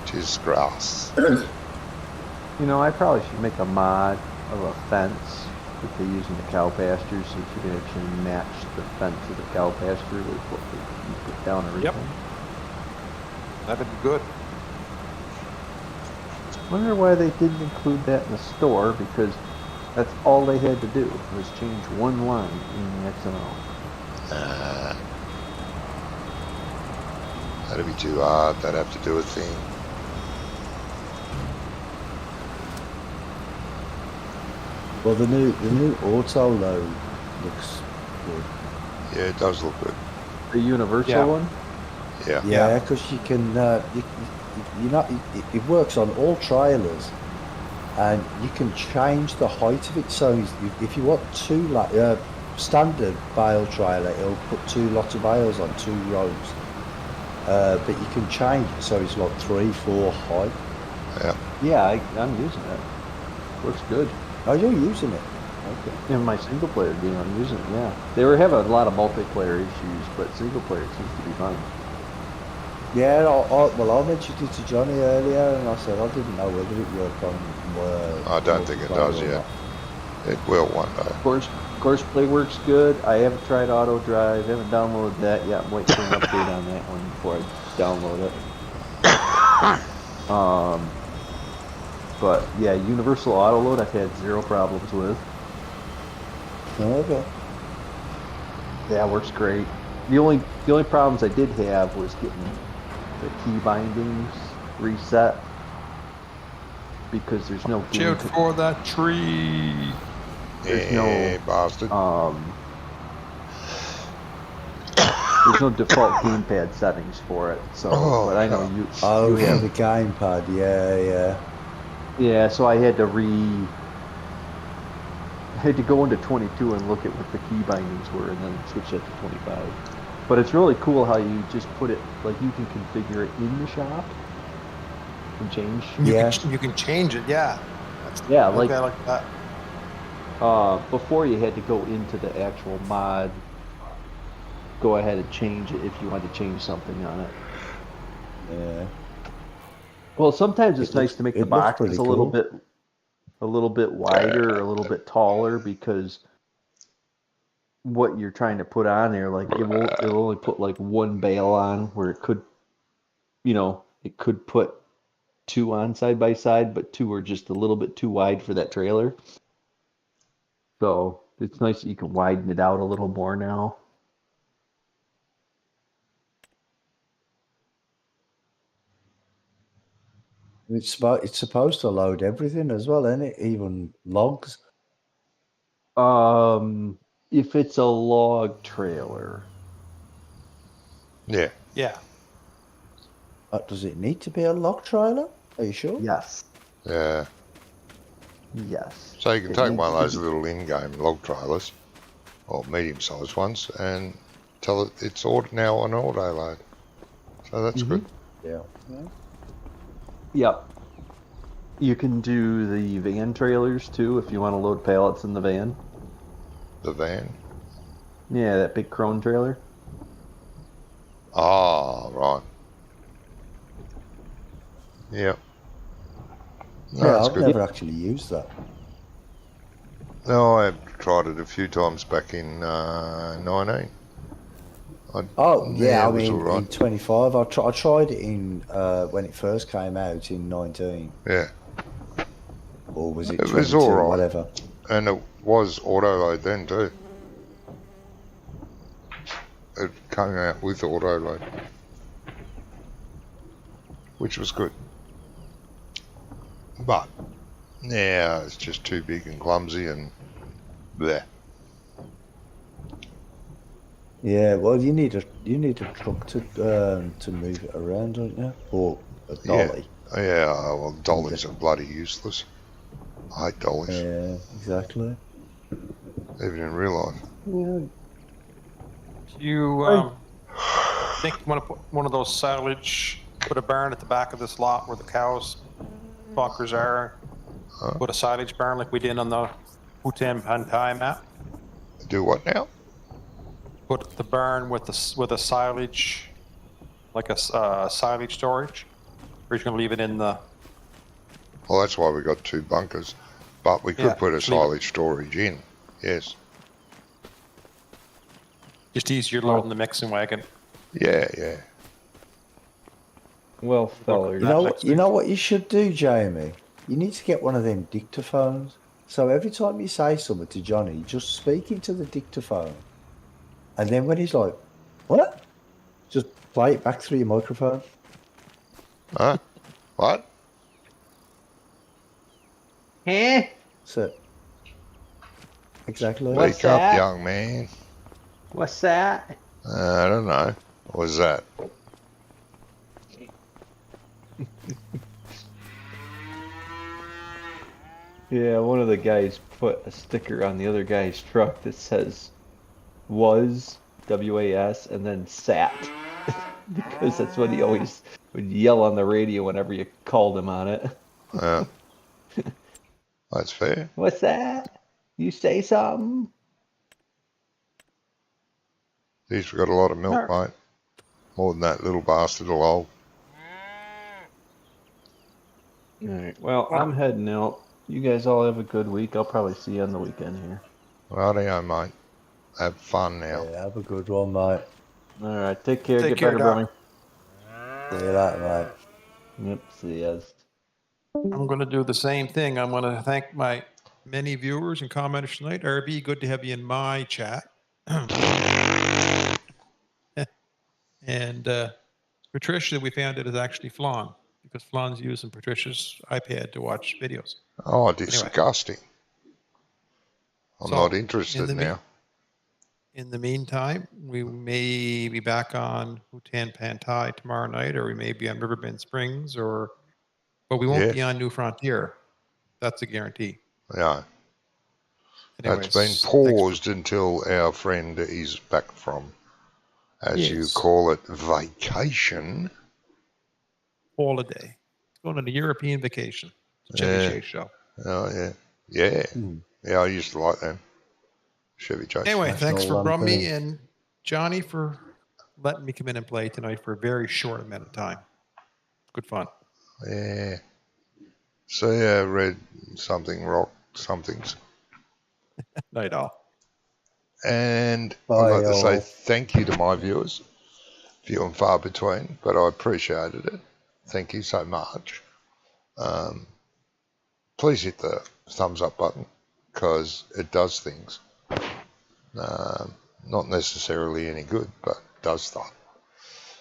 Tis grass. You know, I probably should make a mod of a fence that they use in the cow pasture, so that you can actually match the fence of the cow pasture with what you put down everything. Yep. That'd be good. Wonder why they didn't include that in the store, because that's all they had to do was change one line in the XML. That'd be too hard. They'd have to do a thing. Well, the new auto load looks good. Yeah, it does look good. The universal Yeah. one? Yeah. Yeah, because you can, it works on all trailers, and you can change the height of it. So if you want standard bale trailer, it'll put 2 lots of bales on 2 rows. But you can change it so it's like 3, 4 high. Yeah. Yeah, I'm using it. Works good. Oh, you're using it. Okay. In my single player game, I'm using it, yeah. They were having a lot of multiplayer issues, but single player seems to be fine. Yeah, I mentioned it to Johnny earlier, and I said I didn't know whether it worked on Word. I don't think it does yet. It will one day. Course play works good. I haven't tried auto drive, haven't downloaded that yet. I'm waiting for an update on that one before I download it. But yeah, universal auto load I've had 0 problems with. Okay. Yeah, it works great. The only problems I did have was getting the key bindings reset, because there's no Shoot for that tree. There's Yeah, no bastard. there's no default gamepad settings for it. So, Oh, but I know you. Oh, you for have, the gamepad, yeah. yeah. So I had to go into 22 and look at what the key bindings were, and then switch that to 25. But it's really cool how you just put it, like, you can configure it in the shop and change. You can change it, yeah. Yeah, Okay, like I like that. before you had to go into the actual mod, go ahead and change it if you wanted to change something on it. Yeah. Well, sometimes it's It nice looks- to make it the looks boxes pretty a little cool. bit wider, or a little bit taller, because what you're trying to put on there, like it'll only put like one bale on, where it could, it could put two on side by side, but two are just a little bit too wide for that trailer. So it's nice that you can widen it out a little more now. It's supposed to load everything as well, isn't it? Even logs. If it's a log trailer, Yeah. Yeah. Does it need to be a log trailer? Are you sure? yes, Yeah. yes. So you can It take needs one of to those be- little in-game log trailers, or medium-sized ones, and tell it it's now on auto load. So that's Mhm. good. Yeah. Yep. You can do the van trailers too if you want to load pallets in the van. The van. Yeah, that big crone trailer. Ah, right. Yep. No, Yeah, that's I've good. never actually used that. No, I've tried it a few times back in 19. Oh, yeah, I it was mean, all right. in 25, I tried it in when it first came out in 19. Yeah, Or was it it 22, was all right. whatever. And it was auto load then too. It came out with auto load, which was good. But now it's just too big and clumsy and bleh. Yeah, well, you need a truck to move it around, don't you? Or a Yeah. dolly. Yeah, well, dollies are bloody useless. I hate dollies, Yeah, exactly. even in real life. Yeah. Do you think you want to put one of those silage, put a barn at the back of this lot where the cows, bunkers are, put a silage barn like we did on the Bhutan Pantai map? Do what now? Put the barn with a silage, like a silage storage, or you're going to leave it in the... Well, that's why we got two bunkers. But we could Yeah, put a just leave it. silage storage in. Yes. Just easier loading the mixing wagon. Yeah, yeah. Well, fellers. You know what you should do, Jamie? You need to get one of them dictaphones. So every time you say something to Johnny, just speak into the dictaphone. And then when he's like, what? Just play it back through your microphone. Huh? What? Huh? So, exactly. What's Wake up, that? young man. What's that? I don't know. What was that? Yeah, one of the guys put a sticker on the other guy's truck that says was, WAS, and then sat. Because that's what he always would yell on the radio whenever you called him on it. Yeah. That's fair. What's that? You say something? He's got a lot of milk, mate. More than that little bastard will hold. Alright, well, I'm heading out. You guys all have a good week. I'll probably see you on the weekend here. Rightio, mate. Have fun now. Yeah, have a good one, mate. Alright, take care. Take Get care, better, Doc. Brummy. See you later, mate. Yep, see ya. I'm going to do the same thing. I'm going to thank my many viewers and commenters tonight. RB, good to have you in my chat. And Patricia, we found it is actually Flan, because Flan's using Patricia's iPad to watch videos. Oh, disgusting. I'm So, not interested in the now. In the meantime, we may be back on Bhutan Pantai tomorrow night, or we may be on Riverbend Springs, but we won't Yeah. be on New Frontier. That's a guarantee. Yeah. Anyways, That's been thanks paused until our friend is back from, as you Yes. call it, vacation. for holiday. Going on a European vacation. Chevy Yeah. Chase show. Oh, yeah. Yeah. Yeah, I used to like them. Chevy Chase. Anyway, National thanks for Brummy Lampoon. and Johnny for letting me come in and play tonight for a very short amount of time. Good fun. Yeah. So, yeah, read something, rock somethings. Night all. And Bye, I'd like to say all. thank you to my viewers. Few and far between, but I appreciated it. Thank you so much. please hit the thumbs up button, because it does things. Not necessarily any good, but does stuff.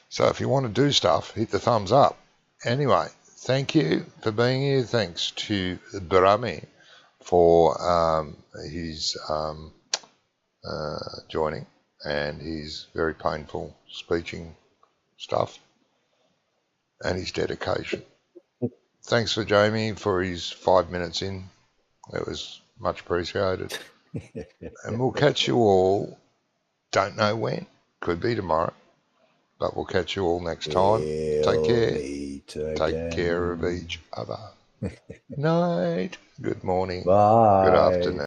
So if you want to do stuff, hit the thumbs up. Anyway, thank you for being here. Thanks to Barami for his joining and his very painful speaking stuff and his dedication. Thanks for Jamie for his 5 minutes in. It was much appreciated. And we'll catch you all, don't know when, could be tomorrow, but we'll catch you all next time. Take care. Take care of each other. Night. Good morning. Bye. Good afternoon.